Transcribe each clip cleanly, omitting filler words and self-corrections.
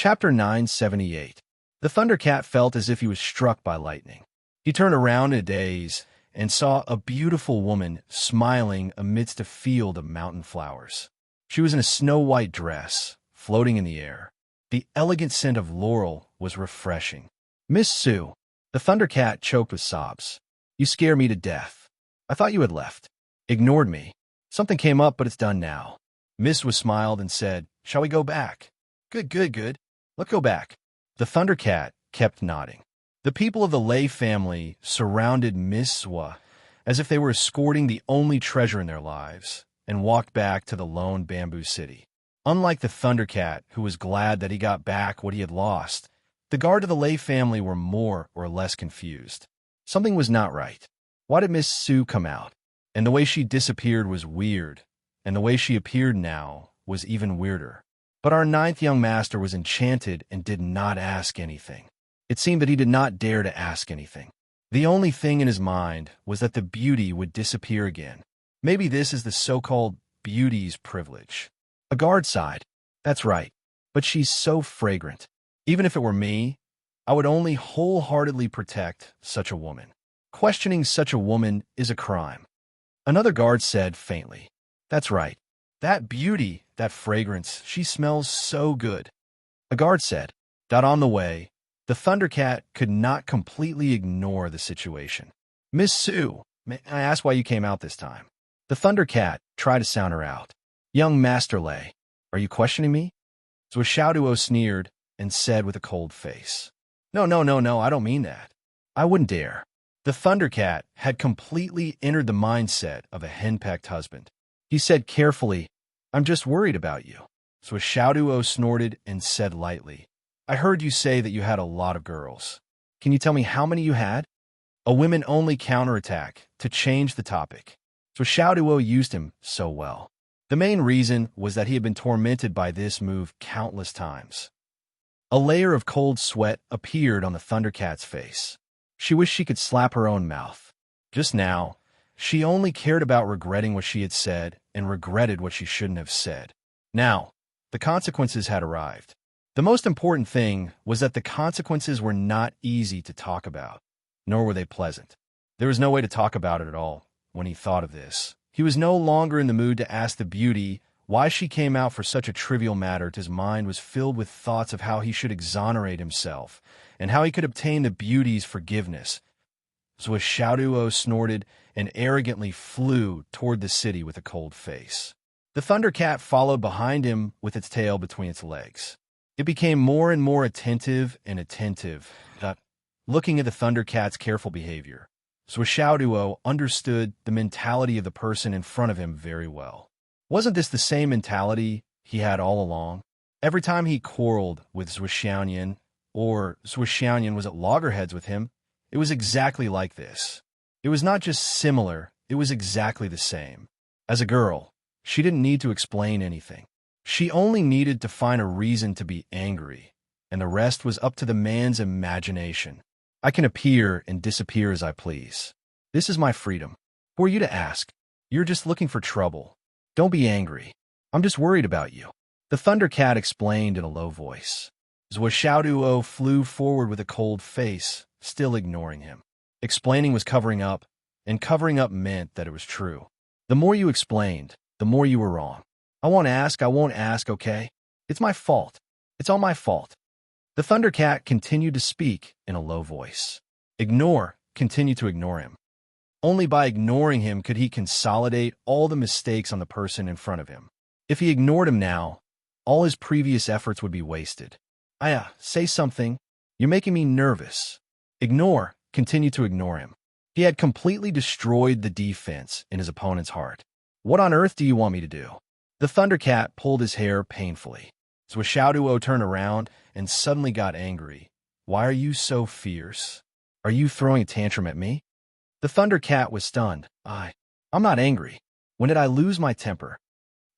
Chapter 978. The Thundercat felt as if he was struck by lightning. He turned around in a daze and saw a beautiful woman smiling amidst a field of mountain flowers. She was in a snow-white dress, floating in the air. The elegant scent of laurel was refreshing. "Miss Sue," the Thundercat choked with sobs. "You scare me to death. I thought you had left. Ignored me. Something came up, but it's done now." Miss was smiled and said, "Shall we go back?" Good. Let's go back." The Thundercat kept nodding. The people of the Lay family surrounded Miss Sue as if they were escorting the only treasure in their lives and walked back to the lone bamboo city. Unlike the Thundercat, who was glad that he got back what he had lost, the guard of the Lay family were more or less confused. Something was not right. Why did Miss Sue come out? And the way she disappeared was weird, and the way she appeared now was even weirder. But our ninth young master was enchanted and did not ask anything. It seemed that he did not dare to ask anything. The only thing in his mind was that the beauty would disappear again. Maybe this is the so-called beauty's privilege. A guard sighed. "That's right, but she's so fragrant. Even if it were me, I would only wholeheartedly protect such a woman. Questioning such a woman is a crime." Another guard said faintly, "That's right. That beauty, that fragrance, she smells so good." A guard said, "Got on the way." The Thundercat could not completely ignore the situation. "Miss Sue, may I ask why you came out this time?" The Thundercat tried to sound her out. "Young Master Lay, are you questioning me?" Zwishauduo sneered and said with a cold face, No, I don't mean that. I wouldn't dare." The Thundercat had completely entered the mindset of a henpecked husband. He said carefully, "I'm just worried about you." Zwishauduo snorted and said lightly, "I heard you say that you had a lot of girls. Can you tell me how many you had?" A women-only counterattack to change the topic. Zwishauduo used him so well. The main reason was that he had been tormented by this move countless times. A layer of cold sweat appeared on the Thundercat's face. She wished she could slap her own mouth. Just now, she only cared about regretting what she had said and regretted what she shouldn't have said. Now, the consequences had arrived. The most important thing was that the consequences were not easy to talk about, nor were they pleasant. There was no way to talk about it at all when he thought of this. He was no longer in the mood to ask the beauty why she came out for such a trivial matter. His mind was filled with thoughts of how he should exonerate himself and how he could obtain the beauty's forgiveness. Zwishauduo snorted and arrogantly flew toward the city with a cold face. The Thundercat followed behind him with its tail between its legs. It became more and more attentive, looking at the Thundercat's careful behavior. Zwishauduo understood the mentality of the person in front of him very well. Wasn't this the same mentality he had all along? Every time he quarreled with Zwishaunian, or Zwishaunian was at loggerheads with him, it was exactly like this. It was not just similar, it was exactly the same. As a girl, she didn't need to explain anything. She only needed to find a reason to be angry, and the rest was up to the man's imagination. "I can appear and disappear as I please. This is my freedom. Who are you to ask? You're just looking for trouble. Don't be angry. I'm just worried about you." The Thundercat explained in a low voice. Zwishauduo flew forward with a cold face, still ignoring him. Explaining was covering up, and covering up meant that it was true. The more you explained, the more you were wrong. I won't ask, okay? It's my fault. It's all my fault." The Thundercat continued to speak in a low voice. Continue to ignore him. Only by ignoring him could he consolidate all the mistakes on the person in front of him. If he ignored him now, all his previous efforts would be wasted. Say something. You're making me nervous." Continue to ignore him. He had completely destroyed the defense in his opponent's heart. "What on earth do you want me to do?" The Thundercat pulled his hair painfully. Zwishauduo turned around and suddenly got angry. "Why are you so fierce? Are you throwing a tantrum at me?" The Thundercat was stunned. I'm not angry. When did I lose my temper?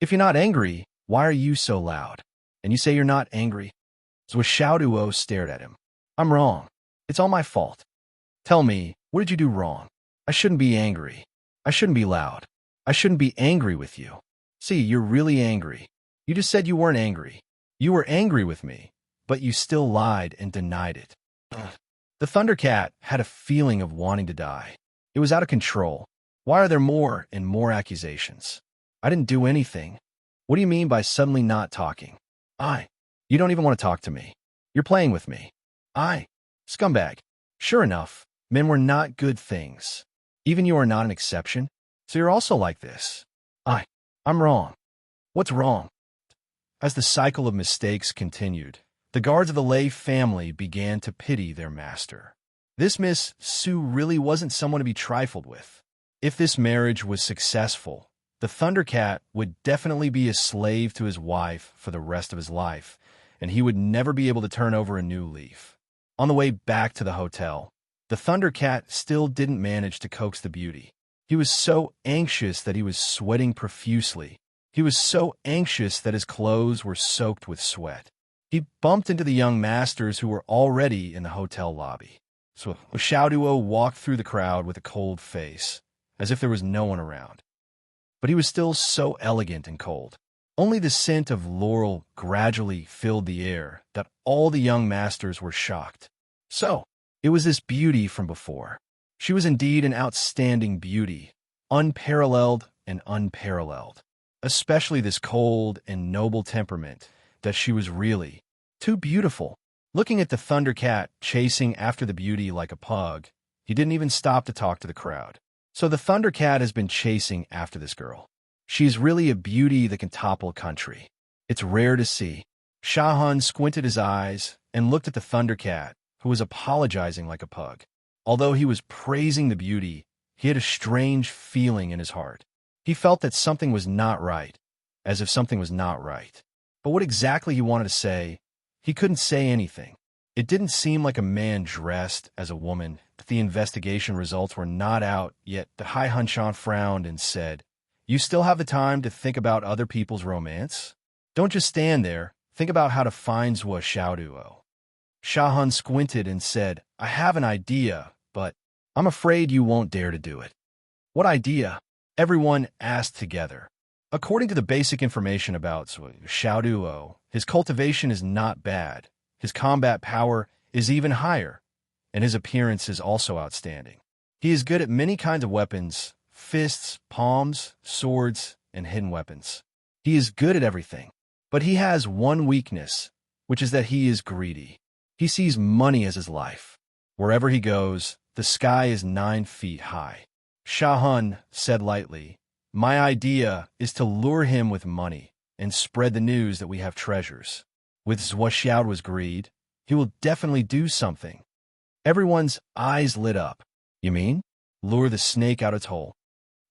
If you're not angry, why are you so loud? And you say you're not angry?" Zwishauduo stared at him. "I'm wrong. It's all my fault. Tell me, what did you do wrong? I shouldn't be angry. I shouldn't be loud. I shouldn't be angry with you. See, you're really angry. You just said you weren't angry. You were angry with me. but you still lied and denied it. The Thundercat had a feeling of wanting to die. It was out of control. Why are there more and more accusations? I didn't do anything. What do you mean by suddenly not talking? You don't even want to talk to me. You're playing with me. Scumbag. Sure enough, men were not good things. Even you are not an exception, so you're also like this. I'm wrong. What's wrong? As the cycle of mistakes continued, the guards of the Lei family began to pity their master. This Miss Sue really wasn't someone to be trifled with. If this marriage was successful, the Thundercat would definitely be a slave to his wife for the rest of his life, and he would never be able to turn over a new leaf. On the way back to the hotel, the Thundercat still didn't manage to coax the beauty. He was so anxious that he was sweating profusely. He was so anxious that his clothes were soaked with sweat. He bumped into the young masters who were already in the hotel lobby. So Xiaoduo walked through the crowd with a cold face, as if there was no one around. But he was still so elegant and cold. Only the scent of laurel gradually filled the air that all the young masters were shocked. So, it was this beauty from before. She was indeed an outstanding beauty, unparalleled and unparalleled. Especially this cold and noble temperament, that she was really too beautiful. Looking at the Thundercat chasing after the beauty like a pug, he didn't even stop to talk to the crowd. So the Thundercat has been chasing after this girl. She's really a beauty that can topple a country. It's rare to see. Shahan squinted his eyes and looked at the Thundercat, who was apologizing like a pug. Although he was praising the beauty, he had a strange feeling in his heart. He felt that something was not right, as if something was not right. But what exactly he wanted to say, he couldn't say anything. It didn't seem like a man dressed as a woman, that the investigation results were not out yet. The Hai Hunshan frowned and said, "You still have the time to think about other people's romance? Don't just stand there. Think about how to find Zhuo Xiaoduo." Shahan squinted and said, "I have an idea, but I'm afraid you won't dare to do it." "What idea?" Everyone asked together. According to the basic information about Xiaoduo, his cultivation is not bad, his combat power is even higher, and his appearance is also outstanding. He is good at many kinds of weapons, fists, palms, swords, and hidden weapons. He is good at everything, but he has one weakness, which is that he is greedy. He sees money as his life. Wherever he goes, the sky is 9 feet high. Shahan said lightly, "My idea is to lure him with money and spread the news that we have treasures. With Zhuo Xiaoduo's greed, he will definitely do something." Everyone's eyes lit up. "You mean? Lure the snake out its hole?"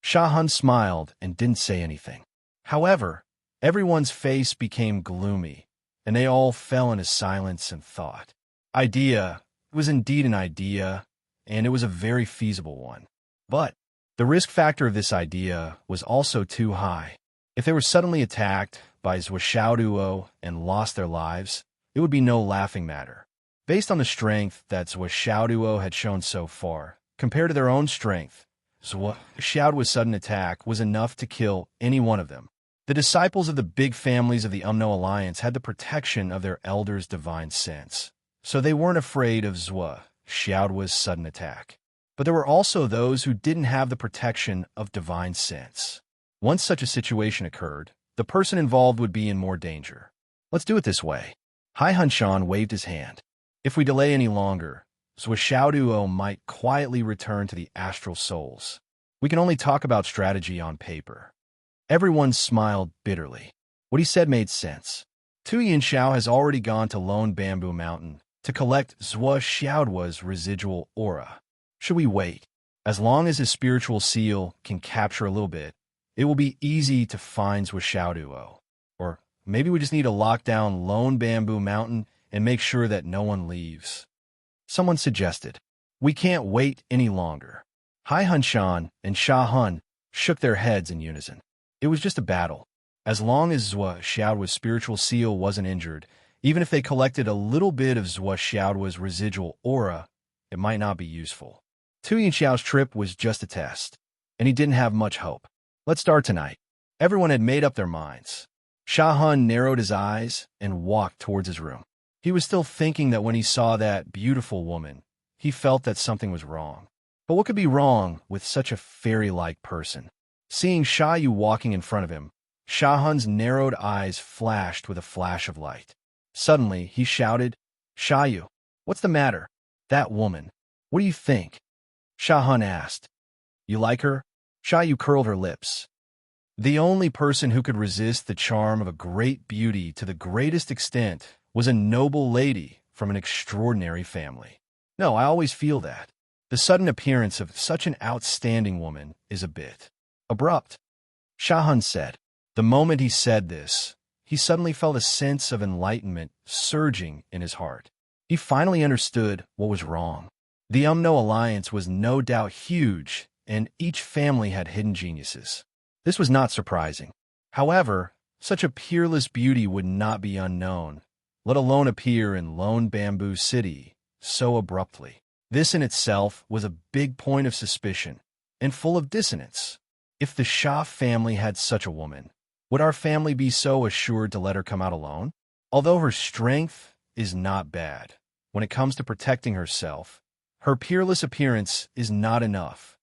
Shahan smiled and didn't say anything. However, everyone's face became gloomy, and they all fell into silence and thought. Idea was indeed an idea, and it was a very feasible one. But the risk factor of this idea was also too high. If they were suddenly attacked by Zhuo Xiaoduo and lost their lives, it would be no laughing matter. Based on the strength that Zhuo Xiaoduo had shown so far, compared to their own strength, Zhuo Xiaoduo's sudden attack was enough to kill any one of them. The disciples of the big families of the Alliance had the protection of their elders' divine sense, so they weren't afraid of Zhuo Xiaoduo's sudden attack. But there were also those who didn't have the protection of divine sense. Once such a situation occurred, the person involved would be in more danger. "Let's do it this way." Hai Hunshan waved his hand. "If we delay any longer, Zhuo Xiaoduo might quietly return to the astral souls. We can only talk about strategy on paper." Everyone smiled bitterly. What he said made sense. Tu Yinxiao has already gone to Lone Bamboo Mountain to collect Zhuo Xiaoduo's residual aura. Should we wait? As long as his spiritual seal can capture a little bit, it will be easy to find Zhuo Xiaoduo. Or maybe we just need to lock down Lone Bamboo Mountain and make sure that no one leaves. Someone suggested. We can't wait any longer. Hai Hunshan and Shahan shook their heads in unison. It was just a battle. As long as Zhuo Xiaoduo's spiritual seal wasn't injured, even if they collected a little bit of Zhuo Xiaoduo's residual aura, it might not be useful. Tu Yinxiao's trip was just a test, and he didn't have much hope. "Let's start tonight." Everyone had made up their minds. Shahan narrowed his eyes and walked towards his room. He was still thinking that when he saw that beautiful woman, he felt that something was wrong. But what could be wrong with such a fairy-like person? Seeing Sha Yu walking in front of him, Sha Hun's narrowed eyes flashed with a flash of light. Suddenly, he shouted, "Sha Yu, what's the matter? That woman. What do you think?" Sha Hun asked. "You like her?" Sha Yu curled her lips. The only person who could resist the charm of a great beauty to the greatest extent was a noble lady from an extraordinary family. No, I always feel that. The sudden appearance of such an outstanding woman is a bit abrupt, Sha Hun said. The moment he said this, he suddenly felt a sense of enlightenment surging in his heart. He finally understood what was wrong. The Umno alliance was no doubt huge, and each family had hidden geniuses. This was not surprising. However, such a peerless beauty would not be unknown, let alone appear in Lone Bamboo City so abruptly. This in itself was a big point of suspicion, and full of dissonance. If the Shah family had such a woman, would our family be so assured to let her come out alone? Although her strength is not bad, when it comes to protecting herself, her peerless appearance is not enough.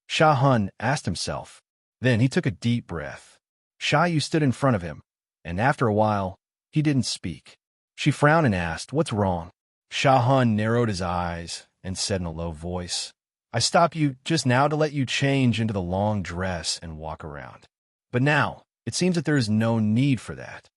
Sha Hun asked himself. Then he took a deep breath. Sha Yu stood in front of him, and after a while, he didn't speak. She frowned and asked, "What's wrong?" Sha Hun narrowed his eyes and said in a low voice, "I stopped you just now to let you change into the long dress and walk around. But now, it seems that there is no need for that."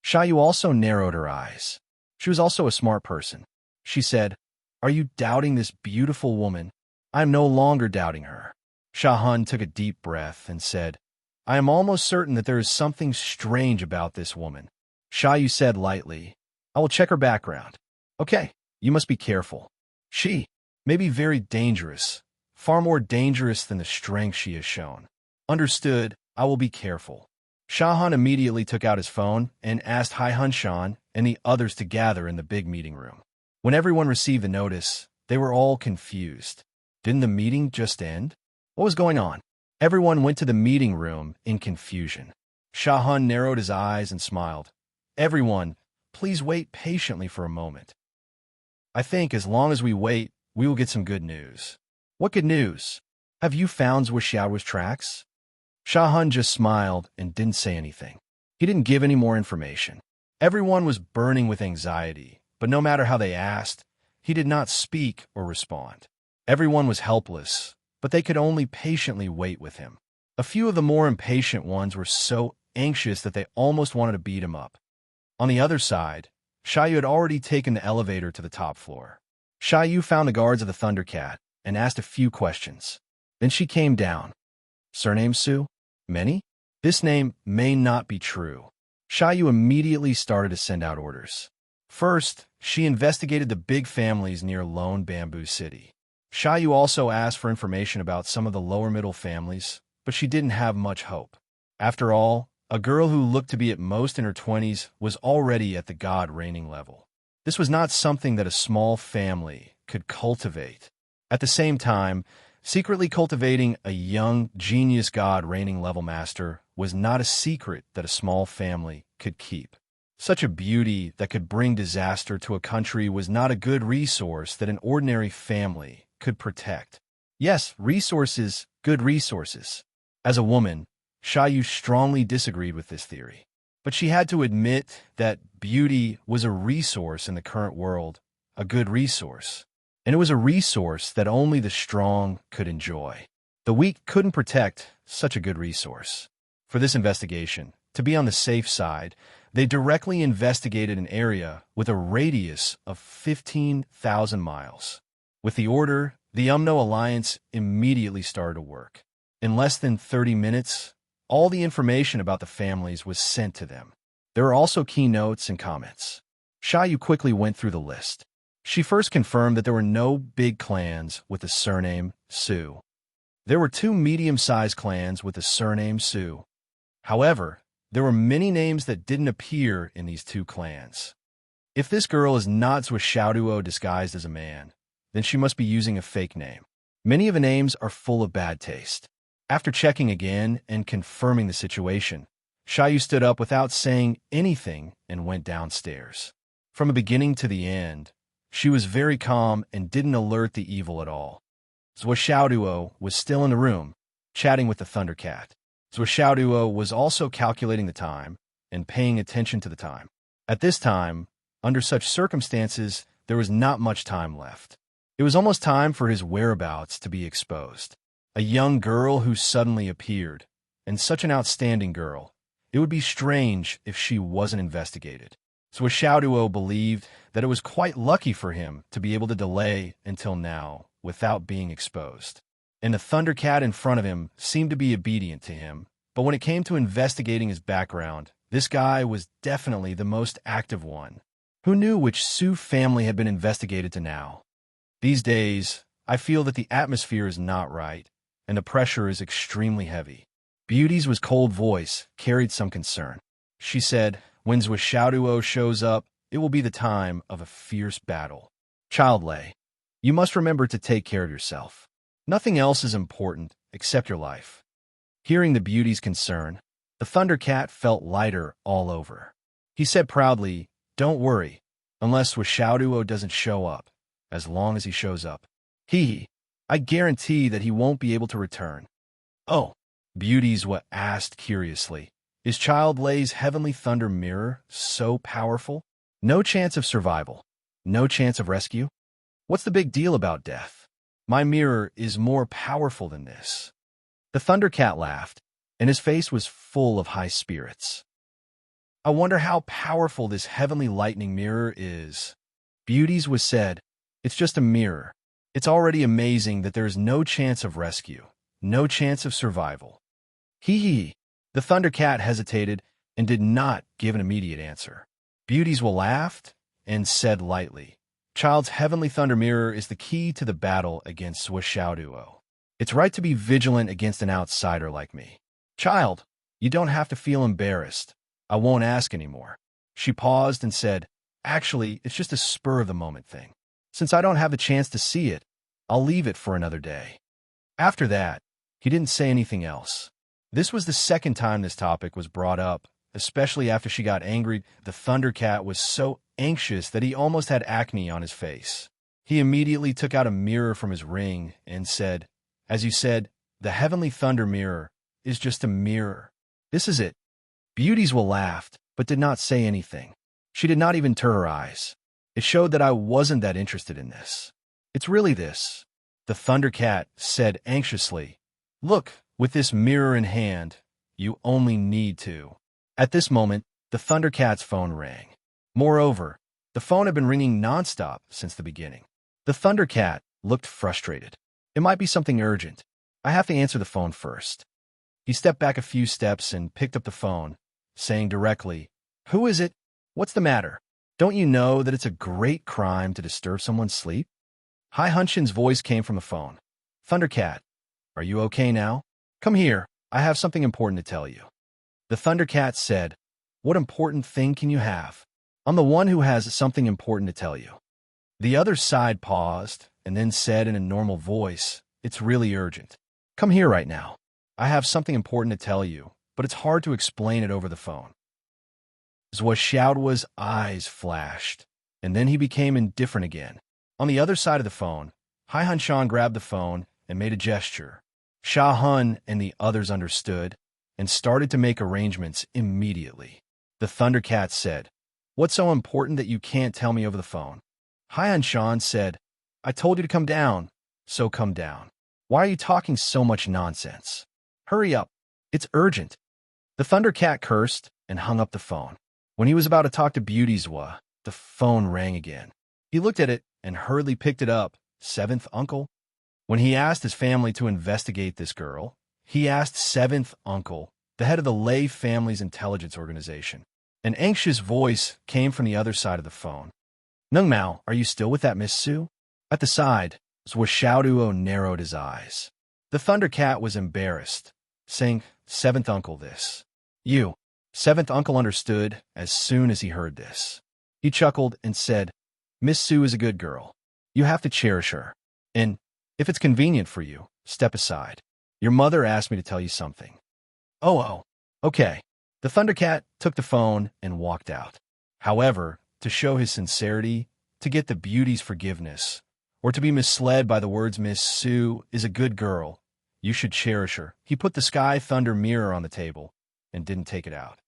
Sha Yu also narrowed her eyes. She was also a smart person. She said, "Are you doubting this beautiful woman?" "I am no longer doubting her." Sha Hun took a deep breath and said, "I am almost certain that there is something strange about this woman." Sha Yu said lightly, "I will check her background." "Okay, you must be careful. She may be very dangerous, far more dangerous than the strength she has shown." "Understood, I will be careful." Sha Hun immediately took out his phone and asked Hai Hun Shan and the others to gather in the big meeting room. When everyone received the notice, they were all confused. Didn't the meeting just end? What was going on? Everyone went to the meeting room in confusion. Sha Hun narrowed his eyes and smiled. "Everyone, please wait patiently for a moment. I think as long as we wait, we will get some good news." "What good news? Have you found Zhuxiao's tracks?" Sha Hun just smiled and didn't say anything. He didn't give any more information. Everyone was burning with anxiety, but no matter how they asked, he did not speak or respond. Everyone was helpless, but they could only patiently wait with him. A few of the more impatient ones were so anxious that they almost wanted to beat him up. On the other side, Sha Yu had already taken the elevator to the top floor. Sha Yu found the guards of the Thundercat and asked a few questions. Then she came down. "Surname Su? Many? This name may not be true." Sha Yu immediately started to send out orders. First, she investigated the big families near Lone Bamboo City. Sha Yu also asked for information about some of the lower-middle families, but she didn't have much hope. After all, a girl who looked to be at most in her 20s was already at the god-reigning level. This was not something that a small family could cultivate. At the same time, secretly cultivating a young, genius god-reigning level master was not a secret that a small family could keep. Such a beauty that could bring disaster to a country was not a good resource that an ordinary family could protect. Yes, resources, good resources. As a woman, Sha Yu strongly disagreed with this theory. But she had to admit that beauty was a resource in the current world, a good resource. And it was a resource that only the strong could enjoy. The weak couldn't protect such a good resource. For this investigation, to be on the safe side, they directly investigated an area with a radius of 15,000 miles. With the order, the Umno Alliance immediately started to work. In less than 30 minutes, all the information about the families was sent to them. There were also key notes and comments. Sha Yu quickly went through the list. She first confirmed that there were no big clans with the surname Su. There were 2 medium-sized clans with the surname Su. However, there were many names that didn't appear in these 2 clans. If this girl is not Zhuxiao disguised as a man, then she must be using a fake name. Many of the names are full of bad taste. After checking again and confirming the situation, Sha Yu stood up without saying anything and went downstairs. From the beginning to the end, she was very calm and didn't alert the evil at all. Zhuo was still in the room, chatting with the Thundercat. Zhuo was also calculating the time and paying attention to the time. At this time, under such circumstances, there was not much time left. It was almost time for his whereabouts to be exposed. A young girl who suddenly appeared, and such an outstanding girl. It would be strange if she wasn't investigated. Zhuo believed that it was quite lucky for him to be able to delay until now without being exposed. And the Thundercat in front of him seemed to be obedient to him, but when it came to investigating his background, this guy was definitely the most active one. Who knew which Su family had been investigated to now? These days, I feel that the atmosphere is not right, and the pressure is extremely heavy. Beauty's cold voice carried some concern. She said, when Zhuo shows up, it will be the time of a fierce battle. Child Lei, you must remember to take care of yourself. Nothing else is important except your life. Hearing the Beauty's concern, the Thundercat felt lighter all over. He said proudly, don't worry, unless Zhuo doesn't show up. As long as he shows up, I guarantee that he won't be able to return. Oh, Beauty's asked curiously, is Child Lei's Heavenly Thunder Mirror so powerful? No chance of survival, no chance of rescue? What's the big deal about death? My mirror is more powerful than this. The Thundercat laughed, and his face was full of high spirits. I wonder how powerful this heavenly lightning mirror is. Beauty's said, it's just a mirror. It's already amazing that there is no chance of rescue, no chance of survival. The Thundercat hesitated and did not give an immediate answer. Beauty's laughed and said lightly, Child's Heavenly Thunder Mirror is the key to the battle against Zhuo. It's right to be vigilant against an outsider like me. Child, you don't have to feel embarrassed. I won't ask anymore. She paused and said, actually, it's just a spur-of-the-moment thing. Since I don't have the chance to see it, I'll leave it for another day. After that, he didn't say anything else. This was the second time this topic was brought up, especially after she got angry. The Thundercat was so anxious that he almost had acne on his face. He immediately took out a mirror from his ring and said, as you said, the Heavenly Thunder Mirror is just a mirror. This is it. Beauty's laughed, but did not say anything. She did not even turn her eyes. It showed that I wasn't that interested in this. It's really this. The Thundercat said anxiously, look, with this mirror in hand, you only need to. At this moment, the Thundercat's phone rang. Moreover, the phone had been ringing nonstop since the beginning. The Thundercat looked frustrated. It might be something urgent. I have to answer the phone first. He stepped back a few steps and picked up the phone, saying directly, who is it? What's the matter? Don't you know that it's a great crime to disturb someone's sleep? Hai Hunshin's voice came from the phone. Thundercat, are you okay now? Come here, I have something important to tell you. The Thundercat said, what important thing can you have? I'm the one who has something important to tell you. The other side paused and then said in a normal voice, it's really urgent. Come here right now. I have something important to tell you, but it's hard to explain it over the phone. Zhuo's eyes flashed, and then he became indifferent again. On the other side of the phone, Hai Hanshan grabbed the phone and made a gesture. Sha Hun and the others understood and started to make arrangements immediately. The Thundercat said, what's so important that you can't tell me over the phone? Hai Hanshan said, I told you to come down, so come down. Why are you talking so much nonsense? Hurry up, it's urgent. The Thundercat cursed and hung up the phone. When he was about to talk to Beauty's the phone rang again. He looked at it and hurriedly picked it up. Seventh uncle? When he asked his family to investigate this girl, he asked seventh uncle, the head of the Lei family's intelligence organization. An anxious voice came from the other side of the phone. Nung Mao, are you still with that Miss Su? At the side, Zhuo narrowed his eyes. The Thundercat was embarrassed, saying, seventh uncle this. You. Seventh uncle understood as soon as he heard this. He chuckled and said, Miss Su is a good girl. You have to cherish her. And, if it's convenient for you, step aside. Your mother asked me to tell you something. Oh, okay. The Thundercat took the phone and walked out. However, to show his sincerity, to get the beauty's forgiveness, or to be misled by the words Miss Sue is a good girl. You should cherish her. He put the Sky Thunder mirror on the table and didn't take it out.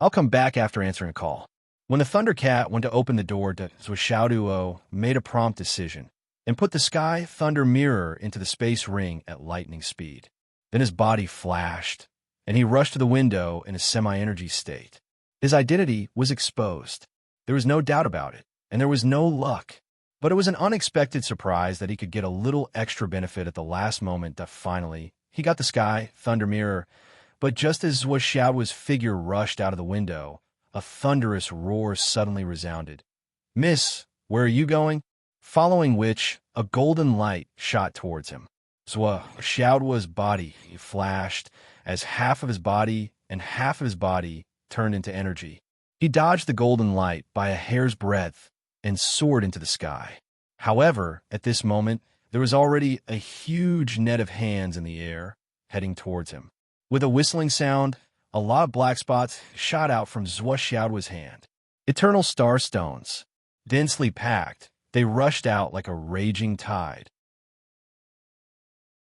I'll come back after answering a call. When the Thundercat went to open the door, Xiaoduo made a prompt decision and put the Sky Thunder mirror into the space ring at lightning speed. Then his body flashed, and he rushed to the window in a semi-energy state. His identity was exposed. There was no doubt about it, and there was no luck. But it was an unexpected surprise that he could get a little extra benefit at the last moment. That finally, he got the Sky Thunder mirror, but just as Xiaoduo's figure rushed out of the window, a thunderous roar suddenly resounded. "Miss, where are you going?" Following which, a golden light shot towards him. Xiaoduo's body flashed as half of his body and half of his body turned into energy. He dodged the golden light by a hair's breadth and soared into the sky. However, at this moment, there was already a huge net of hands in the air heading towards him. With a whistling sound, a lot of black spots shot out from Xiaoduo's hand. Eternal star stones, densely packed, they rushed out like a raging tide.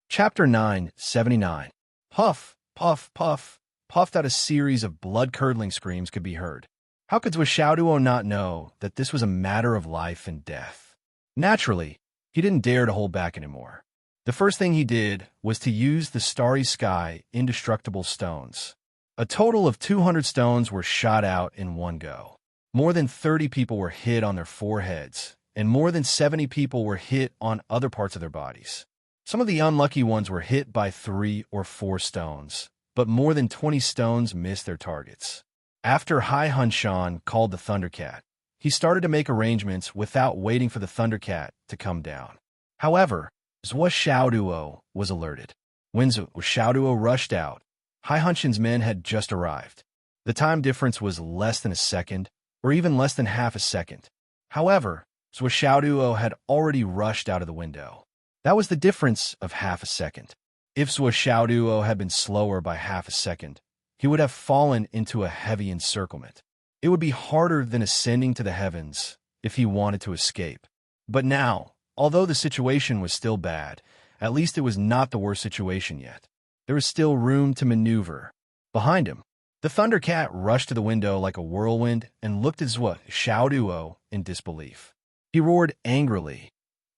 Chapter 979. Puff, puff, puff, puffed out a series of blood-curdling screams could be heard. How could Xiaoduo not know that this was a matter of life and death? Naturally, he didn't dare to hold back anymore. The first thing he did was to use the Starry Sky indestructible stones. A total of 200 stones were shot out in one go. More than 30 people were hit on their foreheads, and more than 70 people were hit on other parts of their bodies. Some of the unlucky ones were hit by 3 or 4 stones, but more than 20 stones missed their targets. After Hai Hunshan called the Thundercat, he started to make arrangements without waiting for the Thundercat to come down. However, Xiaoduo was alerted. When Xiaoduo rushed out, Hai Hunshan's men had just arrived. The time difference was less than a second, or even less than half a second. However, Xiaoduo had already rushed out of the window. That was the difference of half a second. If Xiaoduo had been slower by half a second, he would have fallen into a heavy encirclement. It would be harder than ascending to the heavens if he wanted to escape. But now, although the situation was still bad, at least it was not the worst situation yet. There was still room to maneuver. Behind him, the Thundercat rushed to the window like a whirlwind and looked at Xiaoduo in disbelief. He roared angrily,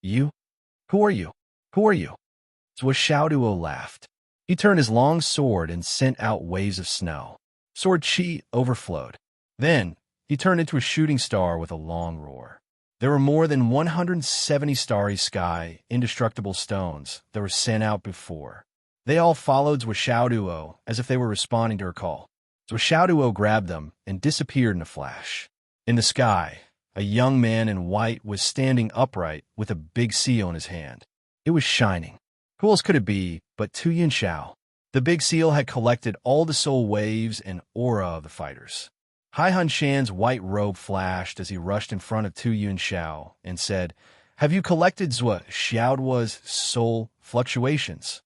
"You? Who are you? Who are you?" Xiaoduo laughed. He turned his long sword and sent out waves of snow. Sword chi overflowed. Then, he turned into a shooting star with a long roar. There were more than 170 Starry Sky indestructible stones that were sent out before. They all followed Xiaoduo as if they were responding to her call. Xiaoduo grabbed them and disappeared in a flash. In the sky, a young man in white was standing upright with a big seal in his hand. It was shining. Who else could it be but Tu Yunxiao? The big seal had collected all the soul waves and aura of the fighters. Hai Hunshan's white robe flashed as he rushed in front of Tu Yunxiao and said, "Have you collected Xiaoduo's soul fluctuations?"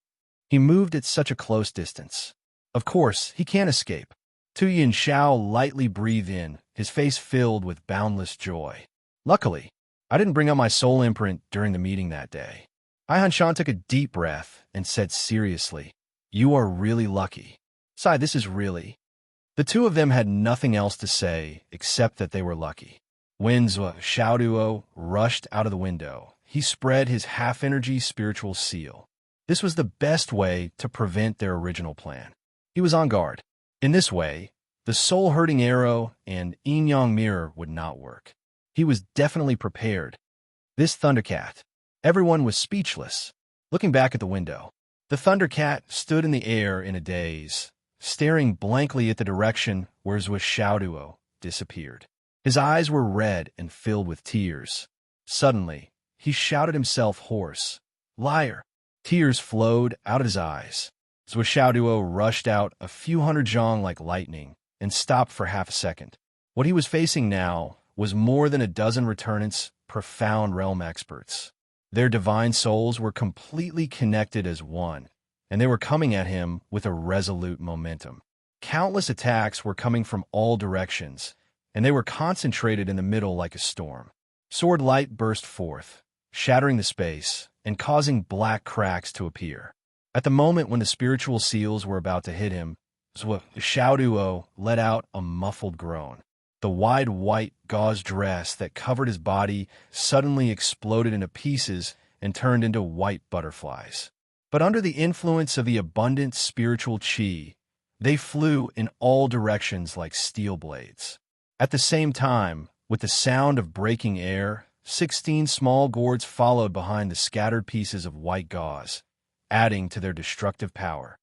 He moved at such a close distance. Of course, he can't escape. Tu Yunxiao lightly breathed in, his face filled with boundless joy. Luckily, I didn't bring up my soul imprint during the meeting that day. Hai Hunshan took a deep breath and said seriously, "You are really lucky." Sai, this is really... The two of them had nothing else to say except that they were lucky. When Xiaoduo rushed out of the window, he spread his half-energy spiritual seal. This was the best way to prevent their original plan. He was on guard. In this way, the soul-hurting arrow and yin-yang mirror would not work. He was definitely prepared. This Thundercat. Everyone was speechless. Looking back at the window, the Thundercat stood in the air in a daze, staring blankly at the direction where Xiaoduo disappeared. His eyes were red and filled with tears. Suddenly, he shouted himself hoarse. "Liar!" Tears flowed out of his eyes. Xiaoduo rushed out a few hundred zhang like lightning and stopped for half a second. What he was facing now was more than a dozen returnants, profound realm experts. Their divine souls were completely connected as one, and they were coming at him with a resolute momentum. Countless attacks were coming from all directions, and they were concentrated in the middle like a storm. Sword light burst forth, shattering the space and causing black cracks to appear. At the moment when the spiritual seals were about to hit him, Xiaoduo let out a muffled groan. The wide white gauze dress that covered his body suddenly exploded into pieces and turned into white butterflies. But under the influence of the abundant spiritual qi, they flew in all directions like steel blades. At the same time, with the sound of breaking air, 16 small gourds followed behind the scattered pieces of white gauze, adding to their destructive power.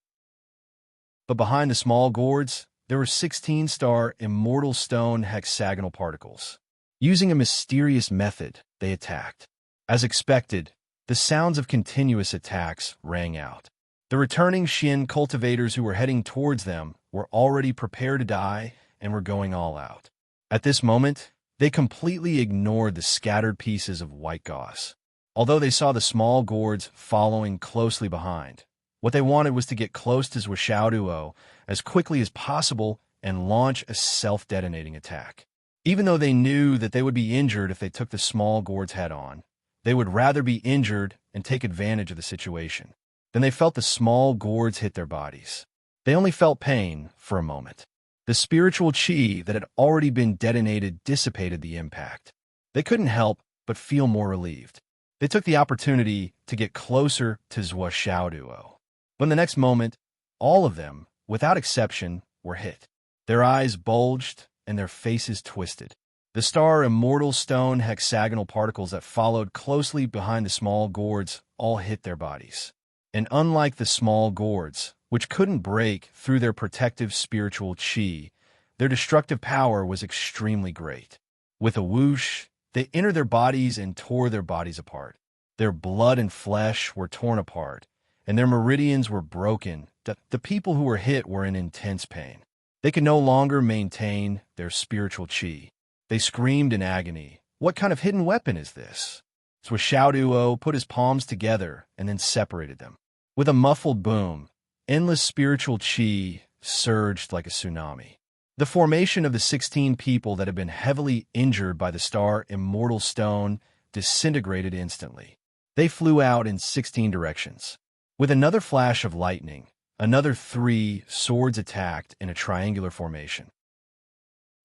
But behind the small gourds, there were 16-star immortal stone hexagonal particles. Using a mysterious method, they attacked. As expected, the sounds of continuous attacks rang out. The returning Xin cultivators who were heading towards them were already prepared to die and were going all out. At this moment, they completely ignored the scattered pieces of white gauze. Although they saw the small gourds following closely behind, what they wanted was to get close to Xiaoduo as quickly as possible and launch a self-detonating attack. Even though they knew that they would be injured if they took the small gourds head-on, they would rather be injured and take advantage of the situation. Then they felt the small gourds hit their bodies. They only felt pain for a moment. The spiritual qi that had already been detonated dissipated the impact. They couldn't help but feel more relieved. They took the opportunity to get closer to Xiaoduo. But in the next moment, all of them, without exception, were hit. Their eyes bulged and their faces twisted. The star immortal stone hexagonal particles that followed closely behind the small gourds all hit their bodies. And unlike the small gourds, which couldn't break through their protective spiritual qi, their destructive power was extremely great. With a whoosh, they entered their bodies and tore their bodies apart. Their blood and flesh were torn apart, and their meridians were broken. The people who were hit were in intense pain. They could no longer maintain their spiritual qi. They screamed in agony. What kind of hidden weapon is this? So Xiaoduo put his palms together and then separated them. With a muffled boom, endless spiritual qi surged like a tsunami. The formation of the 16 people that had been heavily injured by the star immortal stone disintegrated instantly. They flew out in 16 directions. With another flash of lightning, another 3 swords attacked in a triangular formation.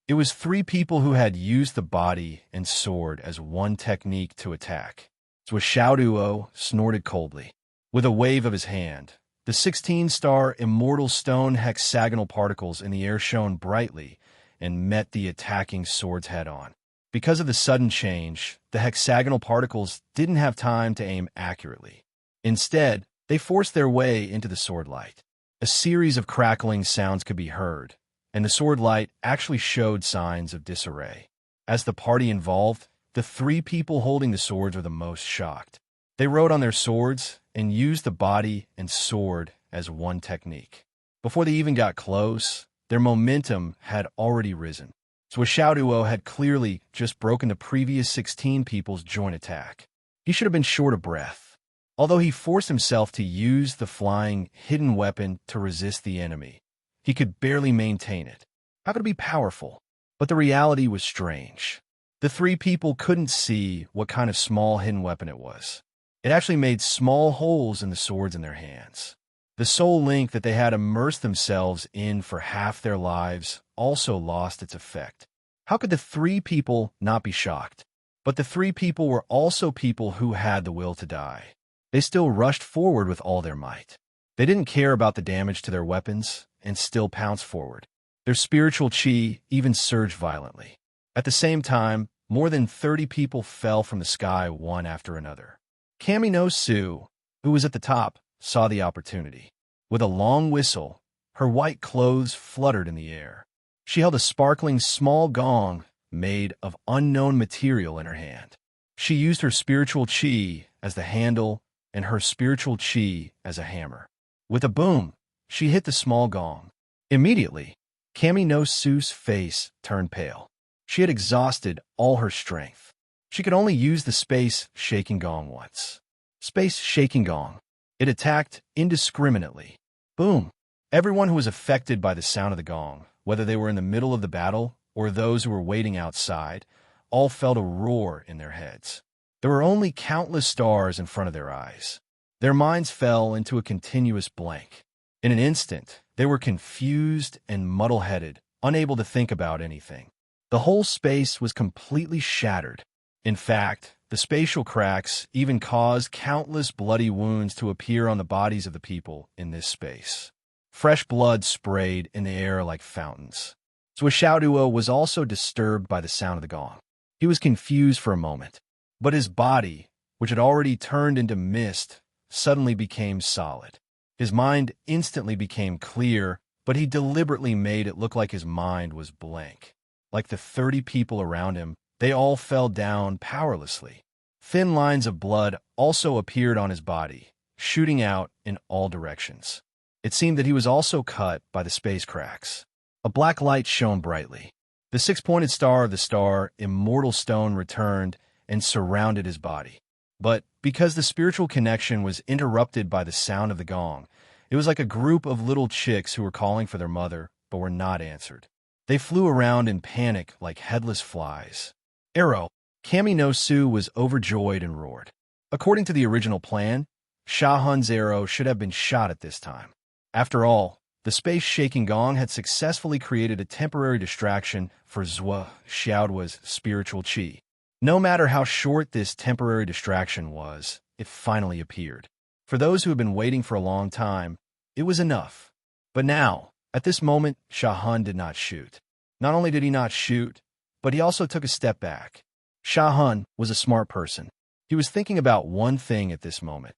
It was 3 people who had used the body and sword as one technique to attack. So Xiaoduo snorted coldly. With a wave of his hand, the 16-star immortal stone hexagonal particles in the air shone brightly and met the attacking swords head-on. Because of the sudden change, the hexagonal particles didn't have time to aim accurately. Instead, they forced their way into the sword light. A series of crackling sounds could be heard, and the sword light actually showed signs of disarray. As the party involved, the 3 people holding the swords were the most shocked. They rode on their swords and used the body and sword as one technique. Before they even got close, their momentum had already risen. So Xiaoduo had clearly just broken the previous 16 people's joint attack. He should have been short of breath. Although he forced himself to use the flying hidden weapon to resist the enemy, he could barely maintain it. How could it be powerful? But the reality was strange. The 3 people couldn't see what kind of small hidden weapon it was. It actually made small holes in the swords in their hands. The soul link that they had immersed themselves in for half their lives also lost its effect. How could the 3 people not be shocked? But the 3 people were also people who had the will to die. They still rushed forward with all their might. They didn't care about the damage to their weapons and still pounced forward. Their spiritual qi even surged violently. At the same time, more than 30 people fell from the sky one after another. Kami no Su, who was at the top, saw the opportunity. With a long whistle, her white clothes fluttered in the air. She held a sparkling small gong made of unknown material in her hand. She used her spiritual qi as the handle and her spiritual qi as a hammer. With a boom, she hit the small gong. Immediately, Kami no Su's face turned pale. She had exhausted all her strength. She could only use the space-shaking gong once. Space-shaking gong. It attacked indiscriminately. Boom! Everyone who was affected by the sound of the gong, whether they were in the middle of the battle or those who were waiting outside, all felt a roar in their heads. There were only countless stars in front of their eyes. Their minds fell into a continuous blank. In an instant, they were confused and muddle-headed, unable to think about anything. The whole space was completely shattered. In fact, the spatial cracks even caused countless bloody wounds to appear on the bodies of the people in this space. Fresh blood sprayed in the air like fountains. Zhuo was also disturbed by the sound of the gong. He was confused for a moment, but his body, which had already turned into mist, suddenly became solid. His mind instantly became clear, but he deliberately made it look like his mind was blank. Like the 30 people around him, they all fell down powerlessly. Thin lines of blood also appeared on his body, shooting out in all directions. It seemed that he was also cut by the space cracks. A black light shone brightly. The six-pointed star of the star, Immortal Stone, returned and surrounded his body. But because the spiritual connection was interrupted by the sound of the gong, it was like a group of little chicks who were calling for their mother, but were not answered. They flew around in panic like headless flies. Arrow, Kami no Su was overjoyed and roared. According to the original plan, Sha Hun's arrow should have been shot at this time. After all, the space-shaking gong had successfully created a temporary distraction for Zhuo Xiaoduo's spiritual qi. No matter how short this temporary distraction was, it finally appeared. For those who had been waiting for a long time, it was enough. But now, at this moment, Sha Hun did not shoot. Not only did he not shoot, but he also took a step back. Sha Hun was a smart person. He was thinking about one thing at this moment.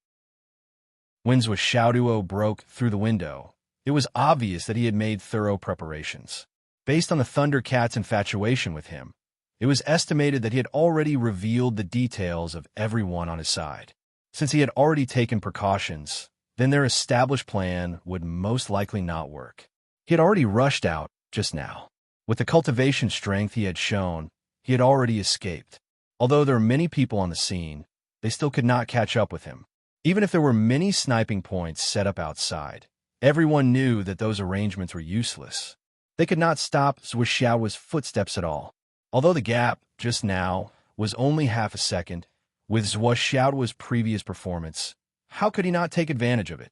When Zhuo Xiaoduo broke through the window, it was obvious that he had made thorough preparations. Based on the Thunder Cat's infatuation with him, it was estimated that he had already revealed the details of everyone on his side. Since he had already taken precautions, then their established plan would most likely not work. He had already rushed out just now. With the cultivation strength he had shown, he had already escaped. Although there were many people on the scene, they still could not catch up with him. Even if there were many sniping points set up outside, everyone knew that those arrangements were useless. They could not stop Zhuo Xiaoduo's footsteps at all. Although the gap, just now, was only half a second, with Zhuo Xiaoduo's previous performance, how could he not take advantage of it?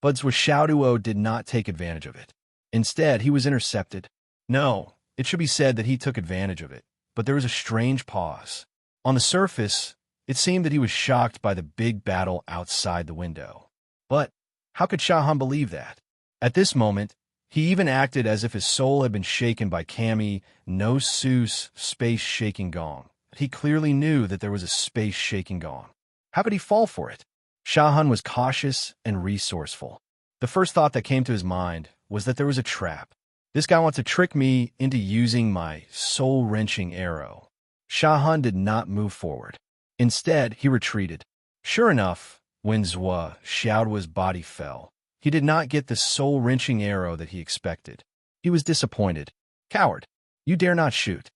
But Zhuo Xiaoduo did not take advantage of it. Instead, he was intercepted. No, it should be said that he took advantage of it, but there was a strange pause. On the surface, it seemed that he was shocked by the big battle outside the window. But how could Sha Hun believe that? At this moment, he even acted as if his soul had been shaken by Kami no Su's space-shaking gong. He clearly knew that there was a space-shaking gong. How could he fall for it? Sha Hun was cautious and resourceful. The first thought that came to his mind was that there was a trap. This guy wants to trick me into using my soul-wrenching arrow. Sha Hun did not move forward. Instead, he retreated. Sure enough, when Zhuo Xiaoduo's body fell, he did not get the soul-wrenching arrow that he expected. He was disappointed. Coward, you dare not shoot.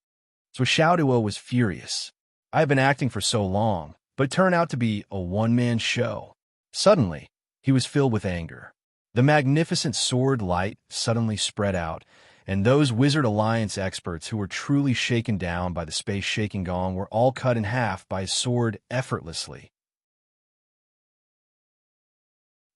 Zhuo Xiaoduo was furious. I have been acting for so long, but it turned out to be a one-man show. Suddenly, he was filled with anger. The magnificent sword light suddenly spread out, and those Wizard Alliance experts who were truly shaken down by the space-shaking gong were all cut in half by his sword effortlessly.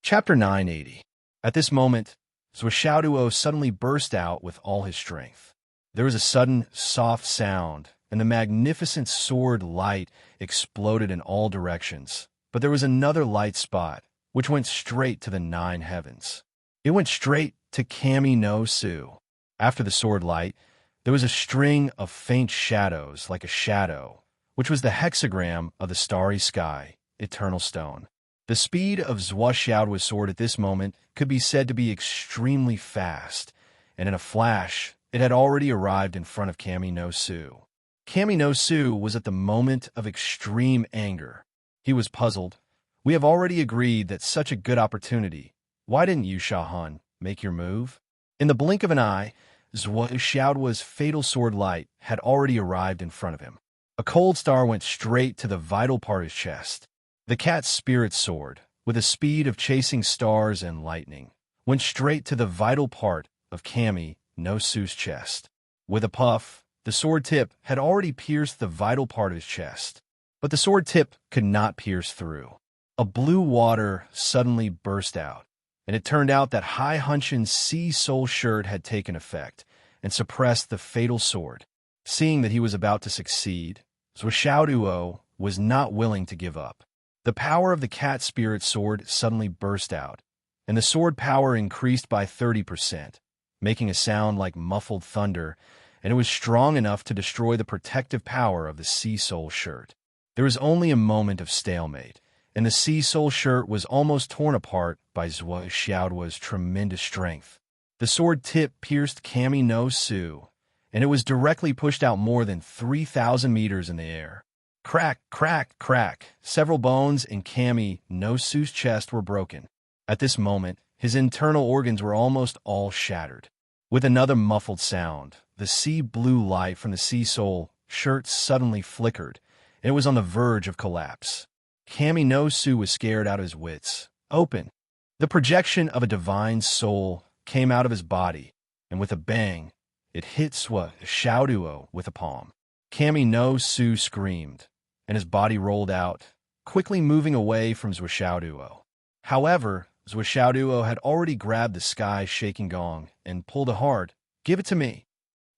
Chapter 980. At this moment, Zhuo Xiaoduo suddenly burst out with all his strength. There was a sudden, soft sound, and the magnificent sword light exploded in all directions. But there was another light spot, which went straight to the 9 heavens. It went straight to Kami no Su. After the sword light, there was a string of faint shadows like a shadow, which was the hexagram of the starry sky, eternal stone. The speed of Zhuo Xiaoduo's sword at this moment could be said to be extremely fast, and in a flash, it had already arrived in front of Kami no Su. Kami no Su was at the moment of extreme anger. He was puzzled. We have already agreed that such a good opportunity. Why didn't you, Sha Hun, make your move? In the blink of an eye, Zhuo Xiaoduo's fatal sword light had already arrived in front of him. A cold star went straight to the vital part of his chest. The cat's spirit sword, with a speed of chasing stars and lightning, went straight to the vital part of Kami no Su's chest. With a puff, the The sword tip had already pierced the vital part of his chest. But the sword tip could not pierce through. A blue water suddenly burst out, and it turned out that Hai Hunshin's sea soul shirt had taken effect and suppressed the fatal sword. Seeing that he was about to succeed, Zhuo was not willing to give up. The power of the cat spirit sword suddenly burst out, and the sword power increased by 30%, making a sound like muffled thunder, and it was strong enough to destroy the protective power of the sea soul shirt. There was only a moment of stalemate, and the sea soul shirt was almost torn apart by Zhuo's tremendous strength. The sword tip pierced Kami no Su, and it was directly pushed out more than 3,000 meters in the air. Crack, crack, crack. Several bones in Kami no Su's chest were broken. At this moment, his internal organs were almost all shattered. With another muffled sound, the sea blue light from the sea soul shirt suddenly flickered, and it was on the verge of collapse. Kami no Su was scared out of his wits. Open. The projection of a divine soul came out of his body, and with a bang, it hit Zhuo with a palm. Kami no Su screamed, and his body rolled out, quickly moving away from Zhuo. However, Zhuo had already grabbed the sky-shaking gong and pulled a hard, "Give it to me."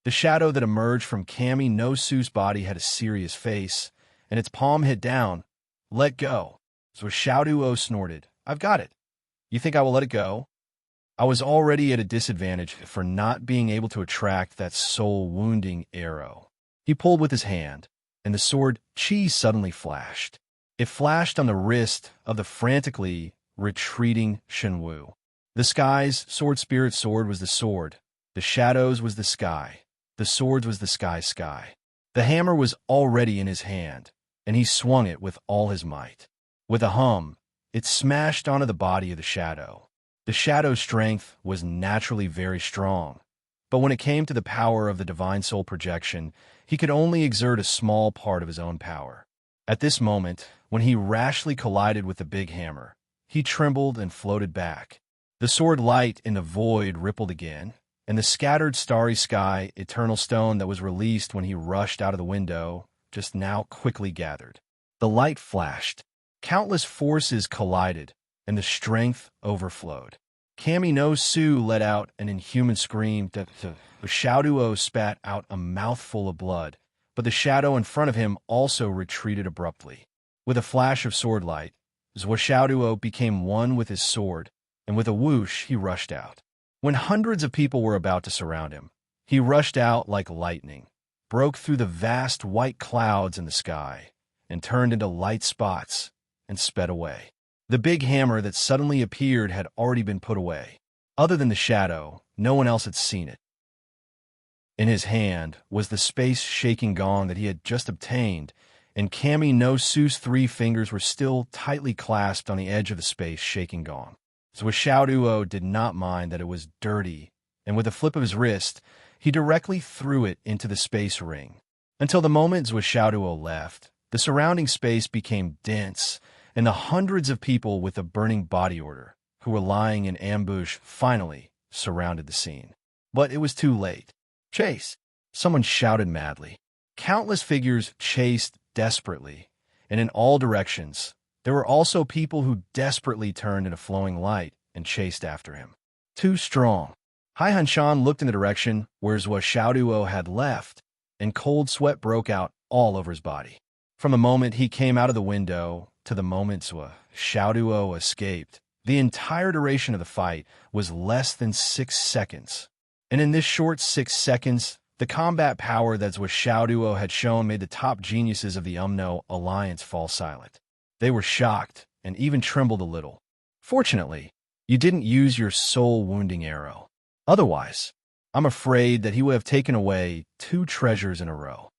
The shadow that emerged from Kami no Su's body had a serious face, and its palm hit down. "Let go." Zhuo snorted. "I've got it. You think I will let it go?" I was already at a disadvantage for not being able to attract that soul-wounding arrow. He pulled with his hand, and the sword Qi suddenly flashed. It flashed on the wrist of the frantically retreating Shenwu. The sky's sword spirit sword was the sword. The shadows was the sky. The sword was the sky. The hammer was already in his hand, and he swung it with all his might. With a hum, it smashed onto the body of the shadow. The shadow's strength was naturally very strong, but when it came to the power of the divine soul projection, he could only exert a small part of his own power. At this moment, when he rashly collided with the big hammer, he trembled and floated back. The sword light in the void rippled again, and the scattered starry sky eternal stone that was released when he rushed out of the window just now quickly gathered. The light flashed. Countless forces collided, and the strength overflowed. Kami no Su let out an inhuman scream. Zhuo spat out a mouthful of blood, but the shadow in front of him also retreated abruptly. With a flash of sword light, Zhuo became one with his sword, and with a whoosh he rushed out. When hundreds of people were about to surround him, he rushed out like lightning, broke through the vast white clouds in the sky, and turned into light spots and sped away. The big hammer that suddenly appeared had already been put away. Other than the shadow, no one else had seen it. In his hand was the space-shaking gong that he had just obtained, and Kami no Su's 3 fingers were still tightly clasped on the edge of the space-shaking gong. Zhuo did not mind that it was dirty, and with a flip of his wrist, he directly threw it into the space ring. Until the moment Zhuo left, the surrounding space became dense, and the hundreds of people with a burning body order, who were lying in ambush, finally surrounded the scene. But it was too late. "Chase!" Someone shouted madly. Countless figures chased desperately, and in all directions. There were also people who desperately turned into flowing light and chased after him. Too strong. Hai Hanshan looked in the direction where Zhuo had left, and cold sweat broke out all over his body. From the moment he came out of the window to the moment Zhuo escaped, the entire duration of the fight was less than 6 seconds. And in this short 6 seconds, the combat power that Zhuo had shown made the top geniuses of the Umno Alliance fall silent. They were shocked and even trembled a little. Fortunately, you didn't use your soul-wounding arrow. Otherwise, I'm afraid that he would have taken away 2 treasures in a row.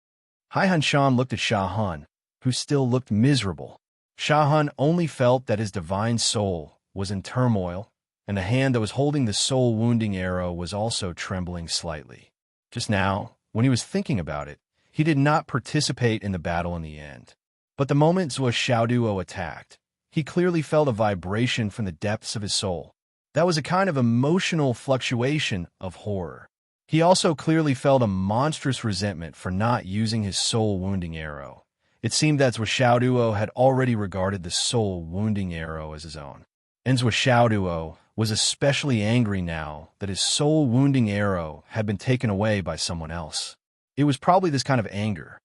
Hai Hanshan looked at Sha Han, who still looked miserable. Sha Han only felt that his divine soul was in turmoil, and the hand that was holding the soul-wounding arrow was also trembling slightly. Just now, when he was thinking about it, he did not participate in the battle in the end. But the moment Zhuo attacked, he clearly felt a vibration from the depths of his soul. That was a kind of emotional fluctuation of horror. He also clearly felt a monstrous resentment for not using his soul-wounding arrow. It seemed that Zhuo had already regarded the soul-wounding arrow as his own. And Zhuo was especially angry now that his soul-wounding arrow had been taken away by someone else. It was probably this kind of anger,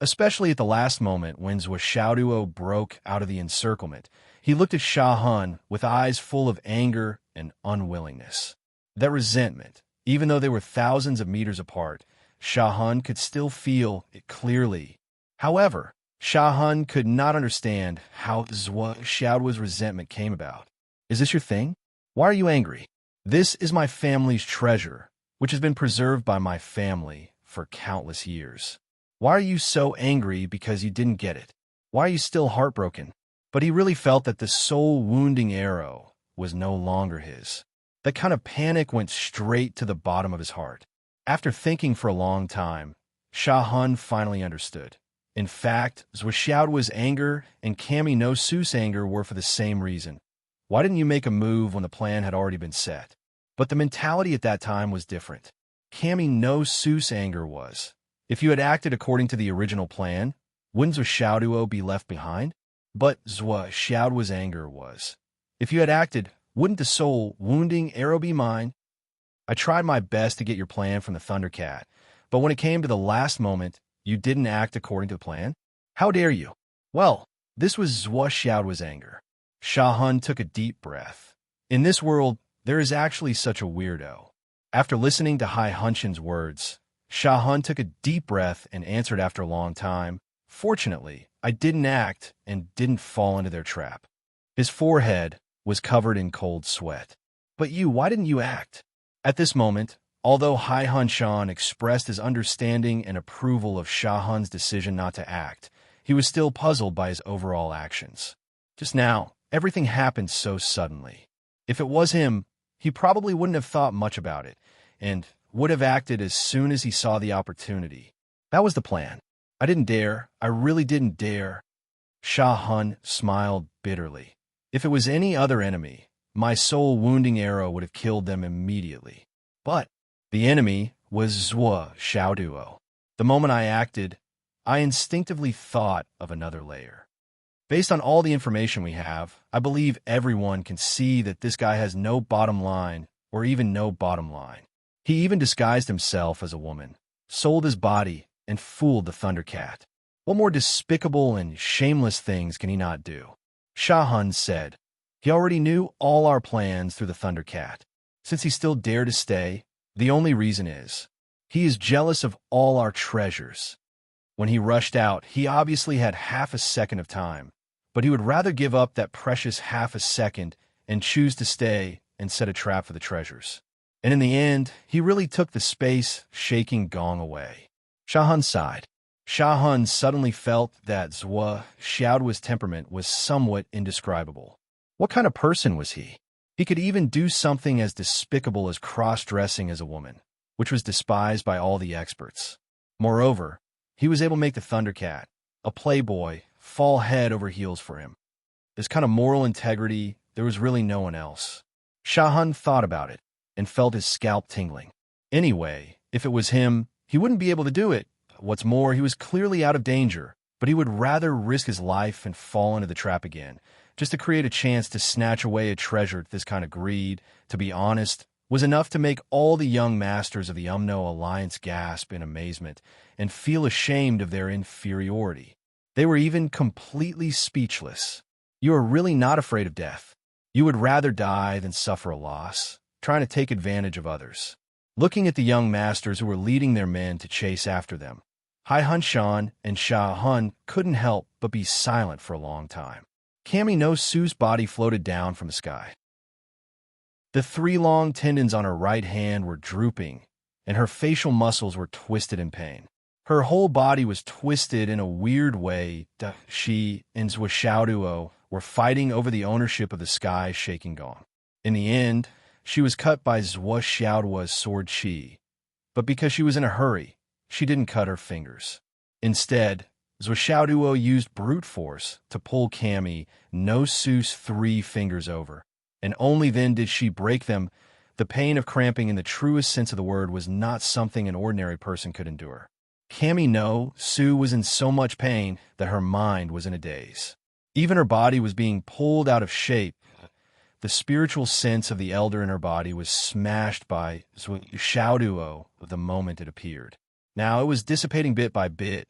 especially at the last moment when Zhuo broke out of the encirclement. He looked at Sha Han with eyes full of anger and unwillingness. That resentment, even though they were thousands of meters apart, Sha Han could still feel it clearly. However, Sha Han could not understand how Zhuo's resentment came about. Is this your thing? Why are you angry? This is my family's treasure, which has been preserved by my family for countless years. Why are you so angry because you didn't get it? Why are you still heartbroken? But he really felt that the soul-wounding arrow was no longer his. That kind of panic went straight to the bottom of his heart. After thinking for a long time, Sha Han finally understood. In fact, Zhuo's anger and Kami no Su's anger were for the same reason. Why didn't you make a move when the plan had already been set? But the mentality at that time was different. Kami no Su's anger was, if you had acted according to the original plan, wouldn't Zhuo be left behind? But Zhuo's anger was, if you had acted, wouldn't the soul-wounding arrow be mine? I tried my best to get your plan from the Thundercat, but when it came to the last moment, you didn't act according to the plan? How dare you? Well, this was Zhuo's anger. Sha Han took a deep breath. In this world, there is actually such a weirdo. After listening to Hai Hunshin's words, Sha Han took a deep breath and answered after a long time, "Fortunately, I didn't act and didn't fall into their trap." His forehead was covered in cold sweat. But why didn't you act? At this moment, although Hai Hunshan expressed his understanding and approval of Sha Han's decision not to act, he was still puzzled by his overall actions. Just now, everything happened so suddenly. If it was him, he probably wouldn't have thought much about it, and would have acted as soon as he saw the opportunity. That was the plan. I didn't dare. I really didn't dare. Sha Han smiled bitterly. If it was any other enemy, my soul-wounding arrow would have killed them immediately. But the enemy was Zhuo. The moment I acted, I instinctively thought of another layer. Based on all the information we have, I believe everyone can see that this guy has no bottom line, or even no bottom line. He even disguised himself as a woman, sold his body, and fooled the Thundercat. What more despicable and shameless things can he not do? Sha Han said. He already knew all our plans through the Thundercat. Since he still dared to stay, the only reason is, he is jealous of all our treasures. When he rushed out, he obviously had half a second of time, but he would rather give up that precious half a second and choose to stay and set a trap for the treasures. And in the end, he really took the space-shaking gong away. Sha Han sighed. Sha Han suddenly felt that Zhuo's temperament was somewhat indescribable. What kind of person was he? He could even do something as despicable as cross-dressing as a woman, which was despised by all the experts. Moreover, he was able to make the Thundercat, a playboy, fall head over heels for him. This kind of moral integrity, there was really no one else. Sha Han thought about it and felt his scalp tingling. Anyway, if it was him, he wouldn't be able to do it. What's more, he was clearly out of danger, but he would rather risk his life and fall into the trap again, just to create a chance to snatch away a treasure. This kind of greed, to be honest, was enough to make all the young masters of the Umno Alliance gasp in amazement and feel ashamed of their inferiority. They were even completely speechless. You are really not afraid of death. You would rather die than suffer a loss, trying to take advantage of others. Looking at the young masters who were leading their men to chase after them, Hai Hunshan and Sha Han couldn't help but be silent for a long time. Kami no Su's body floated down from the sky. The 3 long tendons on her right hand were drooping, and her facial muscles were twisted in pain. Her whole body was twisted in a weird way. She and Zhuo were fighting over the ownership of the sky-shaking gong. In the end, she was cut by Zhuo's sword Qi, but because she was in a hurry, she didn't cut her fingers. Instead, Zhuo used brute force to pull Kami no Su's 3 fingers over, and only then did she break them The pain of cramping in the truest sense of the word was not something an ordinary person could endure. Cammy no, Sue was in so much pain that her mind was in a daze. Even her body was being pulled out of shape. The spiritual sense of the elder in her body was smashed by Shauduo the moment it appeared. Now it was dissipating bit by bit,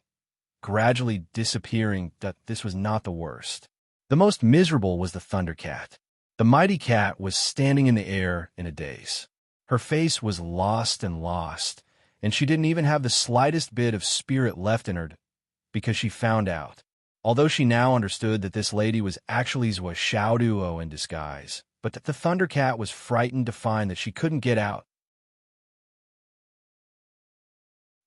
gradually disappearing. That this was not the worst. The most miserable was the Thundercat. The mighty cat was standing in the air in a daze. Her face was lost, and she didn't even have the slightest bit of spirit left in her, because she found out. Although she now understood that this lady was actually Shauduo in disguise, but that the Thundercat was frightened to find that she couldn't get out.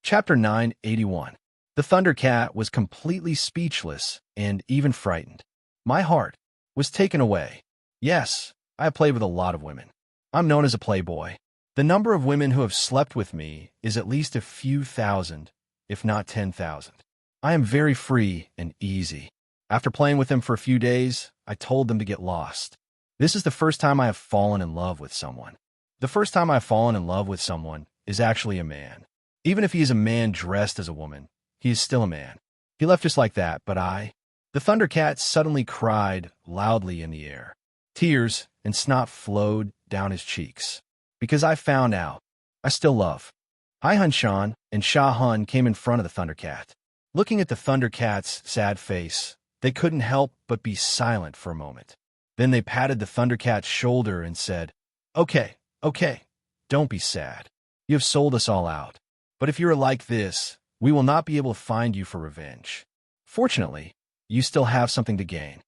Chapter 981. The Thundercat was completely speechless and even frightened. My heart was taken away. Yes, I have played with a lot of women. I'm known as a playboy. The number of women who have slept with me is at least a few thousand, if not 10,000. I am very free and easy. After playing with them for a few days, I told them to get lost. This is the first time I have fallen in love with someone. The first time I've fallen in love with someone is actually a man. Even if he is a man dressed as a woman, he is still a man. He left just like that, but The Thundercat suddenly cried loudly in the air. Tears and snot flowed down his cheeks. Because I found out. I still love. Hai-Hun-Shan and Sha-Hun came in front of the Thundercat. Looking at the Thundercat's sad face, they couldn't help but be silent for a moment. Then they patted the Thundercat's shoulder and said, Okay, don't be sad. You have sold us all out. But if you are like this, we will not be able to find you for revenge. Fortunately, you still have something to gain.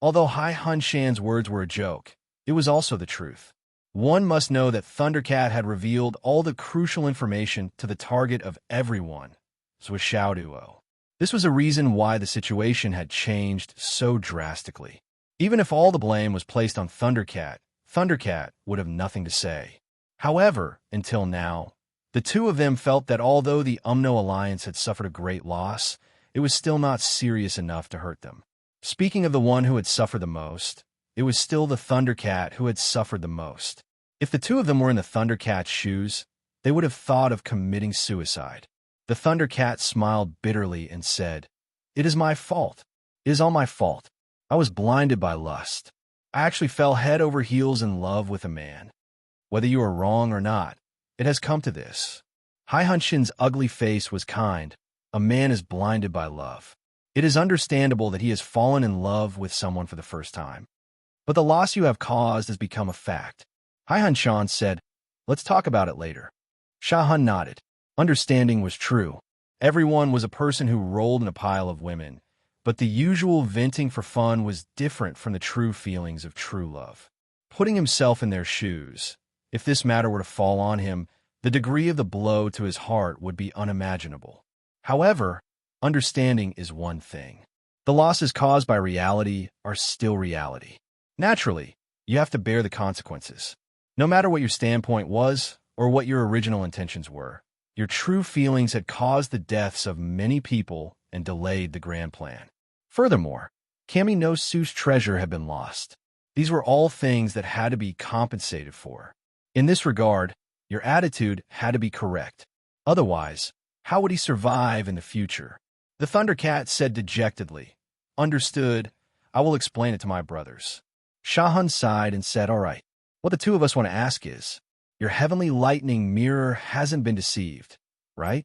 Although Hai-Hun-Shan's words were a joke, it was also the truth. One must know that Thundercat had revealed all the crucial information to the target of everyone, Shauduo. This was a reason why the situation had changed so drastically. Even if all the blame was placed on Thundercat, Thundercat would have nothing to say. However, until now, the two of them felt that although the Umno Alliance had suffered a great loss, it was still not serious enough to hurt them. Speaking of the one who had suffered the most, it was still the Thundercat who had suffered the most. If the two of them were in the Thundercat's shoes, they would have thought of committing suicide. The Thundercat smiled bitterly and said, It is my fault. It is all my fault. I was blinded by lust. I actually fell head over heels in love with a man. Whether you are wrong or not, it has come to this. Hai-Hun-Shan's ugly face was kind. A man is blinded by love. It is understandable that he has fallen in love with someone for the first time. But the loss you have caused has become a fact. Hai-Hun-Shan said, Let's talk about it later. Sha-Hun nodded. Understanding was true. Everyone was a person who rolled in a pile of women, but the usual venting for fun was different from the true feelings of true love. Putting himself in their shoes, if this matter were to fall on him, the degree of the blow to his heart would be unimaginable. However, understanding is one thing. The losses caused by reality are still reality. Naturally, you have to bear the consequences. No matter what your standpoint was or what your original intentions were, your true feelings had caused the deaths of many people and delayed the grand plan. Furthermore, Cammy no Sue's treasure had been lost. These were all things that had to be compensated for. In this regard, your attitude had to be correct. Otherwise, how would he survive in the future? The Thundercat said dejectedly, Understood. I will explain it to my brothers. Sha-Hun sighed and said, All right. What the two of us want to ask is, your heavenly lightning mirror hasn't been deceived, right?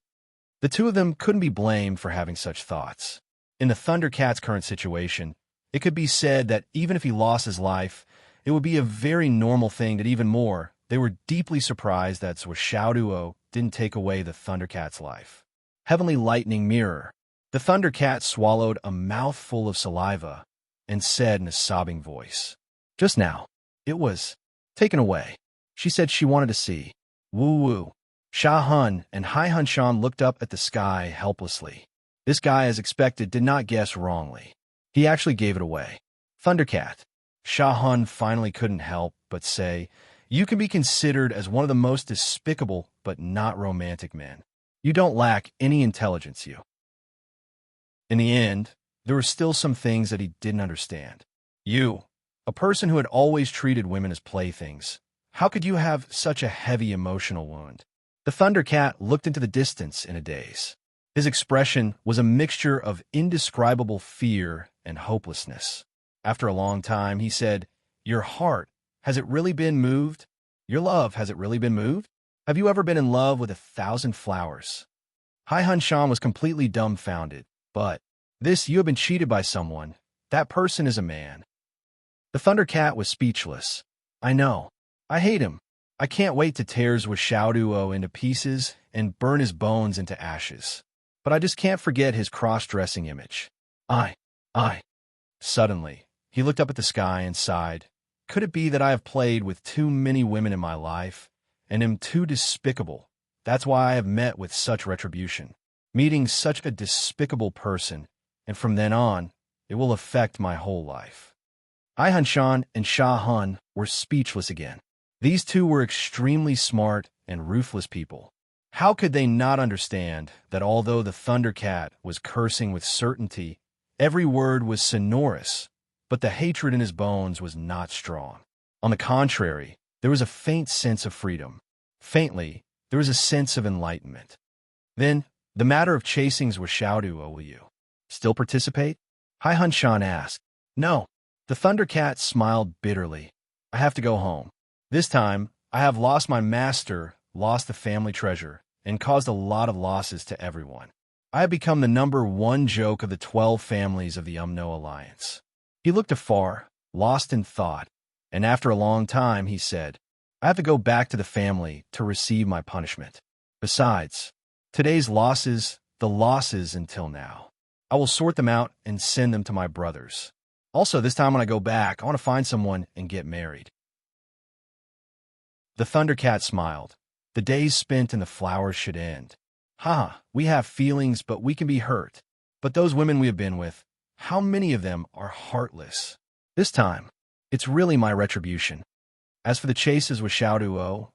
The two of them couldn't be blamed for having such thoughts. In the Thundercat's current situation, it could be said that even if he lost his life, it would be a very normal thing that even more, they were deeply surprised that Shauduo didn't take away the Thundercat's life. Heavenly lightning mirror. The Thundercat swallowed a mouthful of saliva and said in a sobbing voice, Just now, it was taken away. She said she wanted to see. Woo-woo. Sha-Hun and Hai-Hun-Shan looked up at the sky helplessly. This guy, as expected, did not guess wrongly. He actually gave it away. Thundercat. Sha-Hun finally couldn't help but say, You can be considered as one of the most despicable but not romantic men. You don't lack any intelligence, you. In the end, there were still some things that he didn't understand. You, a person who had always treated women as playthings, How could you have such a heavy emotional wound? The Thunder Cat looked into the distance in a daze. His expression was a mixture of indescribable fear and hopelessness. After a long time, he said, "Your heart, has it really been moved? Your love, has it really been moved? Have you ever been in love with 1,000 flowers?" Hai Hun Shan was completely dumbfounded. "But you have been cheated by someone. That person is a man." The Thunder Cat was speechless. "I know. I hate him. I can't wait to tear his Wishaoduo into pieces and burn his bones into ashes. But I just can't forget his cross-dressing image. I. Suddenly, he looked up at the sky and sighed. "Could it be that I have played with too many women in my life, and am too despicable? That's why I have met with such retribution, meeting such a despicable person, and from then on, it will affect my whole life." Hai Hun Shan and Sha Hun were speechless again. These two were extremely smart and ruthless people. How could they not understand that although the Thunder Cat was cursing with certainty, every word was sonorous, but the hatred in his bones was not strong? On the contrary, there was a faint sense of freedom. Faintly, there was a sense of enlightenment. "Then, the matter of chasings with Xiaoduo, will you still participate?" Hai Hun Shan asked. "No." The Thunder Cat smiled bitterly. "I have to go home. This time, I have lost my master, lost the family treasure, and caused a lot of losses to everyone. I have become the #1 joke of the 12 families of the Umno Alliance." He looked afar, lost in thought, and after a long time he said, "I have to go back to the family to receive my punishment. Besides, today's losses, the losses until now, I will sort them out and send them to my brothers. Also, this time when I go back, I want to find someone and get married." The Thunder Cat smiled. "The days spent in the flowers should end. We have feelings, but we can be hurt. But those women we have been with, how many of them are heartless? This time, it's really my retribution. As for the chases with Xiaoduo,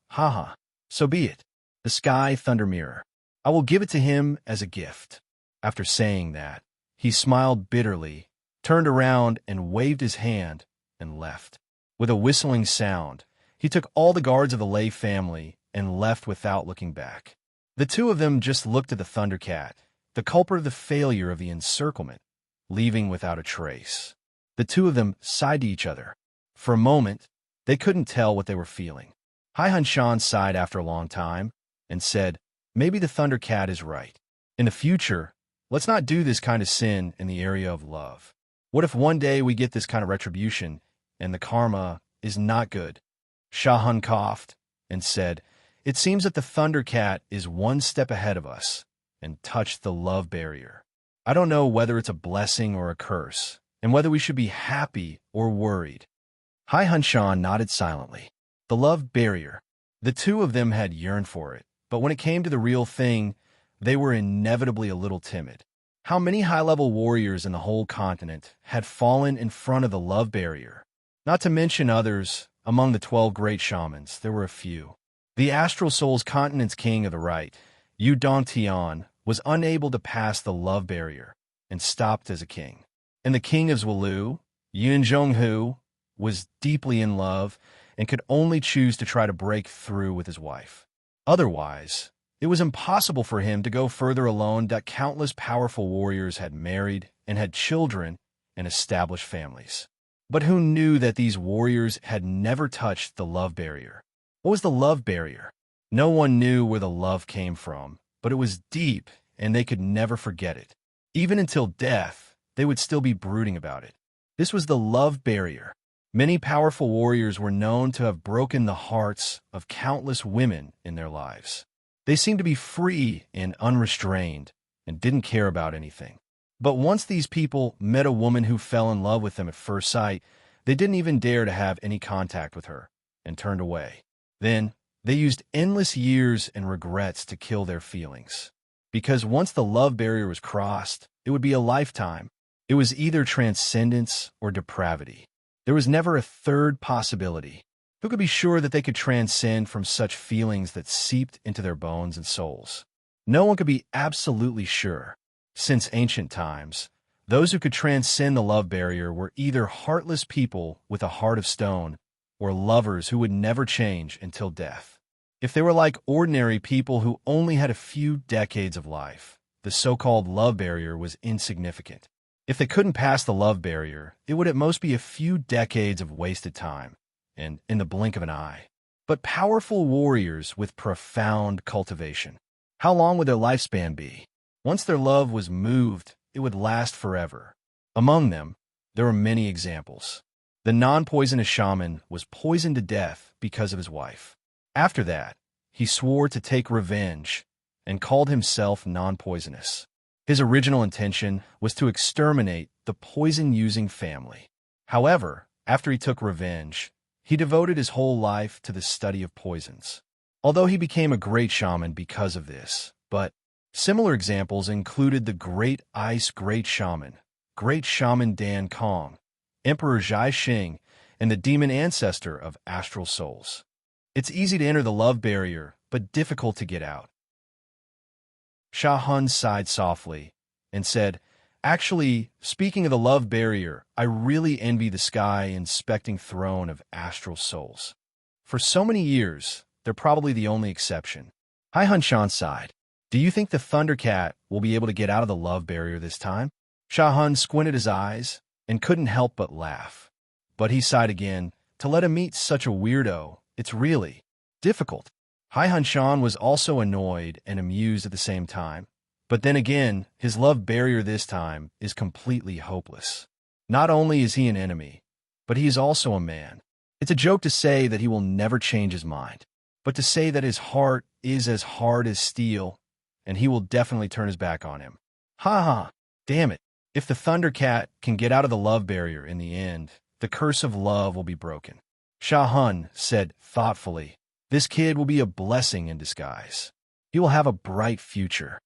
so be it. The Sky Thunder Mirror. I will give it to him as a gift." After saying that, he smiled bitterly, turned around and waved his hand and left. With a whistling sound, he took all the guards of the Lei family and left without looking back. The two of them just looked at the Thunder Cat, the culprit of the failure of the encirclement, leaving without a trace. The two of them sighed to each other. For a moment, they couldn't tell what they were feeling. Hai Hun Shan sighed after a long time and said, "Maybe the Thunder Cat is right. In the future, let's not do this kind of sin in the area of love. What if one day we get this kind of retribution and the karma is not good?" Sha Hun coughed and said, "It seems that the Thunder Cat is one step ahead of us," and touched the love barrier. "I don't know whether it's a blessing or a curse, and whether we should be happy or worried." Hai Hun Shan nodded silently. The love barrier. The two of them had yearned for it, but when it came to the real thing, they were inevitably a little timid. How many high-level warriors in the whole continent had fallen in front of the love barrier? Not to mention others, among the 12 great shamans, there were a few. The Astral Soul's continent's king of the right, Yu Dongtian, was unable to pass the love barrier and stopped as a king. And the king of Zwilu, Yun Zhonghu, was deeply in love and could only choose to try to break through with his wife. Otherwise, it was impossible for him to go further alone. That countless powerful warriors had married and had children and established families. But who knew that these warriors had never touched the love barrier? What was the love barrier? No one knew where the love came from, but it was deep and they could never forget it. Even until death, they would still be brooding about it. This was the love barrier. Many powerful warriors were known to have broken the hearts of countless women in their lives. They seemed to be free and unrestrained and didn't care about anything. But once these people met a woman who fell in love with them at first sight, they didn't even dare to have any contact with her and turned away. Then, they used endless years and regrets to kill their feelings. Because once the love barrier was crossed, it would be a lifetime. It was either transcendence or depravity. There was never a third possibility. Who could be sure that they could transcend from such feelings that seeped into their bones and souls? No one could be absolutely sure. Since ancient times, those who could transcend the love barrier were either heartless people with a heart of stone, or lovers who would never change until death. If they were like ordinary people who only had a few decades of life, the so-called love barrier was insignificant. If they couldn't pass the love barrier, it would at most be a few decades of wasted time, and in the blink of an eye. But powerful warriors with profound cultivation, how long would their lifespan be? Once their love was moved, it would last forever. Among them, there were many examples. The non-poisonous shaman was poisoned to death because of his wife. After that, he swore to take revenge and called himself non-poisonous. His original intention was to exterminate the poison-using family. However, after he took revenge, he devoted his whole life to the study of poisons. Although he became a great shaman because of this, but similar examples included the Great Ice Great Shaman Dan Kong, Emperor Zhai Xing, and the demon ancestor of astral souls. It's easy to enter the love barrier, but difficult to get out. Sha Hun sighed softly and said, "Actually, speaking of the love barrier, I really envy the sky inspecting throne of astral souls. For so many years, they're probably the only exception." Hai Hun Shan sighed. "Do you think the Thundercat will be able to get out of the love barrier this time?" Sha Hun squinted his eyes and couldn't help but laugh. But he sighed again. To let him meet such a weirdo, it's really difficult. Hai Hun Shan was also annoyed and amused at the same time. But then again, his love barrier this time is completely hopeless. Not only is he an enemy, but he is also a man. It's a joke to say that he will never change his mind, but to say that his heart is as hard as steel, and he will definitely turn his back on him. Ha ha, damn it. If the Thundercat can get out of the love barrier in the end, the curse of love will be broken. Sha Hun said thoughtfully, "This kid will be a blessing in disguise. He will have a bright future."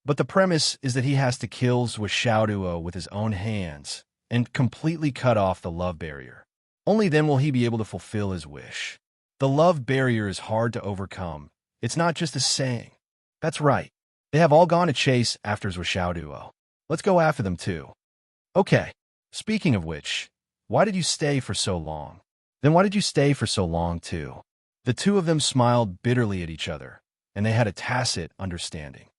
But the premise is that he has to kill Zhuo with his own hands and completely cut off the love barrier. Only then will he be able to fulfill his wish. The love barrier is hard to overcome. It's not just a saying. That's right. They have all gone to chase after Zhuo. Let's go after them too. Okay. Speaking of which, why did you stay for so long? Then why did you stay for so long too? The two of them smiled bitterly at each other, and they had a tacit understanding.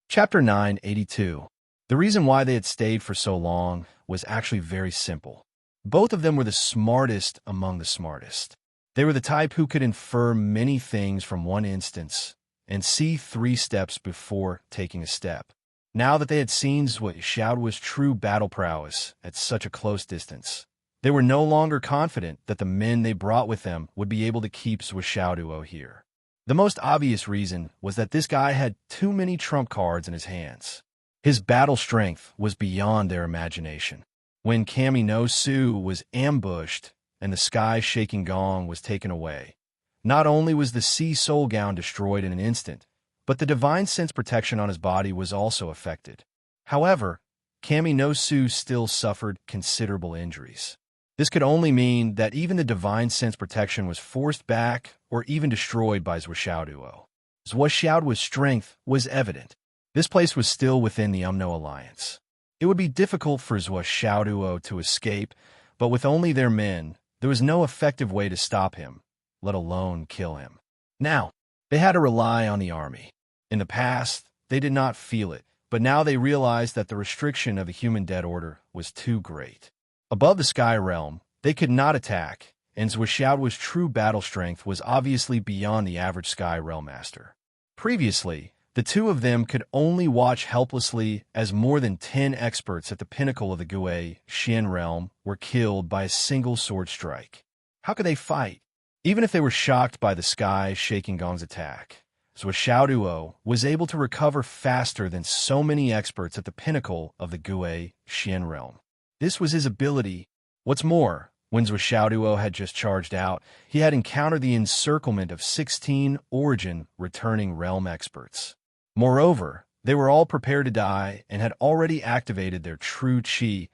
Chapter 982. The reason why they had stayed for so long was actually very simple. Both of them were the smartest among the smartest. They were the type who could infer many things from one instance and see 3 steps before taking a step. Now that they had seen Zhuo's true battle prowess at such a close distance, they were no longer confident that the men they brought with them would be able to keep Zhuo here. The most obvious reason was that this guy had too many trump cards in his hands. His battle strength was beyond their imagination. When Kami no Su was ambushed and the sky-shaking gong was taken away, not only was the sea soul gown destroyed in an instant, but the divine sense protection on his body was also affected. However, Kami no Su still suffered considerable injuries. This could only mean that even the divine sense protection was forced back or even destroyed by Zhuo. Zhuo's strength was evident. This place was still within the Umno alliance. It would be difficult for Zhuo to escape, but with only their men, there was no effective way to stop him, let alone kill him. Now, they had to rely on the army. In the past, they did not feel it, but now they realized that the restriction of the human dead order was too great. Above the sky realm, they could not attack, and Zhuo's true battle strength was obviously beyond the average sky realm master. Previously, the two of them could only watch helplessly as more than 10 experts at the pinnacle of the Gui Xian realm were killed by a single sword strike. How could they fight? Even if they were shocked by the sky-shaking gong's attack, Zhuo was able to recover faster than so many experts at the pinnacle of the Gui Xian realm. This was his ability. What's more, when Zhuo had just charged out, he had encountered the encirclement of 16 origin returning realm experts. Moreover, they were all prepared to die and had already activated their true qi,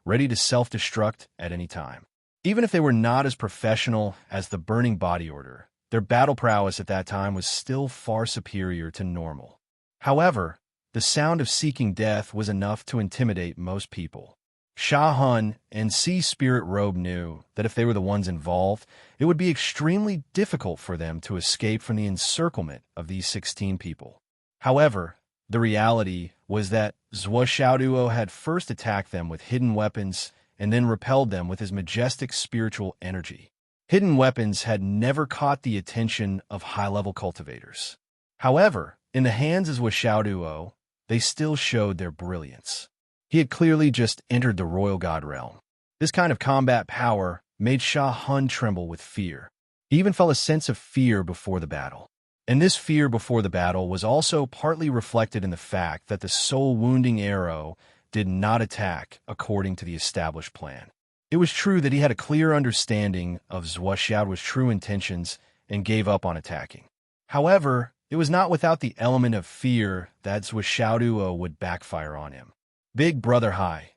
ready to self-destruct at any time. Even if they were not as professional as the Burning Body Order, their battle prowess at that time was still far superior to normal. However, the sound of seeking death was enough to intimidate most people. Shah Hun and Sea Spirit Robe knew that if they were the ones involved, it would be extremely difficult for them to escape from the encirclement of these 16 people. However, the reality was that Zhuo Xiaoduo had first attacked them with hidden weapons and then repelled them with his majestic spiritual energy. Hidden weapons had never caught the attention of high-level cultivators. However, in the hands of Zhuo Xiaoduo, they still showed their brilliance. He had clearly just entered the royal god realm. This kind of combat power made Shah Hun tremble with fear. He even felt a sense of fear before the battle. And this fear before the battle was also partly reflected in the fact that the soul-wounding arrow did not attack according to the established plan. It was true that he had a clear understanding of Zhuo Xiaoduo's true intentions and gave up on attacking. However, it was not without the element of fear that Zhuo Xiaoduo would backfire on him. Big Brother Hai,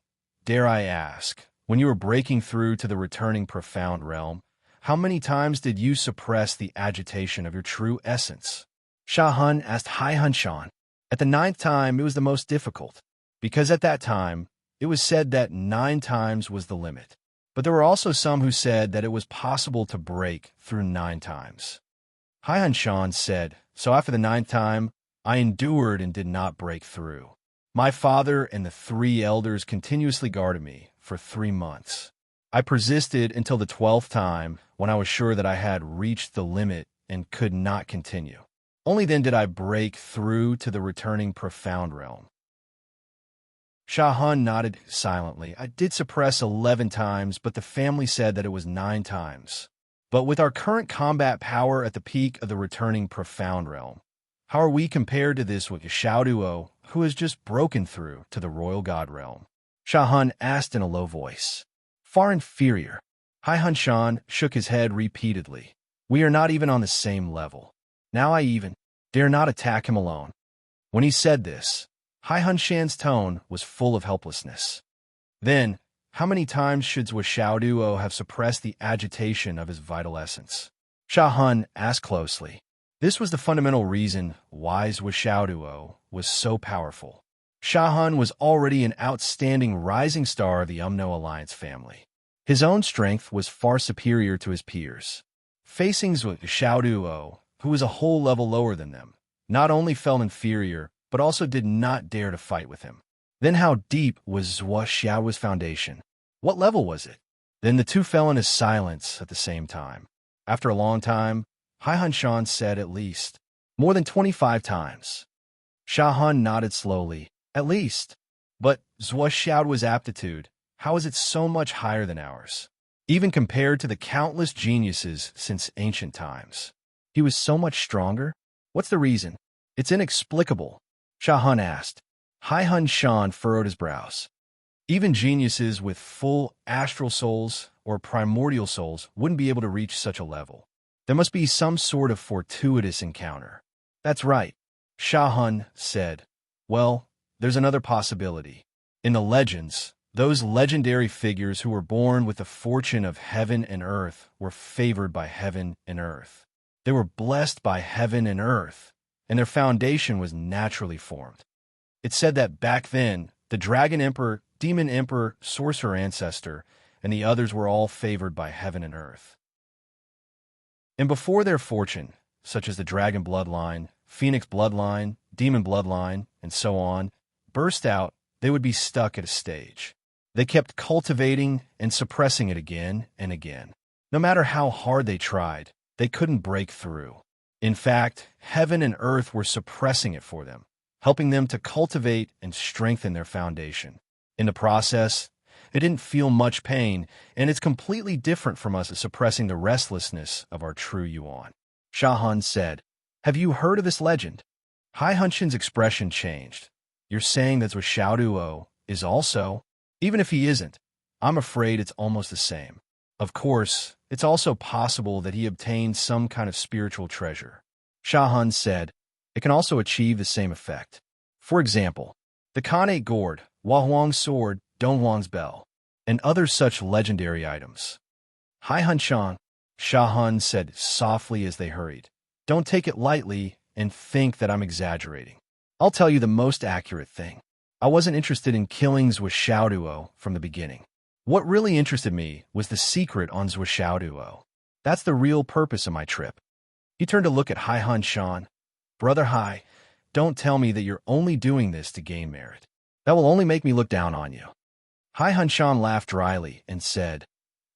dare I ask, when you were breaking through to the returning profound realm, how many times did you suppress the agitation of your true essence? Shah Hun asked Hai Hunshan. At the 9th time, it was the most difficult, because at that time, it was said that 9 times was the limit. But there were also some who said that it was possible to break through 9 times. Hai Hunshan said, so after the 9th time, I endured and did not break through. My father and the 3 elders continuously guarded me for 3 months. I persisted until the 12th time when I was sure that I had reached the limit and could not continue. Only then did I break through to the returning profound realm. Shah Hun nodded silently. I did suppress 11 times, but the family said that it was 9 times. But with our current combat power at the peak of the returning profound realm, how are we compared to this with Xiaoduo, who has just broken through to the royal god realm? Shah Hun asked in a low voice. Far inferior. Hai Hunshan shook his head repeatedly. We are not even on the same level. Now I even dare not attack him alone. When he said this, Hai Hunshan's tone was full of helplessness. Then, how many times should Zhuo Xiaoduo have suppressed the agitation of his vital essence? Shah Hun asked closely. This was the fundamental reason why Zhuo Xiaoduo was so powerful. Shah Hun was already an outstanding rising star of the Umno Alliance family. His own strength was far superior to his peers. Facing Zhuo Xiaoduo, who was a whole level lower than them, not only felt inferior, but also did not dare to fight with him. Then how deep was Zhuo Xiaoduo's foundation? What level was it? Then the two fell into silence at the same time. After a long time, Hai Hunshan said at least, more than 25 times. Shah Hun nodded slowly. At least. But Zhuo Xiaoduo's aptitude, how is it so much higher than ours? Even compared to the countless geniuses since ancient times. He was so much stronger? What's the reason? It's inexplicable, Shah Hun asked. Hai Hunshan furrowed his brows. Even geniuses with full astral souls or primordial souls wouldn't be able to reach such a level. There must be some sort of fortuitous encounter. That's right, Shah Hun said. Well, there's another possibility. In the legends, those legendary figures who were born with the fortune of heaven and earth were favored by heaven and earth. They were blessed by heaven and earth, and their foundation was naturally formed. It said that back then, the Dragon Emperor, Demon Emperor, Sorcerer Ancestor, and the others were all favored by heaven and earth. And before their fortune, such as the Dragon Bloodline, Phoenix Bloodline, Demon Bloodline, and so on, burst out, they would be stuck at a stage. They kept cultivating and suppressing it again and again. No matter how hard they tried, they couldn't break through. In fact, heaven and earth were suppressing it for them, helping them to cultivate and strengthen their foundation. In the process, it didn't feel much pain, and it's completely different from us suppressing the restlessness of our true Yuan. Shah Hun said, Have you heard of this legend? Hai Hunshan's expression changed. You're saying that Zhuo Xiaoduo is also? Even if he isn't, I'm afraid it's almost the same. Of course, it's also possible that he obtained some kind of spiritual treasure. Shah Hun said, It can also achieve the same effect. For example, the Khanate Gourd, Hua Huang's sword, Dong Huang's bell, and other such legendary items. Hai Hunshan, Shah Hun said softly as they hurried. Don't take it lightly and think that I'm exaggerating. I'll tell you the most accurate thing. I wasn't interested in killings with Xiaoduo from the beginning. What really interested me was the secret on Xiaoduo. That's the real purpose of my trip. He turned to look at Hai Hun Shan. Brother Hai, don't tell me that you're only doing this to gain merit. That will only make me look down on you. Hai Hun Shan laughed dryly and said,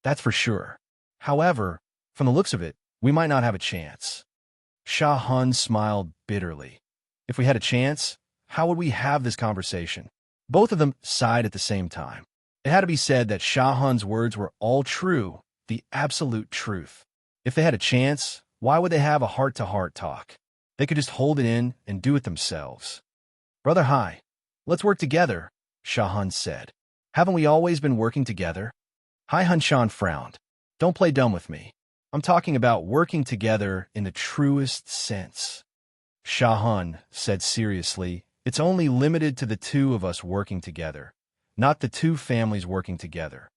That's for sure. However, from the looks of it, we might not have a chance. Sha Hun smiled bitterly. If we had a chance, how would we have this conversation? Both of them sighed at the same time. It had to be said that Sha Hun's words were all true, the absolute truth. If they had a chance, why would they have a heart-to-heart talk? They could just hold it in and do it themselves. Brother Hai, let's work together, Sha Hun said. Haven't we always been working together? Hai Hun Shan frowned. Don't play dumb with me. I'm talking about working together in the truest sense. Sha Hun said seriously, it's only limited to the two of us working together, not the two families working together.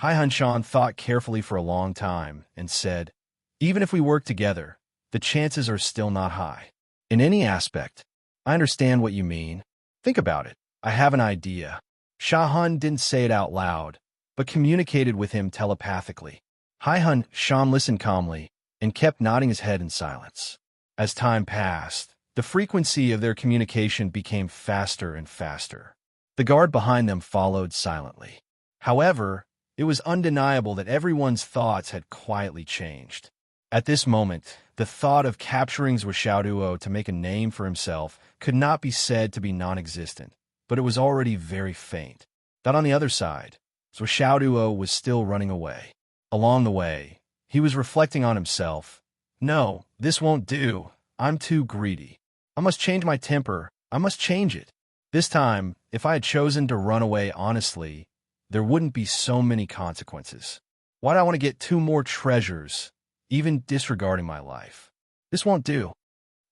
Hai Hun Shan thought carefully for a long time and said, even if we work together, the chances are still not high. In any aspect, I understand what you mean. Think about it. I have an idea. Sha Hun didn't say it out loud, but communicated with him telepathically. Hai Hun Shan listened calmly and kept nodding his head in silence. As time passed, the frequency of their communication became faster and faster. The guard behind them followed silently. However, it was undeniable that everyone's thoughts had quietly changed. At this moment, the thought of capturing Xiaoduo to make a name for himself could not be said to be non-existent, but it was already very faint. That on the other side, Xiaoduo was still running away. Along the way, he was reflecting on himself. No, this won't do. I'm too greedy. I must change my temper. I must change it. This time, if I had chosen to run away honestly, there wouldn't be so many consequences. Why do I want to get 2 more treasures, even disregarding my life? This won't do.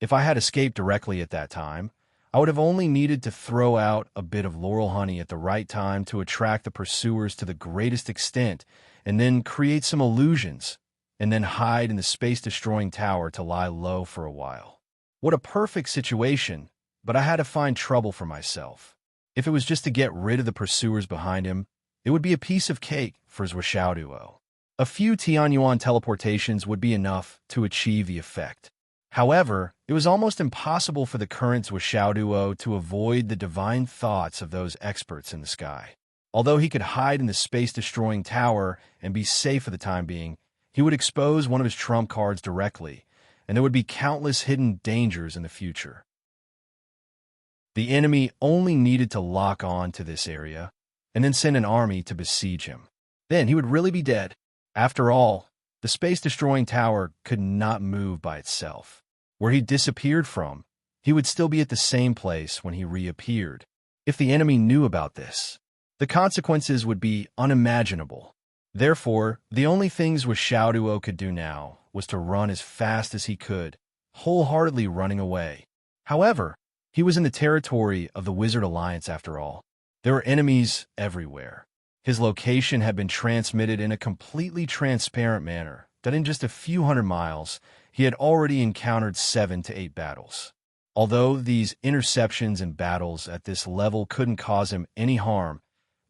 If I had escaped directly at that time, I would have only needed to throw out a bit of laurel honey at the right time to attract the pursuers to the greatest extent, and then create some illusions, and then hide in the space-destroying tower to lie low for a while. What a perfect situation, but I had to find trouble for myself. If it was just to get rid of the pursuers behind him, it would be a piece of cake for Xiaoduo. A few Tianyuan teleportations would be enough to achieve the effect. However, it was almost impossible for the current Xiaoduo to avoid the divine thoughts of those experts in the sky. Although he could hide in the space-destroying tower and be safe for the time being, he would expose one of his trump cards directly, and there would be countless hidden dangers in the future. The enemy only needed to lock on to this area, and then send an army to besiege him. Then he would really be dead. After all, the space-destroying tower could not move by itself. Where he disappeared from, he would still be at the same place when he reappeared. If the enemy knew about this, the consequences would be unimaginable. Therefore, the only things Xiaoduo could do now was to run as fast as he could, wholeheartedly running away. However, he was in the territory of the Wizard Alliance after all. There were enemies everywhere. His location had been transmitted in a completely transparent manner that in just a few hundred miles, he had already encountered 7 to 8 battles. Although these interceptions and battles at this level couldn't cause him any harm,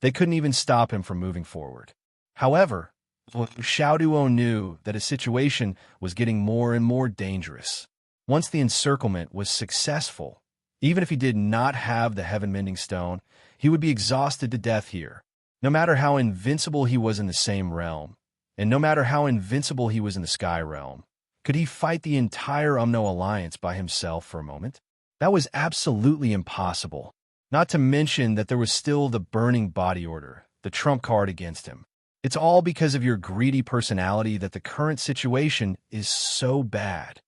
they couldn't even stop him from moving forward. However, Xiaoduo knew that his situation was getting more and more dangerous. Once the encirclement was successful, even if he did not have the heaven-mending stone, he would be exhausted to death here. No matter how invincible he was in the same realm, and no matter how invincible he was in the sky realm, could he fight the entire Umno Alliance by himself for a moment? That was absolutely impossible. Not to mention that there was still the burning body order, the trump card against him. It's all because of your greedy personality that the current situation is so bad.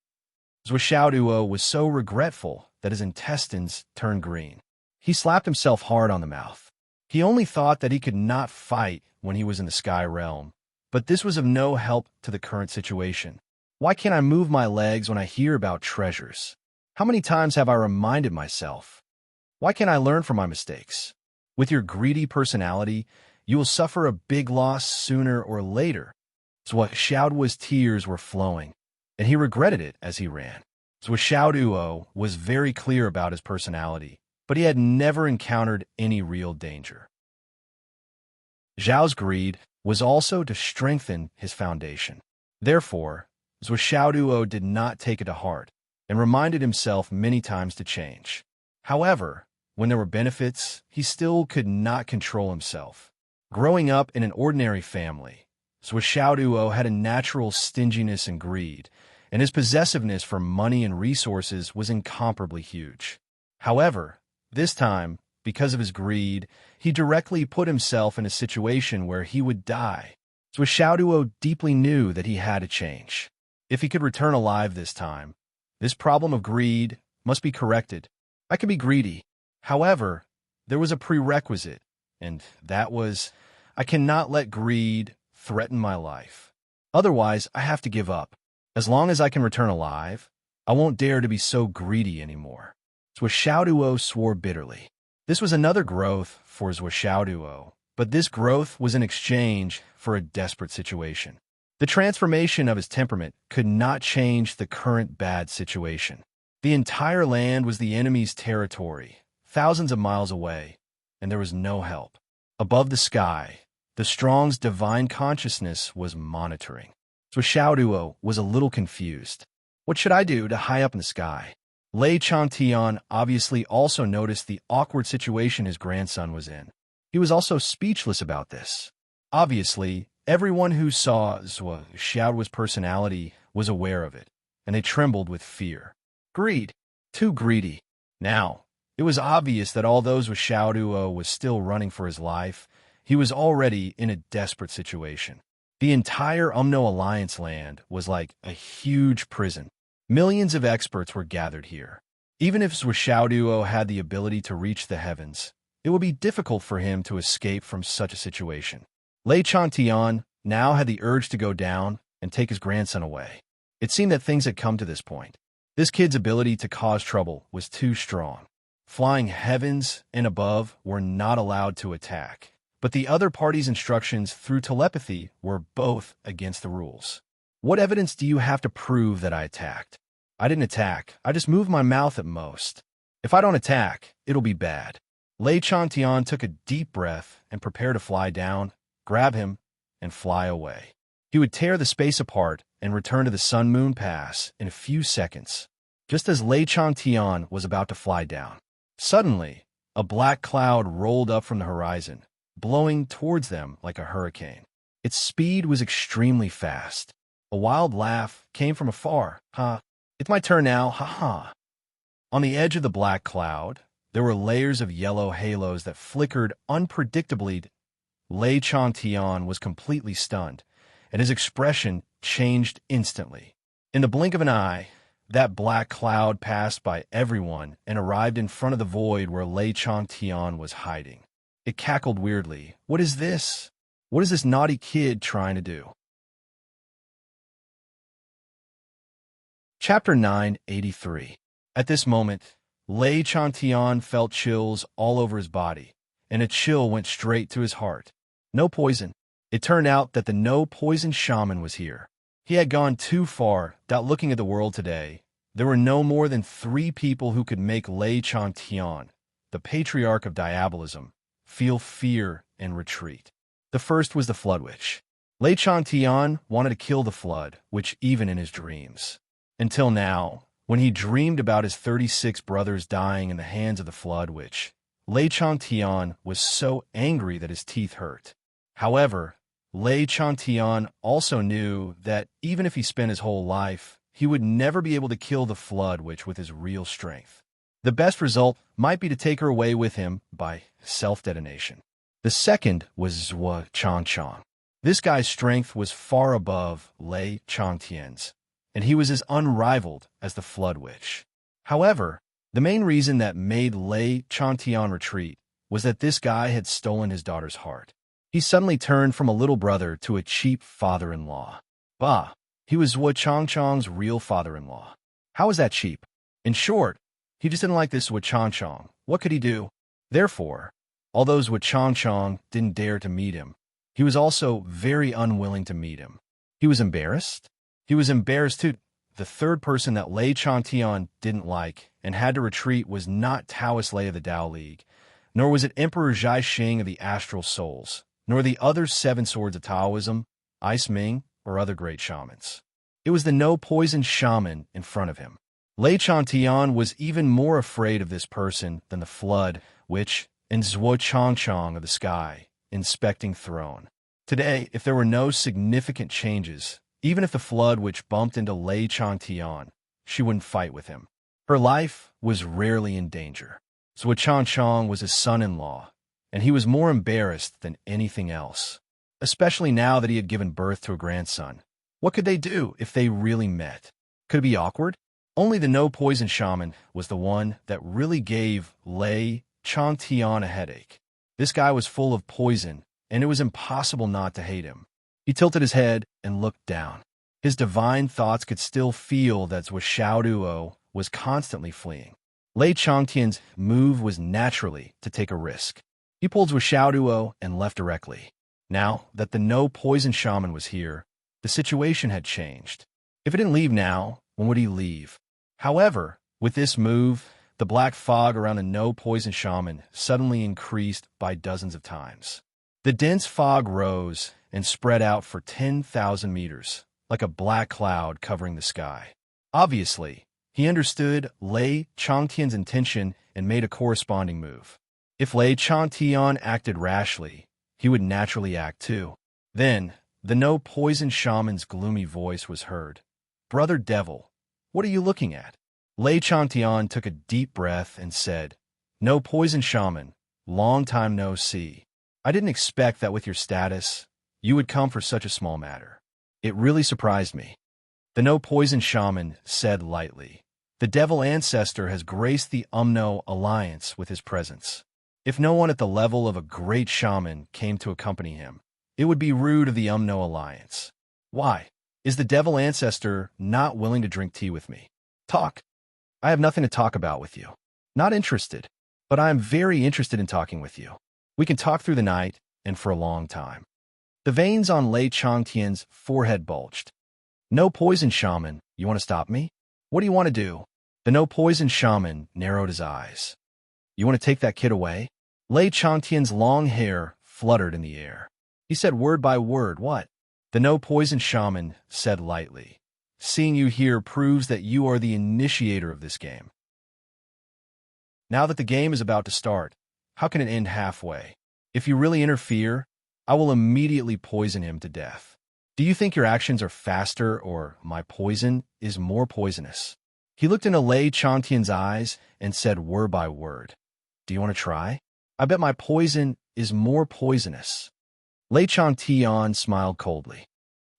Xiaoduo was so regretful that his intestines turned green. He slapped himself hard on the mouth. He only thought that he could not fight when he was in the sky realm, but this was of no help to the current situation. Why can't I move my legs when I hear about treasures? How many times have I reminded myself? Why can't I learn from my mistakes? With your greedy personality, you will suffer a big loss sooner or later. Xiaoduo's tears were flowing, and he regretted it as he ran. Xiaoduo was very clear about his personality. but he had never encountered any real danger. Zhao's greed was also to strengthen his foundation. Therefore, Zhuo Xiaoduo did not take it to heart and reminded himself many times to change. However, when there were benefits, he still could not control himself. Growing up in an ordinary family, Zhuo Xiaoduo had a natural stinginess and greed, and his possessiveness for money and resources was incomparably huge. However, this time, because of his greed, he directly put himself in a situation where he would die. Zhuo Xiaoduo deeply knew that he had to change. If he could return alive this time, this problem of greed must be corrected. I could be greedy. However, there was a prerequisite, and that was, I cannot let greed threaten my life. Otherwise, I have to give up. As long as I can return alive, I won't dare to be so greedy anymore. Zhuo Xiaoduo swore bitterly. This was another growth for Zhuo Xiaoduo, but this growth was in exchange for a desperate situation. The transformation of his temperament could not change the current bad situation. The entire land was the enemy's territory, thousands of miles away, and there was no help. Above the sky, the Strong's divine consciousness was monitoring. So Xiaoduo was a little confused. What should I do to high up in the sky? Lei Chantian obviously also noticed the awkward situation his grandson was in. He was also speechless about this. Obviously, everyone who saw Zhuo Xiaoduo's personality was aware of it, and they trembled with fear. Greed. Too greedy. Now, it was obvious that although Zhuo Xiaoduo was still running for his life, he was already in a desperate situation. The entire Umno Alliance land was like a huge prison. Millions of experts were gathered here. Even if Zhuo Xiaoduo had the ability to reach the heavens, it would be difficult for him to escape from such a situation. Lei Chantian now had the urge to go down and take his grandson away. It seemed that things had come to this point. This kid's ability to cause trouble was too strong. Flying heavens and above were not allowed to attack, but the other party's instructions through telepathy were both against the rules. What evidence do you have to prove that I attacked? I didn't attack. I just moved my mouth at most. If I don't attack, it'll be bad. Lei Chantian took a deep breath and prepared to fly down, grab him, and fly away. He would tear the space apart and return to the Sun-Moon Pass in a few seconds. Just as Lei Chantian was about to fly down, suddenly, a black cloud rolled up from the horizon, blowing towards them like a hurricane. Its speed was extremely fast. A wild laugh came from afar. Ha! It's my turn now, ha-ha! On the edge of the black cloud, there were layers of yellow halos that flickered unpredictably. Lei Chantian was completely stunned, and his expression changed instantly. In the blink of an eye, that black cloud passed by everyone and arrived in front of the void where Lei Chantian was hiding. It cackled weirdly. What is this? What is this naughty kid trying to do? Chapter 983. At this moment, Lei Chantian felt chills all over his body, and a chill went straight to his heart. No poison. It turned out that the no-poison shaman was here. He had gone too far without looking at the world today. There were no more than 3 people who could make Lei Chantian, the patriarch of diabolism, feel fear and retreat. The first was the Flood Witch. Lei Chantian wanted to kill the Flood Witch even in his dreams. Until now, when he dreamed about his 36 brothers dying in the hands of the Flood Witch, Lei Chantian was so angry that his teeth hurt. However, Lei Chantian also knew that even if he spent his whole life, he would never be able to kill the Flood Witch with his real strength. The best result might be to take her away with him by self-detonation. The second was Zhuo Changchang. This guy's strength was far above Lei Changtian's, and he was as unrivaled as the Flood Witch. However, the main reason that made Lei Chantian retreat was that this guy had stolen his daughter's heart. He suddenly turned from a little brother to a cheap father-in-law. Bah, he was Zhuo Changchang's real father-in-law. How was that cheap? In short, he just didn't like this Zhuo Changchang. What could he do? Therefore, although Zhuo Changchang didn't dare to meet him, he was also very unwilling to meet him. He was embarrassed. He was embarrassed too. The third person that Lei Chantian didn't like and had to retreat was not Taoist Lei of the Tao League, nor was it Emperor Zhai Xing of the Astral Souls, nor the other seven swords of Taoism, Ice Ming, or other great shamans. It was the no-poison shaman in front of him. Lei Chantian was even more afraid of this person than the flood, which, in Zhuo Changchang of the sky, inspecting throne. Today, if there were no significant changes, even if the flood which bumped into Lei Chantian, she wouldn't fight with him. Her life was rarely in danger. Zhuo Changchang was his son-in-law, and he was more embarrassed than anything else, especially now that he had given birth to a grandson. What could they do if they really met? Could it be awkward? Only the no-poison shaman was the one that really gave Lei Chantian a headache. This guy was full of poison, and it was impossible not to hate him. He tilted his head and looked down. His divine thoughts could still feel that Zhuo Xiaoduo was constantly fleeing. Lei Changtian's move was naturally to take a risk. He pulled Zhuo Xiaoduo and left directly. Now that the no-poison shaman was here, the situation had changed. If he didn't leave now, when would he leave? However, with this move, the black fog around the no-poison shaman suddenly increased by dozens of times. The dense fog rose and spread out for 10,000 meters, like a black cloud covering the sky. Obviously, he understood Lei Changtian's intention and made a corresponding move. If Lei Changtian acted rashly, he would naturally act too. Then, the no-poison shaman's gloomy voice was heard. "Brother Devil, what are you looking at?" Lei Changtian took a deep breath and said, "No-poison shaman, long time no see. I didn't expect that with your status, you would come for such a small matter. It really surprised me." The no-poison shaman said lightly, "The devil ancestor has graced the Umno alliance with his presence. If no one at the level of a great shaman came to accompany him, it would be rude of the Umno alliance. Why? Is the devil ancestor not willing to drink tea with me? Talk. I have nothing to talk about with you. Not interested, but I am very interested in talking with you. We can talk through the night and for a long time." The veins on Lei Changtian's forehead bulged. "No-poison shaman, you want to stop me? What do you want to do?" The no-poison shaman narrowed his eyes. "You want to take that kid away?" Lei Changtian's long hair fluttered in the air. He said word by word, "What?" The no-poison shaman said lightly, "Seeing you here proves that you are the initiator of this game. Now that the game is about to start, how can it end halfway? If you really interfere, I will immediately poison him to death. Do you think your actions are faster or my poison is more poisonous?" He looked into Lei Changtian's eyes and said word by word, "Do you want to try? I bet my poison is more poisonous." Lei Changtian smiled coldly.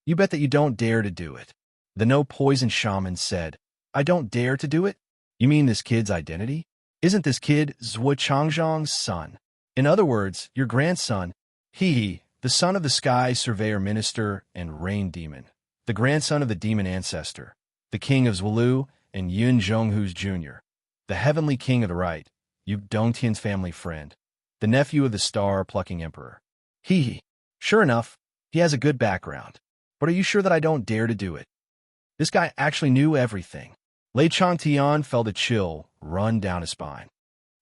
"You bet that you don't dare to do it." The no-poison shaman said, "I don't dare to do it? You mean this kid's identity? Isn't this kid Zhuo Changzhang's son? In other words, your grandson, he, the son of the sky surveyor minister and rain demon, the grandson of the demon ancestor, the king of Zhuolu and Yun Zhonghu's Jr., the heavenly king of the right, Yu Dongtian's family friend, the nephew of the star-plucking emperor. He. Sure enough, he has a good background. But are you sure that I don't dare to do it?" This guy actually knew everything. Lei Changtian felt a chill run down his spine.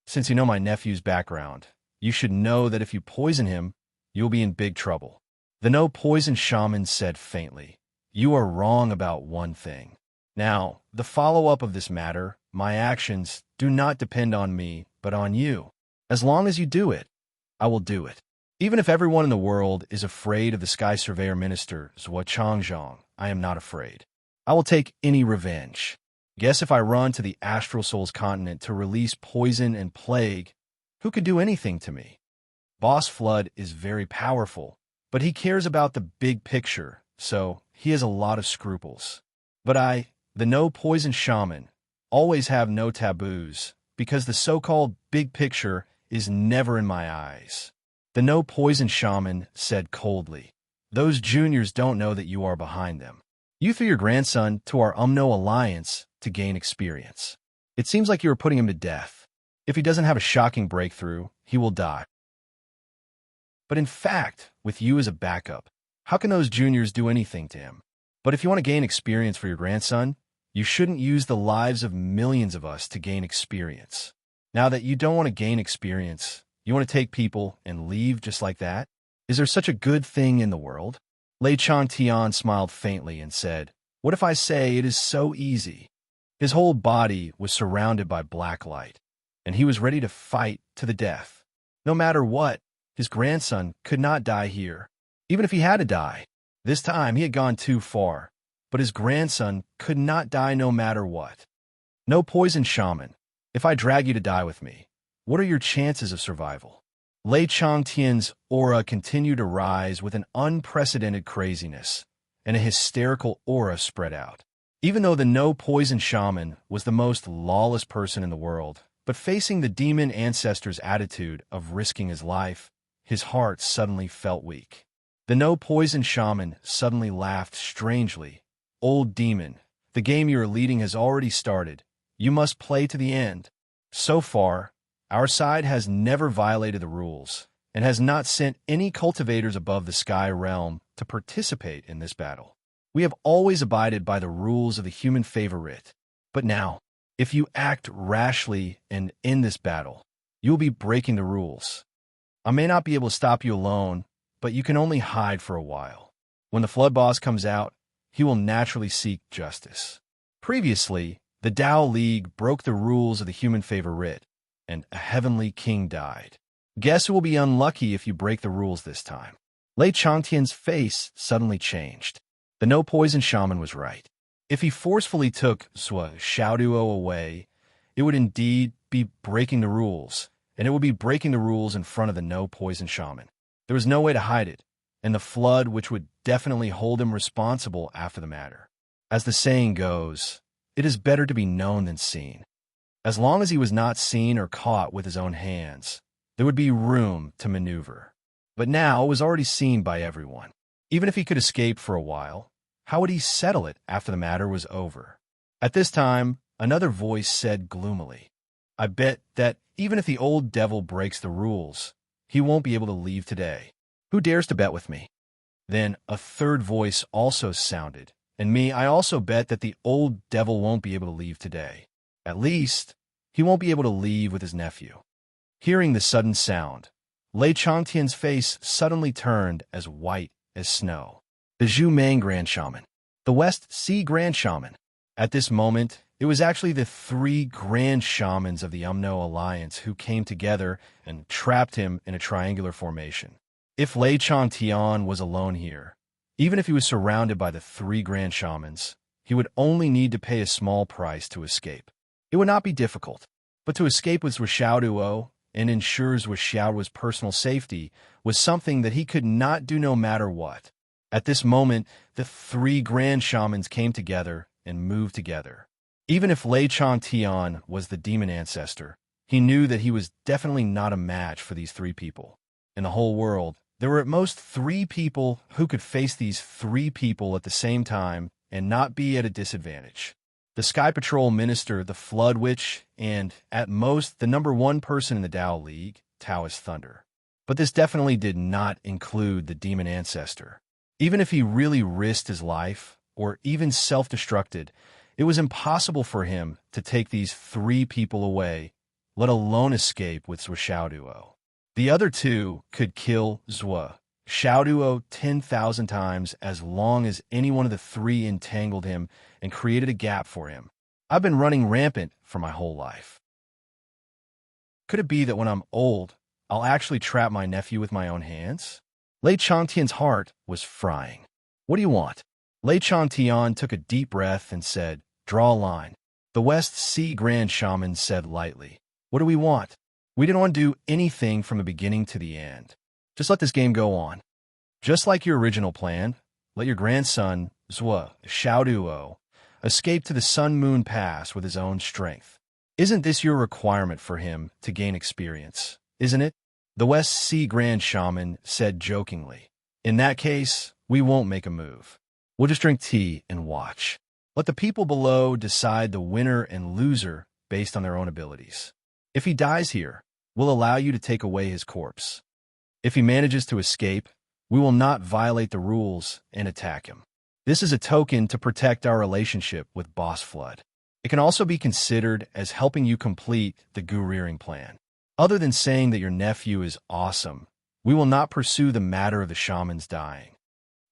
"Since you know my nephew's background, you should know that if you poison him, you'll be in big trouble." The no-poison shaman said faintly, "You are wrong about one thing. Now, the follow-up of this matter, my actions, do not depend on me, but on you. As long as you do it, I will do it. Even if everyone in the world is afraid of the Sky Surveyor Minister, Zhuo Changzhang, I am not afraid. I will take any revenge. Guess if I run to the Astral Souls continent to release poison and plague, who could do anything to me? Boss Flood is very powerful, but he cares about the big picture, so he has a lot of scruples. But I, the no-poison shaman, always have no taboos, because the so-called big picture is never in my eyes." The no-poison shaman said coldly, "Those juniors don't know that you are behind them. You threw your grandson to our Umno alliance to gain experience. It seems like you are putting him to death. If he doesn't have a shocking breakthrough, he will die. But in fact, with you as a backup, how can those juniors do anything to him? But if you want to gain experience for your grandson, You shouldn't use the lives of millions of us to gain experience. Now that you don't want to gain experience, you want to take people and leave just like that? Is there such a good thing in the world? Lei Tian smiled faintly and said, "What if I say it is so easy?" His whole body was surrounded by black light, and he was ready to fight to the death. No matter what, his grandson could not die here. Even if he had to die, this time he had gone too far, but his grandson could not die no matter what. No poison shaman. If I drag you to die with me, what are your chances of survival? Lei Tian's aura continued to rise with an unprecedented craziness, and a hysterical aura spread out. Even though the no-poison shaman was the most lawless person in the world, but facing the demon ancestor's attitude of risking his life, his heart suddenly felt weak. The no-poison shaman suddenly laughed strangely. "Old demon, the game you are leading has already started. You must play to the end. So far, our side has never violated the rules and has not sent any cultivators above the sky realm to participate in this battle. We have always abided by the rules of the human favorite. But now, if you act rashly and end this battle, you will be breaking the rules. I may not be able to stop you alone, but you can only hide for a while. When the Flood Boss comes out, he will naturally seek justice." Previously, the Tao League broke the rules of the human favorite, and a heavenly king died. Guess who will be unlucky if you break the rules this time? Lei Changtian's face suddenly changed. The no-poison shaman was right. If he forcefully took Sua Xiaoduo away, it would indeed be breaking the rules, and it would be breaking the rules in front of the no-poison shaman. There was no way to hide it, and the flood which would definitely hold him responsible after the matter. As the saying goes, it is better to be known than seen. As long as he was not seen or caught with his own hands, there would be room to maneuver. But now it was already seen by everyone. Even if he could escape for a while, how would he settle it after the matter was over? At this time, another voice said gloomily, "I bet that even if the old devil breaks the rules, he won't be able to leave today. Who dares to bet with me?" Then a third voice also sounded, "And me, I also bet that the old devil won't be able to leave today. At least, he won't be able to leave with his nephew." Hearing the sudden sound, Lei Changtian's face suddenly turned as white as snow. The Zhu Mang Grand Shaman. The West Sea Grand Shaman. At this moment, it was actually the three Grand Shamans of the Umno Alliance who came together and trapped him in a triangular formation. If Lei Changtian was alone here, even if he was surrounded by the three Grand Shamans, he would only need to pay a small price to escape. It would not be difficult, but to escape with Xiaoduo and ensure Xiaoduo's personal safety was something that he could not do no matter what. At this moment, the three Grand Shamans came together and moved together. Even if Lei Changtian was the demon ancestor, he knew that he was definitely not a match for these three people. In the whole world, there were at most three people who could face these three people at the same time and not be at a disadvantage. The Sky Patrol Minister, the Flood Witch, and, at most, the number one person in the Tao League, Taoist Thunder. But this definitely did not include the demon ancestor. Even if he really risked his life, or even self-destructed, it was impossible for him to take these three people away, let alone escape with Xiaoduo. The other two could kill Xiaoduo 10,000 times as long as any one of the three entangled him and created a gap for him. I've been running rampant for my whole life. Could it be that when I'm old, I'll actually trap my nephew with my own hands? Lei Changtian's heart was frying. What do you want? Lei Changtian took a deep breath and said, "Draw a line." The West Sea Grand Shaman said lightly, "What do we want? We didn't want to do anything from the beginning to the end. Just let this game go on. Just like your original plan, let your grandson, Xiaoduo, escape to the Sun-Moon Pass with his own strength. Isn't this your requirement for him to gain experience, isn't it?" The West Sea Grand Shaman said jokingly, "In that case, we won't make a move. We'll just drink tea and watch. Let the people below decide the winner and loser based on their own abilities. If he dies here, we'll allow you to take away his corpse. If he manages to escape, we will not violate the rules and attack him. This is a token to protect our relationship with Boss Flood. It can also be considered as helping you complete the gu-rearing plan. Other than saying that your nephew is awesome, we will not pursue the matter of the shaman's dying.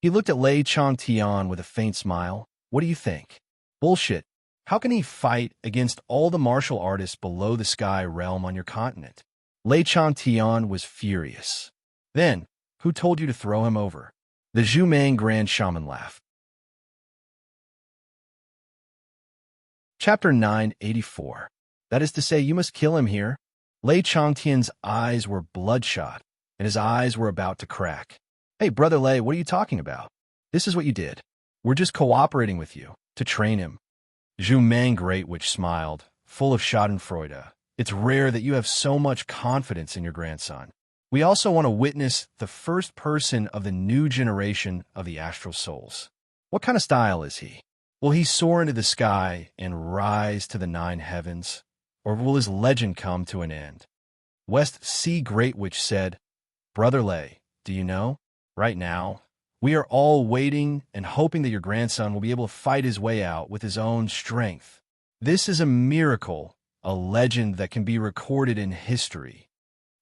He looked at Lei Changtian with a faint smile. What do you think? Bullshit. How can he fight against all the martial artists below the sky realm on your continent? Lei Changtian was furious. Then, who told you to throw him over? The Zhumang Grand Shaman laughed. Chapter 984. That is to say, you must kill him here. Lei Changtian's eyes were bloodshot, and his eyes were about to crack. Hey, Brother Lei, what are you talking about? This is what you did. We're just cooperating with you, to train him. Zhumang Great Witch smiled, full of schadenfreude. It's rare that you have so much confidence in your grandson. We also want to witness the first person of the new generation of the astral souls. What kind of style is he? Will he soar into the sky and rise to the 9 heavens? Or will his legend come to an end? West Sea Great Witch said, Brother Lei, do you know? Right now, we are all waiting and hoping that your grandson will be able to fight his way out with his own strength. This is a miracle, a legend that can be recorded in history.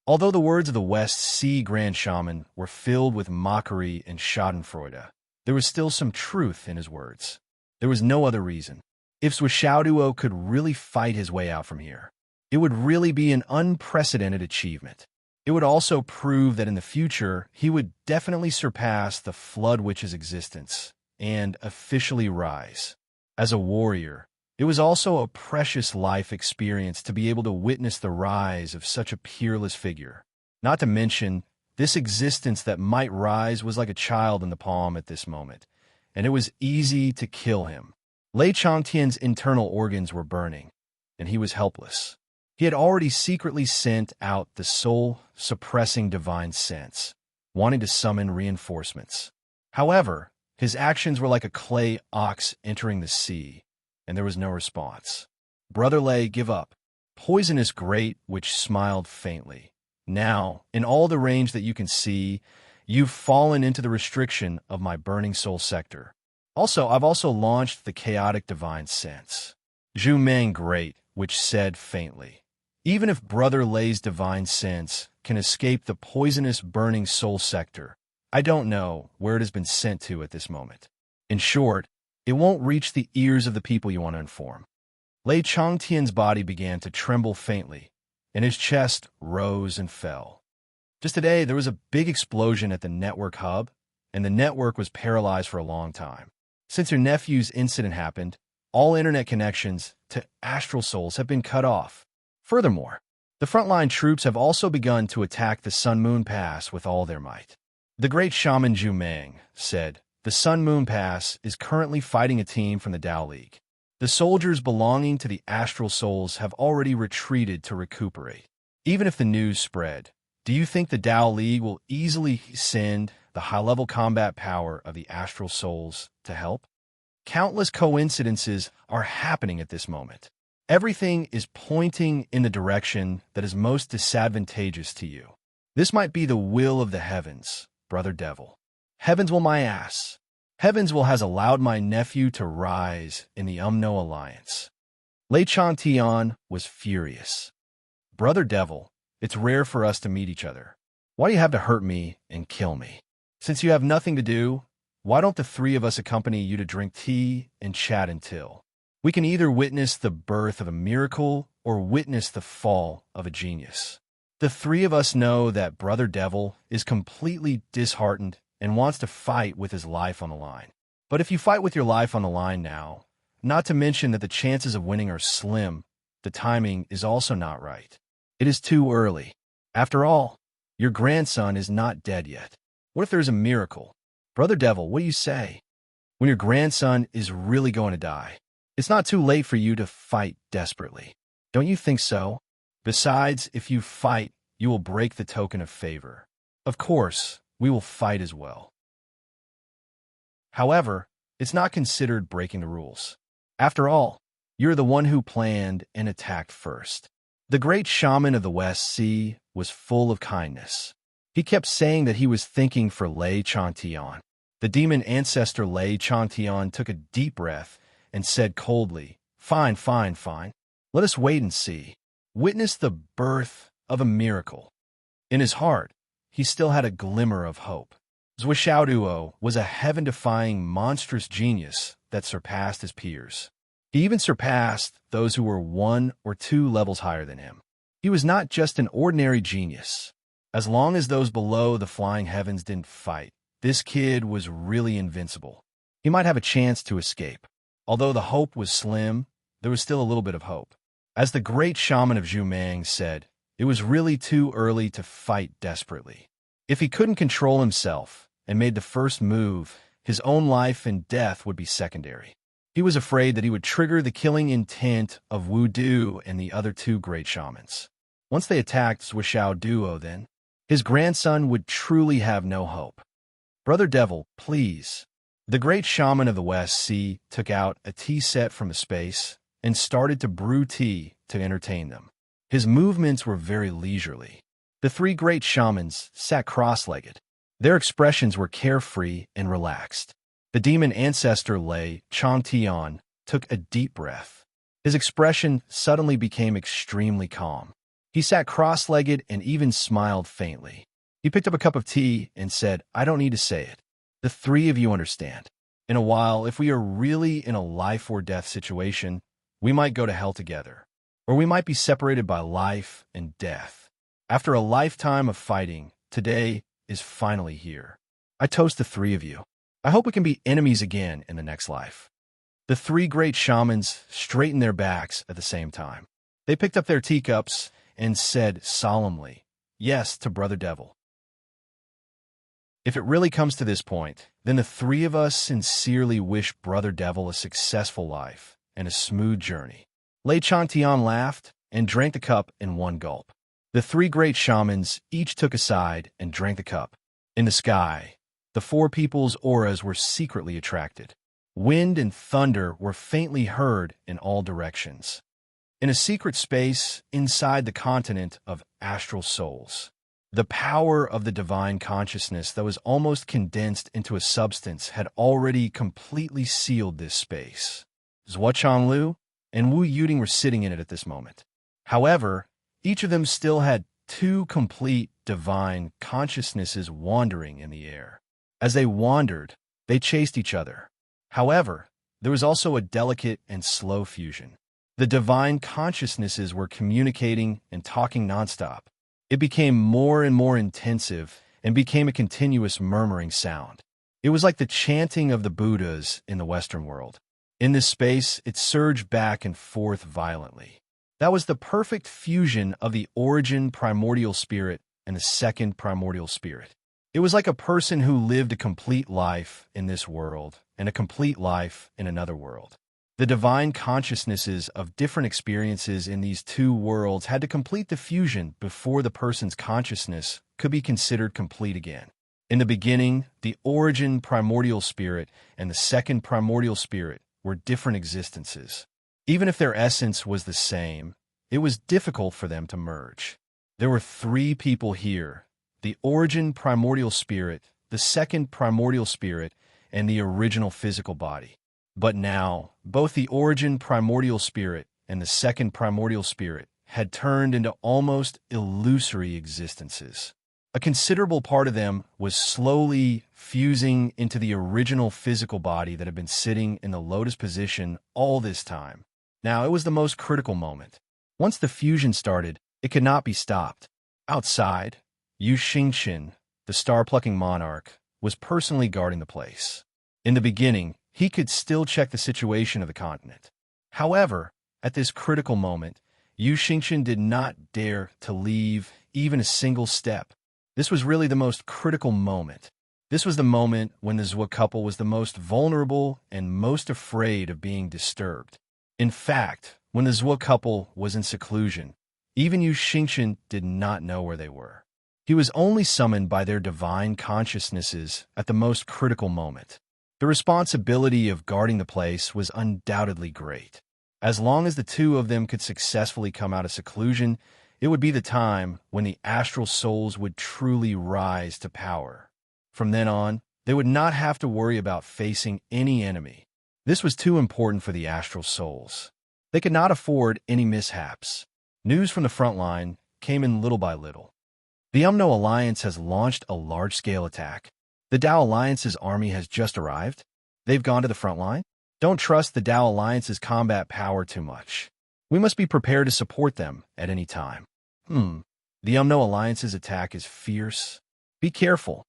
Although the words of the West Sea Grand Shaman were filled with mockery and schadenfreude, there was still some truth in his words. There was no other reason. If Swishaoduo could really fight his way out from here, it would really be an unprecedented achievement. It would also prove that in the future, he would definitely surpass the Flood Witch's existence and officially rise. As a warrior, it was also a precious life experience to be able to witness the rise of such a peerless figure. Not to mention, this existence that might rise was like a child in the palm at this moment, and it was easy to kill him. Lei Changtian's internal organs were burning, and he was helpless. He had already secretly sent out the soul-suppressing divine sense, wanting to summon reinforcements. However, his actions were like a clay ox entering the sea, and there was no response. Brother Lei, give up. Poisonous Great Witch smiled faintly. Now, in all the range that you can see, you've fallen into the restriction of my burning soul sector. Also, I've also launched the chaotic divine sense. Zhumang Great Witch said faintly. Even if Brother Lei's divine sense can escape the poisonous burning soul sector, I don't know where it has been sent to at this moment. In short, it won't reach the ears of the people you want to inform. Lei Changtian's body began to tremble faintly, and his chest rose and fell. Just today, there was a big explosion at the network hub, and the network was paralyzed for a long time. Since your nephew's incident happened, all internet connections to astral souls have been cut off. Furthermore, the frontline troops have also begun to attack the Sun Moon Pass with all their might. The great shaman Zhumang said, the Sun Moon Pass is currently fighting a team from the Tao League. The soldiers belonging to the astral souls have already retreated to recuperate. Even if the news spread, do you think the Tao League will easily send the high-level combat power of the astral souls to help? Countless coincidences are happening at this moment. Everything is pointing in the direction that is most disadvantageous to you. This might be the will of the heavens, Brother Devil. Heavens will my ass. Heavens will has allowed my nephew to rise in the Umno Alliance. Lei Changtian was furious. Brother Devil, it's rare for us to meet each other. Why do you have to hurt me and kill me? Since you have nothing to do, why don't the 3 of us accompany you to drink tea and chat until? We can either witness the birth of a miracle or witness the fall of a genius. The 3 of us know that Brother Devil is completely disheartened and wants to fight with his life on the line. But if you fight with your life on the line now, not to mention that the chances of winning are slim, the timing is also not right. It is too early. After all, your grandson is not dead yet. What if there's a miracle? Brother Devil, what do you say? When your grandson is really going to die, it's not too late for you to fight desperately. Don't you think so? Besides, if you fight, you will break the token of favor. Of course, we will fight as well. However, it's not considered breaking the rules. After all, you're the one who planned and attacked first. The great shaman of the West Sea was full of kindness. He kept saying that he was thinking for Lei Changtian. The demon ancestor Lei Chantian took a deep breath and said coldly, "Fine, fine, fine. Let us wait and see. Witness the birth of a miracle." In his heart, he still had a glimmer of hope. Zhuxiaoduo was a heaven-defying, monstrous genius that surpassed his peers. He even surpassed those who were 1 or 2 levels higher than him. He was not just an ordinary genius. As long as those below the flying heavens didn't fight, this kid was really invincible. He might have a chance to escape. Although the hope was slim, there was still a little bit of hope. As the great shaman of Zhumang said, it was really too early to fight desperately. If he couldn't control himself and made the first move, his own life and death would be secondary. He was afraid that he would trigger the killing intent of Wu Du and the other 2 great shamans. Once they attacked Zhuxiao Duo, then, his grandson would truly have no hope. "Brother Devil, please." The great shaman of the West Sea took out a tea set from a space and started to brew tea to entertain them. His movements were very leisurely. The 3 great shamans sat cross-legged. Their expressions were carefree and relaxed. The demon ancestor Lei Chantian took a deep breath. His expression suddenly became extremely calm. He sat cross-legged and even smiled faintly. He picked up a cup of tea and said, "I don't need to say it. The 3 of you understand. In a while, if we are really in a life-or-death situation, we might go to hell together, or we might be separated by life and death. After a lifetime of fighting, today is finally here. I toast the 3 of you. I hope we can be enemies again in the next life." The 3 great shamans straightened their backs at the same time. They picked up their teacups and said solemnly, "Yes to Brother Devil." If it really comes to this point, then the 3 of us sincerely wish Brother Devil a successful life and a smooth journey. Lei Chantian laughed and drank the cup in one gulp. The 3 great shamans each took a side and drank the cup. In the sky, the 4 people's auras were secretly attracted. Wind and thunder were faintly heard in all directions. In a secret space inside the continent of astral souls, the power of the divine consciousness that was almost condensed into a substance had already completely sealed this space. Zhuo Chanlu and Wu Yuding were sitting in it at this moment. However, each of them still had 2 complete divine consciousnesses wandering in the air. As they wandered, they chased each other. However, there was also a delicate and slow fusion. The divine consciousnesses were communicating and talking nonstop. It became more and more intensive and became a continuous murmuring sound. It was like the chanting of the Buddhas in the Western world. In this space, it surged back and forth violently. That was the perfect fusion of the origin primordial spirit and the second primordial spirit. It was like a person who lived a complete life in this world and a complete life in another world. The divine consciousnesses of different experiences in these 2 worlds had to complete the fusion before the person's consciousness could be considered complete again. In the beginning, the origin primordial spirit and the second primordial spirit were different existences. Even if their essence was the same, it was difficult for them to merge. There were 3 people here: the origin primordial spirit, the second primordial spirit, and the original physical body. But now, both the origin primordial spirit and the second primordial spirit had turned into almost illusory existences. A considerable part of them was slowly fusing into the original physical body that had been sitting in the lotus position all this time. Now, it was the most critical moment. Once the fusion started, it could not be stopped. Outside, Yu Xingxin, the star-plucking monarch, was personally guarding the place. In the beginning, he could still check the situation of the continent. However, at this critical moment, Yu Xingxin did not dare to leave even a single step. This was really the most critical moment. This was the moment when the Zhuo couple was the most vulnerable and most afraid of being disturbed. In fact, when the Zhuo couple was in seclusion, even Yu Xingxin did not know where they were. He was only summoned by their divine consciousnesses at the most critical moment. The responsibility of guarding the place was undoubtedly great. As long as the 2 of them could successfully come out of seclusion, it would be the time when the astral souls would truly rise to power. From then on, They would not have to worry about facing any enemy. This was too important for the astral souls. They could not afford any mishaps. News from the front line came in little by little. The Umno Alliance has launched a large-scale attack. The Tao Alliance's army has just arrived. They've gone to the front line. Don't trust the Tao Alliance's combat power too much. We must be prepared to support them at any time. The Umno Alliance's attack is fierce. Be careful.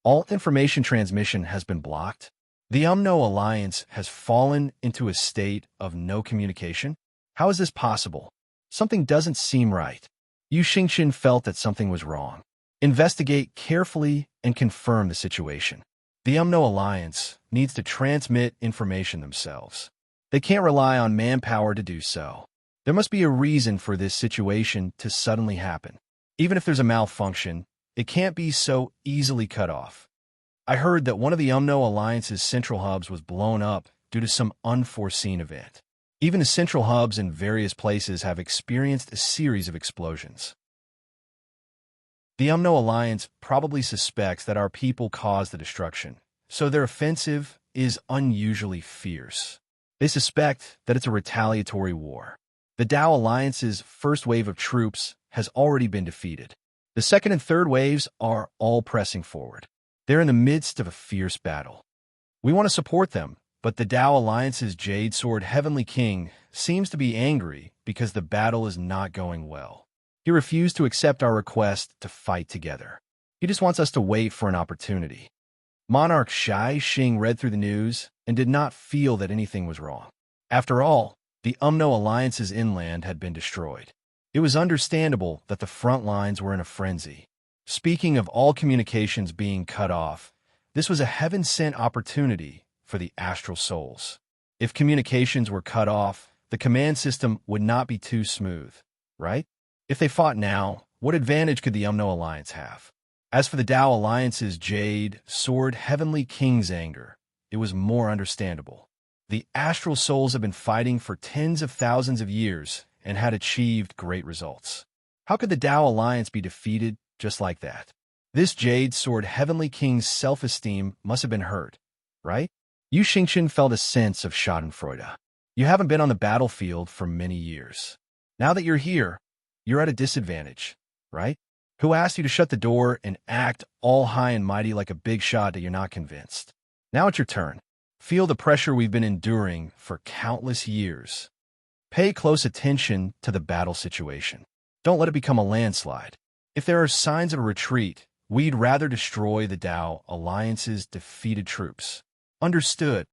All information transmission has been blocked. The Umno Alliance has fallen into a state of no communication. How is this possible? Something doesn't seem right. Yu Xingqian felt that something was wrong. Investigate carefully and confirm the situation. The Umno Alliance needs to transmit information themselves. They can't rely on manpower to do so. There must be a reason for this situation to suddenly happen. Even if there's a malfunction, it can't be so easily cut off. I heard that one of the Umno Alliance's central hubs was blown up due to some unforeseen event. Even the central hubs in various places have experienced a series of explosions. The Umno Alliance probably suspects that our people caused the destruction, so their offensive is unusually fierce. They suspect that it's a retaliatory war. The Tao Alliance's first wave of troops has already been defeated. The second and third waves are all pressing forward. They're in the midst of a fierce battle. We want to support them, but the Tao Alliance's Jade Sword Heavenly King seems to be angry because the battle is not going well. He refused to accept our request to fight together. He just wants us to wait for an opportunity. Monarch Shai Xing read through the news and did not feel that anything was wrong. After all, the Umno Alliance's inland had been destroyed. It was understandable that the front lines were in a frenzy. Speaking of all communications being cut off, this was a heaven-sent opportunity for the astral souls. If communications were cut off, the command system would not be too smooth, right? If they fought now, what advantage could the Umno Alliance have? As for the Tao Alliance's Jade Sword Heavenly King's anger, it was more understandable. The astral souls have been fighting for tens of thousands of years and had achieved great results. How could the Tao Alliance be defeated just like that? This Jade Sword Heavenly King's self-esteem must have been hurt, right? Yu Xingqian felt a sense of schadenfreude. You haven't been on the battlefield for many years. Now that you're here, you're at a disadvantage, right? Who asked you to shut the door and act all high and mighty like a big shot that you're not convinced? Now it's your turn. Feel the pressure we've been enduring for countless years. Pay close attention to the battle situation. Don't let it become a landslide. If there are signs of a retreat, we'd rather destroy the Tao Alliance's defeated troops. Understood.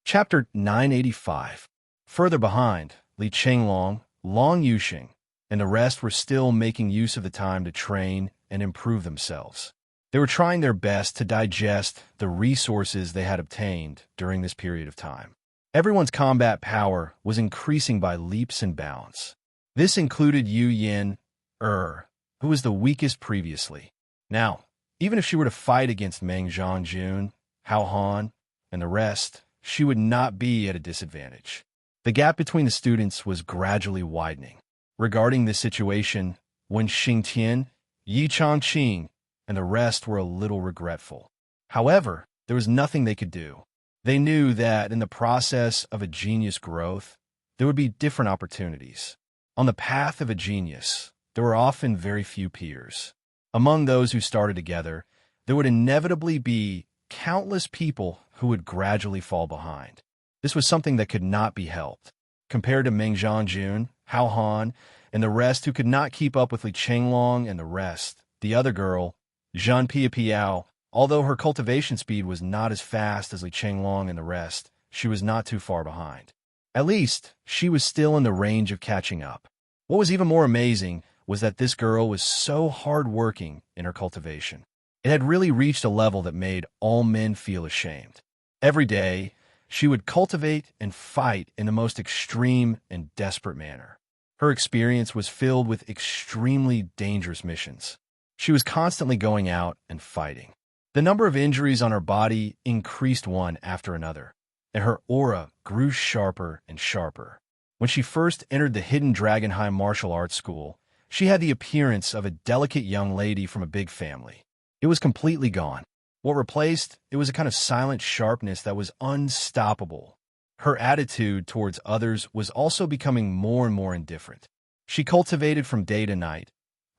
Chapter 985. Further behind, Li Chenglong, Long Yuxing, and the rest were still making use of the time to train and improve themselves. They were trying their best to digest the resources they had obtained during this period of time. Everyone's combat power was increasing by leaps and bounds. This included Yu Yin, who was the weakest previously. Now, even if she were to fight against Meng Zhongjun, Hao Han, and the rest, she would not be at a disadvantage. The gap between the students was gradually widening. Regarding this situation, Wen Xingtian, Yi Changqing, and the rest were a little regretful. However, there was nothing they could do. They knew that in the process of a genius growth, there would be different opportunities. On the path of a genius, there were often very few peers. Among those who started together, there would inevitably be countless people who would gradually fall behind. This was something that could not be helped. Compared to Meng Zhongjun, Hao Han, and the rest who could not keep up with Li Chenglong and the rest, the other girl, Zhan Piapiao, although her cultivation speed was not as fast as Li Chenglong and the rest, she was not too far behind. At least, she was still in the range of catching up. What was even more amazing was that this girl was so hard-working in her cultivation. It had really reached a level that made all men feel ashamed. Every day, she would cultivate and fight in the most extreme and desperate manner. Her experience was filled with extremely dangerous missions. She was constantly going out and fighting. The number of injuries on her body increased one after another, and her aura grew sharper and sharper. When she first entered the Hidden Dragon High Martial Arts School, She had the appearance of a delicate young lady from a big family. It was completely gone. What replaced it was a kind of silent sharpness that was unstoppable. Her attitude towards others was also becoming more and more indifferent. She cultivated from day to night,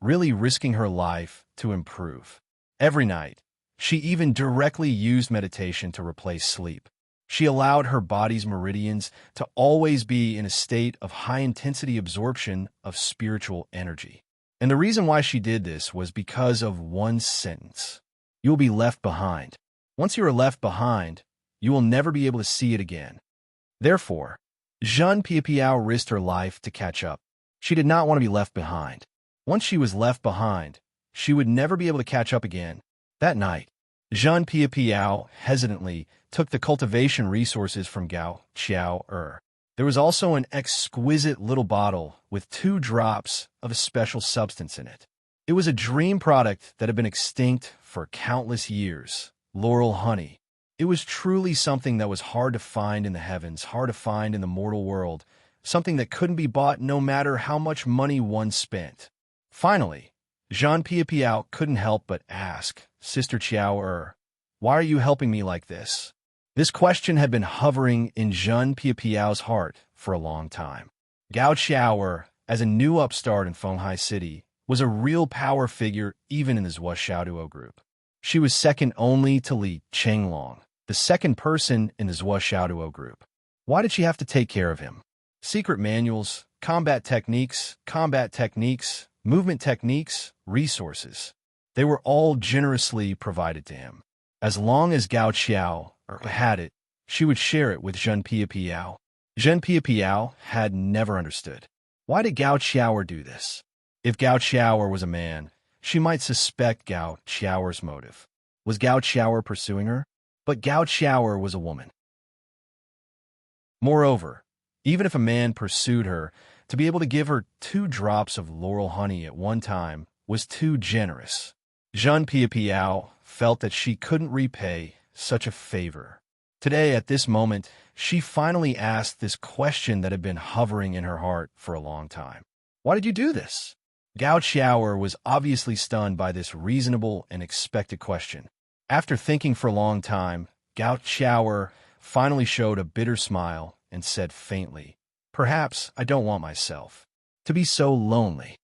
really risking her life to improve. Every night, she even directly used meditation to replace sleep. She allowed her body's meridians to always be in a state of high-intensity absorption of spiritual energy. And the reason why she did this was because of one sentence. You will be left behind. Once you are left behind, you will never be able to see it again. Therefore, Jeanne Piapiao risked her life to catch up. She did not want to be left behind. Once she was left behind, she would never be able to catch up again. That night, Jeanne Piapiao hesitantly took the cultivation resources from Gao Qiao. There was also an exquisite little bottle with 2 drops of a special substance in it. It was a dream product that had been extinct for countless years, laurel honey. It was truly something that was hard to find in the heavens, hard to find in the mortal world, something that couldn't be bought no matter how much money one spent. Finally, Jeanne Piapiao couldn't help but ask, Sister Qiao, why are you helping me like this? This question had been hovering in Jeanne Piapiao's heart for a long time. Gao Qiao, as a new upstart in Fenghai City, was a real power figure even in the Zhuo Xiaoduo group. She was second only to Li Chenglong, the second person in the Zhuo Xiaoduo group. Why did she have to take care of him? Secret manuals, combat techniques, movement techniques, resources. They were all generously provided to him. As long as Gao Qiao had it, she would share it with Jeanne Piapiao. Jeanne Piapiao had never understood. Why did Gao Qiao do this? If Gao Qiao was a man, she might suspect Gao Qiao's motive. Was Gao Qiao pursuing her? But Gao Qiao was a woman. Moreover, even if a man pursued her, to be able to give her 2 drops of laurel honey at one time was too generous. Jeanne Piapiao felt that she couldn't repay such a favor. Today, at this moment, she finally asked this question that had been hovering in her heart for a long time. Why did you do this? Gao Qiao was obviously stunned by this reasonable and expected question. After thinking for a long time, Gao Qiao finally showed a bitter smile and said faintly, Perhaps I don't want myself to be so lonely.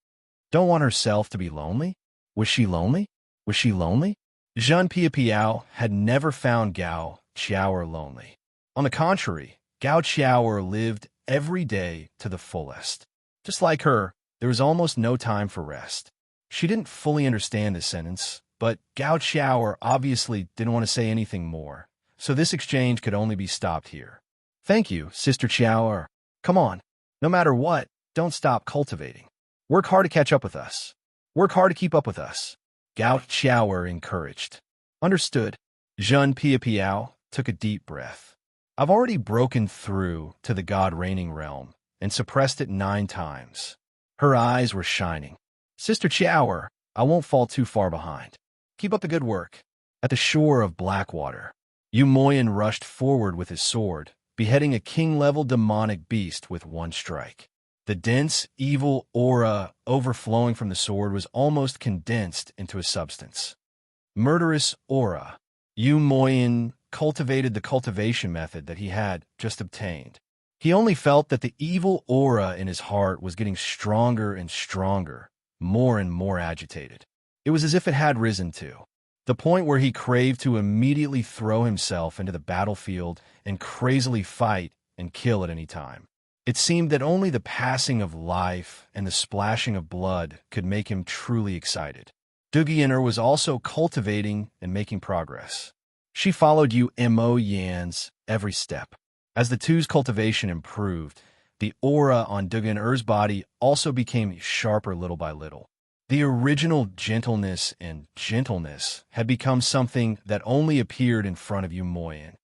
Don't want herself to be lonely? Was she lonely? Was she lonely? Jeanne Piapiao had never found Gao Qiao lonely. On the contrary, Gao Qiao lived every day to the fullest. Just like her, there was almost no time for rest. She didn't fully understand this sentence, but Gao Qiao obviously didn't want to say anything more, so this exchange could only be stopped here. Thank you, Sister Qiao. Come on. No matter what, don't stop cultivating. Work hard to catch up with us. Work hard to keep up with us. Gao Qiao encouraged. Understood. Jeanne Piapiao took a deep breath. I've already broken through to the God-reigning realm and suppressed it 9 times. Her eyes were shining. Sister Qiao, I won't fall too far behind. Keep up the good work. At the shore of Blackwater, Yu Moyan rushed forward with his sword, beheading a king-level demonic beast with 1 strike. The dense, evil aura overflowing from the sword was almost condensed into a substance. Murderous aura. Yu Moyan cultivated the cultivation method that he had just obtained. He only felt that the evil aura in his heart was getting stronger and stronger, more and more agitated. It was as if it had risen to the point where he craved to immediately throw himself into the battlefield and crazily fight and kill at any time. It seemed that only the passing of life and the splashing of blood could make him truly excited. Dugianer was also cultivating and making progress. She followed Yu Mo Yan's every step. As the two's cultivation improved, the aura on Dugianer's body also became sharper little by little. The original gentleness and gentleness had become something that only appeared in front of Yu Moyan.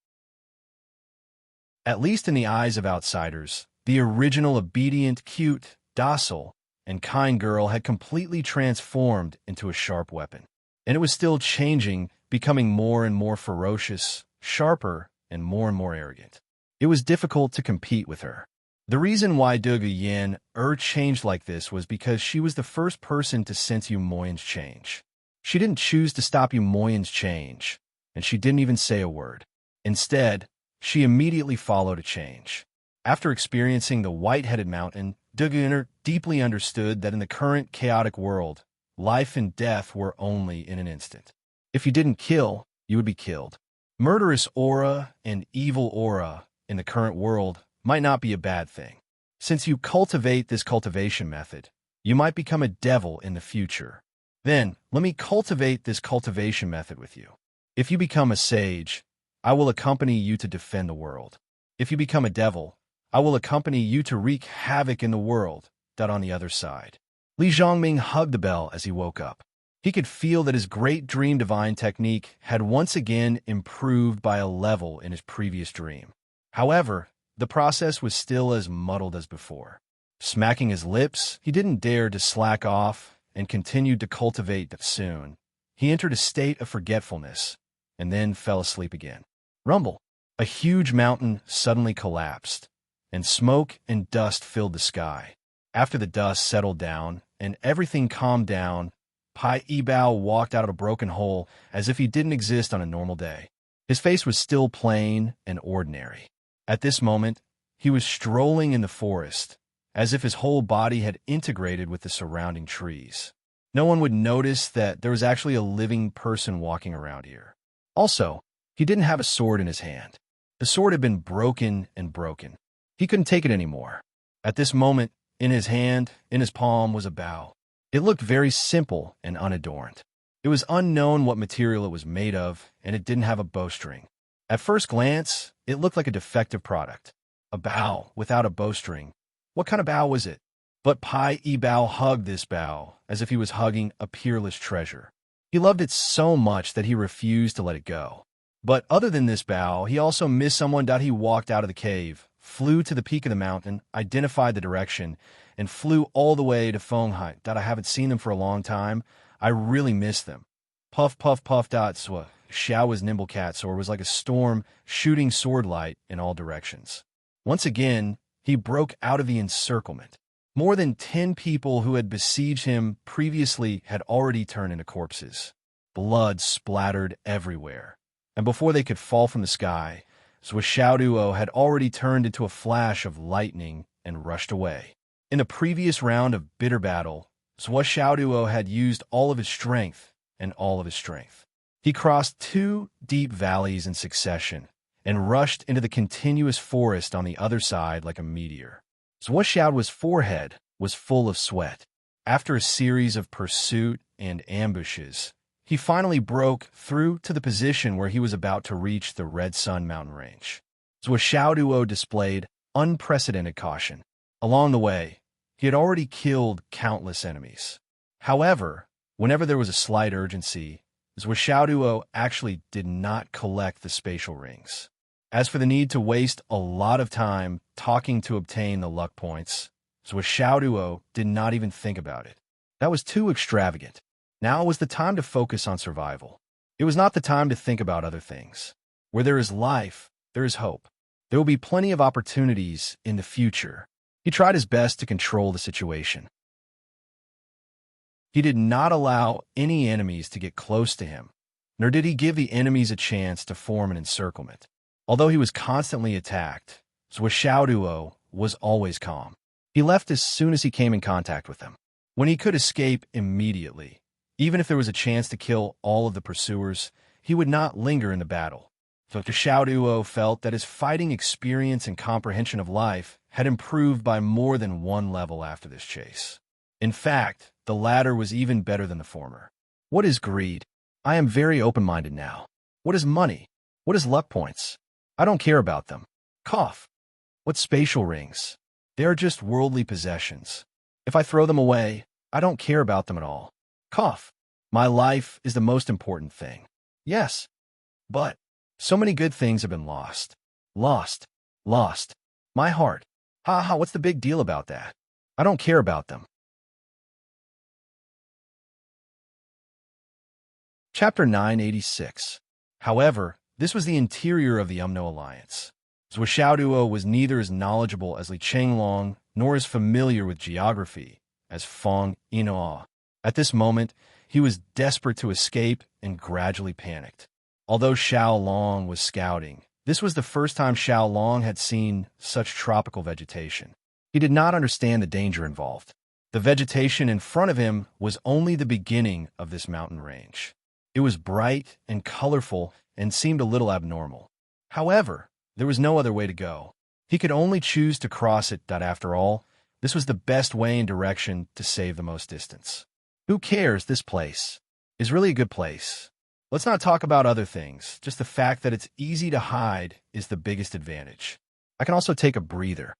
At least in the eyes of outsiders, the original obedient, cute, docile, and kind girl had completely transformed into a sharp weapon. And it was still changing, becoming more and more ferocious, sharper, and more arrogant. It was difficult to compete with her. The reason why Dugu Yin changed like this was because she was the first person to sense Yu Moyin's change. She didn't choose to stop Yu Moyin's change, and she didn't even say a word. Instead, she immediately followed a change. After experiencing the white-headed mountain, Dugu Yin deeply understood that in the current chaotic world, life and death were only in an instant. If you didn't kill, you would be killed. Murderous aura and evil aura in the current world might not be a bad thing. Since you cultivate this cultivation method, you might become a devil in the future. Then, let me cultivate this cultivation method with you. If you become a sage, I will accompany you to defend the world. If you become a devil, I will accompany you to wreak havoc in the world. On the other side. Li Zhongming hugged the bell as he woke up. He could feel that his great dream divine technique had once again improved by a level in his previous dream. However, the process was still as muddled as before. Smacking his lips, he didn't dare to slack off and continued to cultivate that soon. He entered a state of forgetfulness and then fell asleep again. Rumble! A huge mountain suddenly collapsed, and smoke and dust filled the sky. After the dust settled down and everything calmed down, Pai Yibao walked out of a broken hole as if he didn't exist on a normal day. His face was still plain and ordinary. At this moment, he was strolling in the forest, as if his whole body had integrated with the surrounding trees. No one would notice that there was actually a living person walking around here. Also, he didn't have a sword in his hand. The sword had been broken and broken. He couldn't take it anymore. At this moment, in his hand, in his palm, was a bow. It looked very simple and unadorned. It was unknown what material it was made of, and it didn't have a bowstring. At first glance, it looked like a defective product. A bow without a bowstring. What kind of bow was it? But Pai Yibao hugged this bow as if he was hugging a peerless treasure. He loved it so much that he refused to let it go. But other than this bow, he also missed someone. He walked out of the cave, flew to the peak of the mountain, identified the direction, and flew all the way to Fenghai. I haven't seen them for a long time. I really miss them. Puff, puff, puff. Swa. Xiao's nimble cat sword was like a storm, shooting sword light in all directions. Once again, he broke out of the encirclement. More than 10 people who had besieged him previously had already turned into corpses. Blood splattered everywhere. And before they could fall from the sky, Xiaoduo had already turned into a flash of lightning and rushed away. In the previous round of bitter battle, Xiaoduo had used all of his strength and all of his strength. He crossed 2 deep valleys in succession and rushed into the continuous forest on the other side like a meteor. Xiaoduo's forehead was full of sweat. After a series of pursuit and ambushes, he finally broke through to the position where he was about to reach the Red Sun mountain range. Xiaoduo displayed unprecedented caution. Along the way, he had already killed countless enemies. However, whenever there was a slight urgency, Xiaoduo actually did not collect the spatial rings. As for the need to waste a lot of time talking to obtain the luck points, Xiaoduo did not even think about it. That was too extravagant. Now was the time to focus on survival. It was not the time to think about other things. Where there is life, there is hope. There will be plenty of opportunities in the future. He tried his best to control the situation. He did not allow any enemies to get close to him, nor did he give the enemies a chance to form an encirclement. Although he was constantly attacked, Xiaoduo was always calm. He left as soon as he came in contact with them. When he could escape immediately, even if there was a chance to kill all of the pursuers, he would not linger in the battle. Xiaoduo felt that his fighting experience and comprehension of life had improved by more than 1 level after this chase. In fact, the latter was even better than the former. What is greed? I am very open-minded now. What is money? What is luck points? I don't care about them. Cough. What spatial rings? They are just worldly possessions. If I throw them away, I don't care about them at all. Cough. My life is the most important thing. Yes. But so many good things have been lost. Lost. Lost. My heart. Ha ha, what's the big deal about that? I don't care about them. Chapter 986. However, this was the interior of the Umno Alliance. Zhuo was neither as knowledgeable as Li Chenglong nor as familiar with geography as Feng Yinhua. At this moment, he was desperate to escape and gradually panicked. Although Xiao Long was scouting, this was the first time Xiao Long had seen such tropical vegetation. He did not understand the danger involved. The vegetation in front of him was only the beginning of this mountain range. It was bright and colorful and seemed a little abnormal. However, there was no other way to go. He could only choose to cross it. After all, this was the best way and direction to save the most distance. Who cares? This place is really a good place. Let's not talk about other things. Just the fact that it's easy to hide is the biggest advantage. I can also take a breather.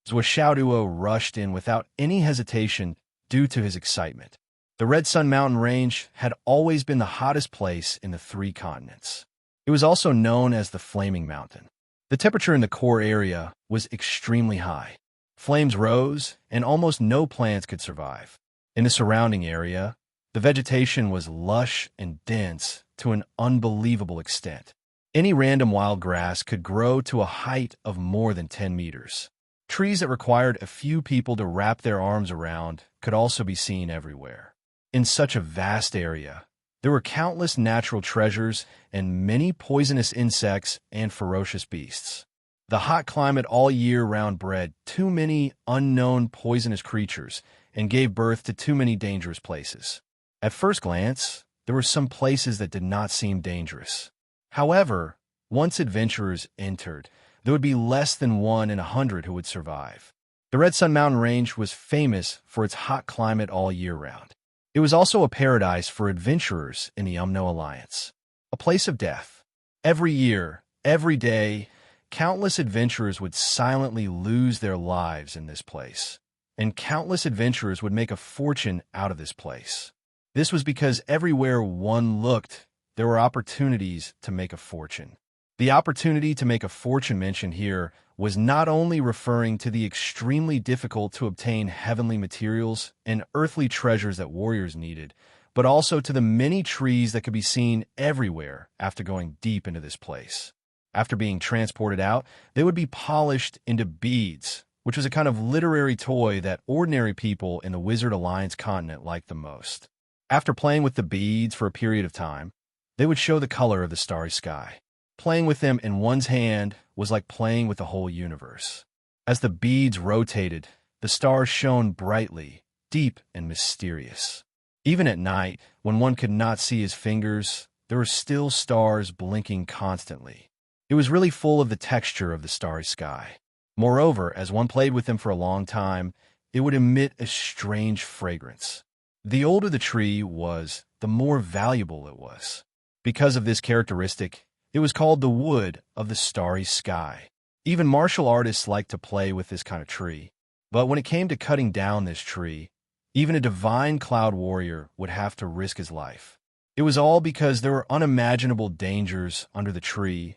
Zhuo rushed in without any hesitation due to his excitement. The Red Sun Mountain Range had always been the hottest place in the 3 continents. It was also known as the Flaming Mountain. The temperature in the core area was extremely high. Flames rose, and almost no plants could survive. In the surrounding area, the vegetation was lush and dense to an unbelievable extent. Any random wild grass could grow to a height of more than 10 meters. Trees that required a few people to wrap their arms around could also be seen everywhere. In such a vast area, there were countless natural treasures and many poisonous insects and ferocious beasts. The hot climate all year round bred too many unknown poisonous creatures and gave birth to too many dangerous places. At first glance, there were some places that did not seem dangerous. However, once adventurers entered, there would be less than 1 in 100 who would survive. The Red Sun Mountain Range was famous for its hot climate all year round. It was also a paradise for adventurers in the Umno Alliance, a place of death. Every year, every day, countless adventurers would silently lose their lives in this place, and countless adventurers would make a fortune out of this place. This was because everywhere one looked, there were opportunities to make a fortune. The opportunity to make a fortune mentioned here was not only referring to the extremely difficult to obtain heavenly materials and earthly treasures that warriors needed, but also to the many trees that could be seen everywhere after going deep into this place. After being transported out, they would be polished into beads, which was a kind of literary toy that ordinary people in the Wizard Alliance continent liked the most. After playing with the beads for a period of time, they would show the color of the starry sky. Playing with them in one's hand was like playing with the whole universe. As the beads rotated, the stars shone brightly, deep, and mysterious. Even at night, when one could not see his fingers, there were still stars blinking constantly. It was really full of the texture of the starry sky. Moreover, as one played with them for a long time, it would emit a strange fragrance. The older the tree was, the more valuable it was. Because of this characteristic, it was called the wood of the starry sky. Even martial artists liked to play with this kind of tree. But when it came to cutting down this tree, even a divine cloud warrior would have to risk his life. It was all because there were unimaginable dangers under the tree,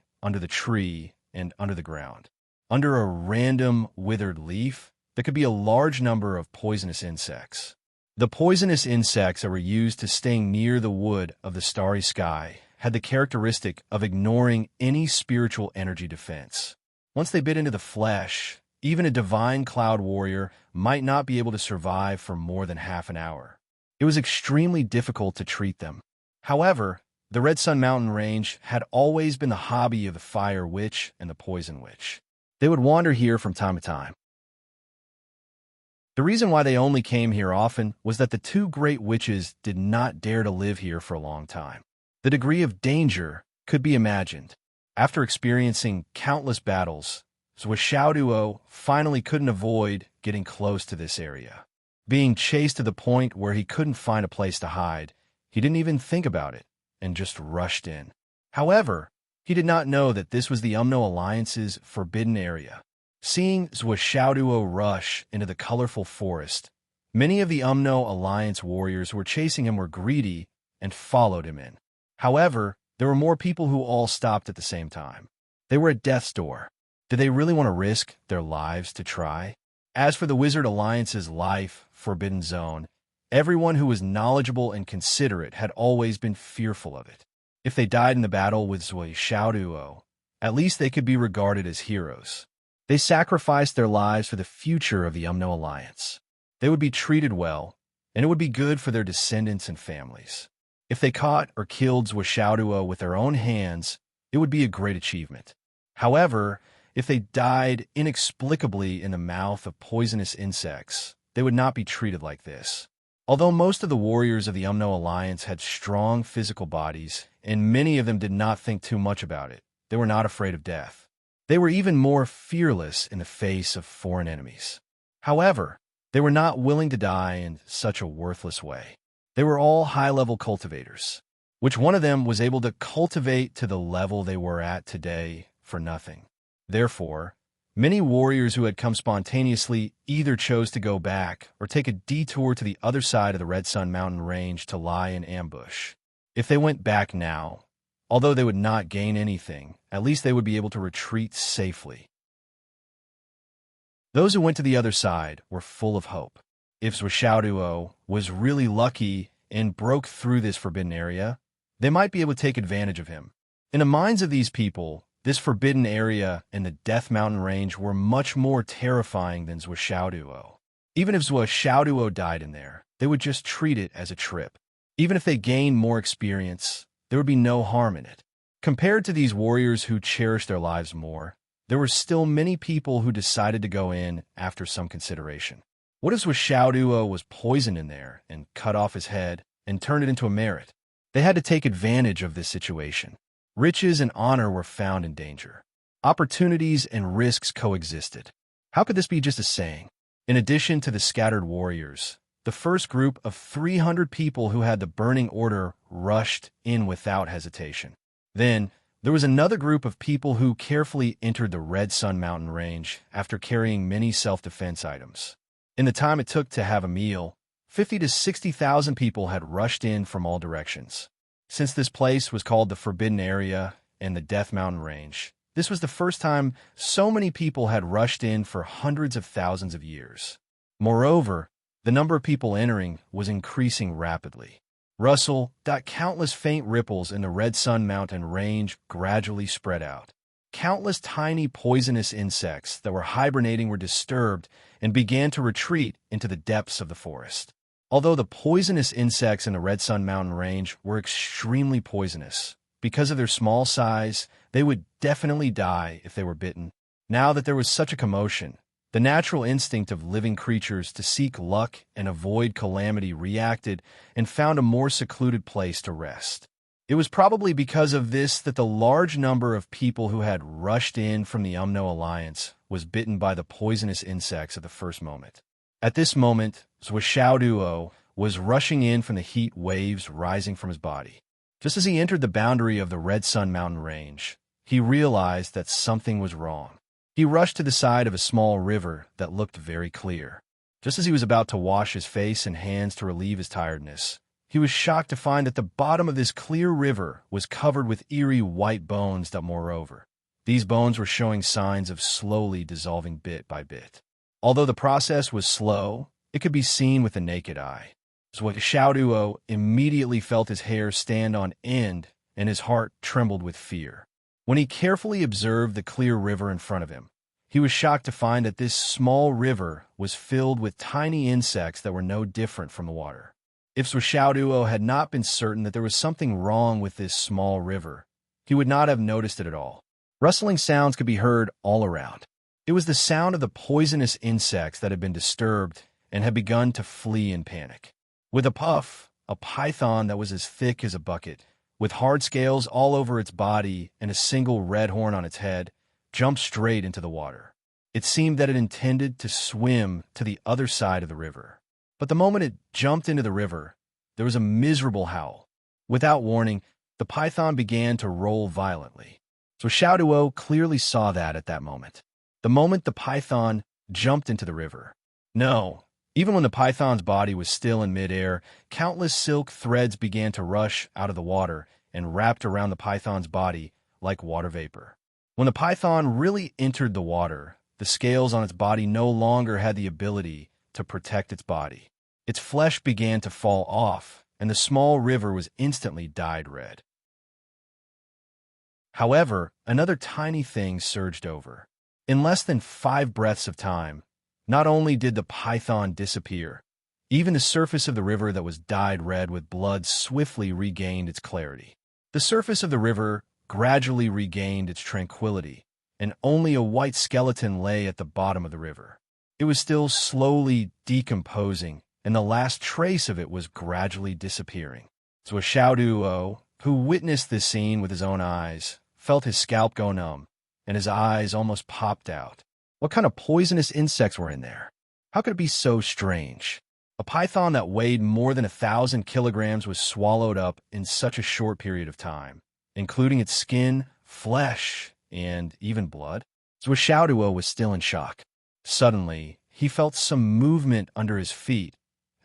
and under the ground. Under a random withered leaf, there could be a large number of poisonous insects. The poisonous insects that were used to sting near the wood of the starry sky had the characteristic of ignoring any spiritual energy defense. Once they bit into the flesh, even a divine cloud warrior might not be able to survive for more than half an hour. It was extremely difficult to treat them. However, the Red Sun Mountain Range had always been the hobby of the Fire Witch and the Poison Witch. They would wander here from time to time. The reason why they only came here often was that the 2 great witches did not dare to live here for a long time. The degree of danger could be imagined. After experiencing countless battles, Zhuo finally couldn't avoid getting close to this area. Being chased to the point where he couldn't find a place to hide, he didn't even think about it and just rushed in. However, he did not know that this was the Umno Alliance's forbidden area. Seeing Zhuo rush into the colorful forest, many of the Umno Alliance warriors who were chasing him were greedy and followed him in. However, there were more people who all stopped at the same time. They were at death's door. Did they really want to risk their lives to try? As for the Wizard Alliance's life forbidden zone, everyone who was knowledgeable and considerate had always been fearful of it. If they died in the battle with Zhuo, At least they could be regarded as heroes. They sacrificed their lives for the future of the Umno Alliance. They would be treated well, and it would be good for their descendants and families. If they caught or killed Zwishauduo with their own hands, it would be a great achievement. However, if they died inexplicably in the mouth of poisonous insects, they would not be treated like this. Although most of the warriors of the Umno Alliance had strong physical bodies, and many of them did not think too much about it, they were not afraid of death. They were even more fearless in the face of foreign enemies. However, they were not willing to die in such a worthless way. They were all high-level cultivators. Which one of them was able to cultivate to the level they were at today for nothing? Therefore, many warriors who had come spontaneously either chose to go back or take a detour to the other side of the Red Sun Mountain range to lie in ambush. If they went back now, although they would not gain anything, at least they would be able to retreat safely. Those who went to the other side were full of hope. If Zwishauduo was really lucky and broke through this forbidden area, they might be able to take advantage of him. In the minds of these people, this forbidden area and the Death Mountain range were much more terrifying than Zwishauduo. Even if Zwishauduo died in there, they would just treat it as a trip. Even if they gained more experience, there would be no harm in it. Compared to these warriors who cherished their lives more, there were still many people who decided to go in after some consideration. What if Zwishauduo was poisoned in there and cut off his head and turned it into a merit? They had to take advantage of this situation. Riches and honor were found in danger. Opportunities and risks coexisted. How could this be just a saying? In addition to the scattered warriors, the first group of 300 people who had the burning order rushed in without hesitation. Then, there was another group of people who carefully entered the Red Sun Mountain range after carrying many self-defense items. In the time it took to have a meal, 50 to 60,000 people had rushed in from all directions. Since this place was called the Forbidden Area and the Death Mountain Range, this was the first time so many people had rushed in for hundreds of thousands of years. Moreover, the number of people entering was increasing rapidly. Countless faint ripples in the Red Sun Mountain range gradually spread out. Countless tiny poisonous insects that were hibernating were disturbed and began to retreat into the depths of the forest. Although the poisonous insects in the Red Sun Mountain range were extremely poisonous, because of their small size, they would definitely die if they were bitten. Now that there was such a commotion, the natural instinct of living creatures to seek luck and avoid calamity reacted and found a more secluded place to rest. It was probably because of this that the large number of people who had rushed in from the Umno Alliance was bitten by the poisonous insects at the first moment. At this moment, Zwishauduo was rushing in from the heat waves rising from his body. Just as he entered the boundary of the Red Sun Mountain range, he realized that something was wrong. He rushed to the side of a small river that looked very clear. Just as he was about to wash his face and hands to relieve his tiredness, he was shocked to find that the bottom of this clear river was covered with eerie white bones that, moreover, these bones were showing signs of slowly dissolving bit by bit. Although the process was slow, it could be seen with the naked eye. Zwishauduo immediately felt his hair stand on end and his heart trembled with fear. When he carefully observed the clear river in front of him, he was shocked to find that this small river was filled with tiny insects that were no different from the water. If Zwishauduo had not been certain that there was something wrong with this small river, he would not have noticed it at all. Rustling sounds could be heard all around. It was the sound of the poisonous insects that had been disturbed and had begun to flee in panic. With a puff, a python that was as thick as a bucket, with hard scales all over its body and a single red horn on its head, jumped straight into the water. It seemed that it intended to swim to the other side of the river. But the moment it jumped into the river, there was a miserable howl. Without warning, the python began to roll violently. Zwishauduo clearly saw that at that moment. The moment the python jumped into the river. No, even when the python's body was still in midair, countless silk threads began to rush out of the water and wrapped around the python's body like water vapor. When the python really entered the water, the scales on its body no longer had the ability to protect its body. Its flesh began to fall off, and the small river was instantly dyed red. However, another tiny thing surged over. In less than 5 breaths of time, not only did the python disappear, even the surface of the river that was dyed red with blood swiftly regained its clarity. The surface of the river gradually regained its tranquility, and only a white skeleton lay at the bottom of the river. It was still slowly decomposing, and the last trace of it was gradually disappearing. So Xiaoduo, who witnessed this scene with his own eyes, felt his scalp go numb, and his eyes almost popped out. What kind of poisonous insects were in there? How could it be so strange? A python that weighed more than 1,000 kilograms was swallowed up in such a short period of time, including its skin, flesh, and even blood. So Xiaoduo was still in shock. Suddenly, he felt some movement under his feet,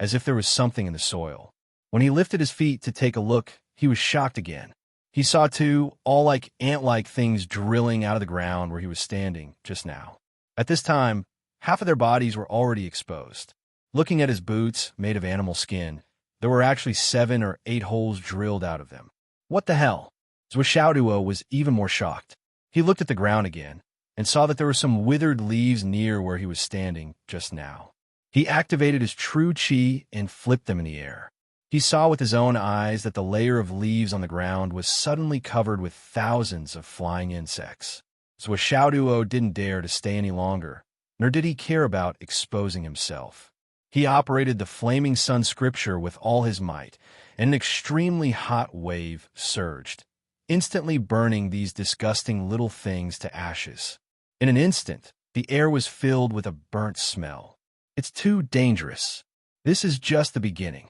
as if there was something in the soil. When he lifted his feet to take a look, he was shocked again. He saw two all-like ant-like things drilling out of the ground where he was standing just now. At this time, half of their bodies were already exposed. Looking at his boots, made of animal skin, there were actually 7 or 8 holes drilled out of them. What the hell? Xiaoduo was even more shocked. He looked at the ground again, and saw that there were some withered leaves near where he was standing just now. He activated his true qi and flipped them in the air. He saw with his own eyes that the layer of leaves on the ground was suddenly covered with thousands of flying insects. So Xiaoduo didn't dare to stay any longer, nor did he care about exposing himself. He operated the flaming sun scripture with all his might, and an extremely hot wave surged, instantly burning these disgusting little things to ashes. In an instant, the air was filled with a burnt smell. It's too dangerous. This is just the beginning.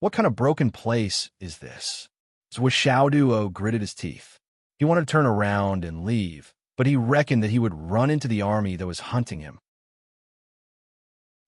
What kind of broken place is this? So Xiaoduo gritted his teeth. He wanted to turn around and leave, but he reckoned that he would run into the army that was hunting him.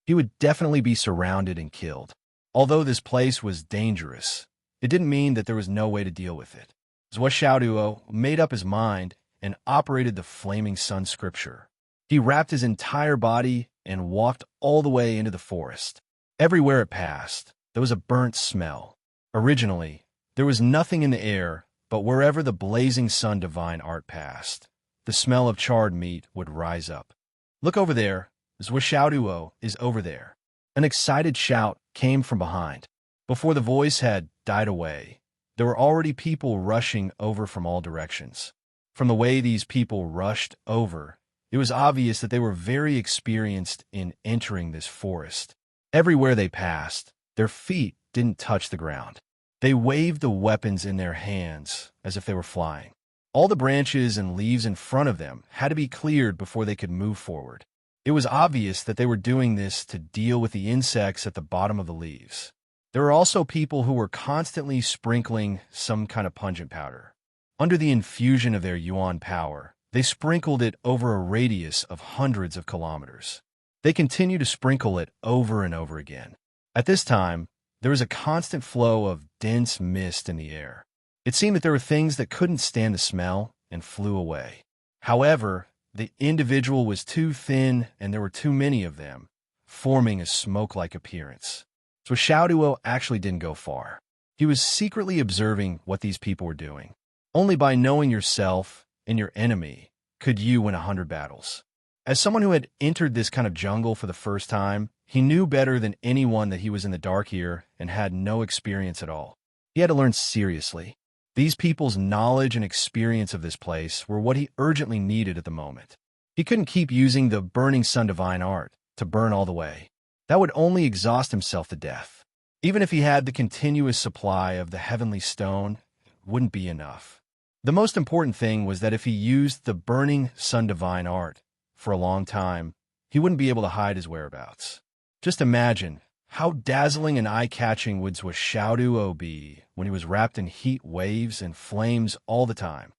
He would definitely be surrounded and killed. Although this place was dangerous, it didn't mean that there was no way to deal with it. So Xiaoduo made up his mind and operated the flaming sun scripture. He wrapped his entire body and walked all the way into the forest. Everywhere it passed, there was a burnt smell. Originally, there was nothing in the air, but wherever the blazing sun divine art passed, the smell of charred meat would rise up. Look over there. Xiaoduo is over there. An excited shout came from behind. Before the voice had died away, there were already people rushing over from all directions. From the way these people rushed over, it was obvious that they were very experienced in entering this forest. Everywhere they passed, their feet didn't touch the ground. They waved the weapons in their hands as if they were flying. All the branches and leaves in front of them had to be cleared before they could move forward. It was obvious that they were doing this to deal with the insects at the bottom of the leaves. There were also people who were constantly sprinkling some kind of pungent powder. Under the infusion of their yuan power, they sprinkled it over a radius of hundreds of kilometers. They continued to sprinkle it over and over again. At this time, there was a constant flow of dense mist in the air. It seemed that there were things that couldn't stand the smell and flew away. However, the individual was too thin and there were too many of them, forming a smoke-like appearance. So Xiaoduo actually didn't go far. He was secretly observing what these people were doing. Only by knowing yourself and your enemy could you win 100 battles. As someone who had entered this kind of jungle for the first time, he knew better than anyone that he was in the dark here and had no experience at all. He had to learn seriously. These people's knowledge and experience of this place were what he urgently needed at the moment. He couldn't keep using the burning sun divine art to burn all the way. That would only exhaust himself to death. Even if he had the continuous supply of the heavenly stone, it wouldn't be enough. The most important thing was that if he used the burning sun divine art for a long time, he wouldn't be able to hide his whereabouts. Just imagine how dazzling and eye-catching would Xiaoduo be when he was wrapped in heat waves and flames all the time.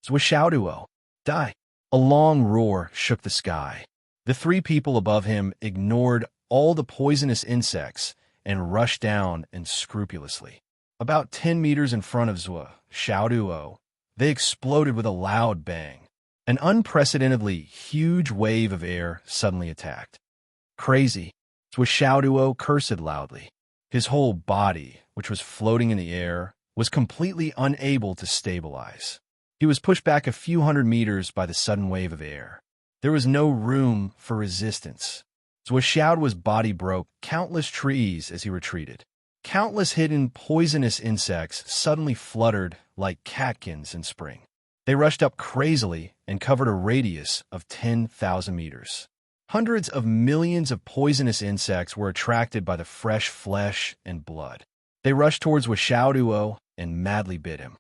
Xiaoduo, die! A long roar shook the sky. The 3 people above him ignored all the poisonous insects and rushed down unscrupulously. About 10 meters in front of Xiaoduo, they exploded with a loud bang. An unprecedentedly huge wave of air suddenly attacked. Crazy. Xiaoduo cursed loudly. His whole body, which was floating in the air, was completely unable to stabilize. He was pushed back a few hundred meters by the sudden wave of air. There was no room for resistance. Zhuoxiao's body broke countless trees as he retreated. Countless hidden poisonous insects suddenly fluttered like catkins in spring. They rushed up crazily and covered a radius of 10,000 meters. Hundreds of millions of poisonous insects were attracted by the fresh flesh and blood. They rushed towards Zhuoxiao and madly bit him.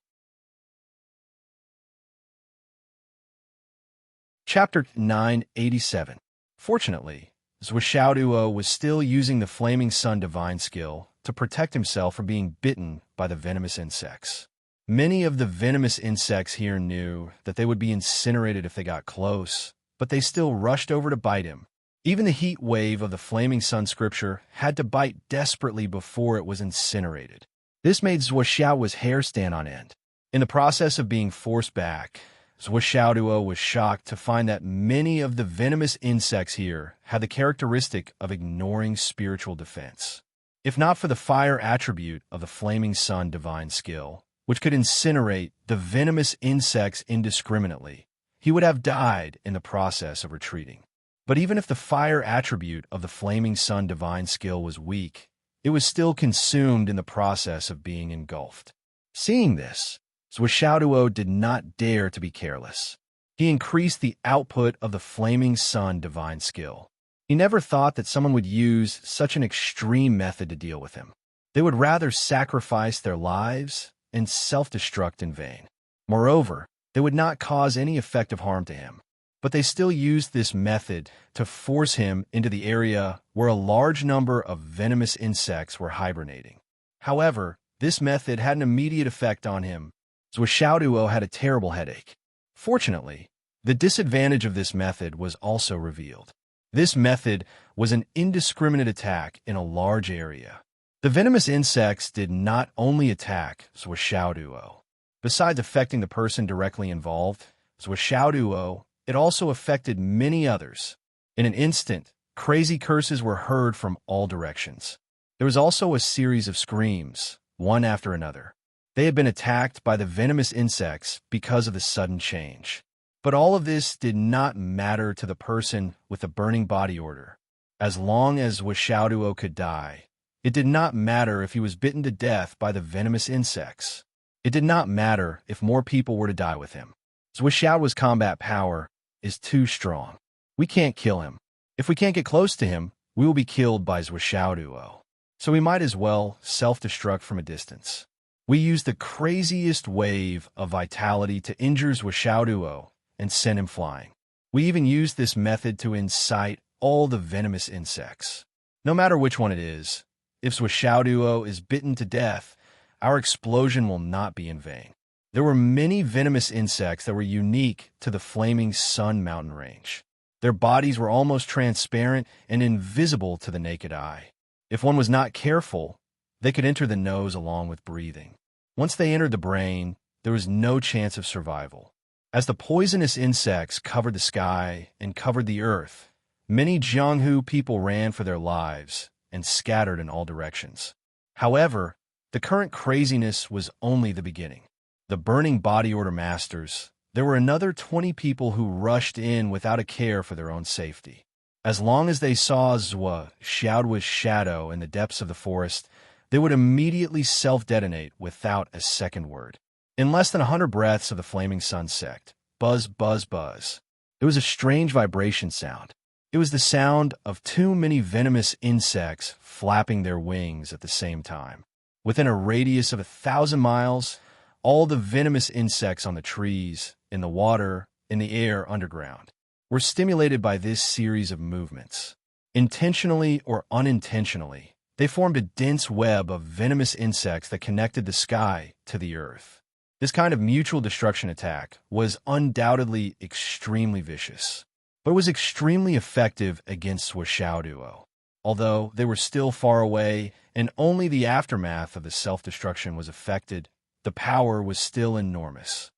Chapter 987. Fortunately, Zhuoxiao was still using the Flaming Sun divine skill to protect himself from being bitten by the venomous insects. Many of the venomous insects here knew that they would be incinerated if they got close, but they still rushed over to bite him. Even the heat wave of the Flaming Sun scripture had to bite desperately before it was incinerated. This made Zhuoxiao's hair stand on end. In the process of being forced back, Zhuoxiao was shocked to find that many of the venomous insects here had the characteristic of ignoring spiritual defense. If not for the fire attribute of the Flaming Sun divine skill, which could incinerate the venomous insects indiscriminately, he would have died in the process of retreating. But even if the fire attribute of the Flaming Sun divine skill was weak, it was still consumed in the process of being engulfed. Seeing this, Zhuoxiao did not dare to be careless. He increased the output of the Flaming Sun divine skill. He never thought that someone would use such an extreme method to deal with him. They would rather sacrifice their lives and self-destruct in vain. Moreover, they would not cause any effective harm to him. But they still used this method to force him into the area where a large number of venomous insects were hibernating. However, this method had an immediate effect on him. Zhuoxiao had a terrible headache. Fortunately, the disadvantage of this method was also revealed. This method was an indiscriminate attack in a large area. The venomous insects did not only attack Zhuoxiao. Besides affecting the person directly involved, Zhuoxiao, it also affected many others. In an instant, crazy curses were heard from all directions. There was also a series of screams, one after another. They had been attacked by the venomous insects because of the sudden change. But all of this did not matter to the person with the burning body order. As long as Zhuoxiao could die, it did not matter if he was bitten to death by the venomous insects. It did not matter if more people were to die with him. Zhuoxiao's combat power is too strong. We can't kill him. If we can't get close to him, we will be killed by Zhuoxiao. So we might as well self-destruct from a distance. We used the craziest wave of vitality to injure Zhuoxiao and send him flying. We even used this method to incite all the venomous insects. No matter which one it is, if Zhuoxiao is bitten to death, our explosion will not be in vain. There were many venomous insects that were unique to the Flaming Sun mountain range. Their bodies were almost transparent and invisible to the naked eye. If one was not careful, they could enter the nose along with breathing. Once they entered the brain, there was no chance of survival. As the poisonous insects covered the sky and covered the earth, many Jianghu people ran for their lives and scattered in all directions. However, the current craziness was only the beginning. The burning body order masters, there were another 20 people who rushed in without a care for their own safety. As long as they saw Zhuoxiao's shadow in the depths of the forest, they would immediately self-detonate without a second word. In less than 100 breaths of the Flaming Sun sect, buzz, buzz, buzz. It was a strange vibration sound. It was the sound of too many venomous insects flapping their wings at the same time. Within a radius of 1,000 miles, all the venomous insects on the trees, in the water, in the air underground, were stimulated by this series of movements. Intentionally or unintentionally, they formed a dense web of venomous insects that connected the sky to the earth. This kind of mutual destruction attack was undoubtedly extremely vicious, but it was extremely effective against Zhuoxiao. Although they were still far away and only the aftermath of the self-destruction was affected, the power was still enormous.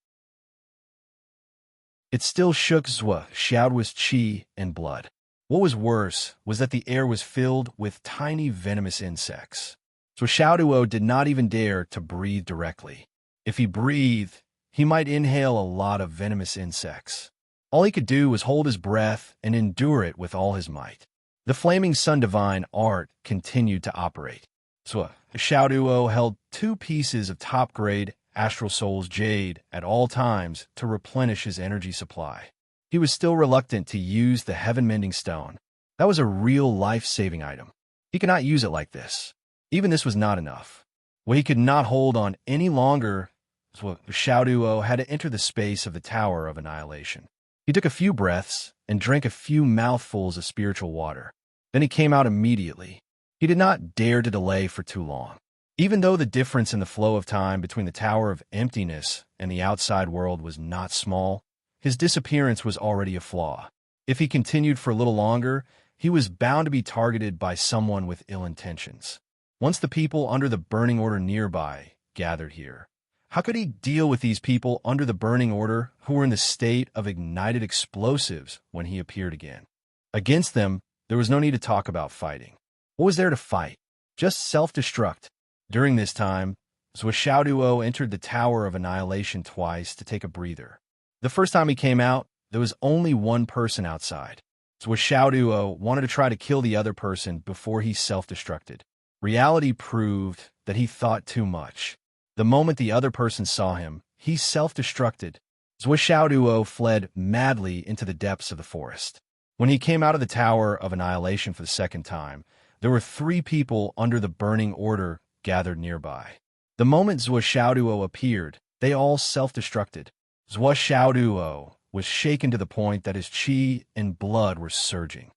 It still shook Zhuoxiao's qi and blood. What was worse was that the air was filled with tiny venomous insects. Zhuoxiao did not even dare to breathe directly. If he breathed, he might inhale a lot of venomous insects. All he could do was hold his breath and endure it with all his might. The flaming sun divine art continued to operate. So, Xiaoduo held 2 pieces of top-grade Astral Soul's jade at all times to replenish his energy supply. He was still reluctant to use the heaven-mending stone. That was a real life-saving item. He could not use it like this. Even this was not enough. What he could not hold on any longer, so Xiaoduo had to enter the space of the Tower of Annihilation. He took a few breaths and drank a few mouthfuls of spiritual water. Then he came out immediately. He did not dare to delay for too long. Even though the difference in the flow of time between the Tower of Emptiness and the outside world was not small, his disappearance was already a flaw. If he continued for a little longer, he was bound to be targeted by someone with ill intentions. Once the people under the Burning Order nearby gathered here, how could he deal with these people under the Burning Order who were in the state of ignited explosives when he appeared again? Against them, there was no need to talk about fighting. What was there to fight? Just self-destruct. During this time, Xiaoduo entered the Tower of Annihilation twice to take a breather. The first time he came out, there was only one person outside. Xiaoduo wanted to try to kill the other person before he self-destructed. Reality proved that he thought too much. The moment the other person saw him, he self-destructed. Xiaoduo fled madly into the depths of the forest. When he came out of the Tower of Annihilation for the second time, there were 3 people under the Burning Order gathered nearby. The moment Xiaoduo appeared, they all self-destructed. Xiaoduo was shaken to the point that his qi and blood were surging.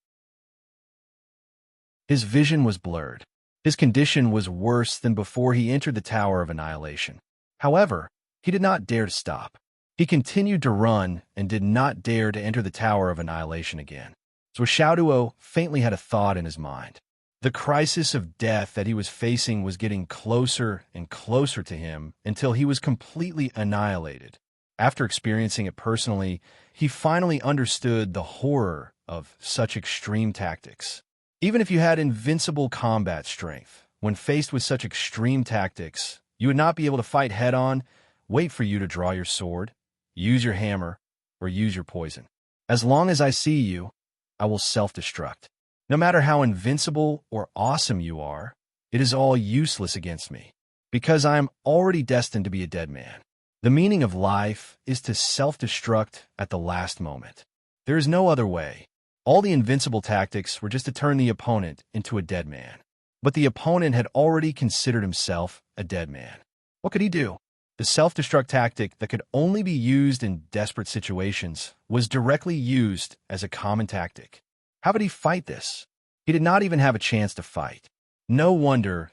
His vision was blurred. His condition was worse than before he entered the Tower of Annihilation. However, he did not dare to stop. He continued to run and did not dare to enter the Tower of Annihilation again. Xiaoduo faintly had a thought in his mind. The crisis of death that he was facing was getting closer and closer to him until he was completely annihilated. After experiencing it personally, he finally understood the horror of such extreme tactics. Even if you had invincible combat strength, when faced with such extreme tactics, you would not be able to fight head-on, wait for you to draw your sword, use your hammer, or use your poison. As long as I see you, I will self-destruct. No matter how invincible or awesome you are, it is all useless against me, because I am already destined to be a dead man. The meaning of life is to self-destruct at the last moment. There is no other way. All the invincible tactics were just to turn the opponent into a dead man. But the opponent had already considered himself a dead man. What could he do? The self-destruct tactic that could only be used in desperate situations was directly used as a common tactic. How could he fight this? He did not even have a chance to fight. No wonder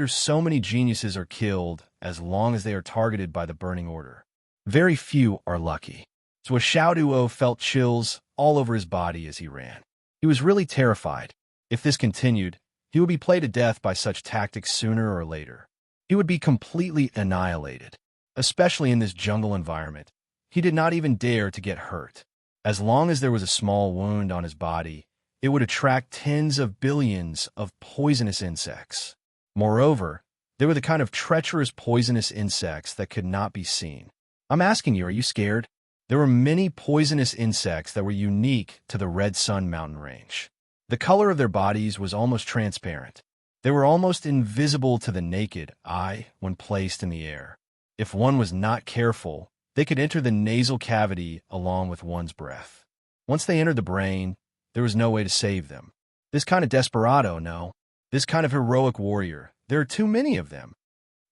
so many geniuses are killed as long as they are targeted by the Burning Order. Very few are lucky. Xiaoduo felt chills all over his body as he ran. He was really terrified. If this continued, he would be played to death by such tactics sooner or later. He would be completely annihilated. Especially in this jungle environment, he did not even dare to get hurt. As long as there was a small wound on his body, it would attract tens of billions of poisonous insects. Moreover, they were the kind of treacherous poisonous insects that could not be seen. I'm asking you, are you scared? There were many poisonous insects that were unique to the Red Sun mountain range. The color of their bodies was almost transparent. They were almost invisible to the naked eye when placed in the air. If one was not careful, they could enter the nasal cavity along with one's breath. Once they entered the brain, there was no way to save them. This kind of desperado, no. This kind of heroic warrior, there are too many of them.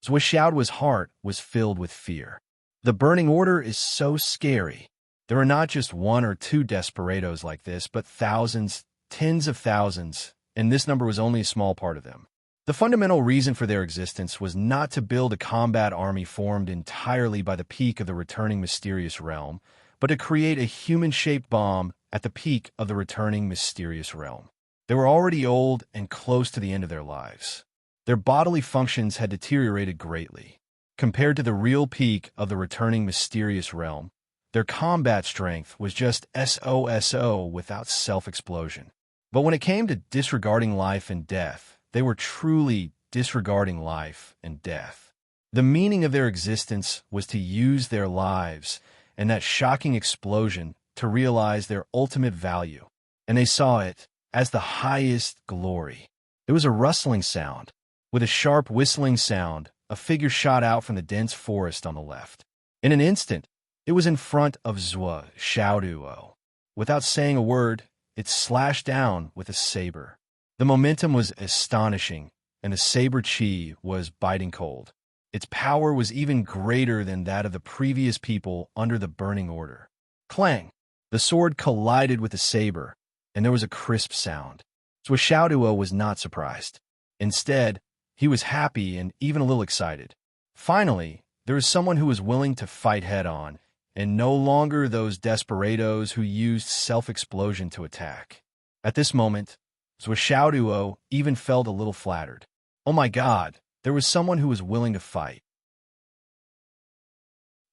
Xiaoduo's heart was filled with fear. The Burning Order is so scary. There are not just 1 or 2 desperados like this, but thousands, tens of thousands, and this number was only a small part of them. The fundamental reason for their existence was not to build a combat army formed entirely by the peak of the returning mysterious realm, but to create a human-shaped bomb at the peak of the returning mysterious realm. They were already old and close to the end of their lives. Their bodily functions had deteriorated greatly. Compared to the real peak of the returning mysterious realm, their combat strength was just SOSO without self-explosion. But when it came to disregarding life and death, they were truly disregarding life and death. The meaning of their existence was to use their lives and that shocking explosion to realize their ultimate value, and they saw it as the highest glory. There was a rustling sound. With a sharp whistling sound, a figure shot out from the dense forest on the left. In an instant, it was in front of Zhuo Xiaoduo. Without saying a word, it slashed down with a saber. The momentum was astonishing, and the saber chi was biting cold. Its power was even greater than that of the previous people under the Burning Order. Clang! The sword collided with the saber, and there was a crisp sound. Zhuo Xiaoduo was not surprised. Instead, he was happy and even a little excited. Finally, there was someone who was willing to fight head-on, and no longer those desperados who used self-explosion to attack. At this moment, Zhuo Xiaoduo even felt a little flattered. Oh my God, there was someone who was willing to fight.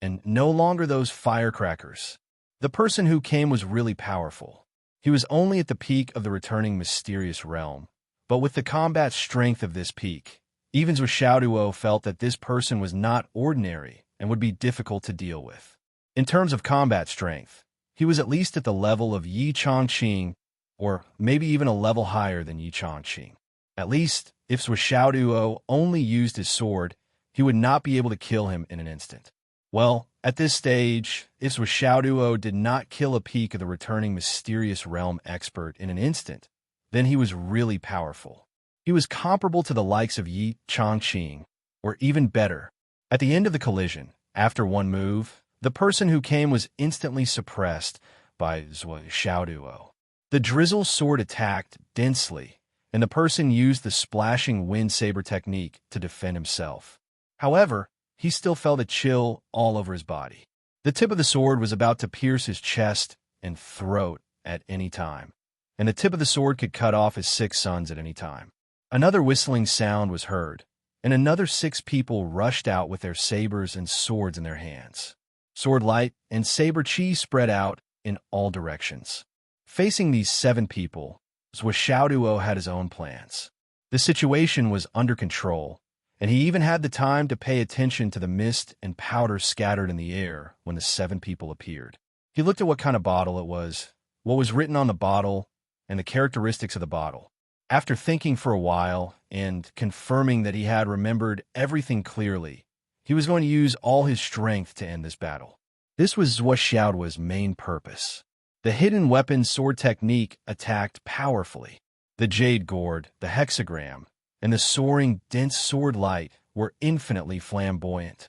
And no longer those firecrackers. The person who came was really powerful. He was only at the peak of the returning mysterious realm, but with the combat strength of this peak, even Zhuo Xiaoduo felt that this person was not ordinary and would be difficult to deal with. In terms of combat strength, he was at least at the level of Yi Chongqing, or maybe even a level higher than Yi Chongqing. At least, if Zhuo Xiaoduo only used his sword, he would not be able to kill him in an instant. Well, at this stage, if Zhuo Xiaoduo did not kill a peak of the returning mysterious realm expert in an instant, then he was really powerful. He was comparable to the likes of Yi Chongqing, or even better. At the end of the collision, after one move, the person who came was instantly suppressed by Zhuo Xiaoduo. The drizzle sword attacked densely, and the person used the splashing wind saber technique to defend himself. However, he still felt a chill all over his body. The tip of the sword was about to pierce his chest and throat at any time, and the tip of the sword could cut off his 6 sons at any time. Another whistling sound was heard, and another 6 people rushed out with their sabers and swords in their hands. Sword light and saber chi spread out in all directions. Facing these 7 people, Zhuo Xiaoduo had his own plans. The situation was under control, and he even had the time to pay attention to the mist and powder scattered in the air when the 7 people appeared. He looked at what kind of bottle it was, what was written on the bottle, and the characteristics of the bottle. After thinking for a while and confirming that he had remembered everything clearly, he was going to use all his strength to end this battle. This was Zhuo Xiaoduo's main purpose. The hidden weapon sword technique attacked powerfully. The jade gourd, the hexagram, and the soaring, dense sword light were infinitely flamboyant.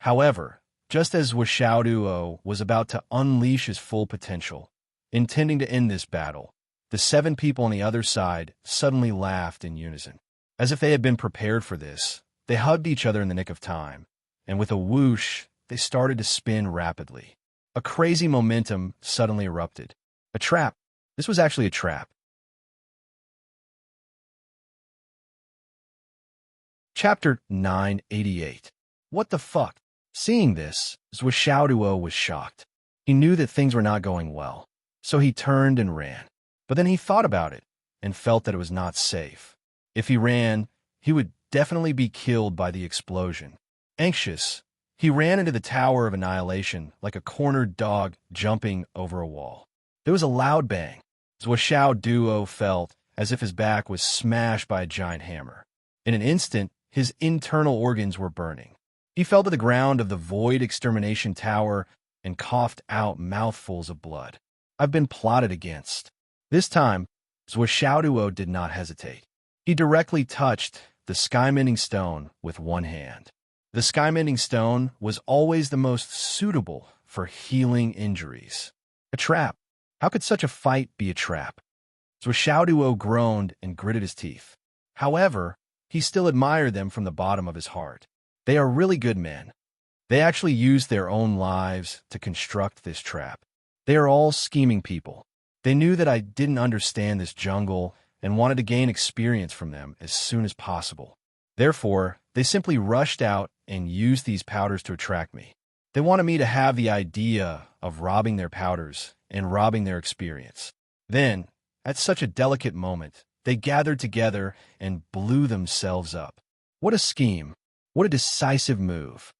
However, just as Zhuo Xiaoduo was about to unleash his full potential, intending to end this battle, the 7 people on the other side suddenly laughed in unison. As if they had been prepared for this, they hugged each other in the nick of time, and with a whoosh, they started to spin rapidly. A crazy momentum suddenly erupted. A trap. This was actually a trap. Chapter 988. What the fuck? Seeing this, Zhuo Xiaoduo was shocked. He knew that things were not going well, so he turned and ran. But then he thought about it and felt that it was not safe. If he ran, he would definitely be killed by the explosion. Anxious, he ran into the Tower of Annihilation like a cornered dog jumping over a wall. There was a loud bang. Zhuo Xiaoduo felt as if his back was smashed by a giant hammer. In an instant, his internal organs were burning. He fell to the ground of the Void Extermination Tower and coughed out mouthfuls of blood. I've been plotted against. This time, Zhuo Xiaoduo did not hesitate. He directly touched the sky-mending stone with one hand. The sky-mending stone was always the most suitable for healing injuries. A trap. How could such a fight be a trap? Zhuo Xiaoduo groaned and gritted his teeth. However, he still admired them from the bottom of his heart. They are really good men. They actually used their own lives to construct this trap. They are all scheming people. They knew that I didn't understand this jungle and wanted to gain experience from them as soon as possible. Therefore, they simply rushed out and used these powders to attract me. They wanted me to have the idea of robbing their powders and robbing their experience. Then, at such a delicate moment, they gathered together and blew themselves up. What a scheme. What a decisive move.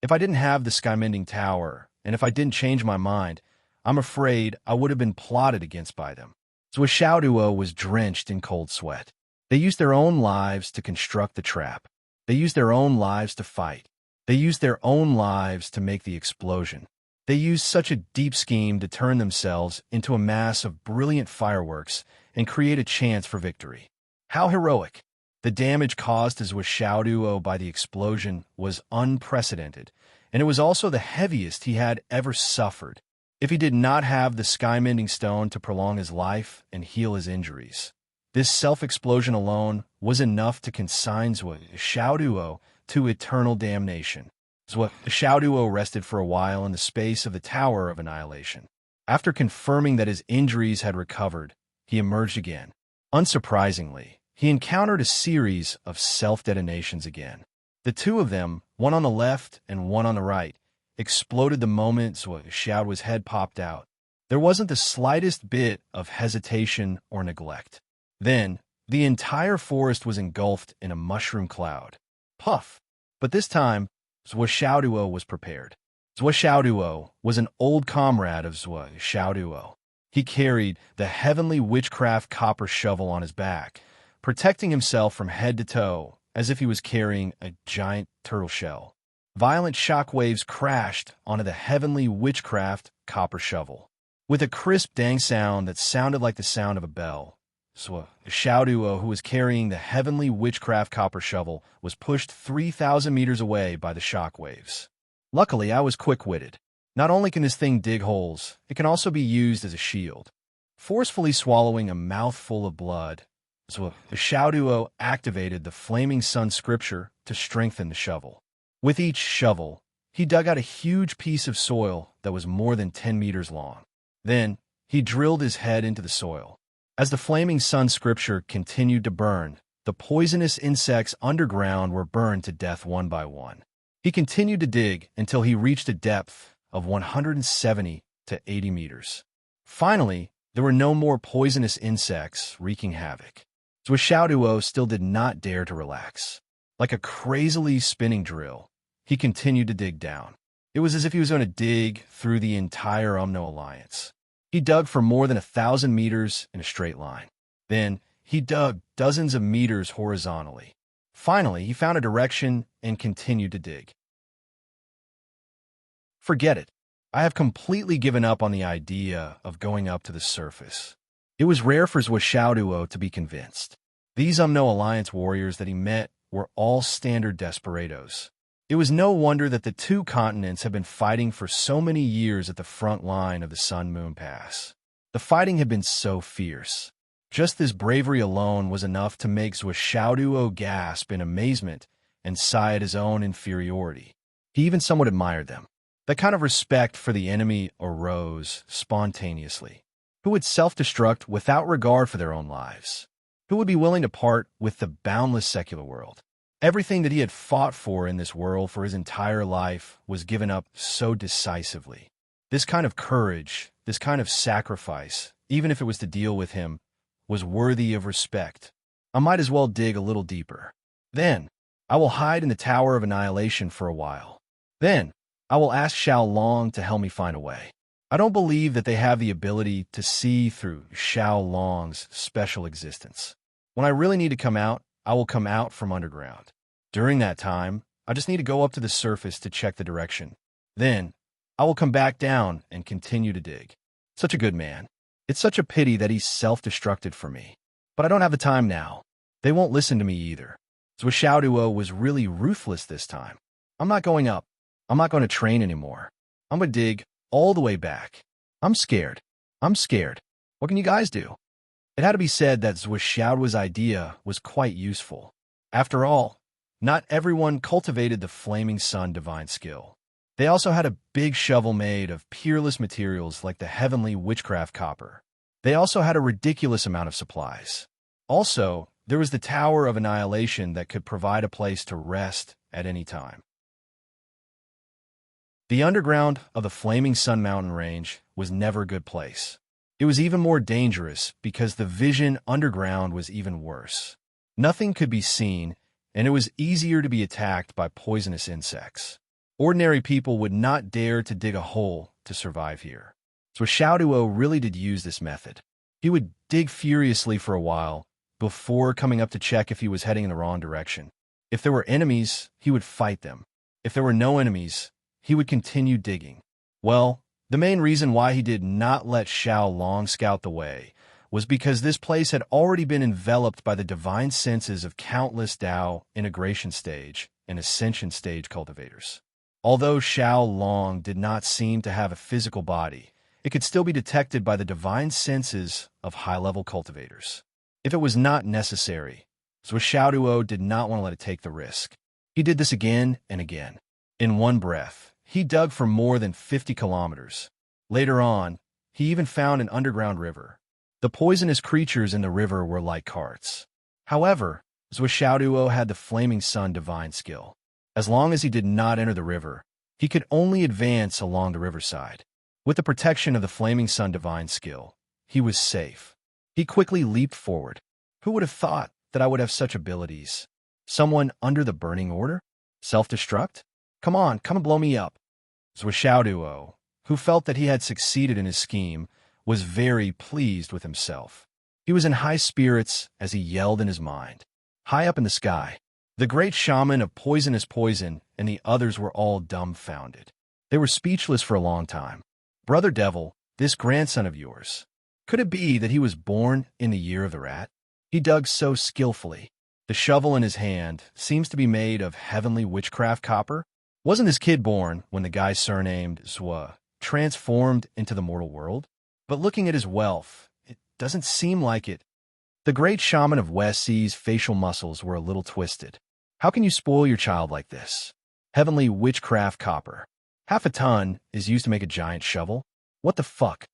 If I didn't have the Skymending Tower, and if I didn't change my mind, I'm afraid I would have been plotted against by them. Duo was drenched in cold sweat. They used their own lives to construct the trap. They used their own lives to fight. They used their own lives to make the explosion. They used such a deep scheme to turn themselves into a mass of brilliant fireworks and create a chance for victory. How heroic! The damage caused to Duo by the explosion was unprecedented, and it was also the heaviest he had ever suffered. If he did not have the Skymending Stone to prolong his life and heal his injuries, this self-explosion alone was enough to consign Duo to eternal damnation. Duo rested for a while in the space of the Tower of Annihilation. After confirming that his injuries had recovered, he emerged again. Unsurprisingly, he encountered a series of self-detonations again. The two of them, one on the left and one on the right, exploded the moment Duo's head popped out. There wasn't the slightest bit of hesitation or neglect. Then, the entire forest was engulfed in a mushroom cloud. Puff! But this time, Duo was prepared. Duo was an old comrade of Duo. He carried the heavenly witchcraft copper shovel on his back, protecting himself from head to toe as if he was carrying a giant turtle shell. Violent shock waves crashed onto the heavenly witchcraft copper shovel. With a crisp dang sound that sounded like the sound of a bell, Duo, who was carrying the heavenly witchcraft copper shovel, was pushed 3,000 meters away by the shock waves. Luckily, I was quick-witted. Not only can this thing dig holes, it can also be used as a shield. Forcefully swallowing a mouthful of blood, Duo activated the Flaming Sun scripture to strengthen the shovel. With each shovel, he dug out a huge piece of soil that was more than 10 meters long. Then, he drilled his head into the soil. As the Flaming Sun scripture continued to burn, the poisonous insects underground were burned to death one by one. He continued to dig until he reached a depth of 170 to 80 meters. Finally, there were no more poisonous insects wreaking havoc. Duo still did not dare to relax. Like a crazily spinning drill, he continued to dig down. It was as if he was going to dig through the entire Alliance. He dug for more than 1,000 meters in a straight line. Then, he dug dozens of meters horizontally. Finally, he found a direction and continued to dig. Forget it. I have completely given up on the idea of going up to the surface. It was rare for Duo to be convinced. These Alliance warriors that he met were all standard desperados. It was no wonder that the two continents had been fighting for so many years at the front line of the Sun-Moon Pass. The fighting had been so fierce. Just this bravery alone was enough to make Duo gasp in amazement and sigh at his own inferiority. He even somewhat admired them. That kind of respect for the enemy arose spontaneously. Who would self-destruct without regard for their own lives? Who would be willing to part with the boundless secular world? Everything that he had fought for in this world for his entire life was given up so decisively. This kind of courage, this kind of sacrifice, even if it was to deal with him, was worthy of respect. I might as well dig a little deeper. Then, I will hide in the Tower of Annihilation for a while. Then, I will ask Xiao Long to help me find a way. I don't believe that they have the ability to see through Xiao Long's special existence. When I really need to come out, I will come out from underground. During that time, I just need to go up to the surface to check the direction. Then, I will come back down and continue to dig. Such a good man. It's such a pity that he's self-destructed for me. But I don't have the time now. They won't listen to me either. Duo was really ruthless this time. I'm not going up. I'm not going to train anymore. I'm going to dig all the way back. I'm scared. I'm scared. What can you guys do? It had to be said that Duo's idea was quite useful. After all, not everyone cultivated the Flaming Sun divine skill. They also had a big shovel made of peerless materials like the heavenly witchcraft copper. They also had a ridiculous amount of supplies. Also, there was the Tower of Annihilation that could provide a place to rest at any time. The underground of the Flaming Sun mountain range was never a good place. It was even more dangerous because the vision underground was even worse. Nothing could be seen, and it was easier to be attacked by poisonous insects. Ordinary people would not dare to dig a hole to survive here. So Xiaoduo really did use this method. He would dig furiously for a while before coming up to check if he was heading in the wrong direction. If there were enemies, he would fight them. If there were no enemies, he would continue digging. Well, the main reason why he did not let Xiao Long scout the way was because this place had already been enveloped by the divine senses of countless Dao integration stage and ascension stage cultivators. Although Xiao Long did not seem to have a physical body, it could still be detected by the divine senses of high-level cultivators. If it was not necessary, so Xiaoduo did not want to let it take the risk. He did this again and again. In one breath, he dug for more than 50 kilometers. Later on, he even found an underground river. The poisonous creatures in the river were like carts. However, Xiaoduo had the Flaming Sun divine skill. As long as he did not enter the river, he could only advance along the riverside. With the protection of the Flaming Sun divine skill, he was safe. He quickly leaped forward. Who would have thought that I would have such abilities? Someone under the burning order? Self-destruct? Come on, come and blow me up. Xiaoduo, who felt that he had succeeded in his scheme, was very pleased with himself. He was in high spirits as he yelled in his mind. High up in the sky, the great shaman of poisonous poison and the others were all dumbfounded. They were speechless for a long time. Brother Devil, this grandson of yours, could it be that he was born in the year of the rat? He dug so skillfully. The shovel in his hand seems to be made of heavenly witchcraft copper. Wasn't this kid born when the guy surnamed Zhua transformed into the mortal world? But looking at his wealth, it doesn't seem like it. The great shaman of West Sea's facial muscles were a little twisted. How can you spoil your child like this? Heavenly witchcraft copper. Half a ton is used to make a giant shovel? What the fuck?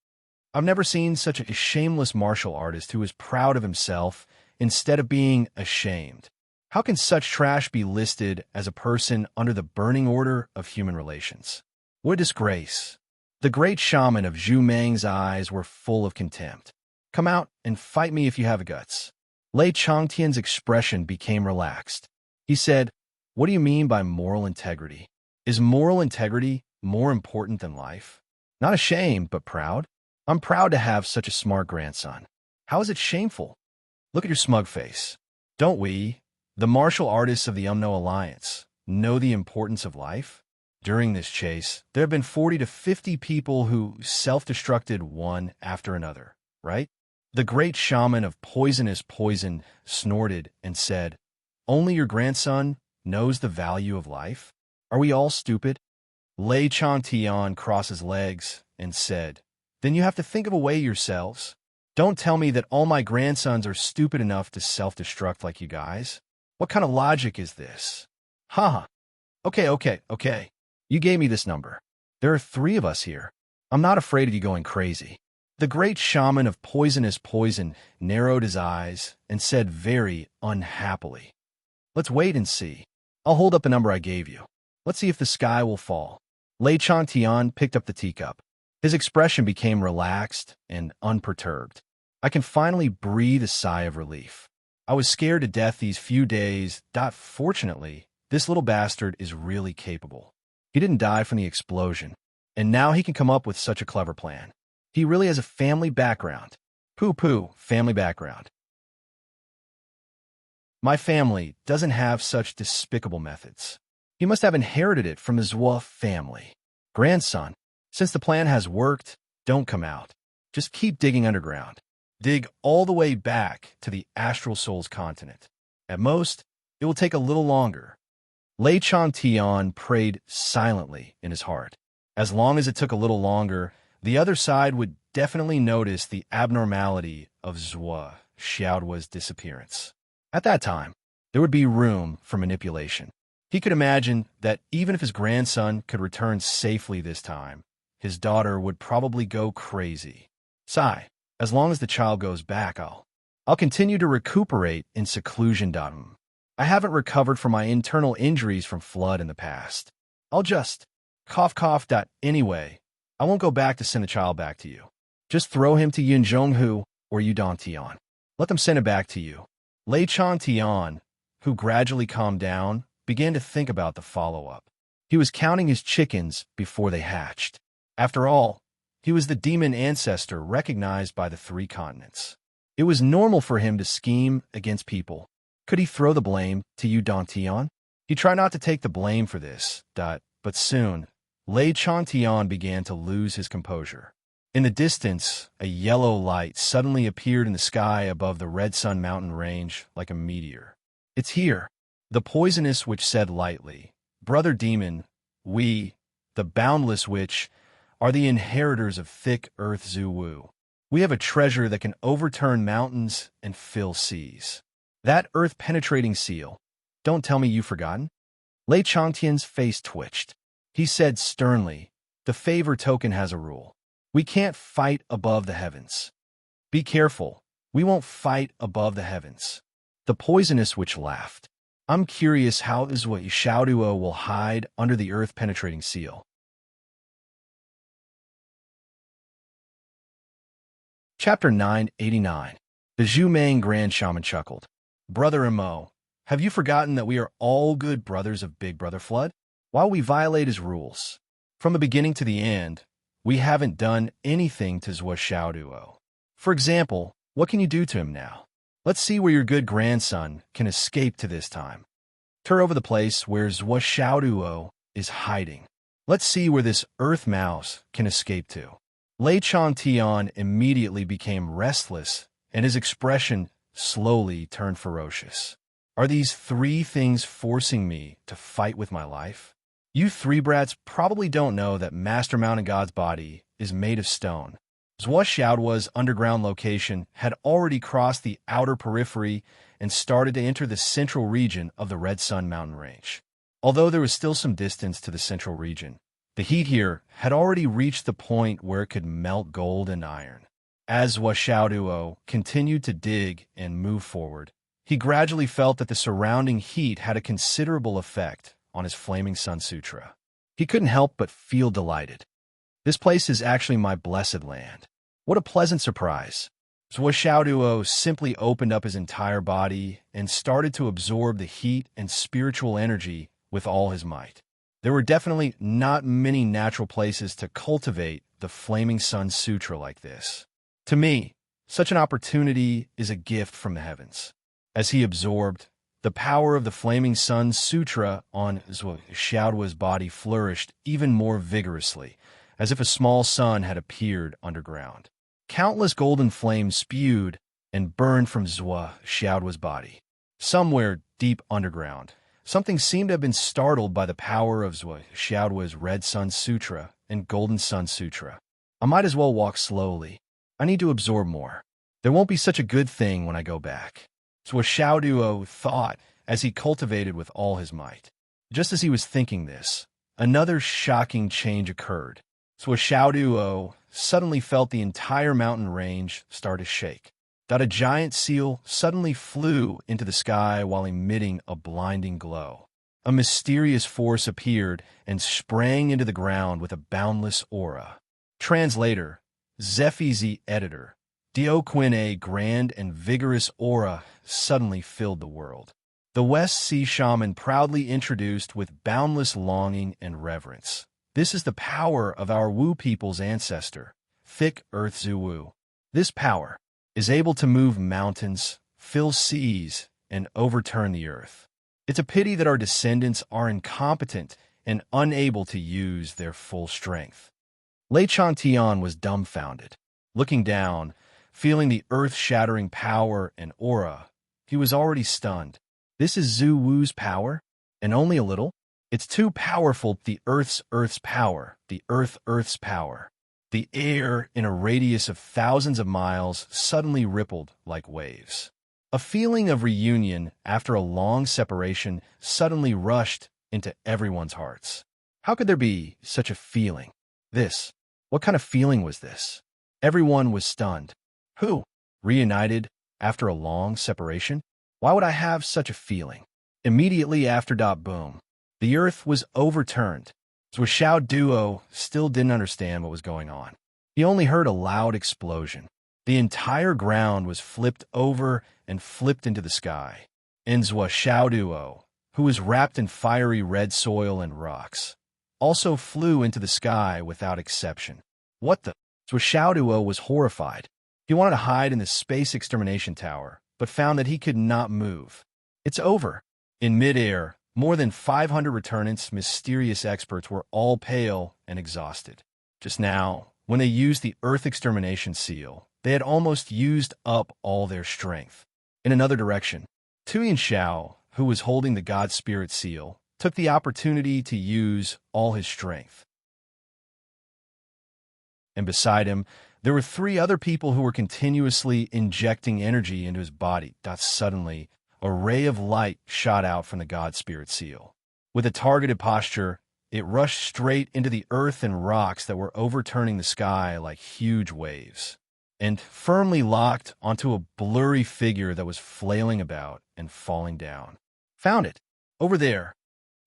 I've never seen such a shameless martial artist who is proud of himself instead of being ashamed. How can such trash be listed as a person under the burning order of human relations? What a disgrace. The great shaman of Zhu Meng's eyes were full of contempt. Come out and fight me if you have guts. Lei Changtian's expression became relaxed. He said, "What do you mean by moral integrity? Is moral integrity more important than life? Not ashamed, but proud? I'm proud to have such a smart grandson. How is it shameful? Look at your smug face. Don't we, the martial artists of the Umno Alliance, know the importance of life? During this chase, there have been 40 to 50 people who self-destructed one after another, right?" The great shaman of poisonous poison snorted and said, "Only your grandson knows the value of life? Are we all stupid?" Lei Changtian crossed his legs and said, "Then you have to think of a way yourselves. Don't tell me that all my grandsons are stupid enough to self-destruct like you guys. What kind of logic is this?" "Haha. Okay. You gave me this number. There are 3 of us here. I'm not afraid of you going crazy." The great shaman of poisonous poison narrowed his eyes and said very unhappily, "Let's wait and see. I'll hold up the number I gave you. Let's see if the sky will fall." Lei Changtian picked up the teacup. His expression became relaxed and unperturbed. I can finally breathe a sigh of relief. I was scared to death these few days. Fortunately, this little bastard is really capable. He didn't die from the explosion, and now he can come up with such a clever plan. He really has a family background. Pooh, family background. My family doesn't have such despicable methods. He must have inherited it from his Zhua family. Grandson, since the plan has worked, don't come out. Just keep digging underground. Dig all the way back to the Astral Souls continent. At most, it will take a little longer. Lei Changtian prayed silently in his heart. As long as it took a little longer, the other side would definitely notice the abnormality of Xiaoduo's disappearance. At that time, there would be room for manipulation. He could imagine that even if his grandson could return safely this time, his daughter would probably go crazy. Sigh, as long as the child goes back, I'll continue to recuperate in seclusion. I haven't recovered from my internal injuries from flood in the past. I'll just cough. Anyway, I won't go back to send the child back to you. Just throw him to Yun Zhonghu or Yudong Tian. Let them send it back to you. Lei Changtian, who gradually calmed down, began to think about the follow-up. He was counting his chickens before they hatched. After all, he was the demon ancestor recognized by the 3 continents. It was normal for him to scheme against people. Could he throw the blame to Unconventional? He tried not to take the blame for this, but soon, Enchanting began to lose his composure. In the distance, a yellow light suddenly appeared in the sky above the Red Sun mountain range like a meteor. "It's here," the poisonous witch said lightly. "Brother demon, we, the boundless witch, are the inheritors of thick earth Zhu. We have a treasure that can overturn mountains and fill seas. That earth-penetrating seal. Don't tell me you've forgotten?" Lei Chantian's face twitched. He said sternly, "The favor token has a rule. We can't fight above the heavens." "Be careful. We won't fight above the heavens." The poisonous witch laughed. "I'm curious how Xiaoduo will hide under the earth-penetrating seal." Chapter 989. The Zhumang Grand Shaman chuckled. "Brother Imo, have you forgotten that we are all good brothers of Big Brother Flood? While we violate his rules, from the beginning to the end, we haven't done anything to Xiaoduo. For example, what can you do to him now? Let's see where your good grandson can escape to this time. Tour over the place where Xiaoduo is hiding. Let's see where this earth mouse can escape to." Lei Chantian immediately became restless, and his expression slowly turned ferocious. "Are these 3 things forcing me to fight with my life? You 3 brats probably don't know that Master Mountain God's body is made of stone." Xiaoduo's underground location had already crossed the outer periphery and started to enter the central region of the Red Sun mountain range. Although there was still some distance to the central region, the heat here had already reached the point where it could melt gold and iron. As Xiaoduo continued to dig and move forward, he gradually felt that the surrounding heat had a considerable effect on his Flaming Sun Sutra. He couldn't help but feel delighted. "This place is actually my blessed land. What a pleasant surprise." Xiaoduo simply opened up his entire body and started to absorb the heat and spiritual energy with all his might. There were definitely not many natural places to cultivate the Flaming Sun Sutra like this. To me, such an opportunity is a gift from the heavens. As he absorbed, the power of the Flaming Sun Sutra on Xiaoduo's body flourished even more vigorously, as if a small sun had appeared underground. Countless golden flames spewed and burned from Xiaoduo's body. Somewhere deep underground, something seemed to have been startled by the power of Xiaoduo's Red Sun Sutra and Golden Sun Sutra. "I might as well walk slowly. I need to absorb more. There won't be such a good thing when I go back." Xiaoduo thought as he cultivated with all his might. Just as he was thinking this, another shocking change occurred. Xiaoduo suddenly felt the entire mountain range start to shake. A giant seal suddenly flew into the sky while emitting a blinding glow. A mysterious force appeared and sprang into the ground with a boundless aura. Translator, Zephy's editor, Dioquin, grand and vigorous aura suddenly filled the world. The West Sea Shaman proudly introduced with boundless longing and reverence. "This is the power of our Wu people's ancestor, thick earth Zhu. This power is able to move mountains, fill seas, and overturn the earth. It's a pity that our descendants are incompetent and unable to use their full strength." Lei Chantian was dumbfounded. Looking down, feeling the earth-shattering power and aura, he was already stunned. This is Zhu Wu's power? And only a little? It's too powerful. The Earth's power, the Earth's power. The air in a radius of thousands of miles suddenly rippled like waves. A feeling of reunion after a long separation suddenly rushed into everyone's hearts. How could there be such a feeling? What kind of feeling was this? Everyone was stunned. Who? Reunited after a long separation? Why would I have such a feeling? Immediately after boom, the earth was overturned. Xiaoduo still didn't understand what was going on. He only heard a loud explosion. The entire ground was flipped over and flipped into the sky. and Xiaoduo, who was wrapped in fiery red soil and rocks, also flew into the sky without exception. What the? Xiaoduo was horrified. He wanted to hide in the space extermination tower, but found that he could not move. It's over. In midair, more than 500 returnants, mysterious experts, were all pale and exhausted. Just now, when they used the Earth extermination seal, they had almost used up all their strength. In another direction, Tuyin Xiao, who was holding the God Spirit seal, took the opportunity to use all his strength. And beside him, there were 3 other people who were continuously injecting energy into his body. Suddenly, a ray of light shot out from the God Spirit seal. With a targeted posture, it rushed straight into the earth and rocks that were overturning the sky like huge waves, and firmly locked onto a blurry figure that was flailing about and falling down. Found it! Over there!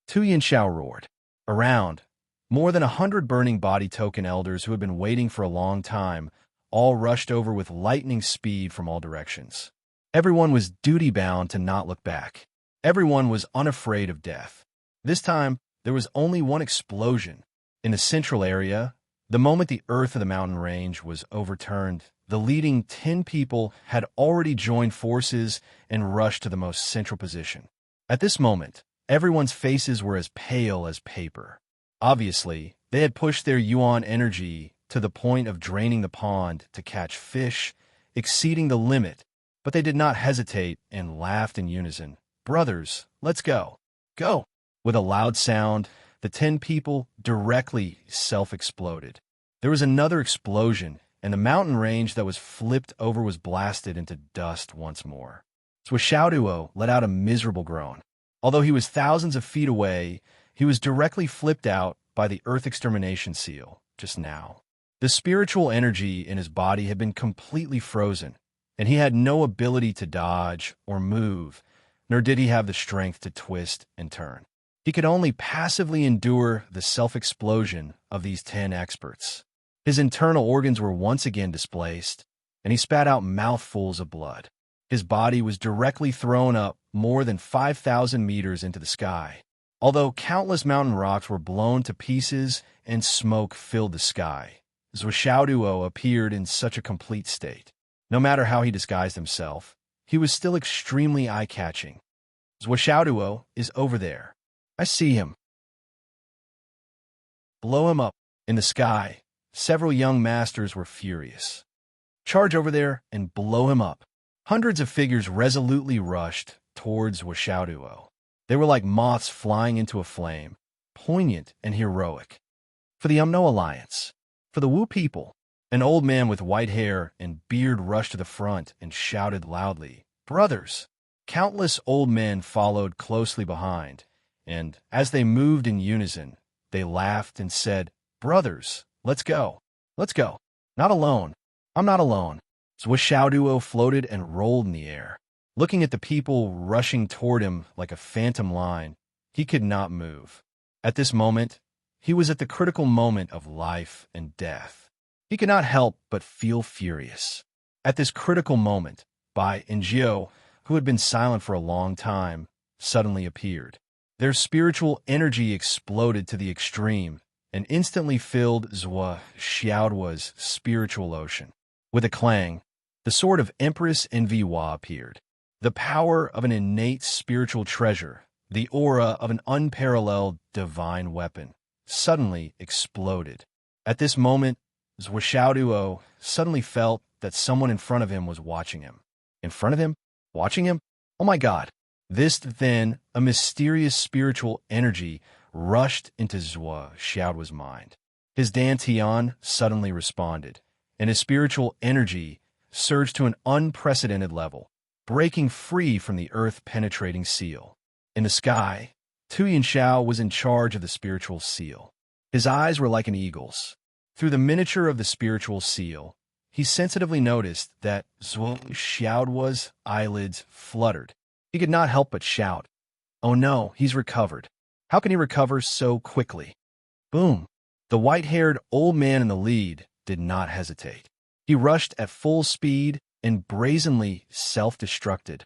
Tuyin Xiao roared. Around, more than 100 burning body token elders who had been waiting for a long time all rushed over with lightning speed from all directions. Everyone was duty-bound to not look back. Everyone was unafraid of death. This time, there was only one explosion. In the central area, the moment the earth of the mountain range was overturned, the leading 10 people had already joined forces and rushed to the most central position. At this moment, everyone's faces were as pale as paper. Obviously, they had pushed their yuan energy to the point of draining the pond to catch fish, exceeding the limit, but they did not hesitate and laughed in unison. Brothers, let's go. Go! With a loud sound, the 10 people directly self-exploded. There was another explosion, and the mountain range that was flipped over was blasted into dust once more. Xiaoduo let out a miserable groan. Although he was thousands of feet away, he was directly flipped out by the Earth extermination seal just now. The spiritual energy in his body had been completely frozen, and he had no ability to dodge or move, nor did he have the strength to twist and turn. He could only passively endure the self-explosion of these 10 experts. His internal organs were once again displaced, and he spat out mouthfuls of blood. His body was directly thrown up more than 5,000 meters into the sky. Although countless mountain rocks were blown to pieces and smoke filled the sky, Xiaoduo appeared in such a complete state. No matter how he disguised himself, he was still extremely eye-catching. Xiaoduo is over there. I see him. Blow him up. In the sky, several young masters were furious. Charge over there and blow him up. Hundreds of figures resolutely rushed towards Xiaoduo. They were like moths flying into a flame, poignant and heroic. For the Umno Alliance, for the Wu people, an old man with white hair and beard rushed to the front and shouted loudly, "Brothers!" Countless old men followed closely behind, and as they moved in unison, they laughed and said, "Brothers, let's go. Let's go. Not alone. I'm not alone." Xiaoduo floated and rolled in the air. Looking at the people rushing toward him like a phantom line, he could not move. At this moment, he was at the critical moment of life and death. He could not help but feel furious. At this critical moment, Bai and Jiao, who had been silent for a long time, suddenly appeared. Their spiritual energy exploded to the extreme and instantly filled Xiaoduo's spiritual ocean. With a clang, the sword of Empress Envihua appeared. The power of an innate spiritual treasure, the aura of an unparalleled divine weapon, suddenly exploded. At this moment, Xiaoduo suddenly felt that someone in front of him was watching him. In front of him? Watching him? Oh my God! Then, a mysterious spiritual energy rushed into Xiaoduo's mind. His dantian suddenly responded, and his spiritual energy surged to an unprecedented level, breaking free from the earth-penetrating seal. In the sky, Tuyin Xiao was in charge of the spiritual seal. His eyes were like an eagle's. Through the miniature of the spiritual seal, he sensitively noticed that Xiaoduo's eyelids fluttered. He could not help but shout, "Oh no, he's recovered. How can he recover so quickly?" Boom! The white-haired old man in the lead did not hesitate. He rushed at full speed and brazenly self-destructed.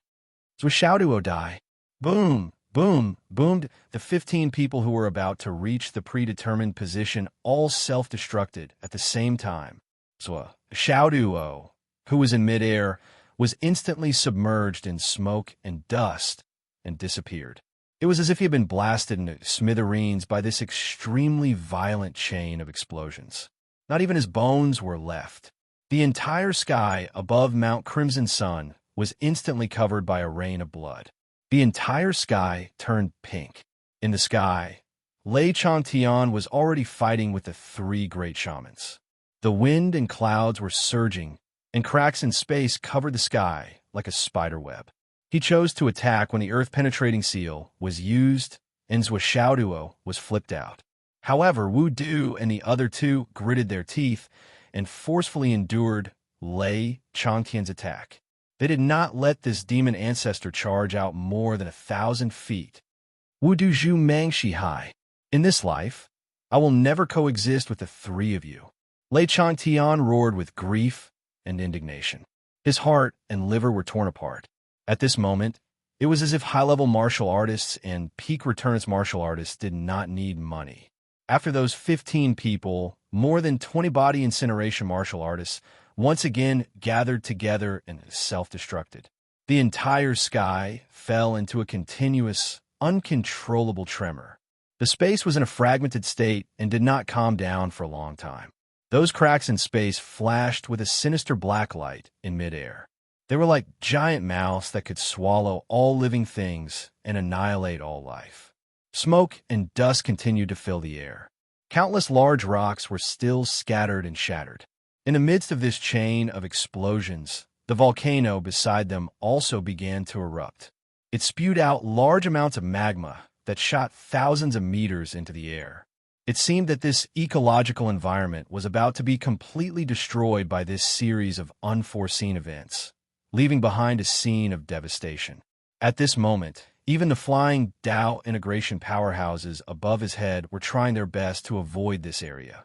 Xiaoduo die. Boom, boom, boomed. The 15 people who were about to reach the predetermined position all self-destructed at the same time. So, Xiaoduo, who was in midair, was instantly submerged in smoke and dust and disappeared. It was as if he had been blasted into smithereens by this extremely violent chain of explosions. Not even his bones were left. The entire sky above Mount Crimson Sun was instantly covered by a rain of blood. The entire sky turned pink. In the sky, Lei Changtian was already fighting with the three great shamans. The wind and clouds were surging, and cracks in space covered the sky like a spider web. He chose to attack when the earth-penetrating seal was used and Zhou Xiaoduo was flipped out. However, Wu Du and the other two gritted their teeth and forcefully endured Lei Changtian's attack. They did not let this demon ancestor charge out more than 1,000 feet. Wu Du Zhu Mang Shi Hai. In this life, I will never coexist with the three of you. Lei Changtian roared with grief and indignation. His heart and liver were torn apart. At this moment, it was as if high-level martial artists and peak returns martial artists did not need money. After those 15 people, more than 20 body incineration martial artists once again gathered together and self-destructed. The entire sky fell into a continuous, uncontrollable tremor. The space was in a fragmented state and did not calm down for a long time. Those cracks in space flashed with a sinister black light in midair. They were like giant mouths that could swallow all living things and annihilate all life. Smoke and dust continued to fill the air. Countless large rocks were still scattered and shattered. In the midst of this chain of explosions, the volcano beside them also began to erupt. It spewed out large amounts of magma that shot thousands of meters into the air. It seemed that this ecological environment was about to be completely destroyed by this series of unforeseen events, leaving behind a scene of devastation. At this moment, even the flying Dao integration powerhouses above his head were trying their best to avoid this area.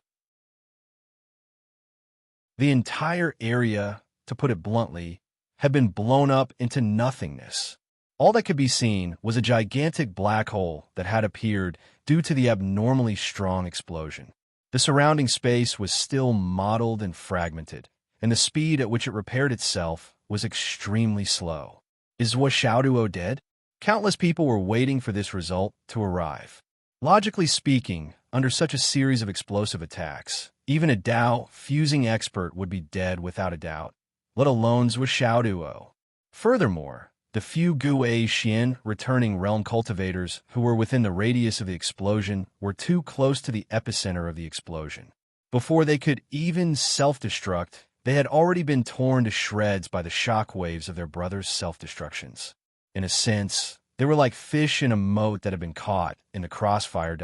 The entire area, to put it bluntly, had been blown up into nothingness. All that could be seen was a gigantic black hole that had appeared due to the abnormally strong explosion. The surrounding space was still mottled and fragmented, and the speed at which it repaired itself was extremely slow. Is Zhou Xiaoduo dead? Countless people were waiting for this result to arrive. Logically speaking, under such a series of explosive attacks, even a Dao fusing expert would be dead without a doubt, let alone Zhou Xiaoduo. Furthermore, the few Gu Xian returning realm cultivators who were within the radius of the explosion were too close to the epicenter of the explosion. Before they could even self-destruct, they had already been torn to shreds by the shock waves of their brothers' self-destructions. In a sense, they were like fish in a moat that had been caught in the crossfire.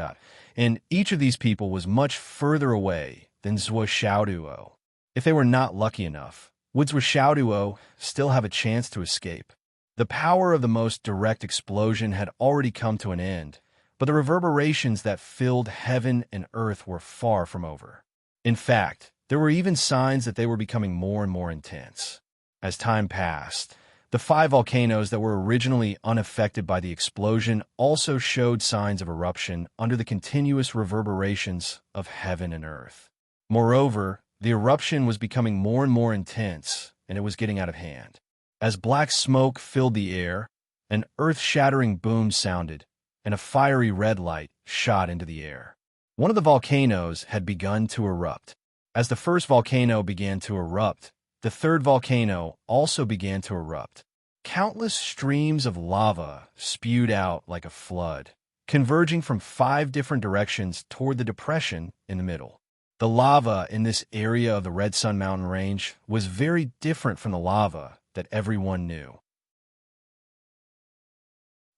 And each of these people was much further away than Zhou Xiaoduo. If they were not lucky enough, would Zhou Xiaoduo still have a chance to escape? The power of the most direct explosion had already come to an end, but the reverberations that filled heaven and earth were far from over. In fact, there were even signs that they were becoming more and more intense. As time passed, the 5 volcanoes that were originally unaffected by the explosion also showed signs of eruption under the continuous reverberations of heaven and earth. Moreover, the eruption was becoming more and more intense, and it was getting out of hand. As black smoke filled the air, an earth-shattering boom sounded, and a fiery red light shot into the air. One of the volcanoes had begun to erupt. As the first volcano began to erupt, the third volcano also began to erupt. Countless streams of lava spewed out like a flood, converging from 5 different directions toward the depression in the middle. The lava in this area of the Red Sun Mountain Range was very different from the lava that everyone knew.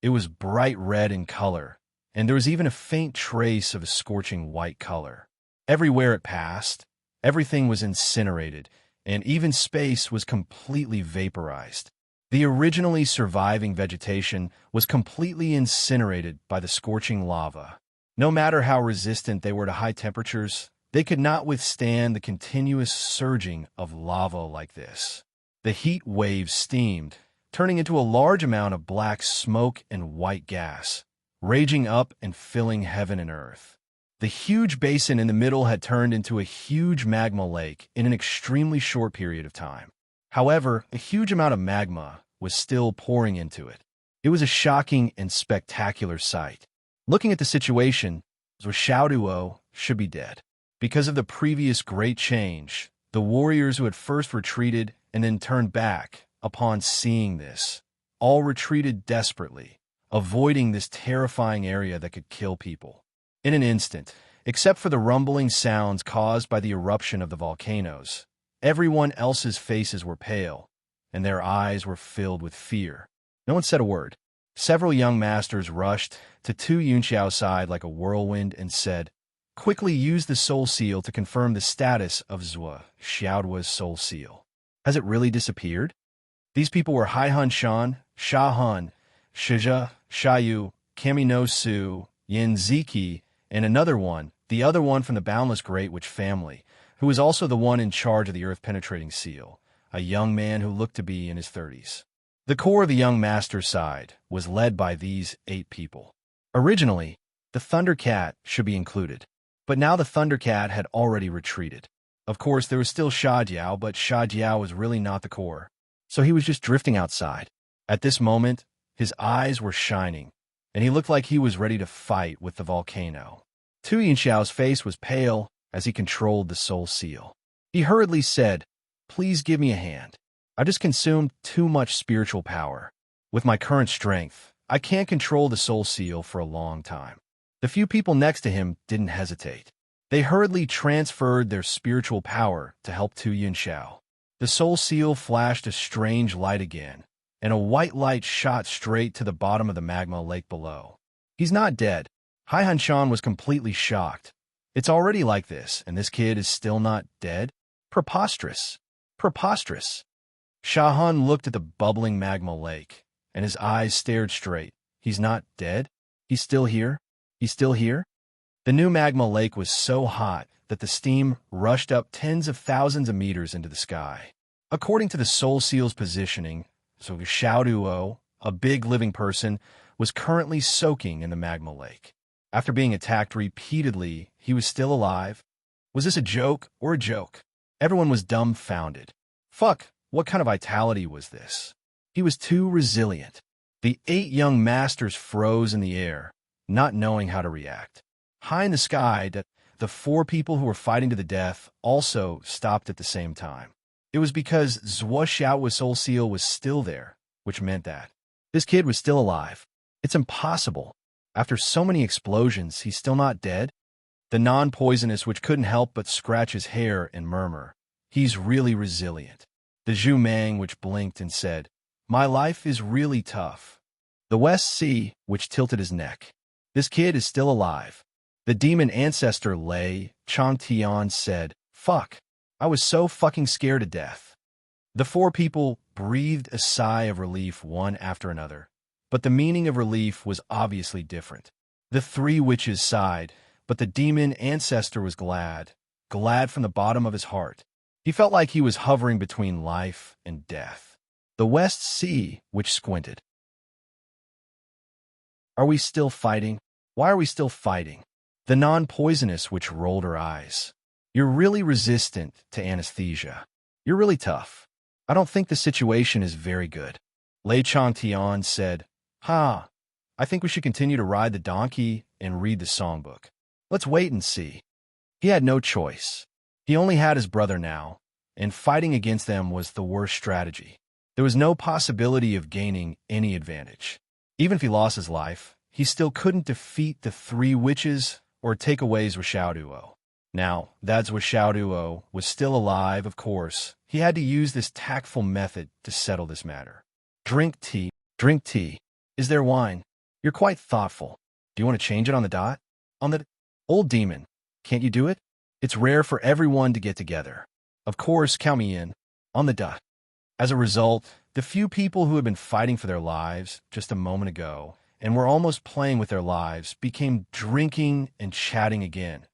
It was bright red in color, and there was even a faint trace of a scorching white color. Everywhere it passed, everything was incinerated, and even space was completely vaporized. The originally surviving vegetation was completely incinerated by the scorching lava. No matter how resistant they were to high temperatures, they could not withstand the continuous surging of lava like this. The heat waves steamed, turning into a large amount of black smoke and white gas, raging up and filling heaven and earth. The huge basin in the middle had turned into a huge magma lake in an extremely short period of time. However, a huge amount of magma was still pouring into it. It was a shocking and spectacular sight. Looking at the situation, Xiaoduo should be dead. Because of the previous great change, the warriors who had first retreated and then turned back upon seeing this, all retreated desperately, avoiding this terrifying area that could kill people. In an instant, except for the rumbling sounds caused by the eruption of the volcanoes, everyone else's faces were pale, and their eyes were filled with fear. No one said a word. Several young masters rushed to Tu Yunxiao's side like a whirlwind and said, "Quickly use the soul seal to confirm the status of Xiaoduo's soul seal. Has it really disappeared?" These people were Haihun Shan, Sha Hun, Shizha, Shayu, Kamino Su, Yin Ziki, and another one, the other one from the Boundless Great Witch family, who was also the one in charge of the earth-penetrating seal, a young man who looked to be in his 30s. The core of the young master's side was led by these 8 people. Originally, the Thundercat should be included, but now the Thundercat had already retreated. Of course, there was still Sha Jiao, but Sha Jiao was really not the core, so he was just drifting outside. At this moment, his eyes were shining, and he looked like he was ready to fight with the volcano. Tu Yunxiao's face was pale as he controlled the soul seal. He hurriedly said, "Please give me a hand. I just consumed too much spiritual power. With my current strength, I can't control the soul seal for a long time." The few people next to him didn't hesitate. They hurriedly transferred their spiritual power to help Tu Yunxiao. The soul seal flashed a strange light again, and a white light shot straight to the bottom of the magma lake below. "He's not dead." Haihun Shan was completely shocked. It's already like this, and this kid is still not dead? Preposterous. Preposterous. Sha Hun looked at the bubbling magma lake, and his eyes stared straight. He's not dead? He's still here? He's still here? The new magma lake was so hot that the steam rushed up tens of thousands of meters into the sky. According to the soul seal's positioning, Xiaoduo, a big living person, was currently soaking in the magma lake. After being attacked repeatedly, he was still alive. Was this a joke or a joke? Everyone was dumbfounded. Fuck, what kind of vitality was this? He was too resilient. The 8 young masters froze in the air, not knowing how to react. High in the sky, the 4 people who were fighting to the death also stopped at the same time. It was because Xiaoduo's soul seal was still there, which meant that this kid was still alive. It's impossible. After so many explosions, he's still not dead? The non-poisonous which couldn't help but scratch his hair and murmur, "He's really resilient." The Zhu Mang which blinked and said, "My life is really tough." The West Sea which tilted his neck, "This kid is still alive." The demon ancestor Lei Changtian said, "Fuck. I was so fucking scared to death." The 4 people breathed a sigh of relief one after another, but the meaning of relief was obviously different. The 3 witches sighed, but the demon ancestor was glad from the bottom of his heart. He felt like he was hovering between life and death. The West Sea which squinted. "Are we still fighting? Why are we still fighting?" The non-poisonous which rolled her eyes. "You're really resistant to anesthesia. You're really tough. I don't think the situation is very good." Lei Changtian said, "Ha, I think we should continue to ride the donkey and read the songbook. Let's wait and see." He had no choice. He only had his brother now, and fighting against them was the worst strategy. There was no possibility of gaining any advantage. Even if he lost his life, he still couldn't defeat the 3 witches or take away Xiaoduo. Now, that Xiaoduo was still alive, of course. He had to use this tactful method to settle this matter. Drink tea. Drink tea. Is there wine? You're quite thoughtful. Do you want to change it on the dot? On the... Old demon. Can't you do it? It's rare for everyone to get together. Of course, count me in. On the dot. As a result, the few people who had been fighting for their lives just a moment ago and were almost playing with their lives became drinking and chatting again.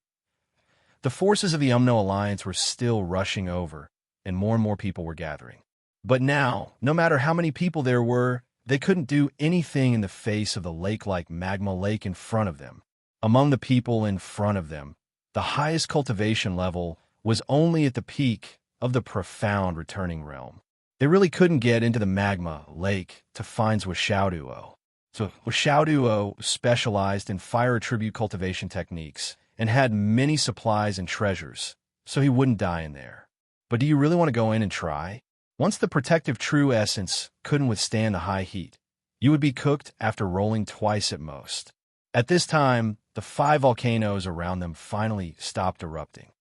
The forces of the Umno Alliance were still rushing over, and more people were gathering. But now, no matter how many people there were, they couldn't do anything in the face of the lake-like magma lake in front of them. Among the people in front of them, the highest cultivation level was only at the peak of the profound returning realm. They really couldn't get into the magma lake to find Wishaoduo. So Wishaoduo specialized in fire attribute cultivation techniques and had many supplies and treasures, so he wouldn't die in there. But do you really want to go in and try? Once the protective true essence couldn't withstand the high heat, you would be cooked after rolling twice at most. At this time, the 5 volcanoes around them finally stopped erupting.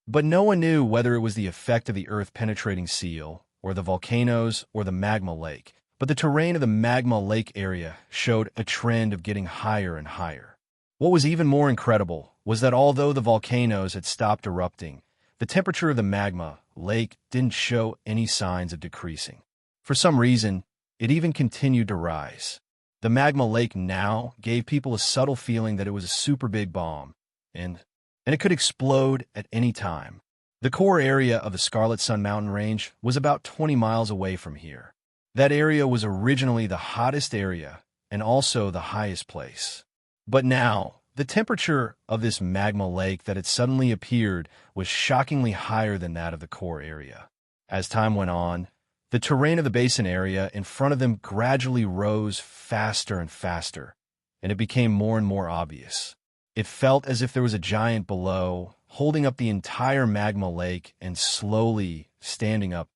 But no one knew whether it was the effect of the earth-penetrating seal, or the volcanoes, or the magma lake. But the terrain of the magma lake area showed a trend of getting higher and higher. What was even more incredible was that although the volcanoes had stopped erupting, the temperature of the magma lake didn't show any signs of decreasing. For some reason, it even continued to rise. The magma lake now gave people a subtle feeling that it was a super big bomb, and it could explode at any time. The core area of the Scarlet Sun Mountain Range was about 20 miles away from here. That area was originally the hottest area and also the highest place. But now, the temperature of this magma lake that had suddenly appeared was shockingly higher than that of the core area. As time went on, the terrain of the basin area in front of them gradually rose faster and faster, and it became more and more obvious. It felt as if there was a giant below, holding up the entire magma lake and slowly standing up.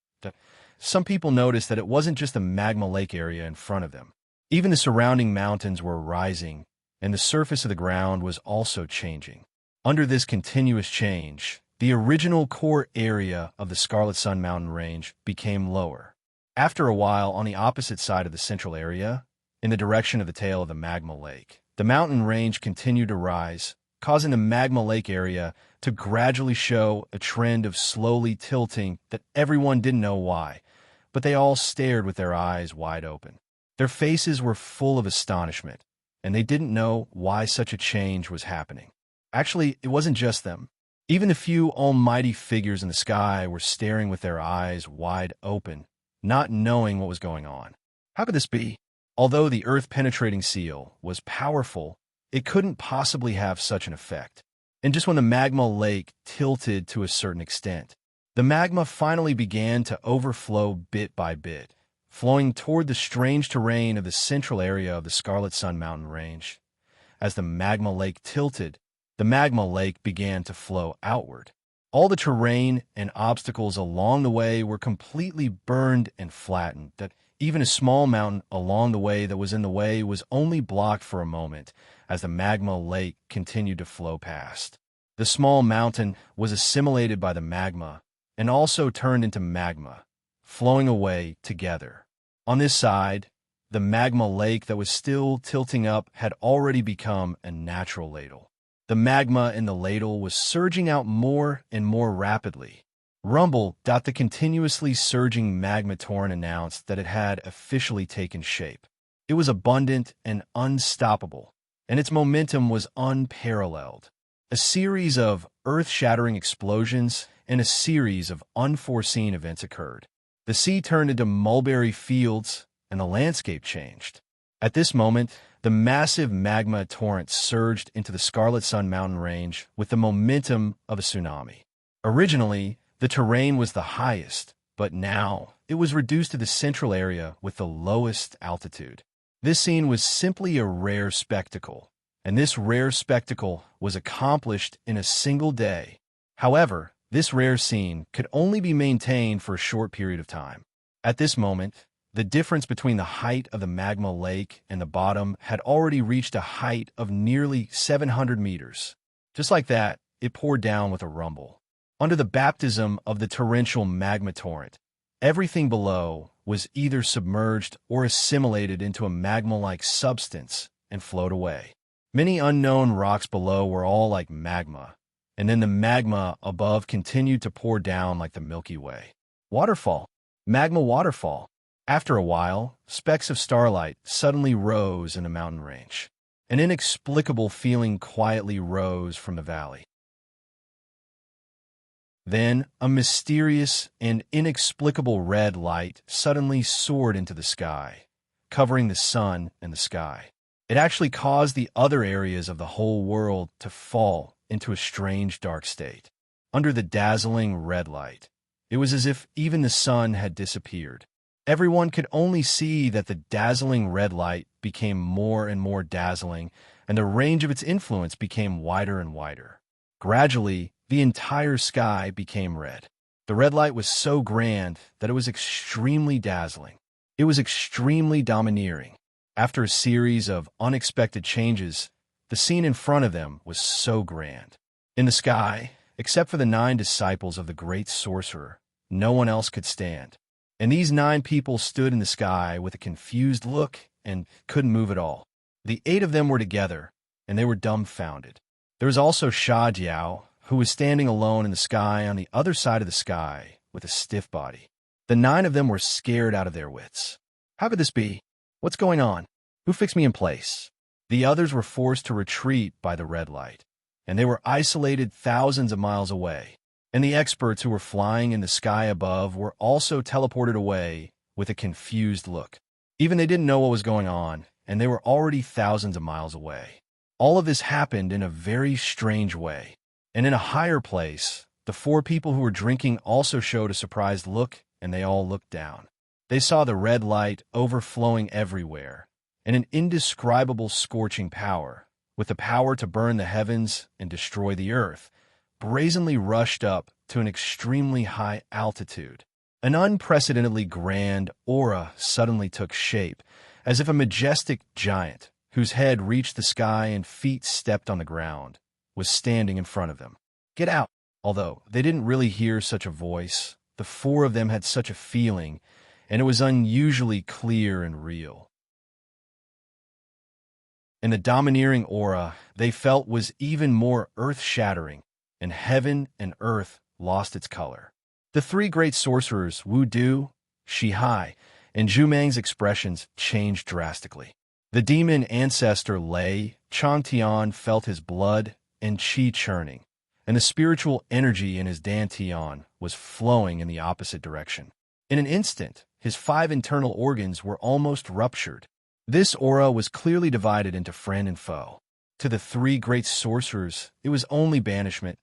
Some people noticed that it wasn't just the magma lake area in front of them. Even the surrounding mountains were rising, and the surface of the ground was also changing. Under this continuous change, the original core area of the Scarlet Sun Mountain Range became lower. After a while, on the opposite side of the central area, in the direction of the tail of the magma lake, the mountain range continued to rise, causing the magma lake area to gradually show a trend of slowly tilting that everyone didn't know why, but they all stared with their eyes wide open. Their faces were full of astonishment, and they didn't know why such a change was happening. Actually, it wasn't just them. Even the few almighty figures in the sky were staring with their eyes wide open, not knowing what was going on. How could this be? Although the earth-penetrating seal was powerful, it couldn't possibly have such an effect. And just when the magma lake tilted to a certain extent, the magma finally began to overflow bit by bit, flowing toward the strange terrain of the central area of the Scarlet Sun Mountain Range. As the magma lake tilted, the magma lake began to flow outward. All the terrain and obstacles along the way were completely burned and flattened, that even a small mountain along the way that was in the way was only blocked for a moment as the magma lake continued to flow past. The small mountain was assimilated by the magma and also turned into magma, flowing away together. On this side, the magma lake that was still tilting up had already become a natural ladle. The magma in the ladle was surging out more and more rapidly. Rumble. The continuously surging magma torrent announced that it had officially taken shape. It was abundant and unstoppable, and its momentum was unparalleled. A series of earth-shattering explosions and a series of unforeseen events occurred. The sea turned into mulberry fields, and the landscape changed. At this moment, the massive magma torrent surged into the Scarlet Sun Mountain Range with the momentum of a tsunami. Originally, the terrain was the highest, but now it was reduced to the central area with the lowest altitude. This scene was simply a rare spectacle, and this rare spectacle was accomplished in a single day. However, this rare scene could only be maintained for a short period of time. At this moment, the difference between the height of the magma lake and the bottom had already reached a height of nearly 700 meters. Just like that, it poured down with a rumble. Under the baptism of the torrential magma torrent, everything below was either submerged or assimilated into a magma-like substance and flowed away. Many unknown rocks below were all like magma, and then the magma above continued to pour down like the Milky Way. Waterfall. Magma waterfall. After a while, specks of starlight suddenly rose in the mountain range. An inexplicable feeling quietly rose from the valley. Then a mysterious and inexplicable red light suddenly soared into the sky, covering the sun and the sky. It actually caused the other areas of the whole world to fall into a strange dark state. Under the dazzling red light, it was as if even the sun had disappeared. Everyone could only see that the dazzling red light became more and more dazzling, and the range of its influence became wider and wider. Gradually, the entire sky became red. The red light was so grand that it was extremely dazzling. It was extremely domineering. After a series of unexpected changes, the scene in front of them was so grand. In the sky, except for the 9 disciples of the great sorcerer, no one else could stand. And these 9 people stood in the sky with a confused look and couldn't move at all. The 8 of them were together, and they were dumbfounded. There was also Sha Jiao, who was standing alone in the sky on the other side of the sky with a stiff body. The 9 of them were scared out of their wits. How could this be? What's going on? Who fixed me in place? The others were forced to retreat by the red light, and they were isolated thousands of miles away. And the experts who were flying in the sky above were also teleported away with a confused look. Even they didn't know what was going on, and they were already thousands of miles away. All of this happened in a very strange way. And in a higher place, the 4 people who were drinking also showed a surprised look, and they all looked down. They saw the red light overflowing everywhere, and an indescribable scorching power, with the power to burn the heavens and destroy the earth, brazenly rushed up to an extremely high altitude. An unprecedentedly grand aura suddenly took shape, as if a majestic giant, whose head reached the sky and feet stepped on the ground, was standing in front of them. Get out! Although they didn't really hear such a voice, the 4 of them had such a feeling, and it was unusually clear and real. And the domineering aura they felt was even more earth-shattering, and heaven and earth lost its color. The 3 great sorcerers, Wu Du, Shi Hai, and Zhu Meng's expressions changed drastically. The demon ancestor Lei Changtian felt his blood and qi churning, and the spiritual energy in his dantian was flowing in the opposite direction. In an instant, his 5 internal organs were almost ruptured. This aura was clearly divided into friend and foe. To the 3 great sorcerers, it was only banishment,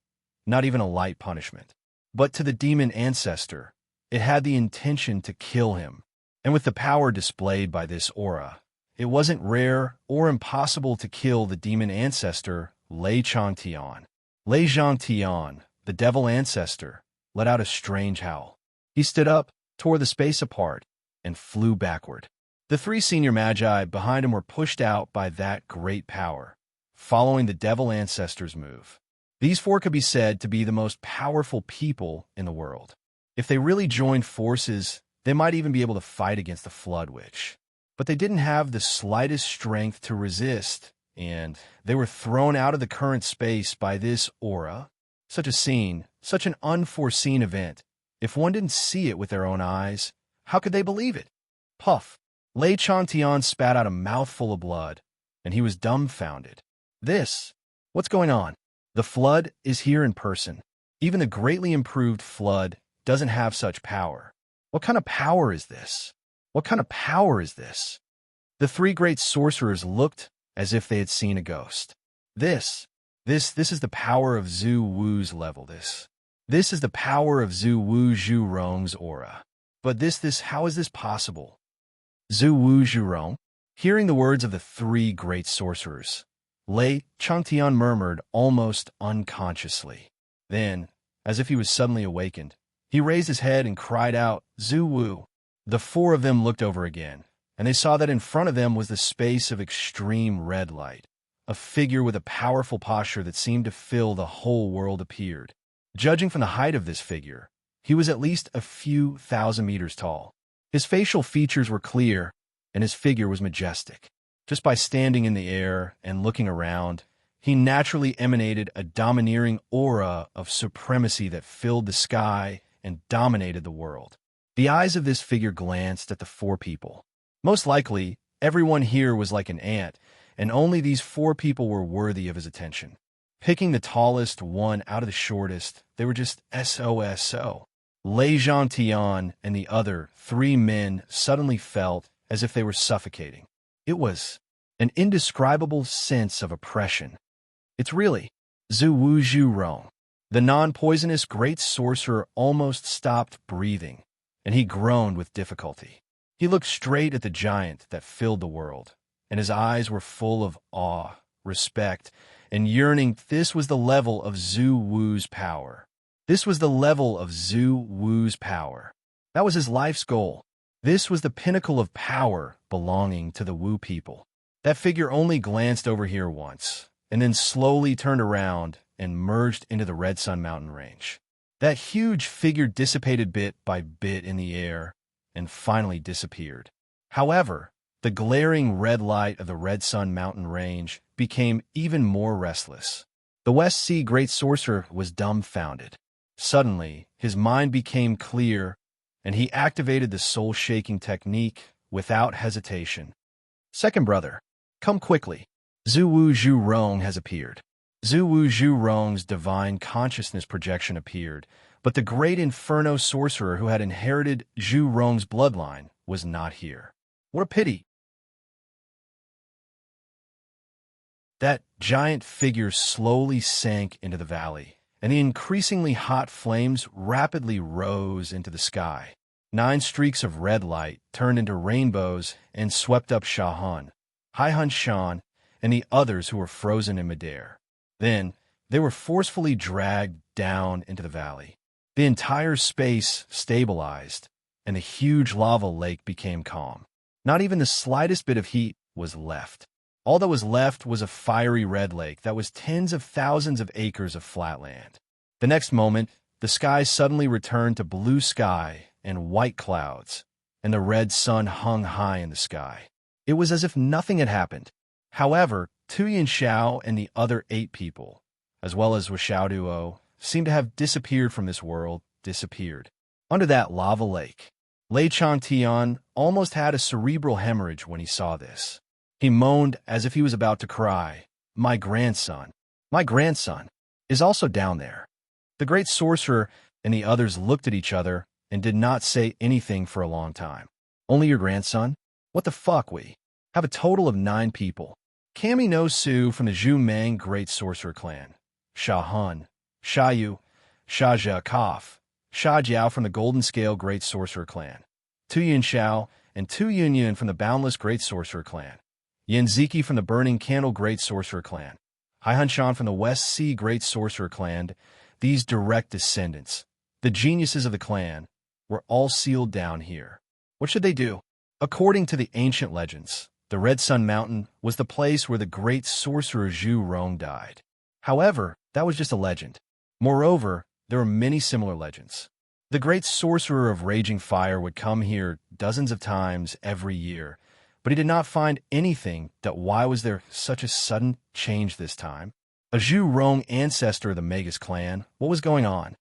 not even a light punishment. But to the demon ancestor, it had the intention to kill him. And with the power displayed by this aura, it wasn't rare or impossible to kill the demon ancestor, Lei Changtian. Lei Zhangtian, the devil ancestor, let out a strange howl. He stood up, tore the space apart, and flew backward. The 3 senior magi behind him were pushed out by that great power, following the devil ancestor's move. These 4 could be said to be the most powerful people in the world. If they really joined forces, they might even be able to fight against the Flood Witch. But they didn't have the slightest strength to resist, and they were thrown out of the current space by this aura. Such a scene, such an unforeseen event. If one didn't see it with their own eyes, how could they believe it? Puff! Lei Changtian spat out a mouthful of blood, and he was dumbfounded. What's going on? The Flood is here in person. Even the greatly improved Flood doesn't have such power. What kind of power is this? What kind of power is this? The 3 great sorcerers looked as if they had seen a ghost. This is the power of Zhu Wu's level. This is the power of Zhu Wu Zhurong's aura. But how is this possible? Zhu Wu Zhurong? Hearing the words of the 3 great sorcerers, Lei Changtian murmured almost unconsciously. Then, as if he was suddenly awakened, he raised his head and cried out, Zhu Wu. The 4 of them looked over again, and they saw that in front of them was the space of extreme red light. A figure with a powerful posture that seemed to fill the whole world appeared. Judging from the height of this figure, he was at least a few thousand meters tall. His facial features were clear, and his figure was majestic. Just by standing in the air and looking around, he naturally emanated a domineering aura of supremacy that filled the sky and dominated the world. The eyes of this figure glanced at the 4 people. Most likely, everyone here was like an ant, and only these 4 people were worthy of his attention. Picking the tallest one out of the shortest, they were just SOSO. Lei Zhangtian and the other 3 men suddenly felt as if they were suffocating. It was an indescribable sense of oppression. It's really Zhu Wu Zhu Rong. The non-poisonous great sorcerer almost stopped breathing, and he groaned with difficulty. He looked straight at the giant that filled the world, and his eyes were full of awe, respect, and yearning. This was the level of Zhu Wu's power. This was the level of Zhu Wu's power. That was his life's goal. This was the pinnacle of power belonging to the Wu people. That figure only glanced over here once, and then slowly turned around and merged into the Red Sun Mountain Range. That huge figure dissipated bit by bit in the air and finally disappeared. However, the glaring red light of the Red Sun Mountain Range became even more restless. The West Sea Great Sorcerer was dumbfounded. Suddenly, his mind became clear, and he activated the soul-shaking technique without hesitation. Second brother, come quickly. Zhu Wu Zhu Rong has appeared. Zhu Wu Zhu Rong's divine consciousness projection appeared, but the great inferno sorcerer who had inherited Zhu Rong's bloodline was not here. What a pity! That giant figure slowly sank into the valley, and the increasingly hot flames rapidly rose into the sky. 9 streaks of red light turned into rainbows and swept up Shahan, Haihan Shan, and the others who were frozen in midair. Then, they were forcefully dragged down into the valley. The entire space stabilized, and the huge lava lake became calm. Not even the slightest bit of heat was left. All that was left was a fiery red lake that was tens of thousands of acres of flat land. The next moment, the sky suddenly returned to blue sky and white clouds, and the red sun hung high in the sky. It was as if nothing had happened. However, Tu Yanxiao and the other 8 people, as well as Washao Duo, seemed to have disappeared from this world, under that lava lake. Lei Changtian almost had a cerebral hemorrhage when he saw this. He moaned as if he was about to cry. My grandson is also down there. The great sorcerer and the others looked at each other and did not say anything for a long time. Only your grandson? What the fuck, we have a total of 9 people. Kami no Su from the Zhu Meng Great Sorcerer Clan, Sha Hun, Sha Yu, Sha Jia Kaf, Sha Jiao from the Golden Scale Great Sorcerer Clan, Tu Yanxiao and Tu Yunyun from the Boundless Great Sorcerer Clan, Yin Ziki from the Burning Candle Great Sorcerer Clan, Haihan Shan from the West Sea Great Sorcerer Clan. These direct descendants, the geniuses of the clan, were all sealed down here. What should they do? According to the ancient legends, the Red Sun Mountain was the place where the great sorcerer Zhu Rong died. However, that was just a legend. Moreover, there were many similar legends. The great sorcerer of raging fire would come here dozens of times every year, but he did not find anything. Why was there such a sudden change this time? A Zhu Rong ancestor of the Magus clan, what was going on?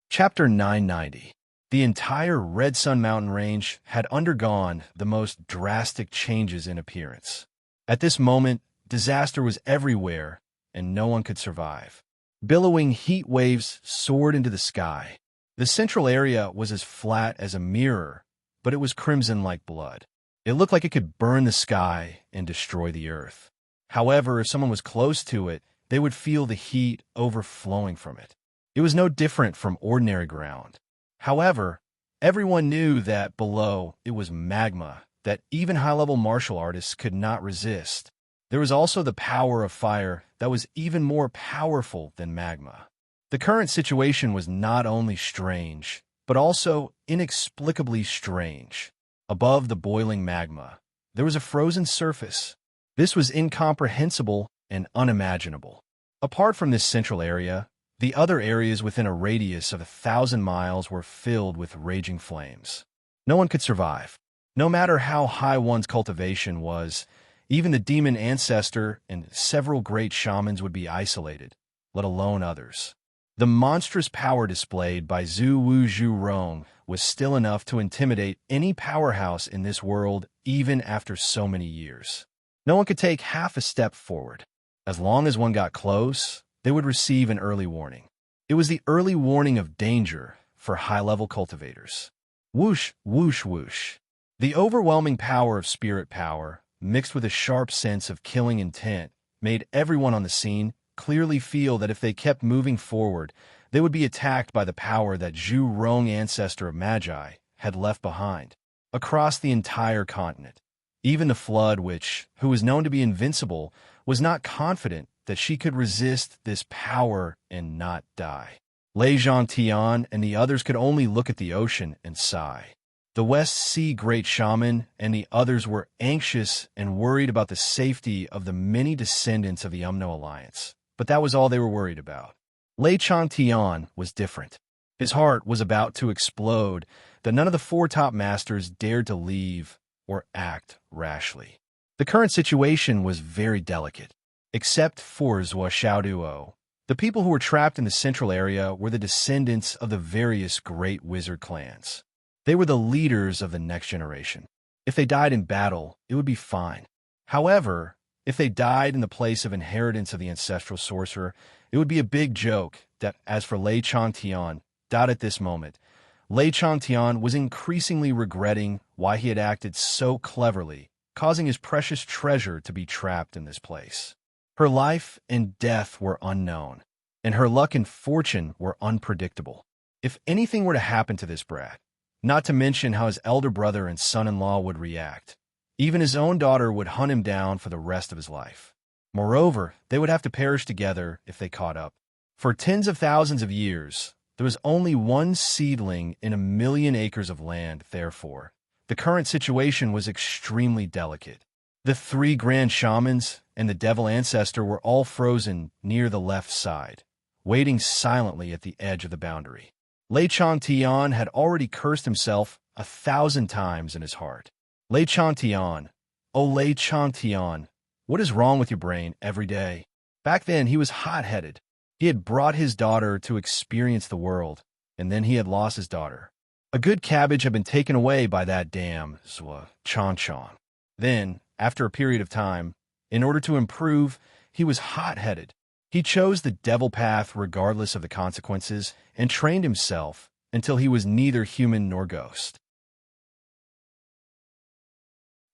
Chapter 990. The entire Red Sun Mountain Range had undergone the most drastic changes in appearance. At this moment, disaster was everywhere, and no one could survive. Billowing heat waves soared into the sky. The central area was as flat as a mirror, but it was crimson like blood. It looked like it could burn the sky and destroy the earth. However, if someone was close to it, they would feel the heat overflowing from it. It was no different from ordinary ground. However, everyone knew that below it was magma that even high-level martial artists could not resist. There was also the power of fire that was even more powerful than magma. The current situation was not only strange, but also inexplicably strange. Above the boiling magma, there was a frozen surface. This was incomprehensible and unimaginable. Apart from this central area, the other areas within a radius of 1,000 miles were filled with raging flames. No one could survive. No matter how high one's cultivation was, even the demon ancestor and several great shamans would be isolated, let alone others. The monstrous power displayed by Zhu Wu Zhu Rong was still enough to intimidate any powerhouse in this world even after so many years. No one could take half a step forward. As long as one got close, they would receive an early warning. It was the early warning of danger for high-level cultivators. Whoosh, whoosh, whoosh. The overwhelming power of spirit power, mixed with a sharp sense of killing intent, made everyone on the scene clearly feel that if they kept moving forward, they would be attacked by the power that Zhu Rong, ancestor of Magi, had left behind. Across the entire continent, even the Flood Witch, who was known to be invincible, was not confident that she could resist this power and not die. Lei Zhangtian and the others could only look at the ocean and sigh. The West Sea Great Shaman and the others were anxious and worried about the safety of the many descendants of the Umno Alliance, but that was all they were worried about. Lei Zhangtian was different. His heart was about to explode that none of the four top masters dared to leave or act rashly. The current situation was very delicate. Except for Zhua Xiaoduo, the people who were trapped in the central area were the descendants of the various great wizard clans. They were the leaders of the next generation. If they died in battle, it would be fine. However, if they died in the place of inheritance of the ancestral sorcerer, it would be a big joke that, as for Lei Zhangtian, at this moment, Lei Zhangtian was increasingly regretting why he had acted so cleverly, causing his precious treasure to be trapped in this place. Her life and death were unknown, and her luck and fortune were unpredictable. If anything were to happen to this brat, not to mention how his elder brother and son-in-law would react, even his own daughter would hunt him down for the rest of his life. Moreover, they would have to perish together if they caught up. For tens of thousands of years, there was only one seedling in 1,000,000 acres of land, therefore. The current situation was extremely delicate. The three grand shamans and the devil ancestor were all frozen near the left side, waiting silently at the edge of the boundary. Lei Zhangtian had already cursed himself 1,000 times in his heart. Lei Zhangtian, oh Lei Zhangtian, what is wrong with your brain every day? Back then, he was hot-headed. He had brought his daughter to experience the world, and then he had lost his daughter. A good cabbage had been taken away by that damn Zhua Chanchan. Then, after a period of time, in order to improve, he was hot-headed. He chose the devil path regardless of the consequences and trained himself until he was neither human nor ghost.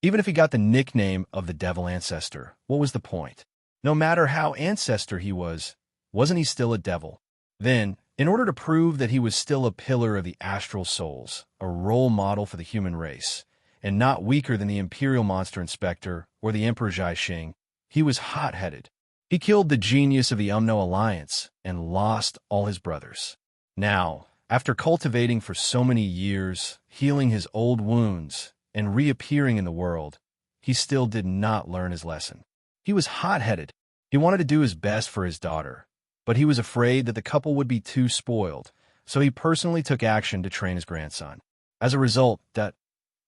Even if he got the nickname of the devil ancestor, what was the point? No matter how ancestor he was, wasn't he still a devil? Then, in order to prove that he was still a pillar of the astral souls, a role model for the human race, and not weaker than the Imperial Monster Inspector or the Emperor Zhaixing, he was hot-headed. He killed the genius of the Umno Alliance and lost all his brothers. Now, after cultivating for so many years, healing his old wounds, and reappearing in the world, he still did not learn his lesson. He was hot-headed. He wanted to do his best for his daughter, but he was afraid that the couple would be too spoiled, so he personally took action to train his grandson. As a result, that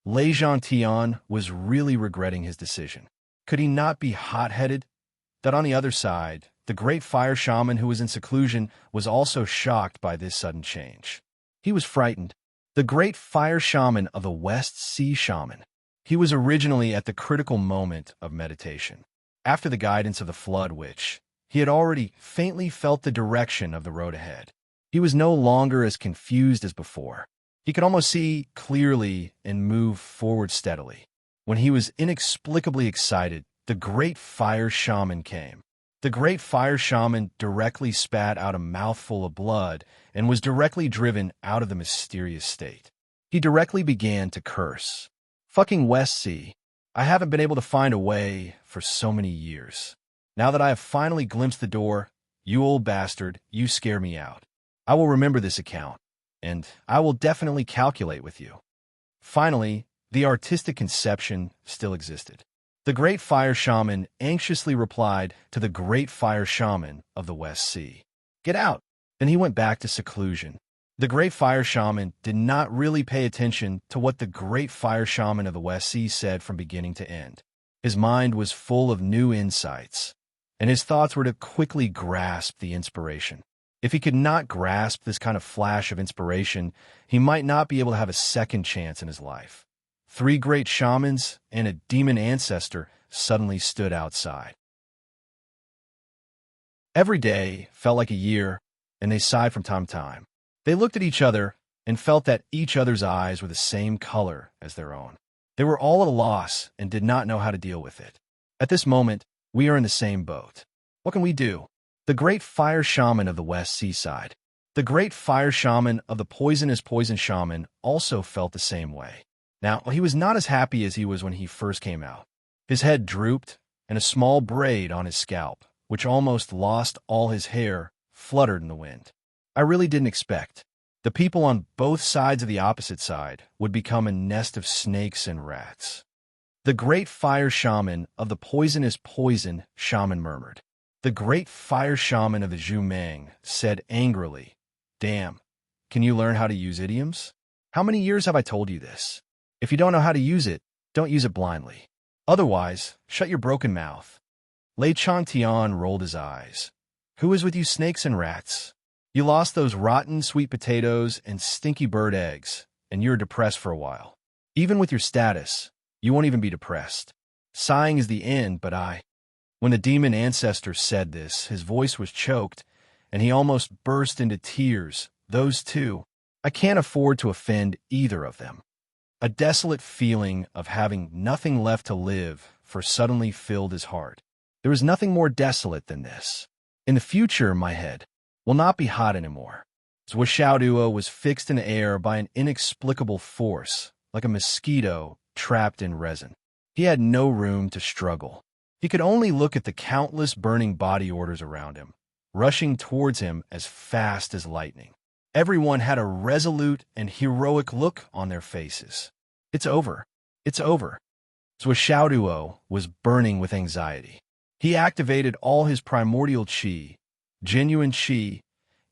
Lei Zhangtian was really regretting his decision. Could he not be hot-headed? That on the other side, the great fire shaman who was in seclusion was also shocked by this sudden change. He was frightened. The great fire shaman of the West Sea Shaman. He was originally at the critical moment of meditation. After the guidance of the Flood Witch, he had already faintly felt the direction of the road ahead. He was no longer as confused as before. He could almost see clearly and move forward steadily. When he was inexplicably excited, the great fire shaman came. The great fire shaman directly spat out a mouthful of blood and was directly driven out of the mysterious state. He directly began to curse. Fucking West Sea. I haven't been able to find a way for so many years. Now that I have finally glimpsed the door, you old bastard, you scare me out. I will remember this account, and I will definitely calculate with you. Finally, the artistic conception still existed. The great fire shaman anxiously replied to the great fire shaman of the West Sea. Get out! Then he went back to seclusion. The great fire shaman did not really pay attention to what the great fire shaman of the West Sea said from beginning to end. His mind was full of new insights, and his thoughts were to quickly grasp the inspiration. If he could not grasp this kind of flash of inspiration, he might not be able to have a second chance in his life. 3 great shamans and a demon ancestor suddenly stood outside. Every day felt like a year, and they sighed from time to time. They looked at each other and felt that each other's eyes were the same color as their own. They were all at a loss and did not know how to deal with it. At this moment, we are in the same boat. What can we do? The great fire shaman of the west seaside. The great fire shaman of the poisonous poison shaman also felt the same way. Now, he was not as happy as he was when he first came out. His head drooped, and a small braid on his scalp, which almost lost all his hair, fluttered in the wind. I really didn't expect. The people on both sides of the opposite side would become a nest of snakes and rats. The great fire shaman of the poisonous poison shaman murmured. The great fire shaman of the Zhumang said angrily, "Damn, can you learn how to use idioms? How many years have I told you this? If you don't know how to use it, don't use it blindly. Otherwise, shut your broken mouth." Lei Chantian rolled his eyes. "Who is with you snakes and rats? You lost those rotten sweet potatoes and stinky bird eggs, and you're depressed for a while. Even with your status, you won't even be depressed. Sighing is the end, but I—" When the demon ancestor said this, his voice was choked, and he almost burst into tears. Those two. I can't afford to offend either of them. A desolate feeling of having nothing left to live for suddenly filled his heart. There was nothing more desolate than this. In the future, my head will not be hot anymore. Zhuo was fixed in the air by an inexplicable force, like a mosquito trapped in resin. He had no room to struggle. He could only look at the countless burning body orders around him, rushing towards him as fast as lightning. Everyone had a resolute and heroic look on their faces. It's over. It's over. Zhuo was burning with anxiety. He activated all his primordial qi, genuine qi,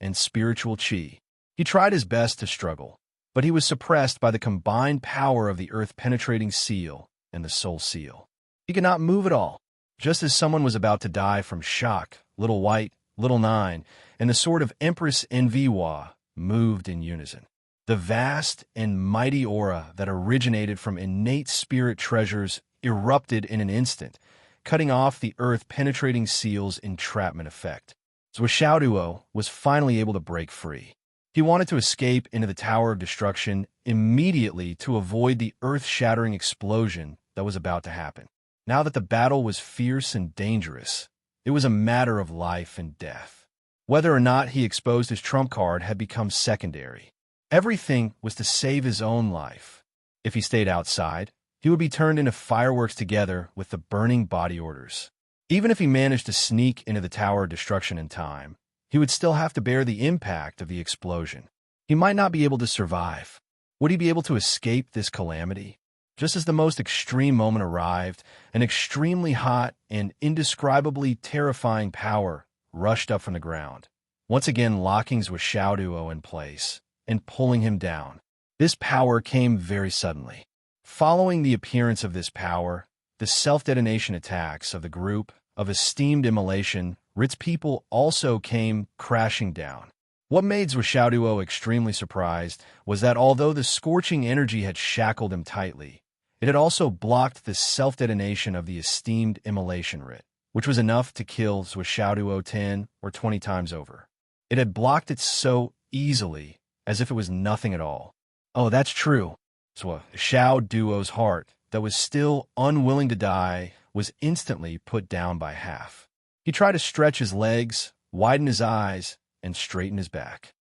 and spiritual qi. He tried his best to struggle, but he was suppressed by the combined power of the earth-penetrating seal and the soul seal. He could not move at all. Just as someone was about to die from shock, Little White, Little Nine, and the sword of Empress Enviwa moved in unison. The vast and mighty aura that originated from innate spirit treasures erupted in an instant, cutting off the earth-penetrating seal's entrapment effect. Zhuo was finally able to break free. He wanted to escape into the Tower of Destruction immediately to avoid the earth-shattering explosion that was about to happen. Now that the battle was fierce and dangerous, it was a matter of life and death. Whether or not he exposed his trump card had become secondary. Everything was to save his own life. If he stayed outside, he would be turned into fireworks together with the burning body orders. Even if he managed to sneak into the Tower of Destruction in time, he would still have to bear the impact of the explosion. He might not be able to survive. Would he be able to escape this calamity? Just as the most extreme moment arrived, an extremely hot and indescribably terrifying power rushed up from the ground, once again locking Zhuo in place and pulling him down. This power came very suddenly. Following the appearance of this power, the self-detonation attacks of the group of esteemed immolation, Ritz people also came crashing down. What made Zhuo extremely surprised was that although the scorching energy had shackled him tightly, it had also blocked the self-detonation of the esteemed immolation writ, which was enough to kill Zhuo 10 or 20 times over. It had blocked it so easily, as if it was nothing at all. Oh, that's true. Zhuo's heart, that was still unwilling to die, was instantly put down by half. He tried to stretch his legs, widen his eyes, and straighten his back.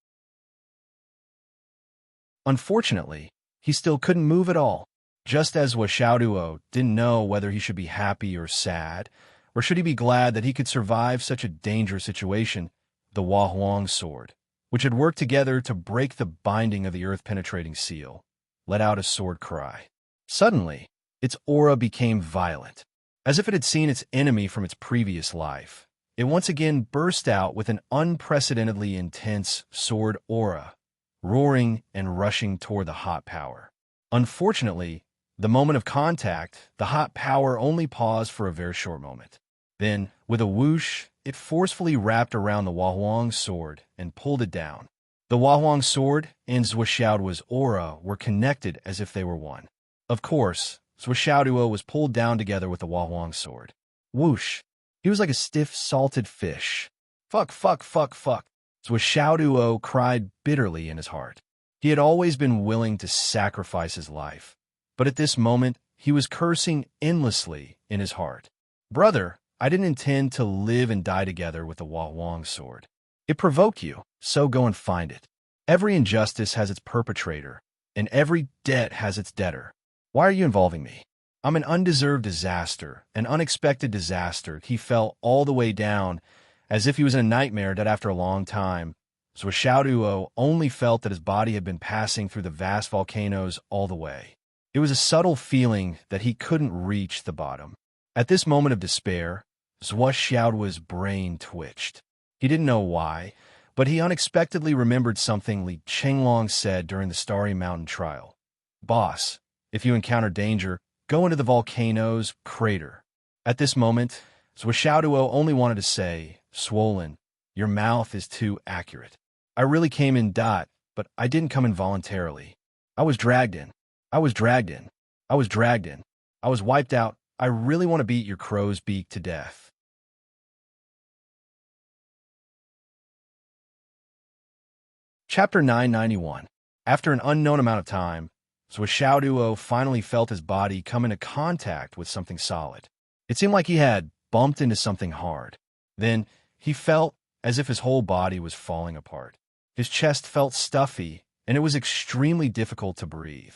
Unfortunately, he still couldn't move at all. Just as Zhuo didn't know whether he should be happy or sad, or should he be glad that he could survive such a dangerous situation, the Huang sword, which had worked together to break the binding of the earth-penetrating seal, let out a sword cry. Suddenly, its aura became violent. As if it had seen its enemy from its previous life, it once again burst out with an unprecedentedly intense sword aura, roaring and rushing toward the hot power. Unfortunately, the moment of contact, the hot power only paused for a very short moment. Then, with a whoosh, it forcefully wrapped around the Wahuang's sword and pulled it down. The Wahuang's sword and Zhuoxiaoduo's aura were connected as if they were one. Of course, Zhuoxiaoduo was pulled down together with the Wahuang's sword. Whoosh! He was like a stiff, salted fish. Fuck, fuck, fuck, fuck. Zhuoxiaoduo cried bitterly in his heart. He had always been willing to sacrifice his life, but at this moment, he was cursing endlessly in his heart. Brother, I didn't intend to live and die together with the Wahuang sword. It provoked you, so go and find it. Every injustice has its perpetrator, and every debt has its debtor. Why are you involving me? I'm an undeserved disaster, an unexpected disaster. He fell all the way down, as if he was in a nightmare that after a long time. Zhuoxiaoduo only felt that his body had been passing through the vast volcanoes all the way. It was a subtle feeling that he couldn't reach the bottom. At this moment of despair, Zhuoxiaoduo's brain twitched. He didn't know why, but he unexpectedly remembered something Li Chenglong said during the Starry Mountain trial. Boss, if you encounter danger, go into the volcano's crater. At this moment, Zhuoxiaoduo only wanted to say, Swollen, your mouth is too accurate. I really came in but I didn't come in voluntarily. I was dragged in. I was dragged in. I was dragged in. I was wiped out. I really want to beat your crow's beak to death. Chapter 991. After an unknown amount of time, Zhuoxiaoduo finally felt his body come into contact with something solid. It seemed like he had bumped into something hard. Then he felt as if his whole body was falling apart. His chest felt stuffy, and it was extremely difficult to breathe.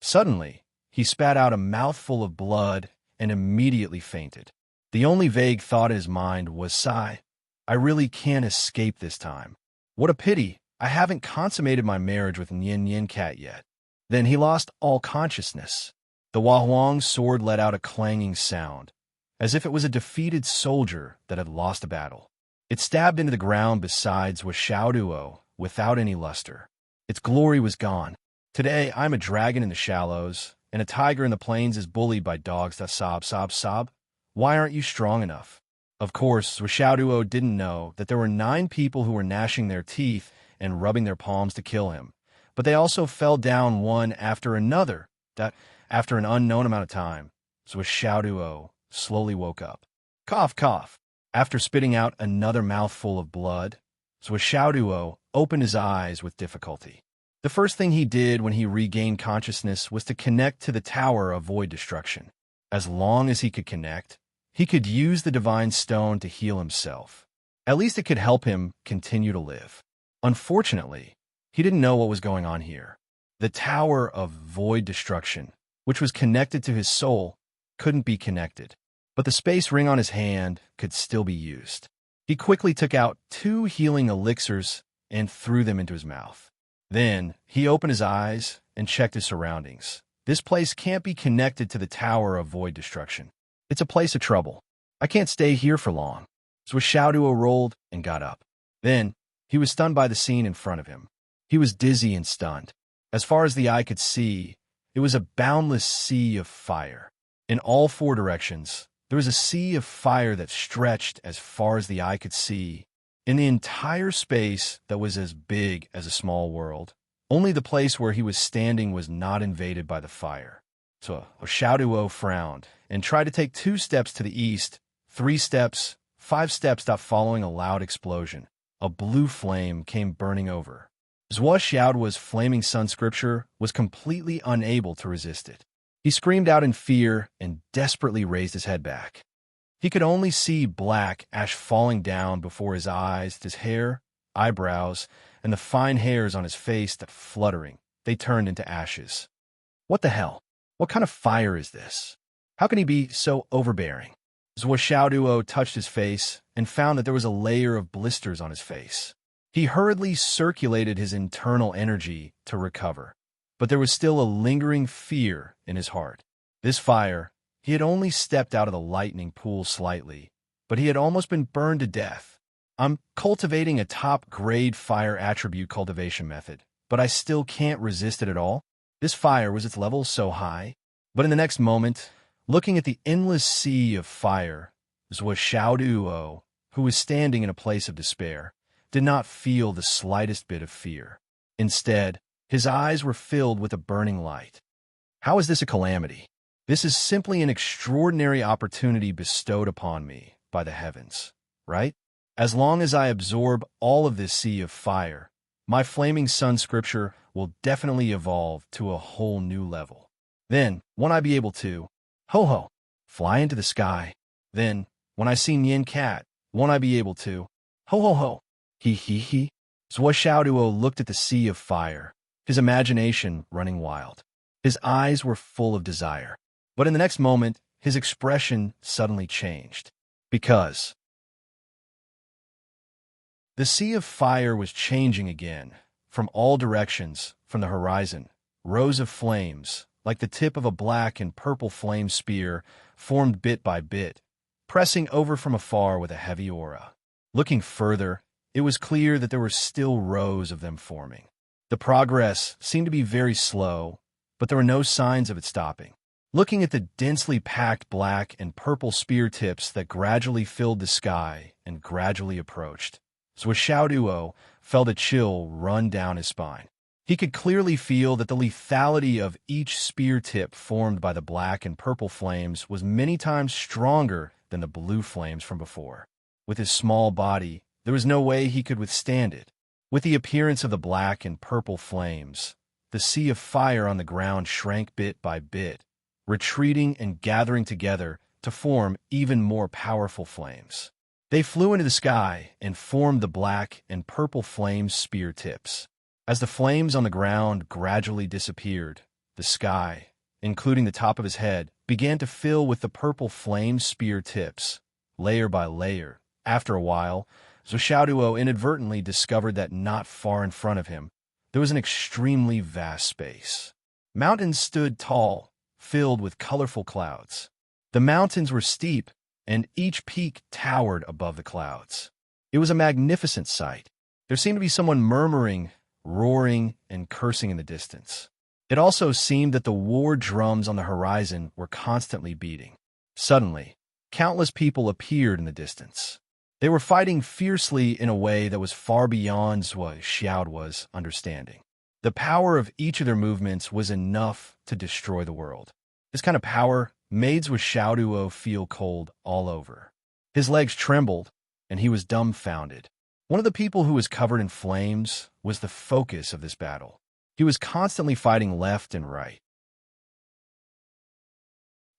Suddenly, he spat out a mouthful of blood and immediately fainted. The only vague thought in his mind was, sigh, I really can't escape this time. What a pity, I haven't consummated my marriage with Nian Nian Cat yet. Then he lost all consciousness. The Wahuang's sword let out a clanging sound, as if it was a defeated soldier that had lost a battle. It stabbed into the ground beside Zhuoxiaoduo without any luster. Its glory was gone. Today, I'm a dragon in the shallows, and a tiger in the plains is bullied by dogs that sob, sob, sob. Why aren't you strong enough? Of course, Zhuoxiaoduo didn't know that there were 9 people who were gnashing their teeth and rubbing their palms to kill him, but they also fell down one after another. That, after an unknown amount of time, Zhuoxiaoduo slowly woke up. Cough, cough. After spitting out another mouthful of blood, Zhuoxiaoduo opened his eyes with difficulty. The first thing he did when he regained consciousness was to connect to the Tower of Void Destruction. As long as he could connect, he could use the Divine Stone to heal himself. At least it could help him continue to live. Unfortunately, he didn't know what was going on here. The Tower of Void Destruction, which was connected to his soul, couldn't be connected, but the space ring on his hand could still be used. He quickly took out 2 healing elixirs and threw them into his mouth. Then, he opened his eyes and checked his surroundings. This place can't be connected to the Tower of Void Destruction. It's a place of trouble. I can't stay here for long. Zhuoxiaoduo rolled and got up. Then, he was stunned by the scene in front of him. He was dizzy and stunned. As far as the eye could see, it was a boundless sea of fire. In all 4 directions, there was a sea of fire that stretched as far as the eye could see. In the entire space that was as big as a small world, only the place where he was standing was not invaded by the fire. So Zhuoxiaoduo frowned and tried to take 2 steps to the east, 3 steps, 5 steps, following a loud explosion. A blue flame came burning over. Zhuoxiaoduo's flaming sun scripture was completely unable to resist it. He screamed out in fear and desperately raised his head back. He could only see black ash falling down before his eyes, his hair, eyebrows, and the fine hairs on his face that fluttering. They turned into ashes. What the hell? What kind of fire is this? How can he be so overbearing? Zhuoxiaoduo touched his face and found that there was a layer of blisters on his face. He hurriedly circulated his internal energy to recover, but there was still a lingering fear in his heart. This fire, he had only stepped out of the lightning pool slightly, but he had almost been burned to death. I'm cultivating a top-grade fire attribute cultivation method, but I still can't resist it at all. This fire was its level so high. But in the next moment, looking at the endless sea of fire, Zhuo, who was standing in a place of despair, did not feel the slightest bit of fear. Instead, his eyes were filled with a burning light. How is this a calamity? This is simply an extraordinary opportunity bestowed upon me by the heavens, right? As long as I absorb all of this sea of fire, my flaming sun scripture will definitely evolve to a whole new level. Then, when I be able to, ho, fly into the sky. Then, when I see Nian Cat, won't I be able to, ho, he. Zhuo looked at the sea of fire, his imagination running wild. His eyes were full of desire. But in the next moment, his expression suddenly changed. Because the sea of fire was changing again. From all directions, from the horizon, rows of flames, like the tip of a black and purple flame spear, formed bit by bit, pressing over from afar with a heavy aura. Looking further, it was clear that there were still rows of them forming. The progress seemed to be very slow, but there were no signs of it stopping. Looking at the densely packed black and purple spear tips that gradually filled the sky and gradually approached, Zhuo felt a chill run down his spine. He could clearly feel that the lethality of each spear tip formed by the black and purple flames was many times stronger than the blue flames from before. With his small body, there was no way he could withstand it. With the appearance of the black and purple flames, the sea of fire on the ground shrank bit by bit, retreating and gathering together to form even more powerful flames. They flew into the sky and formed the black and purple flame spear tips. As the flames on the ground gradually disappeared, the sky, including the top of his head, began to fill with the purple flame spear tips, layer by layer. After a while, Zhuo inadvertently discovered that not far in front of him, there was an extremely vast space. Mountains stood tall, filled with colorful clouds. The mountains were steep, and each peak towered above the clouds. It was a magnificent sight. There seemed to be someone murmuring, roaring, and cursing in the distance. It also seemed that the war drums on the horizon were constantly beating. Suddenly, countless people appeared in the distance. They were fighting fiercely in a way that was far beyond Zhuo's understanding. The power of each of their movements was enough to destroy the world. This kind of power made Zhuo feel cold all over. His legs trembled, and he was dumbfounded. One of the people who was covered in flames was the focus of this battle. He was constantly fighting left and right.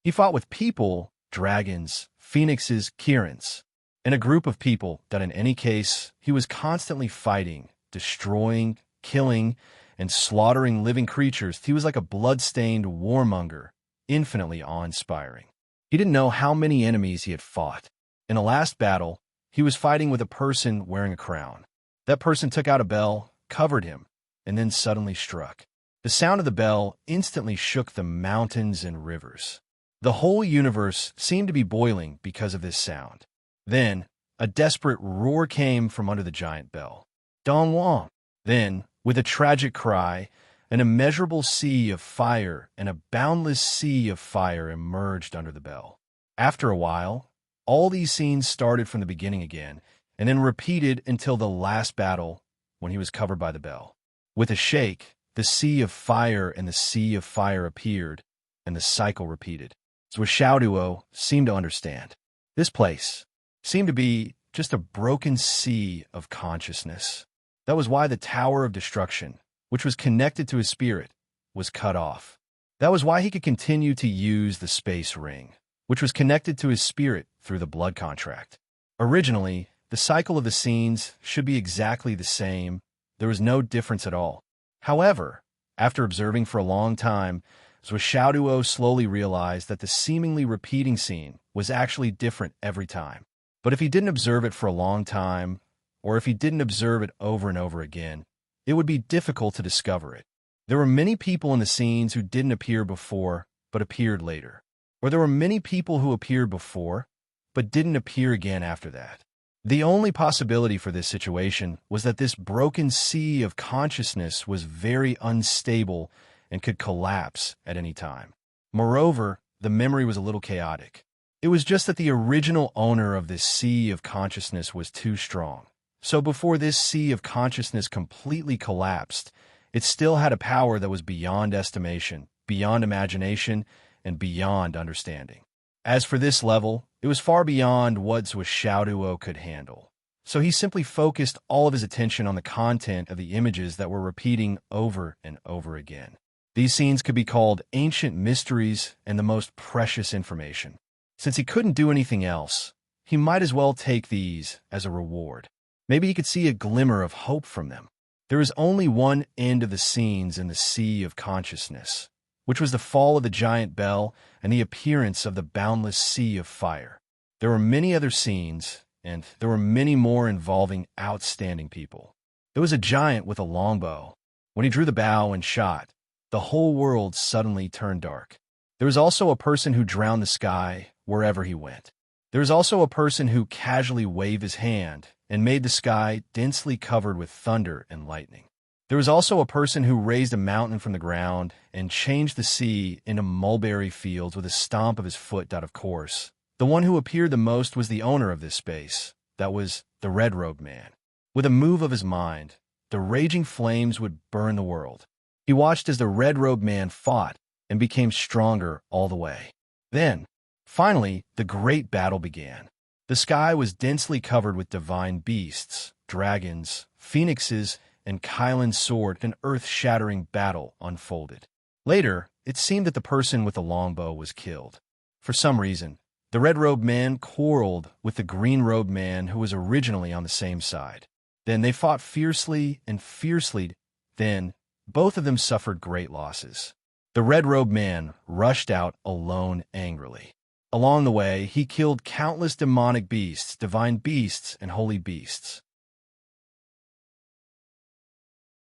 He fought with people, dragons, phoenixes, Kirans, and a group of people that in any case he was constantly fighting, destroying, killing, and slaughtering living creatures. He was like a blood-stained warmonger, infinitely awe-inspiring. He didn't know how many enemies he had fought. In the last battle, he was fighting with a person wearing a crown. That person took out a bell, covered him, and then suddenly struck. The sound of the bell instantly shook the mountains and rivers. The whole universe seemed to be boiling because of this sound. Then, a desperate roar came from under the giant bell. Dong Wang! Then, with a tragic cry, an immeasurable sea of fire and a boundless sea of fire emerged under the bell. After a while, all these scenes started from the beginning again, and then repeated until the last battle when he was covered by the bell. With a shake, the sea of fire and the sea of fire appeared, and the cycle repeated. Zhuo seemed to understand. This place seemed to be just a broken sea of consciousness. That was why the Tower of Destruction, which was connected to his spirit, was cut off. That was why he could continue to use the space ring, which was connected to his spirit through the blood contract. Originally, the cycle of the scenes should be exactly the same. There was no difference at all. However, after observing for a long time, Zhuo slowly realized that the seemingly repeating scene was actually different every time. But if he didn't observe it for a long time, or if he didn't observe it over and over again, it would be difficult to discover it. There were many people in the scenes who didn't appear before, but appeared later. Or there were many people who appeared before, but didn't appear again after that. The only possibility for this situation was that this broken sea of consciousness was very unstable and could collapse at any time. Moreover, the memory was a little chaotic. It was just that the original owner of this sea of consciousness was too strong. So before this sea of consciousness completely collapsed, it still had a power that was beyond estimation, beyond imagination, and beyond understanding. As for this level, it was far beyond what Zhuo could handle. So he simply focused all of his attention on the content of the images that were repeating over and over again. These scenes could be called ancient mysteries and the most precious information. Since he couldn't do anything else, he might as well take these as a reward. Maybe he could see a glimmer of hope from them. There is only one end of the scenes in the sea of consciousness, which was the fall of the giant bell and the appearance of the boundless sea of fire. There were many other scenes, and there were many more involving outstanding people. There was a giant with a longbow. When he drew the bow and shot, the whole world suddenly turned dark. There was also a person who drowned the sky wherever he went. There was also a person who casually waved his hand and made the sky densely covered with thunder and lightning. There was also a person who raised a mountain from the ground and changed the sea into mulberry fields with a stomp of his foot. Of course, the one who appeared the most was the owner of this space. That was the red-robed man. With a move of his mind, the raging flames would burn the world. He watched as the red-robed man fought and became stronger all the way. Then, finally, the great battle began. The sky was densely covered with divine beasts, dragons, phoenixes, and Kylan's sword. An earth-shattering battle unfolded. Later, it seemed that the person with the longbow was killed. For some reason, the red-robed man quarreled with the green-robed man who was originally on the same side. Then they fought fiercely and fiercely. Then, both of them suffered great losses. The red-robed man rushed out alone angrily. Along the way, he killed countless demonic beasts, divine beasts, and holy beasts.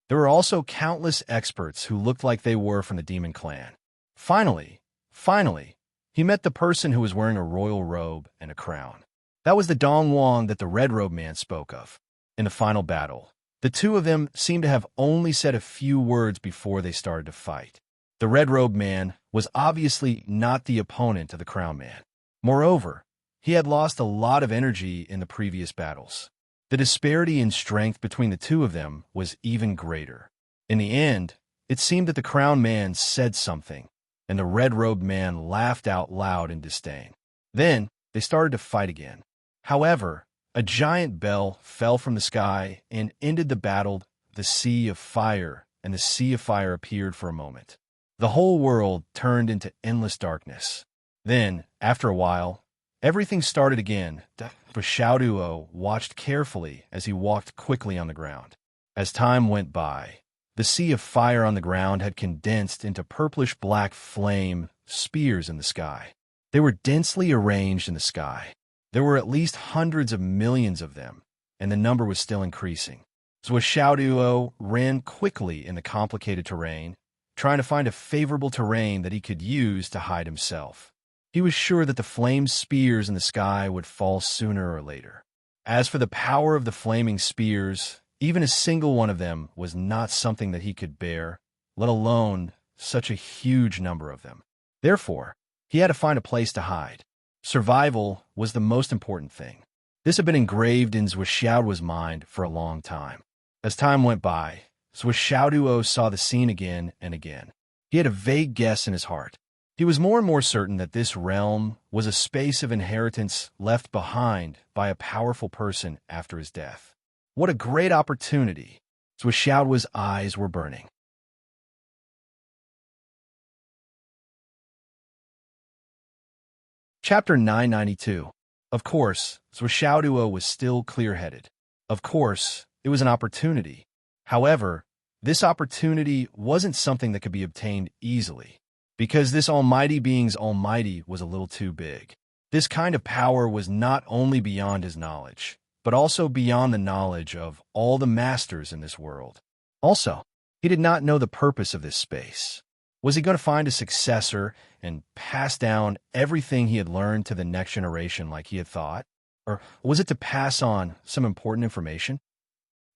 There were also countless experts who looked like they were from the demon clan. Finally, he met the person who was wearing a royal robe and a crown. That was the Dong Wang that the red-robed man spoke of. In the final battle, the two of them seemed to have only said a few words before they started to fight. The red-robed man was obviously not the opponent of the crown man. Moreover, he had lost a lot of energy in the previous battles. The disparity in strength between the two of them was even greater. In the end, it seemed that the crown man said something, and the red-robed man laughed out loud in disdain. Then, they started to fight again. However, a giant bell fell from the sky and ended the battle. The sea of fire and the sea of fire appeared for a moment. The whole world turned into endless darkness. Then, after a while, everything started again. Zhuo watched carefully as he walked quickly on the ground. As time went by, the sea of fire on the ground had condensed into purplish-black flame spears in the sky. They were densely arranged in the sky. There were at least hundreds of millions of them, and the number was still increasing. Zhuo ran quickly in the complicated terrain, trying to find a favorable terrain that he could use to hide himself. He was sure that the flame spears in the sky would fall sooner or later. As for the power of the flaming spears, even a single one of them was not something that he could bear, let alone such a huge number of them. Therefore, he had to find a place to hide. Survival was the most important thing. This had been engraved in Zhuo's mind for a long time. As time went by, Zhuo saw the scene again and again. He had a vague guess in his heart. He was more and more certain that this realm was a space of inheritance left behind by a powerful person after his death. What a great opportunity! Zhuo's eyes were burning. Chapter 992. Of course, Zhuo was still clear-headed. Of course, it was an opportunity. However, this opportunity wasn't something that could be obtained easily, because this almighty being's almighty was a little too big. This kind of power was not only beyond his knowledge, but also beyond the knowledge of all the masters in this world. Also, he did not know the purpose of this space. Was he going to find a successor and pass down everything he had learned to the next generation like he had thought? Or was it to pass on some important information?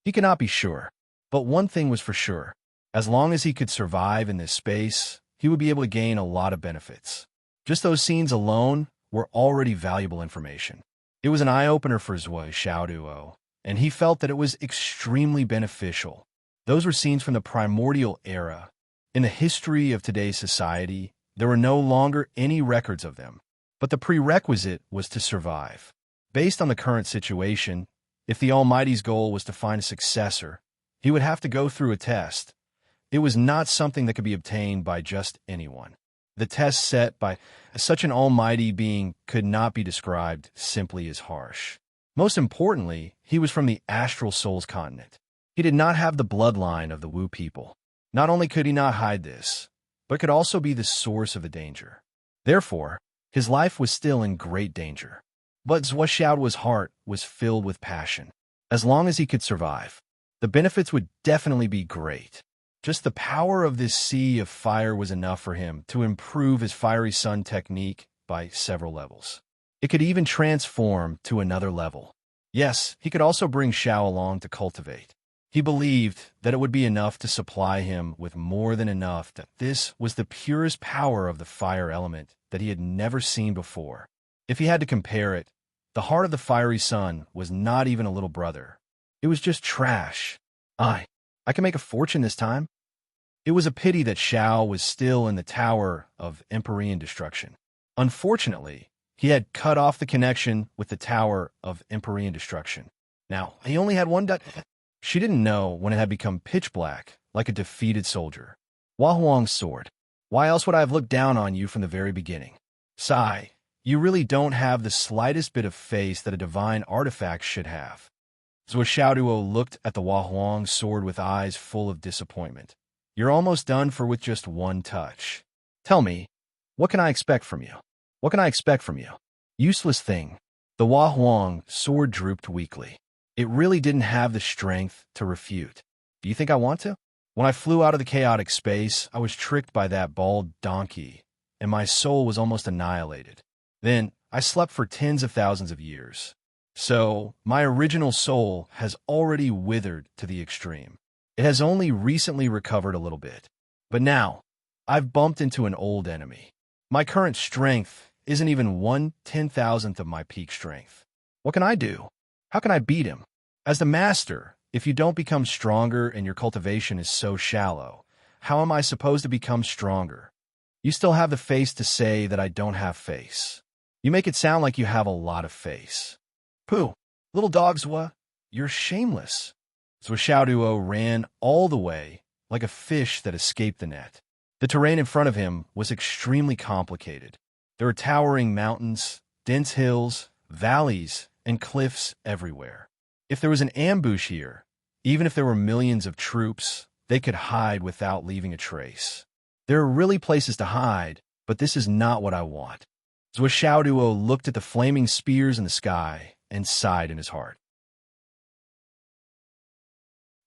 He could not be sure, but one thing was for sure. As long as he could survive in this space, he would be able to gain a lot of benefits. Just those scenes alone were already valuable information. It was an eye-opener for Zhuo Xiaoduo, and he felt that it was extremely beneficial. Those were scenes from the primordial era. In the history of today's society, there were no longer any records of them, but the prerequisite was to survive. Based on the current situation, if the Almighty's goal was to find a successor, he would have to go through a test. It was not something that could be obtained by just anyone. The test set by such an almighty being could not be described simply as harsh. Most importantly, he was from the Astral Souls continent. He did not have the bloodline of the Wu people. Not only could he not hide this, but could also be the source of the danger. Therefore, his life was still in great danger. But Zhuo Xiaoduo's heart was filled with passion. As long as he could survive, the benefits would definitely be great. Just the power of this sea of fire was enough for him to improve his fiery sun technique by several levels. It could even transform to another level. Yes, he could also bring Xiao along to cultivate. He believed that it would be enough to supply him with more than enough, that this was the purest power of the fire element that he had never seen before. If he had to compare it, the heart of the fiery sun was not even a little brother. It was just trash. I can make a fortune this time. It was a pity that Xiao was still in the Tower of Empyrean Destruction. Unfortunately, he had cut off the connection with the Tower of Empyrean Destruction. Now, he only had one She didn't know when it had become pitch black, like a defeated soldier. Hua Huang's sword. Why else would I have looked down on you from the very beginning? Sigh, you really don't have the slightest bit of face that a divine artifact should have. Zhuo Xiaoduo looked at the Hua Huang's sword with eyes full of disappointment. You're almost done for with just one touch. Tell me, what can I expect from you? What can I expect from you? Useless thing. The Hua Huang sword drooped weakly. It really didn't have the strength to refute. Do you think I want to? When I flew out of the chaotic space, I was tricked by that bald donkey, and my soul was almost annihilated. Then, I slept for tens of thousands of years. So, my original soul has already withered to the extreme. It has only recently recovered a little bit. But now, I've bumped into an old enemy. My current strength isn't even 1/10,000th of my peak strength. What can I do? How can I beat him? As the master, if you don't become stronger and your cultivation is so shallow, how am I supposed to become stronger? You still have the face to say that I don't have face. You make it sound like you have a lot of face. Pooh, little dog Zhuo, you're shameless. Zhuo Xiaoduo ran all the way, like a fish that escaped the net. The terrain in front of him was extremely complicated. There were towering mountains, dense hills, valleys, and cliffs everywhere. If there was an ambush here, even if there were millions of troops, they could hide without leaving a trace. There are really places to hide, but this is not what I want. Zhuo Xiaoduo looked at the flaming spears in the sky and sighed in his heart.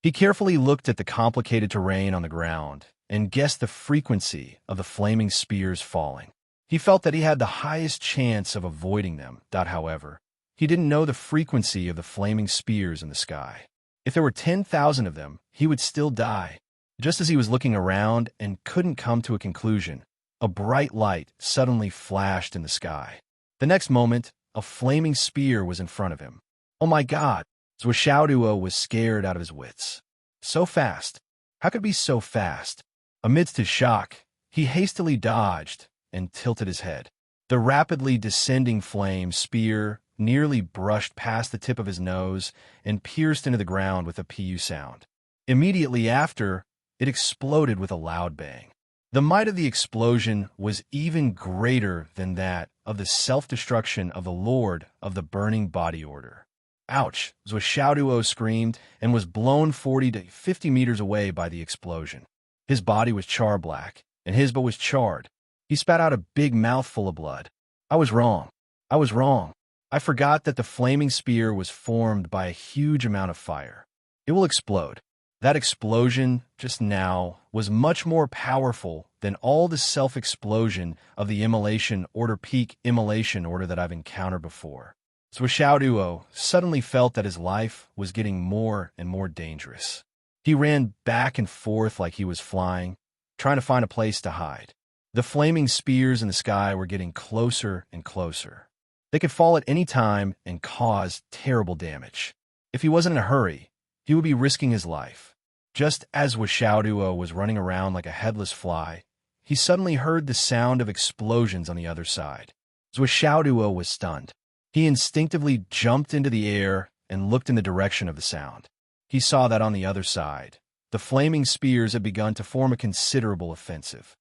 He carefully looked at the complicated terrain on the ground and guessed the frequency of the flaming spears falling. He felt that he had the highest chance of avoiding them. However, he didn't know the frequency of the flaming spears in the sky. If there were 10,000 of them, he would still die. Just as he was looking around and couldn't come to a conclusion, a bright light suddenly flashed in the sky. The next moment, a flaming spear was in front of him. Oh my God! Zhuo Xiaoduo was scared out of his wits. So fast. How could it be so fast? Amidst his shock, he hastily dodged and tilted his head. The rapidly descending flame spear nearly brushed past the tip of his nose and pierced into the ground with a pu sound. Immediately after, it exploded with a loud bang. The might of the explosion was even greater than that of the self-destruction of the Lord of the Burning Body Order. Ouch! Zhuo Xiaoduo screamed and was blown 40 to 50 meters away by the explosion. His body was char-black, and his bow was charred. He spat out a big mouthful of blood. I was wrong. I was wrong. I forgot that the flaming spear was formed by a huge amount of fire. It will explode. That explosion, just now, was much more powerful than all the self-explosion of the immolation order peak immolation order that I've encountered before. Zhuo Xiaoduo suddenly felt that his life was getting more and more dangerous. He ran back and forth like he was flying, trying to find a place to hide. The flaming spears in the sky were getting closer and closer. They could fall at any time and cause terrible damage. If he wasn't in a hurry, he would be risking his life. Just as Xiaoduo was running around like a headless fly, he suddenly heard the sound of explosions on the other side. Xiaoduo was stunned. He instinctively jumped into the air and looked in the direction of the sound. He saw that on the other side, the flaming spears had begun to form a considerable offensive.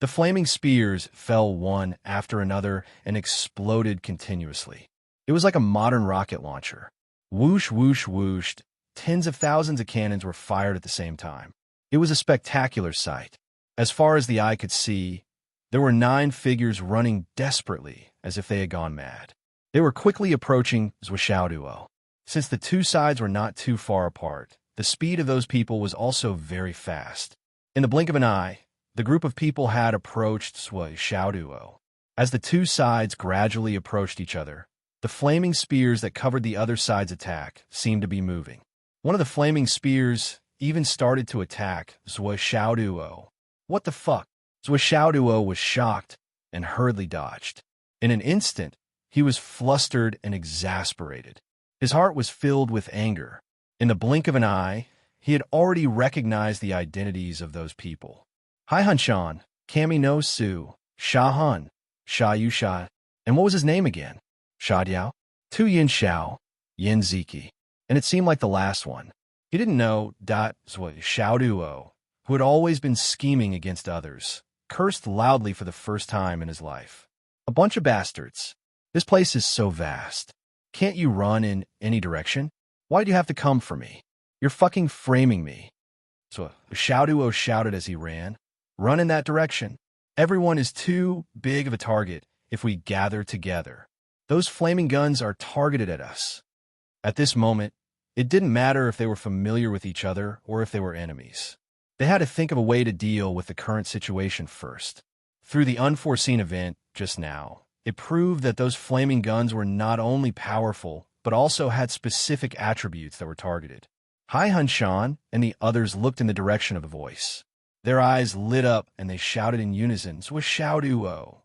The flaming spears fell one after another and exploded continuously. It was like a modern rocket launcher. Whoosh, whoosh, whoosh. Tens of thousands of cannons were fired at the same time. It was a spectacular sight. As far as the eye could see, there were 9 figures running desperately as if they had gone mad. They were quickly approaching Xiaoduo. Since the two sides were not too far apart, the speed of those people was also very fast. In the blink of an eye, the group of people had approached Xiaoduo. As the two sides gradually approached each other, the flaming spears that covered the other side's attack seemed to be moving. One of the flaming spears even started to attack Xiaoduo. What the fuck? Xiaoduo was shocked and hurriedly dodged. In an instant, he was flustered and exasperated. His heart was filled with anger. In the blink of an eye, he had already recognized the identities of those people. Hai Hanshan, Kami no Su, Sha Hun, Sha Yu Sha, and what was his name again? Sha Diao? Tu Yin Xiao, Yin Ziki. And it seemed like the last one. He didn't know that Xiaoduo, who had always been scheming against others, cursed loudly for the first time in his life. A bunch of bastards. This place is so vast. Can't you run in any direction? Why do you have to come for me? You're fucking framing me. So Xiaoduo shouted as he ran. Run in that direction. Everyone is too big of a target if we gather together. Those flaming guns are targeted at us. At this moment, it didn't matter if they were familiar with each other or if they were enemies. They had to think of a way to deal with the current situation first. Through the unforeseen event just now, it proved that those flaming guns were not only powerful, but also had specific attributes that were targeted. Hai Hanshan and the others looked in the direction of the voice. Their eyes lit up and they shouted in unison, Xiaoduo.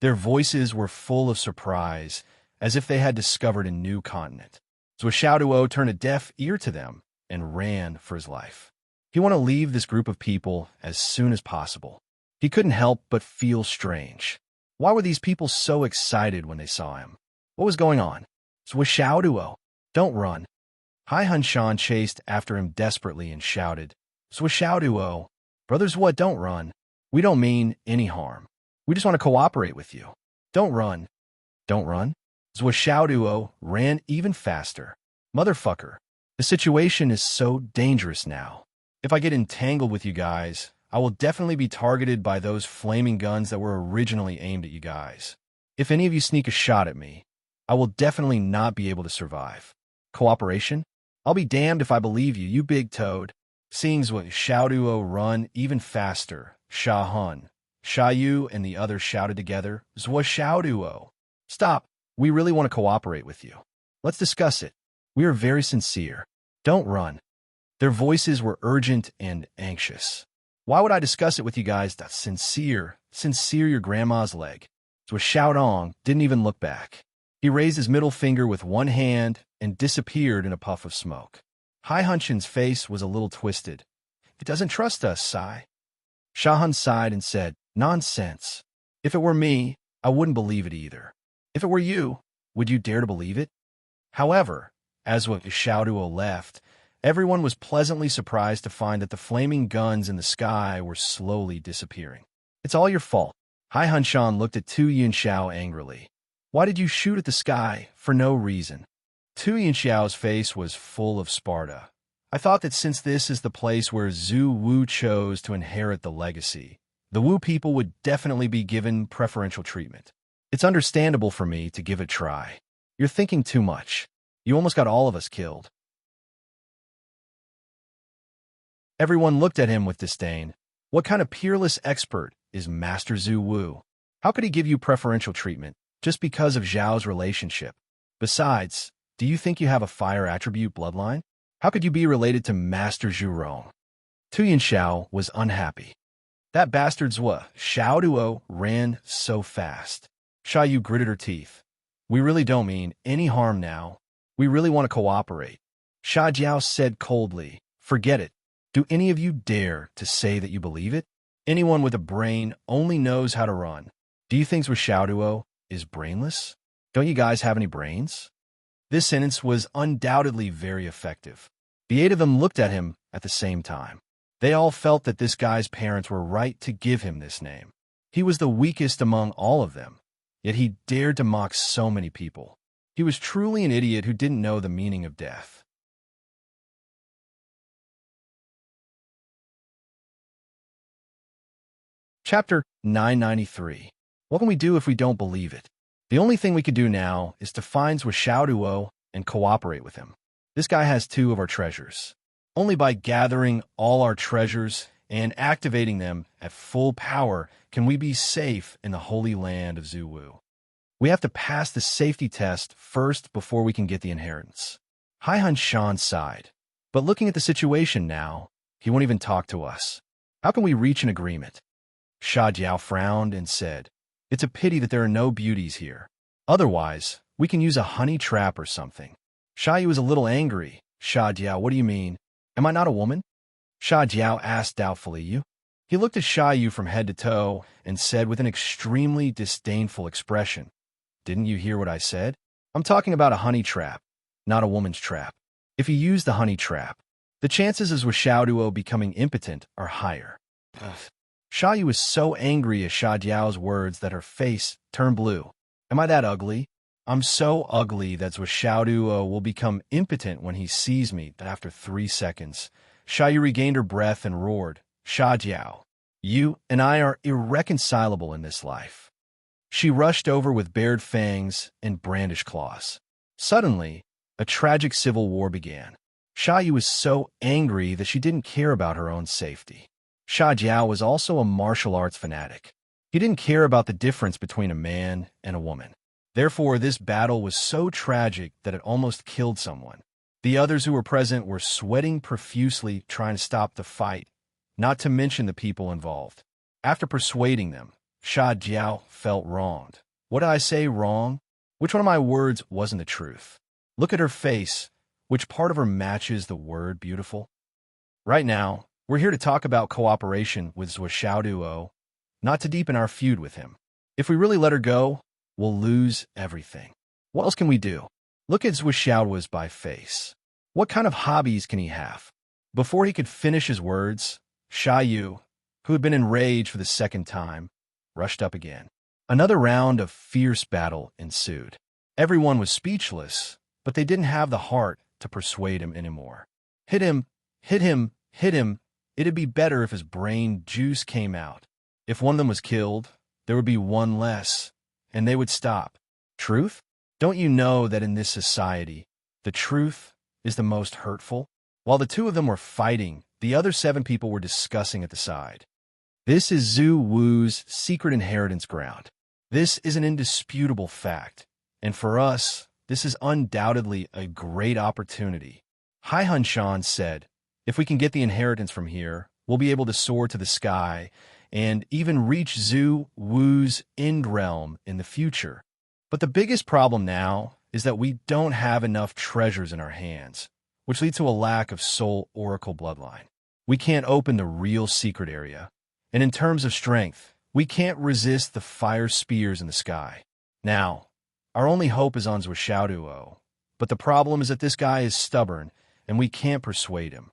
Their voices were full of surprise, as if they had discovered a new continent. Xiaoduo turned a deaf ear to them and ran for his life. He wanted to leave this group of people as soon as possible. He couldn't help but feel strange. Why were these people so excited when they saw him? What was going on? Xiaoduo, don't run. Hai Hanshan chased after him desperately and shouted, Xiaoduo, brothers, what? Don't run. We don't mean any harm. We just want to cooperate with you. Don't run. Don't run? Xiaoduo ran even faster. Motherfucker, the situation is so dangerous now. If I get entangled with you guys, I will definitely be targeted by those flaming guns that were originally aimed at you guys. If any of you sneak a shot at me, I will definitely not be able to survive. Cooperation? I'll be damned if I believe you, you big toad. Seeing Xiaoduo run even faster, Sha Hun, Sha Yu, and the others shouted together, Xiaoduo. Stop. We really want to cooperate with you. Let's discuss it. We are very sincere. Don't run. Their voices were urgent and anxious. Why would I discuss it with you guys? That's sincere your grandma's leg. Xiaodong didn't even look back. He raised his middle finger with one hand and disappeared in a puff of smoke. Hai Hanshan's face was a little twisted. It doesn't trust us, Sai. Sha Hun sighed and said, nonsense. If it were me, I wouldn't believe it either. If it were you, would you dare to believe it? However, as Xiaoduo left, everyone was pleasantly surprised to find that the flaming guns in the sky were slowly disappearing. It's all your fault. Hai Hanshan looked at Tu Yinxiao angrily. Why did you shoot at the sky for no reason? Tu Yinxiao's face was full of Sparta. I thought that since this is the place where Zhu Wu chose to inherit the legacy, the Wu people would definitely be given preferential treatment. It's understandable for me to give it a try. You're thinking too much. You almost got all of us killed. Everyone looked at him with disdain. What kind of peerless expert is Master Zhu Wu? How could he give you preferential treatment just because of Zhao's relationship? Besides, do you think you have a fire attribute bloodline? How could you be related to Master Zhu Rong? Tu Shao was unhappy. That bastard Zhua Xiaoduo ran so fast. Sha Yu gritted her teeth. We really don't mean any harm now. We really want to cooperate. Sha Jiao said coldly, forget it. Do any of you dare to say that you believe it? Anyone with a brain only knows how to run. Do you think Zhua Xiaoduo is brainless? Don't you guys have any brains? This sentence was undoubtedly very effective. The 8 of them looked at him at the same time. They all felt that this guy's parents were right to give him this name. He was the weakest among all of them, yet he dared to mock so many people. He was truly an idiot who didn't know the meaning of death. Chapter 993. What can we do if we don't believe it? The only thing we could do now is to find Zhua Xiaoduo and cooperate with him. This guy has 2 of our treasures. Only by gathering all our treasures and activating them at full power can we be safe in the holy land of Zuwu. We have to pass the safety test first before we can get the inheritance. Haihun Shan sighed. But looking at the situation now, he won't even talk to us. How can we reach an agreement? Sha Jiao frowned and said, it's a pity that there are no beauties here. Otherwise, we can use a honey trap or something. Sha Yu was a little angry. Sha Jiao, what do you mean? Am I not a woman? Sha Jiao asked doubtfully. You? He looked at Sha Yu from head to toe and said with an extremely disdainful expression, didn't you hear what I said? I'm talking about a honey trap, not a woman's trap. If you use the honey trap, the chances of Xiaoduo becoming impotent are higher. Sha Yu was so angry at Sha Jiao's words that her face turned blue. Am I that ugly? I'm so ugly that Xiaoduo will become impotent when he sees me that after 3 seconds. Sha Yu regained her breath and roared, Sha Jiao, you and I are irreconcilable in this life. She rushed over with bared fangs and brandished claws. Suddenly, a tragic civil war began. Sha Yu was so angry that she didn't care about her own safety. Sha Jiao was also a martial arts fanatic. He didn't care about the difference between a man and a woman. Therefore, this battle was so tragic that it almost killed someone. The others who were present were sweating profusely trying to stop the fight, not to mention the people involved. After persuading them, Sha Jiao felt wronged. What did I say wrong? Which one of my words wasn't the truth? Look at her face. Which part of her matches the word beautiful? Right now, we're here to talk about cooperation with Zhua Xiaoduo, not to deepen our feud with him. If we really let her go, we'll lose everything. What else can we do? Look at Zhua Xiaoduo's by face. What kind of hobbies can he have? Before he could finish his words, Sha Yu, who had been enraged for the 2nd time, rushed up again. Another round of fierce battle ensued. Everyone was speechless, but they didn't have the heart to persuade him anymore. Hit him, hit him, hit him. It'd be better if his brain juice came out. If one of them was killed, there would be one less, and they would stop. Truth? Don't you know that in this society, the truth is the most hurtful? While the 2 of them were fighting, the other 7 people were discussing at the side. This is Zhu Wu's secret inheritance ground. This is an indisputable fact, and for us, this is undoubtedly a great opportunity. Haihun Shan said, if we can get the inheritance from here, we'll be able to soar to the sky and even reach Zhu Wu's end realm in the future. But the biggest problem now is that we don't have enough treasures in our hands, which leads to a lack of soul oracle bloodline. We can't open the real secret area, and in terms of strength, we can't resist the fire spears in the sky. Now, our only hope is on Zhua Xiaoduo, but the problem is that this guy is stubborn, and we can't persuade him.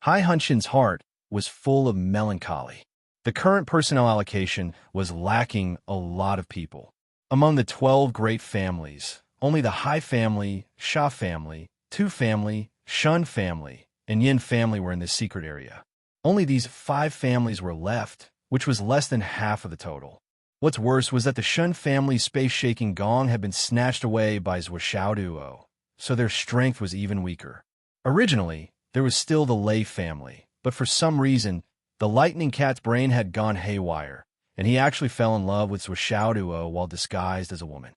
Haihun Shan's heart was full of melancholy. The current personnel allocation was lacking a lot of people. Among the 12 great families, only the Hai family, Sha family, Tu family, Shun family, and Yin family were in this secret area. Only these 5 families were left, which was less than half of the total. What's worse was that the Shun family's space-shaking gong had been snatched away by Zhua Xiaoduo, so their strength was even weaker. Originally, there was still the Lei family, but for some reason, the lightning cat's brain had gone haywire, and he actually fell in love with Zhua Xiaoduo while disguised as a woman.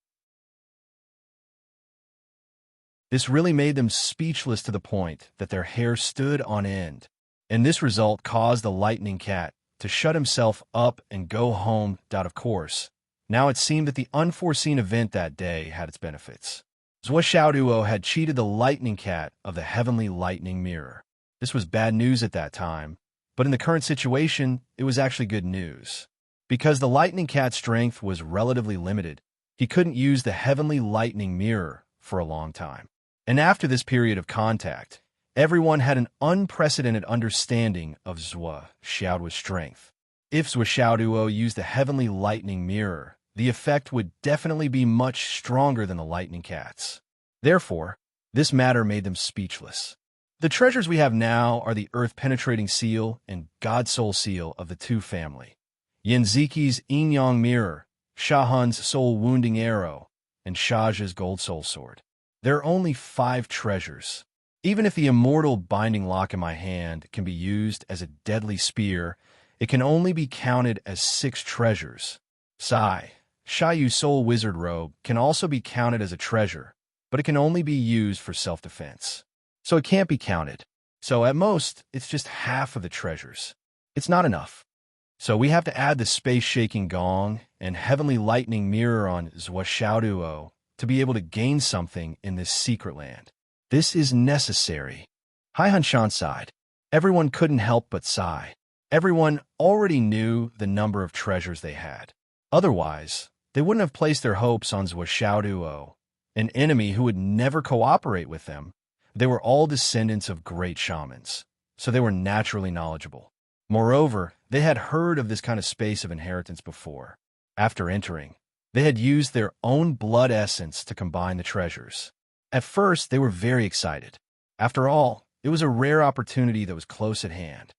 This really made them speechless to the point that their hair stood on end. and this result caused the lightning cat to shut himself up and go home. Of course, now it seemed that the unforeseen event that day had its benefits. Zhuo Xiaoduo had cheated the lightning cat of the heavenly lightning mirror. This was bad news at that time, but in the current situation, it was actually good news. Because the lightning cat's strength was relatively limited, he couldn't use the heavenly lightning mirror for a long time. And after this period of contact, everyone had an unprecedented understanding of Zhuo Xiaoduo's strength. If Zhuo Xiaoduo used the heavenly lightning mirror, the effect would definitely be much stronger than the lightning cat's. Therefore, this matter made them speechless. The treasures we have now are the earth-penetrating seal and God-soul seal of the Tu family, Yanziki's yin-yang mirror, Shahan's soul-wounding arrow, and Shaja's gold soul sword. There are only 5 treasures. Even if the immortal binding lock in my hand can be used as a deadly spear, it can only be counted as 6 treasures. Shaiyu's soul wizard robe can also be counted as a treasure, but it can only be used for self-defense. So it can't be counted. So at most, it's just half of the treasures. It's not enough. So we have to add the space-shaking gong and heavenly lightning mirror on Zhuo Xiaoduo to be able to gain something in this secret land. This is necessary. Hai Hanshan sighed. Everyone couldn't help but sigh. Everyone already knew the number of treasures they had. Otherwise, they wouldn't have placed their hopes on Zhuo Xiaoduo, an enemy who would never cooperate with them. They were all descendants of great shamans, so they were naturally knowledgeable. Moreover, they had heard of this kind of space of inheritance before. After entering, they had used their own blood essence to combine the treasures. At first, they were very excited. After all, it was a rare opportunity that was close at hand.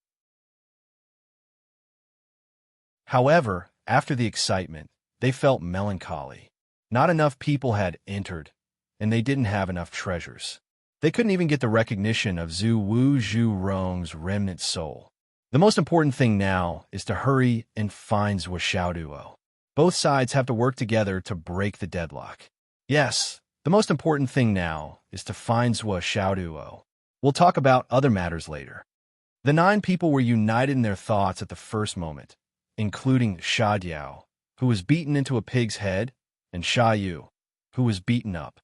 However, after the excitement, they felt melancholy. Not enough people had entered, and they didn't have enough treasures. They couldn't even get the recognition of Zhu Wu Zhu Rong's remnant soul. The most important thing now is to hurry and find Zhuo Xiaoduo. Both sides have to work together to break the deadlock. Yes, the most important thing now is to find Zhuo Xiaoduo. We'll talk about other matters later. The 9 people were united in their thoughts at the first moment, including Sha Diao, who was beaten into a pig's head, and Sha Yu, who was beaten up.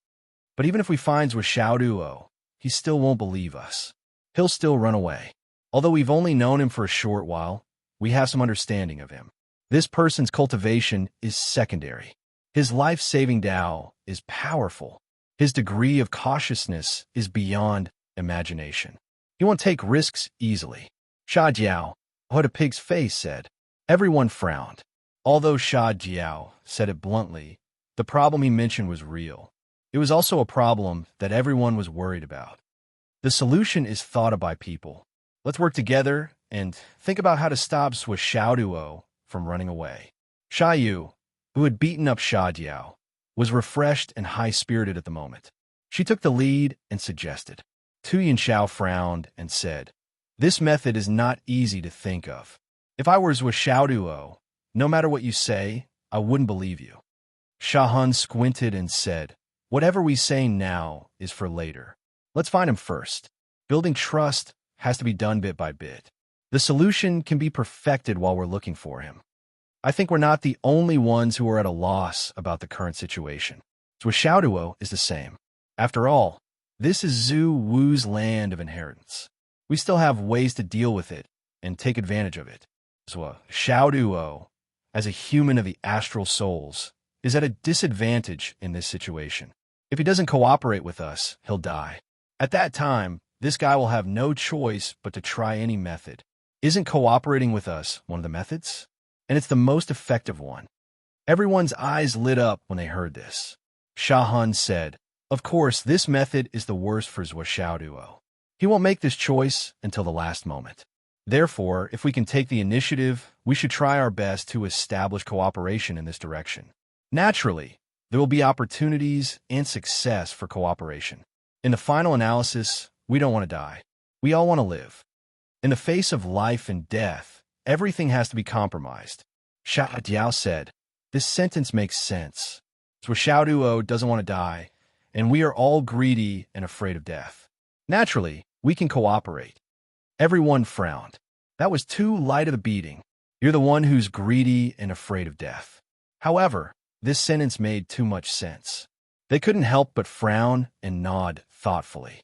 But even if we find Zhuo Xiaoduo, he still won't believe us. He'll still run away. Although we've only known him for a short while, we have some understanding of him. This person's cultivation is secondary. His life-saving Tao is powerful. His degree of cautiousness is beyond imagination. He won't take risks easily. Sha Jiao, who had a pig's face, said. Everyone frowned. Although Sha Jiao said it bluntly, the problem he mentioned was real. It was also a problem that everyone was worried about. The solution is thought of by people. Let's work together and think about how to stop Zhuo Xiaoduo from running away. Sha Yu, who had beaten up Sha Diao, was refreshed and high-spirited at the moment. She took the lead and suggested. Tu Yinxiao frowned and said, "This method is not easy to think of. If I were Zhuo Xiaoduo, no matter what you say, I wouldn't believe you." Sha Han squinted and said, "Whatever we say now is for later. Let's find him first. Building trust has to be done bit by bit. The solution can be perfected while we're looking for him. I think we're not the only ones who are at a loss about the current situation. Zhuo Xiaoduo is the same. After all, this is Zhu Wu's land of inheritance. We still have ways to deal with it and take advantage of it. Zhuo Xiaoduo, as a human of the astral souls, is at a disadvantage in this situation. If he doesn't cooperate with us, he'll die. At that time, this guy will have no choice but to try any method. Isn't cooperating with us one of the methods? And it's the most effective one." Everyone's eyes lit up when they heard this. Sha Han said, "Of course, this method is the worst for Zhuo Xiaoduo. He won't make this choice until the last moment. Therefore, if we can take the initiative, we should try our best to establish cooperation in this direction. Naturally, there will be opportunities and success for cooperation. In the final analysis, we don't want to die. We all want to live. In the face of life and death, everything has to be compromised." Sha Diao said, "This sentence makes sense. Zhuo Xiaoduo doesn't want to die, and we are all greedy and afraid of death. Naturally, we can cooperate. Everyone frowned. That was too light of a beating. You're the one who's greedy and afraid of death. However, this sentence made too much sense. They couldn't help but frown and nod thoughtfully.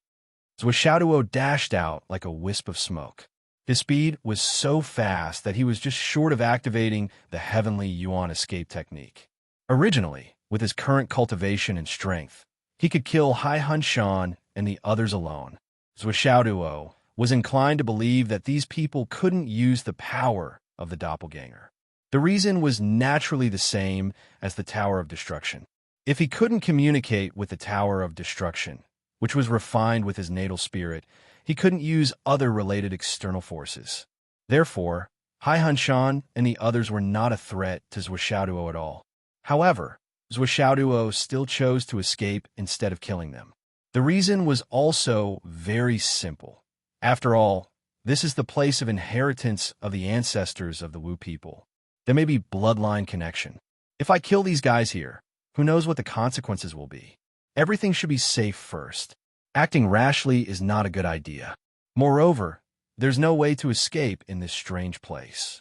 Zwishaduo dashed out like a wisp of smoke. His speed was so fast that he was just short of activating the heavenly Yuan escape technique. Originally, with his current cultivation and strength, he could kill Hai Hanshan and the others alone. Zwishaduo was inclined to believe that these people couldn't use the power of the doppelganger. The reason was naturally the same as the Tower of Destruction. If he couldn't communicate with the Tower of Destruction, which was refined with his natal spirit, he couldn't use other related external forces. Therefore, Hai Hanshan and the others were not a threat to Zwishaduo at all. However, Zwishaduo still chose to escape instead of killing them. The reason was also very simple. After all, this is the place of inheritance of the ancestors of the Wu people. There may be bloodline connection. If I kill these guys here, who knows what the consequences will be? Everything should be safe first. Acting rashly is not a good idea. Moreover, there's no way to escape in this strange place.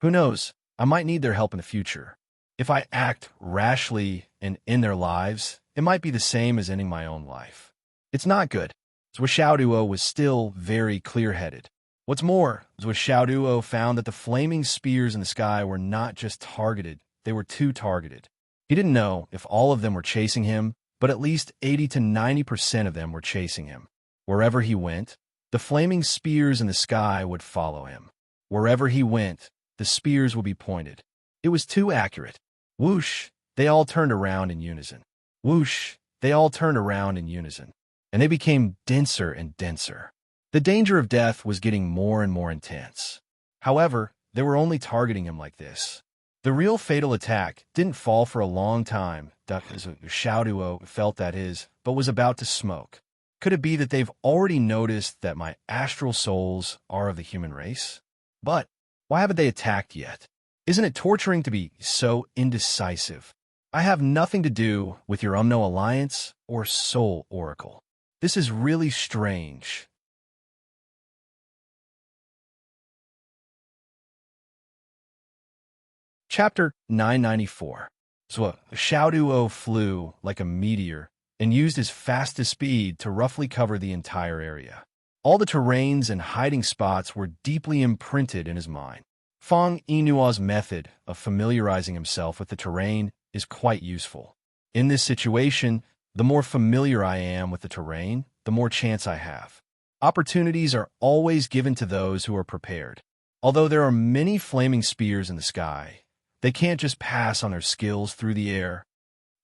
Who knows? I might need their help in the future. If I act rashly and end their lives, it might be the same as ending my own life. It's not good. Zwishaduo was still very clear-headed. What's more, Zwishaduo found that the flaming spears in the sky were not just targeted, they were too targeted. He didn't know if all of them were chasing him, but at least 80 to 90% of them were chasing him. Wherever he went, the flaming spears in the sky would follow him. Wherever he went, the spears would be pointed. It was too accurate. Whoosh, they all turned around in unison. Whoosh, they all turned around in unison. And they became denser and denser. The danger of death was getting more and more intense. However, they were only targeting him like this. The real fatal attack didn't fall for a long time. Zwishaduo felt that but was about to smoke. Could it be that they've already noticed that my astral souls are of the human race? But why haven't they attacked yet? Isn't it torturing to be so indecisive? I have nothing to do with your Umno Alliance or Soul Oracle. This is really strange. Chapter 994. Zwishaduo flew like a meteor and used his fastest speed to roughly cover the entire area. All the terrains and hiding spots were deeply imprinted in his mind. Fang Yinua's method of familiarizing himself with the terrain is quite useful. In this situation, the more familiar I am with the terrain, the more chance I have. Opportunities are always given to those who are prepared. Although there are many flaming spears in the sky, they can't just pass on their skills through the air.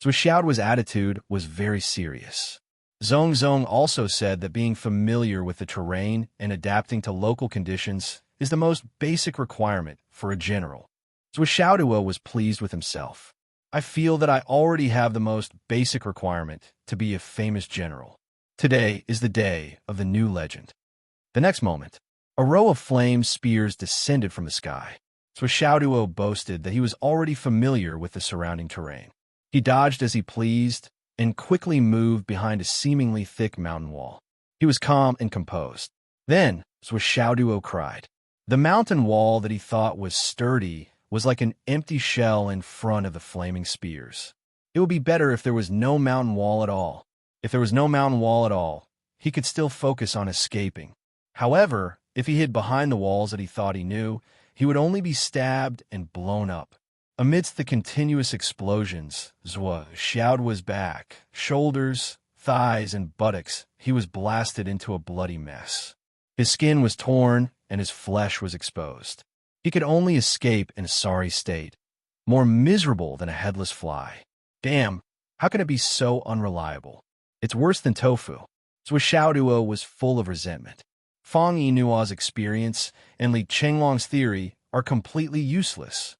Zwishaduo's attitude was very serious. Zong also said that being familiar with the terrain and adapting to local conditions is the most basic requirement for a general. Zwishaduo was pleased with himself. I feel that I already have the most basic requirement to be a famous general. Today is the day of the new legend. The next moment, a row of flame spears descended from the sky. Zwishaduo boasted that he was already familiar with the surrounding terrain. He dodged as he pleased and quickly moved behind a seemingly thick mountain wall. He was calm and composed. Then, Zwishaduo cried. The mountain wall that he thought was sturdy was like an empty shell in front of the flaming spears. It would be better if there was no mountain wall at all. If there was no mountain wall at all, he could still focus on escaping. However, if he hid behind the walls that he thought he knew, he would only be stabbed and blown up. Amidst the continuous explosions, Zwishaduo's back, shoulders, thighs, and buttocks, he was blasted into a bloody mess. His skin was torn and his flesh was exposed. He could only escape in a sorry state, more miserable than a headless fly. Damn, how can it be so unreliable? It's worse than tofu. Zwishaduo was full of resentment. Fang Yinua's experience and Li Chenglong's theory are completely useless.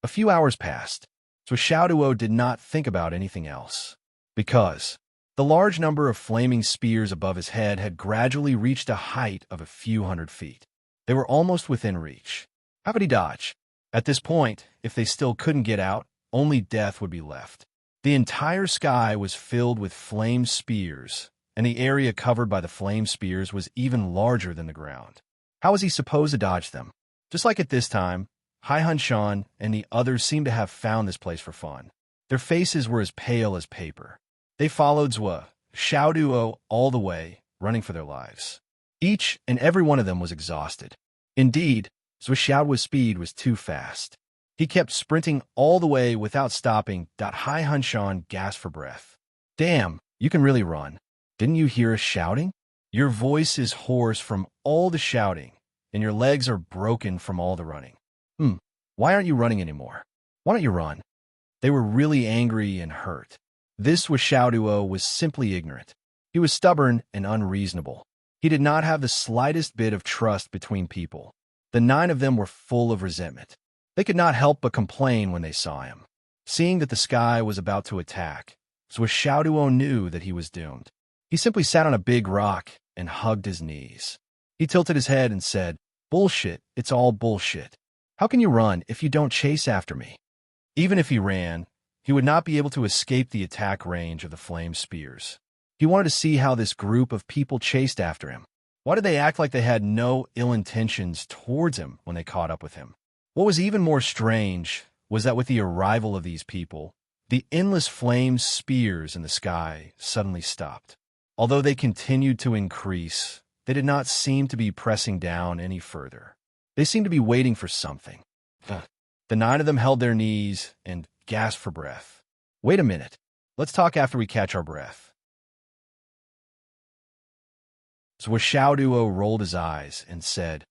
A few hours passed. Zwishaduo did not think about anything else. Because the large number of flaming spears above his head had gradually reached a height of a few hundred feet. They were almost within reach. How could he dodge? At this point, if they still couldn't get out, only death would be left. The entire sky was filled with flame spears, and the area covered by the flame spears was even larger than the ground. How was he supposed to dodge them? Just like at this time, Hai Hun Shan and the others seemed to have found this place for fun. Their faces were as pale as paper. They followed Zhua, Xiao Duo all the way, running for their lives. Each and every one of them was exhausted. Indeed, Zhua Xiaoduo's speed was too fast. He kept sprinting all the way without stopping. Hai Hun Shan gasped for breath. Damn, you can really run. Didn't you hear us shouting? Your voice is hoarse from all the shouting, and your legs are broken from all the running. Why aren't you running anymore? Why don't you run? They were really angry and hurt. This was Xiaoduo was simply ignorant. He was stubborn and unreasonable. He did not have the slightest bit of trust between people. The 9 of them were full of resentment. They could not help but complain when they saw him. Seeing that the sky was about to attack, so Xiaoduo knew that he was doomed. He simply sat on a big rock and hugged his knees. He tilted his head and said, "Bullshit, it's all bullshit. How can you run if you don't chase after me?" Even if he ran, he would not be able to escape the attack range of the flame spears. He wanted to see how this group of people chased after him. Why did they act like they had no ill intentions towards him when they caught up with him? What was even more strange was that with the arrival of these people, the endless flame spears in the sky suddenly stopped. Although they continued to increase, they did not seem to be pressing down any further. They seemed to be waiting for something. The 9 of them held their knees and gasped for breath. Wait a minute. Let's talk after we catch our breath. So Xiaoduo rolled his eyes and said,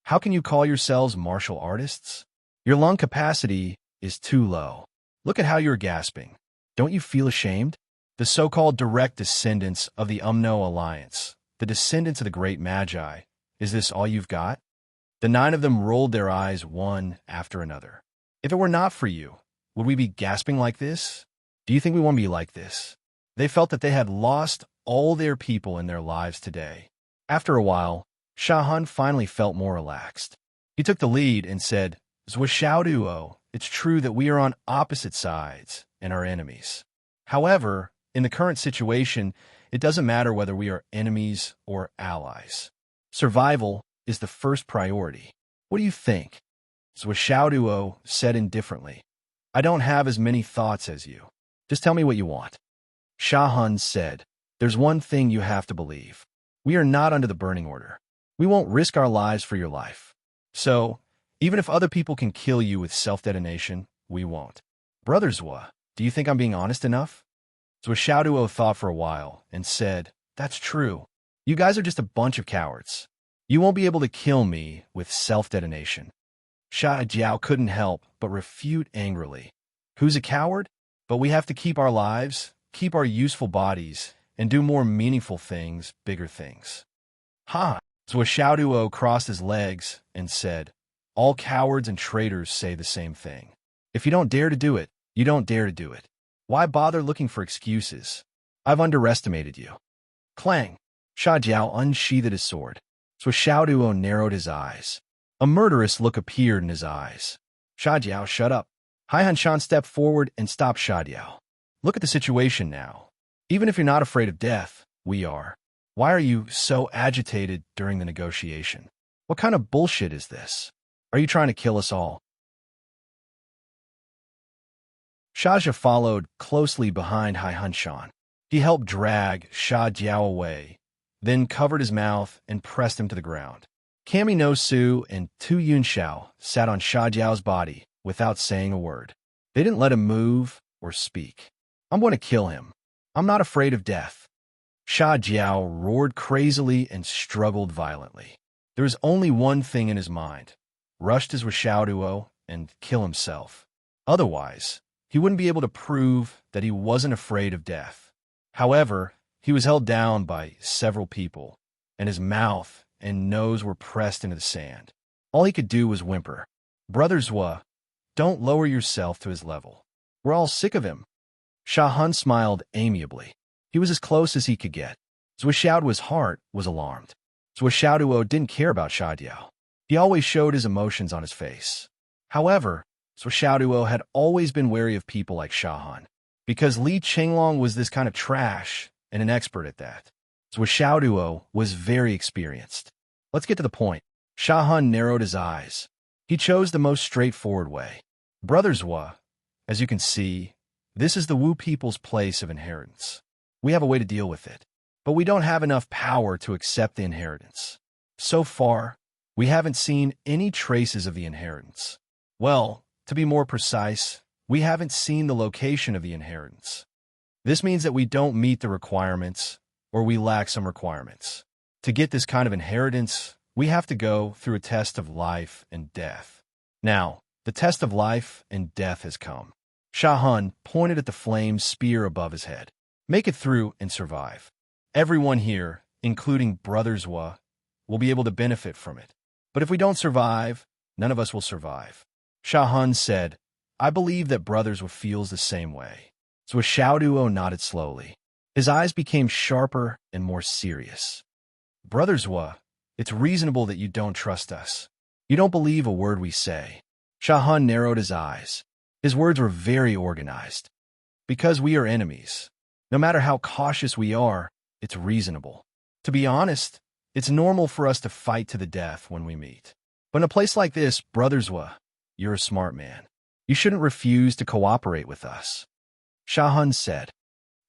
"How can you call yourselves martial artists? Your lung capacity is too low. Look at how you're gasping. Don't you feel ashamed? The so-called direct descendants of the Umno Alliance, the descendants of the great Magi, is this all you've got?" The 9 of them rolled their eyes one after another. If it were not for you, would we be gasping like this? Do you think we want to be like this? They felt that they had lost all their people in their lives today. After a while, Shahan finally felt more relaxed. He took the lead and said, "Zhua Xiaoduo, it's true that we are on opposite sides and are enemies. However, in the current situation, it doesn't matter whether we are enemies or allies. Survival is the first priority. What do you think?" Zhua Xiaoduo said indifferently, "I don't have as many thoughts as you. Just tell me what you want." Shahan said, "There's one thing you have to believe. We are not under the burning order. We won't risk our lives for your life. So, even if other people can kill you with self-detonation, we won't." Brother Zhua, do you think I'm being honest enough? Zhua Xiaoduo thought for a while and said, "That's true. You guys are just a bunch of cowards. You won't be able to kill me with self-detonation." Sha Jiao couldn't help but refute angrily. "Who's a coward? But we have to keep our lives, keep our useful bodies, and do more meaningful things, bigger things." Ha! So Xiaoduo crossed his legs and said, "All cowards and traitors say the same thing. If you don't dare to do it, you don't dare to do it. Why bother looking for excuses? I've underestimated you." Clang! Sha Jiao unsheathed his sword. So Xiaoduo narrowed his eyes. A murderous look appeared in his eyes. "Sha Jiao, shut up." Hai Han Shan stepped forward and stopped Sha Jiao. "Look at the situation now. Even if you're not afraid of death, we are. Why are you so agitated during the negotiation? What kind of bullshit is this? Are you trying to kill us all?" Shaja followed closely behind Hai Han Shan. He helped drag Sha Jiao away, then covered his mouth and pressed him to the ground. Kami no Su and Tu Yunxiao sat on Sha Jiao's body without saying a word. They didn't let him move or speak. "I'm going to kill him. I'm not afraid of death." Sha Jiao roared crazily and struggled violently. There was only one thing in his mind: rush to Xiaoduo and kill himself. Otherwise, he wouldn't be able to prove that he wasn't afraid of death. However, he was held down by several people, and his mouth and nose were pressed into the sand. All he could do was whimper. "Brother Zhua, don't lower yourself to his level. We're all sick of him." Shahan smiled amiably. He was as close as he could get. Zhua Xiaoduo's heart was alarmed. Zhua Xiaoduo didn't care about Sha Jiao. He always showed his emotions on his face. However, Zhua Xiaoduo had always been wary of people like Shahan, because Li Qinglong was this kind of trash and an expert at that. Zhuo was very experienced. Let's get to the point. Sha Han narrowed his eyes. He chose the most straightforward way. Brother Zhua, as you can see, this is the Wu people's place of inheritance. We have a way to deal with it, but we don't have enough power to accept the inheritance. So far, we haven't seen any traces of the inheritance. Well, to be more precise, we haven't seen the location of the inheritance. This means that we don't meet the requirements, or we lack some requirements. To get this kind of inheritance, we have to go through a test of life and death. Now, the test of life and death has come. Sha Han pointed at the flame spear above his head. Make it through and survive. Everyone here, including Brother Zhua, will be able to benefit from it. But if we don't survive, none of us will survive. Sha Han said, I believe that Brother Zhua feels the same way. Zhuo nodded slowly. His eyes became sharper and more serious. Brother Zhua, it's reasonable that you don't trust us. You don't believe a word we say. Sha Han narrowed his eyes. His words were very organized. Because we are enemies. No matter how cautious we are, it's reasonable. To be honest, it's normal for us to fight to the death when we meet. But in a place like this, Brother Zhua, you're a smart man. You shouldn't refuse to cooperate with us. Sha Han said.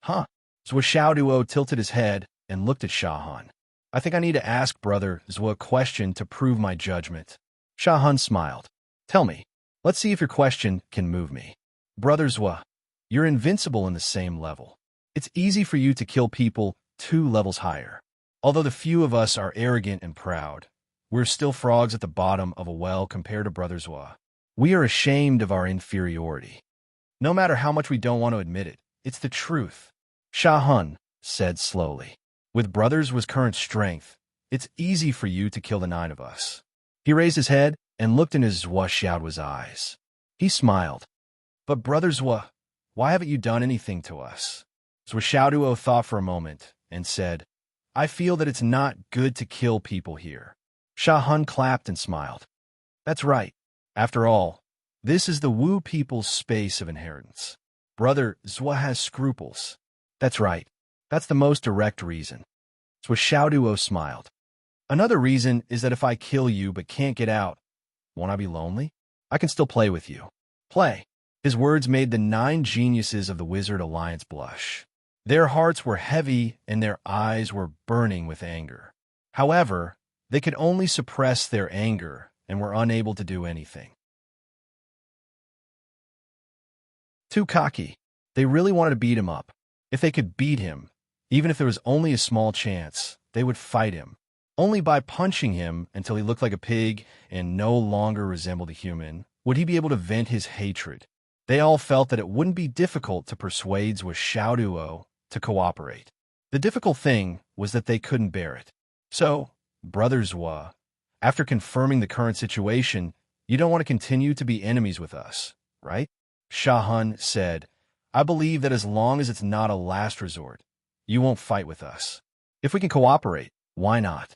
Huh? Zhuo tilted his head and looked at Sha Han. I think I need to ask Brother Zhua a question to prove my judgment. Sha Han smiled. Tell me. Let's see if your question can move me. Brother Zhua, you're invincible in the same level. It's easy for you to kill people 2 levels higher. Although the few of us are arrogant and proud, we're still frogs at the bottom of a well compared to Brother Zhua. We are ashamed of our inferiority. No matter how much we don't want to admit it, it's the truth. Sha Han said slowly. With Brother Zhua's current strength, it's easy for you to kill the 9 of us. He raised his head and looked in his Zhuo's eyes. He smiled. But Brother Zhua, why haven't you done anything to us? Zhuo thought for a moment and said, I feel that it's not good to kill people here. Sha Han clapped and smiled. That's right. After all, this is the Wu people's space of inheritance. Brother Zhua has scruples. That's right. That's the most direct reason. Zhuo smiled. Another reason is that if I kill you but can't get out, won't I be lonely? I can still play with you. Play. His words made the 9 geniuses of the Wizard Alliance blush. Their hearts were heavy and their eyes were burning with anger. However, they could only suppress their anger and were unable to do anything. Too cocky. They really wanted to beat him up. If they could beat him, even if there was only a small chance, they would fight him. Only by punching him until he looked like a pig and no longer resembled a human would he be able to vent his hatred. They all felt that it wouldn't be difficult to persuade Zhuo to cooperate. The difficult thing was that they couldn't bear it. So, Brother Zhua, after confirming the current situation, you don't want to continue to be enemies with us, right? Sha Han said, I believe that as long as it's not a last resort, you won't fight with us. If we can cooperate, why not?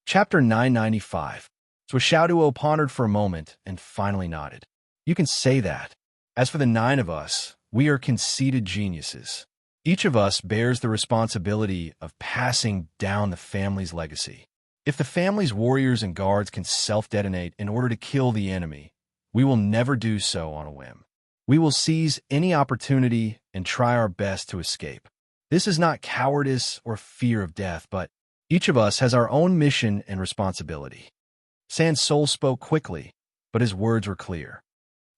Chapter 995. Zhuo pondered for a moment and finally nodded. You can say that. As for the 9 of us, we are conceited geniuses. Each of us bears the responsibility of passing down the family's legacy. If the family's warriors and guards can self-detonate in order to kill the enemy, we will never do so on a whim. We will seize any opportunity and try our best to escape. This is not cowardice or fear of death, but each of us has our own mission and responsibility. San's soul spoke quickly, but his words were clear.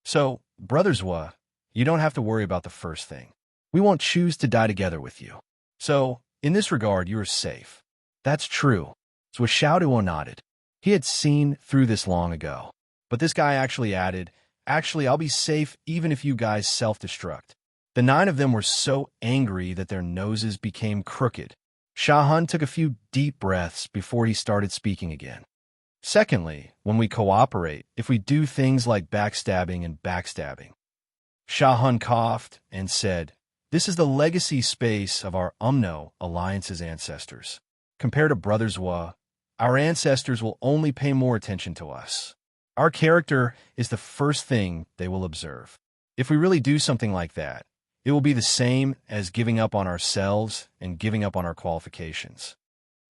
So, Brother Zhua, you don't have to worry about the first thing. We won't choose to die together with you. So, in this regard, you are safe. That's true. Zhuo nodded. He had seen through this long ago. But this guy actually added, Actually, I'll be safe even if you guys self-destruct. The 9 of them were so angry that their noses became crooked. Sha Han took a few deep breaths before he started speaking again. Secondly, when we cooperate, if we do things like backstabbing and backstabbing. Sha Han coughed and said, This is the legacy space of our Alliance's ancestors. Compared to Brother Zhua, our ancestors will only pay more attention to us. Our character is the first thing they will observe. If we really do something like that, it will be the same as giving up on ourselves and giving up on our qualifications.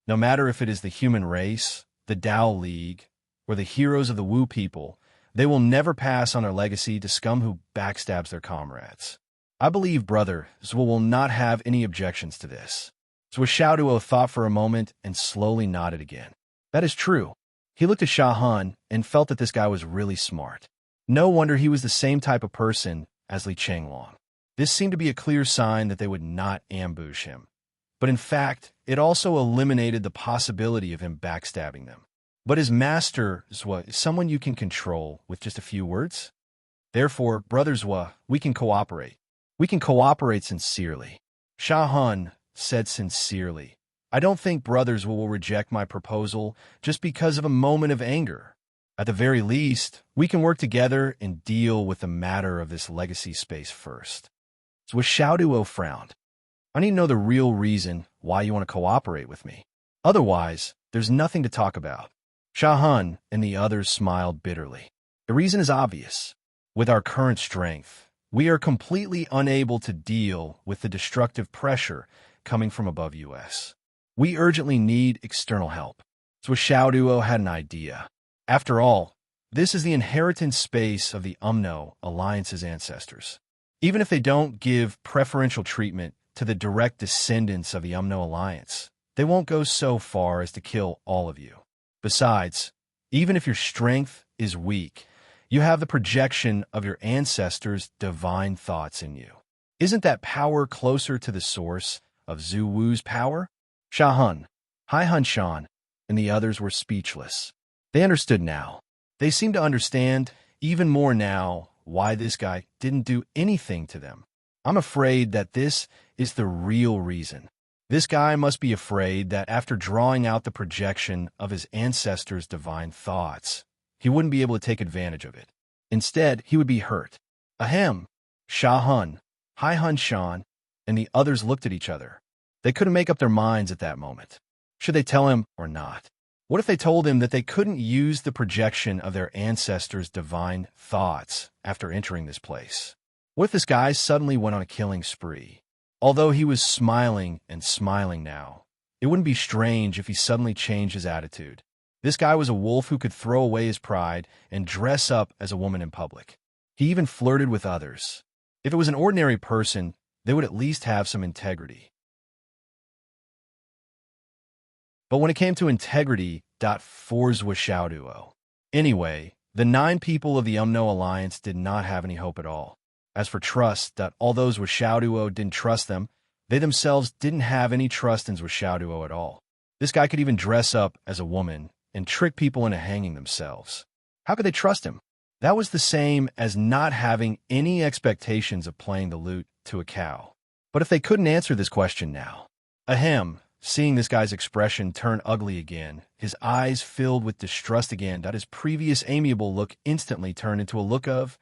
No matter if it is the human race, the Tao League, or the heroes of the Wu people, they will never pass on their legacy to scum who backstabs their comrades. I believe Brother Zhuo will not have any objections to this. Zhuo Xiaoduo thought for a moment and slowly nodded again. That is true. He looked at Sha Han and felt that this guy was really smart. No wonder he was the same type of person as Li Chenglong. This seemed to be a clear sign that they would not ambush him. But in fact, it also eliminated the possibility of him backstabbing them. But his master, Zhuo, is someone you can control with just a few words. Therefore, Brother Zhuo, we can cooperate. We can cooperate sincerely. Sha Han said sincerely. I don't think Brother Zhuo will reject my proposal just because of a moment of anger. At the very least, we can work together and deal with the matter of this legacy space first. Zhuo Xiaoduo frowned. I need to know the real reason why you want to cooperate with me. Otherwise, there's nothing to talk about. Sha Han and the others smiled bitterly. The reason is obvious. With our current strength, we are completely unable to deal with the destructive pressure coming from above us. We urgently need external help. Zhuo Xiaoduo had an idea. After all, this is the inheritance space of the Alliance's ancestors. Even if they don't give preferential treatment to the direct descendants of the Alliance, they won't go so far as to kill all of you. Besides, even if your strength is weak, you have the projection of your ancestors' divine thoughts in you. Isn't that power closer to the source of Zhu Wu's power? Sha Han, Hai Han Shan, and the others were speechless. They understood now. They seemed to understand even more now why this guy didn't do anything to them. I'm afraid that this is the real reason. This guy must be afraid that after drawing out the projection of his ancestors' divine thoughts, he wouldn't be able to take advantage of it. Instead, he would be hurt. Ahem! Sha Han, Hai Han Shan, and the others looked at each other. They couldn't make up their minds at that moment. Should they tell him or not? What if they told him that they couldn't use the projection of their ancestors' divine thoughts after entering this place? What if this guy suddenly went on a killing spree? Although he was smiling and smiling now, it wouldn't be strange if he suddenly changed his attitude. This guy was a wolf who could throw away his pride and dress up as a woman in public. He even flirted with others. If it was an ordinary person, they would at least have some integrity. But when it came to integrity, Forz was Xiaoduo. Anyway, the 9 people of the Alliance did not have any hope at all. As for trust, although Zhuo Xiaoduo didn't trust them, they themselves didn't have any trust in Zhuo Xiaoduo at all. This guy could even dress up as a woman and trick people into hanging themselves. How could they trust him? That was the same as not having any expectations of playing the lute to a cow. But if they couldn't answer this question now, ahem, seeing this guy's expression turn ugly again, his eyes filled with distrust again, his previous amiable look instantly turned into a look of,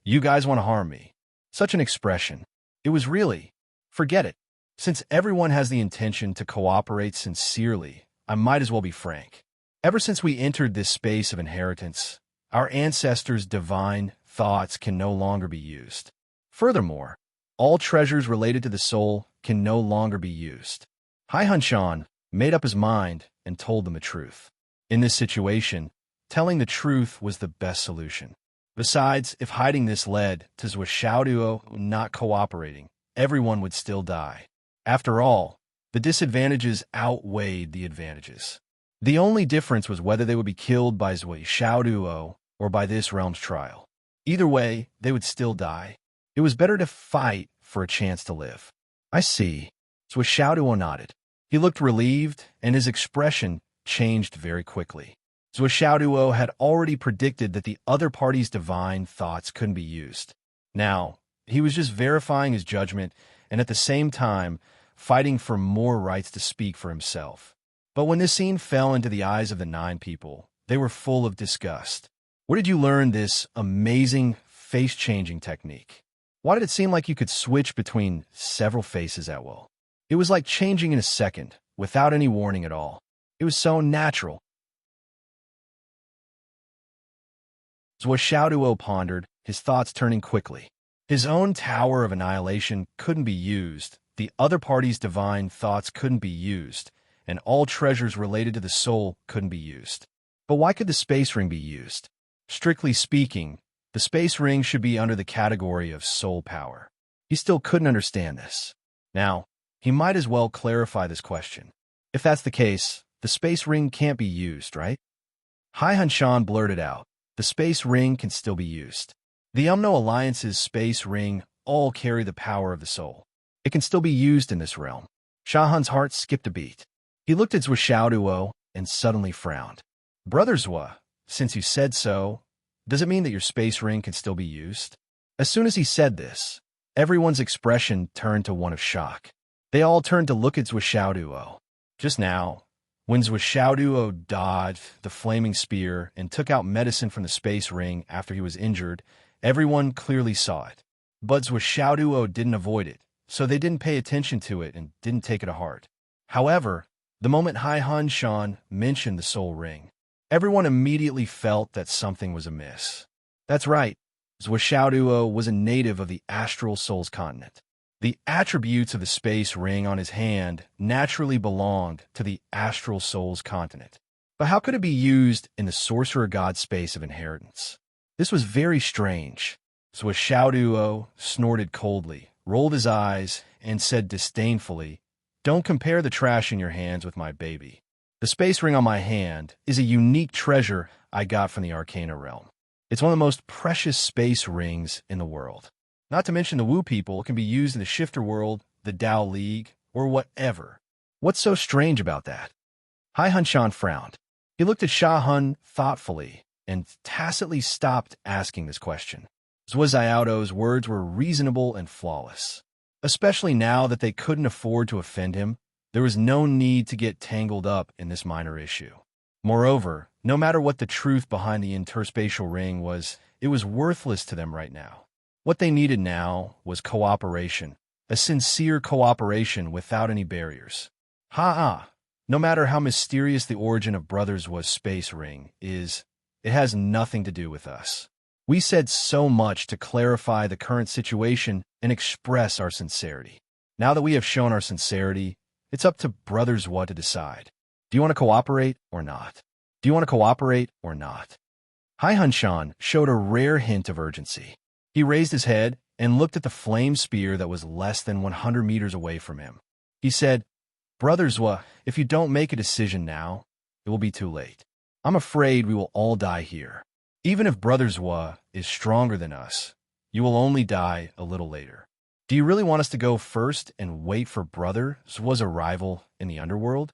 you guys want to harm me. Such an expression. It was really, forget it. Since everyone has the intention to cooperate sincerely, I might as well be frank. Ever since we entered this space of inheritance, our ancestors' divine thoughts can no longer be used. Furthermore, all treasures related to the soul can no longer be used. Hai Han Shan made up his mind and told them the truth. In this situation, telling the truth was the best solution. Besides, if hiding this led to Zhuo Xiaoduo not cooperating, everyone would still die. After all, the disadvantages outweighed the advantages. The only difference was whether they would be killed by Zhuo Xiaoduo or by this realm's trial. Either way, they would still die. It was better to fight for a chance to live. I see. Zhuo Xiaoduo nodded. He looked relieved, and his expression changed very quickly. Zhuo Xiaoduo had already predicted that the other party's divine thoughts couldn't be used. Now, he was just verifying his judgment and at the same time fighting for more rights to speak for himself. But when this scene fell into the eyes of the 9 people, they were full of disgust. Where did you learn this amazing face-changing technique? Why did it seem like you could switch between several faces at will? It was like changing in a second, without any warning at all. It was so natural. Zhuo Xiaoduo pondered, his thoughts turning quickly. His own Tower of Annihilation couldn't be used, the other party's divine thoughts couldn't be used, and all treasures related to the soul couldn't be used. But why could the space ring be used? Strictly speaking, the space ring should be under the category of soul power. He still couldn't understand this. Now, he might as well clarify this question. If that's the case, the space ring can't be used, right? Hai Hanshan blurted out, the space ring can still be used. The Umno Alliance's space ring all carry the power of the soul. It can still be used in this realm. Shahan's heart skipped a beat. He looked at Zhuo and suddenly frowned. Brother Zhua, since you said so, does it mean that your space ring can still be used? As soon as he said this, everyone's expression turned to one of shock. They all turned to look at Zhuo. Just now, when Zhuo dodged the flaming spear and took out medicine from the space ring after he was injured, everyone clearly saw it. But Zhuo didn't avoid it, so they didn't pay attention to it and didn't take it to heart. However, the moment Hai Hanshan mentioned the soul ring, everyone immediately felt that something was amiss. That's right, Zhuo was a native of the Astral Souls continent. The attributes of the space ring on his hand naturally belonged to the Astral Souls continent. But how could it be used in the Sorcerer God space of inheritance? This was very strange. Zhuo snorted coldly, rolled his eyes, and said disdainfully, "Don't compare the trash in your hands with my baby. The space ring on my hand is a unique treasure I got from the Arcana realm. It's one of the most precious space rings in the world. Not to mention the Wu people can be used in the Shifter world, the Dao League, or whatever. What's so strange about that?" Hai Hanshan frowned. He looked at Shahan thoughtfully and tacitly stopped asking this question. Zhuo words were reasonable and flawless. Especially now that they couldn't afford to offend him, there was no need to get tangled up in this minor issue. Moreover, no matter what the truth behind the interspatial ring was, it was worthless to them right now. What they needed now was cooperation, a sincere cooperation without any barriers. No matter how mysterious the origin of Brothers was space ring is, it has nothing to do with us. We said so much to clarify the current situation and express our sincerity. Now that we have shown our sincerity, it's up to Brothers what to decide. Do you want to cooperate or not? Do you want to cooperate or not? Hai Hanshan showed a rare hint of urgency. He raised his head and looked at the flame spear that was less than 100 meters away from him. He said, "Brother Zhua, if you don't make a decision now, it will be too late. I'm afraid we will all die here. Even if Brother Zhua is stronger than us, you will only die a little later. Do you really want us to go first and wait for Brother Zhua's arrival in the underworld?"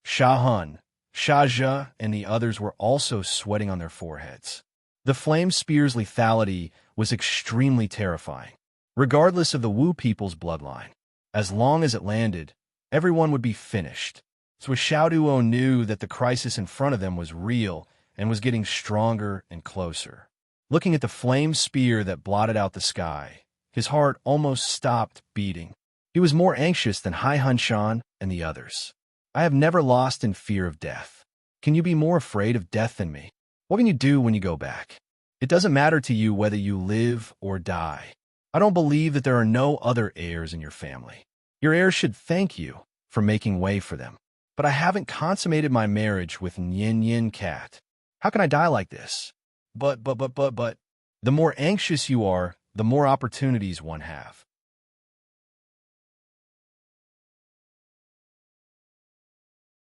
Shahan, Shazha, and the others were also sweating on their foreheads. The flame spear's lethality was extremely terrifying, regardless of the Wu people's bloodline. As long as it landed, everyone would be finished. Zhuo knew that the crisis in front of them was real and was getting stronger and closer. Looking at the flame spear that blotted out the sky, his heart almost stopped beating. He was more anxious than Hai Hanshan and the others. "I have never lost in fear of death. Can you be more afraid of death than me? What can you do when you go back? It doesn't matter to you whether you live or die. I don't believe that there are no other heirs in your family. Your heirs should thank you for making way for them. But I haven't consummated my marriage with Yin Cat. How can I die like this? But. The more anxious you are, the more opportunities one have.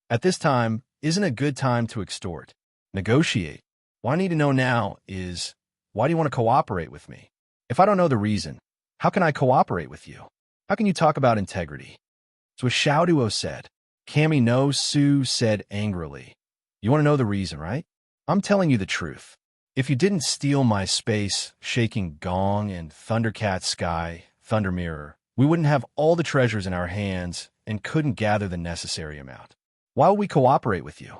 At this time isn't a good time to extort, negotiate. What I need to know now is, why do you want to cooperate with me? If I don't know the reason, how can I cooperate with you? How can you talk about integrity? So Xiaoduo said. Kami no Su said angrily. You want to know the reason, right? I'm telling you the truth. If you didn't steal my space, shaking gong and Thundercat sky, Thunder Mirror, we wouldn't have all the treasures in our hands and couldn't gather the necessary amount. Why would we cooperate with you?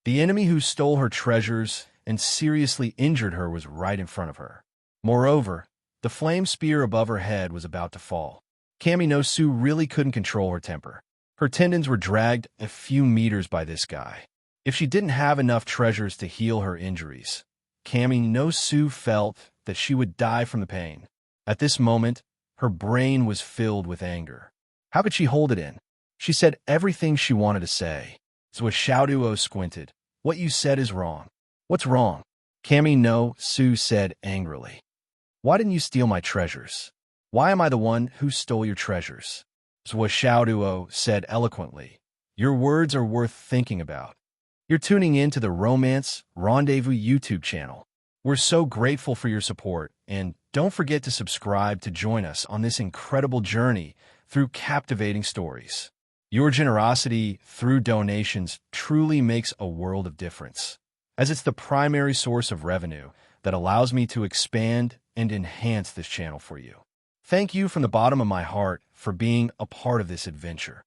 The enemy who stole her treasures and seriously injured her was right in front of her. Moreover, the flame spear above her head was about to fall. Kami no Su really couldn't control her temper. Her tendons were dragged a few meters by this guy. If she didn't have enough treasures to heal her injuries, Kami no Su felt that she would die from the pain. At this moment, her brain was filled with anger. How could she hold it in? She said everything she wanted to say. So as Xiaoduo squinted, "What you said is wrong." "What's wrong?" "Cammy, no," Sue said angrily. "Why didn't you steal my treasures? Why am I the one who stole your treasures?" So what Xiaoduo said eloquently. "Your words are worth thinking about." You're tuning in to the Romance Rendezvous YouTube channel. We're so grateful for your support, and don't forget to subscribe to join us on this incredible journey through captivating stories. Your generosity through donations truly makes a world of difference, as it's the primary source of revenue that allows me to expand and enhance this channel for you. Thank you from the bottom of my heart for being a part of this adventure.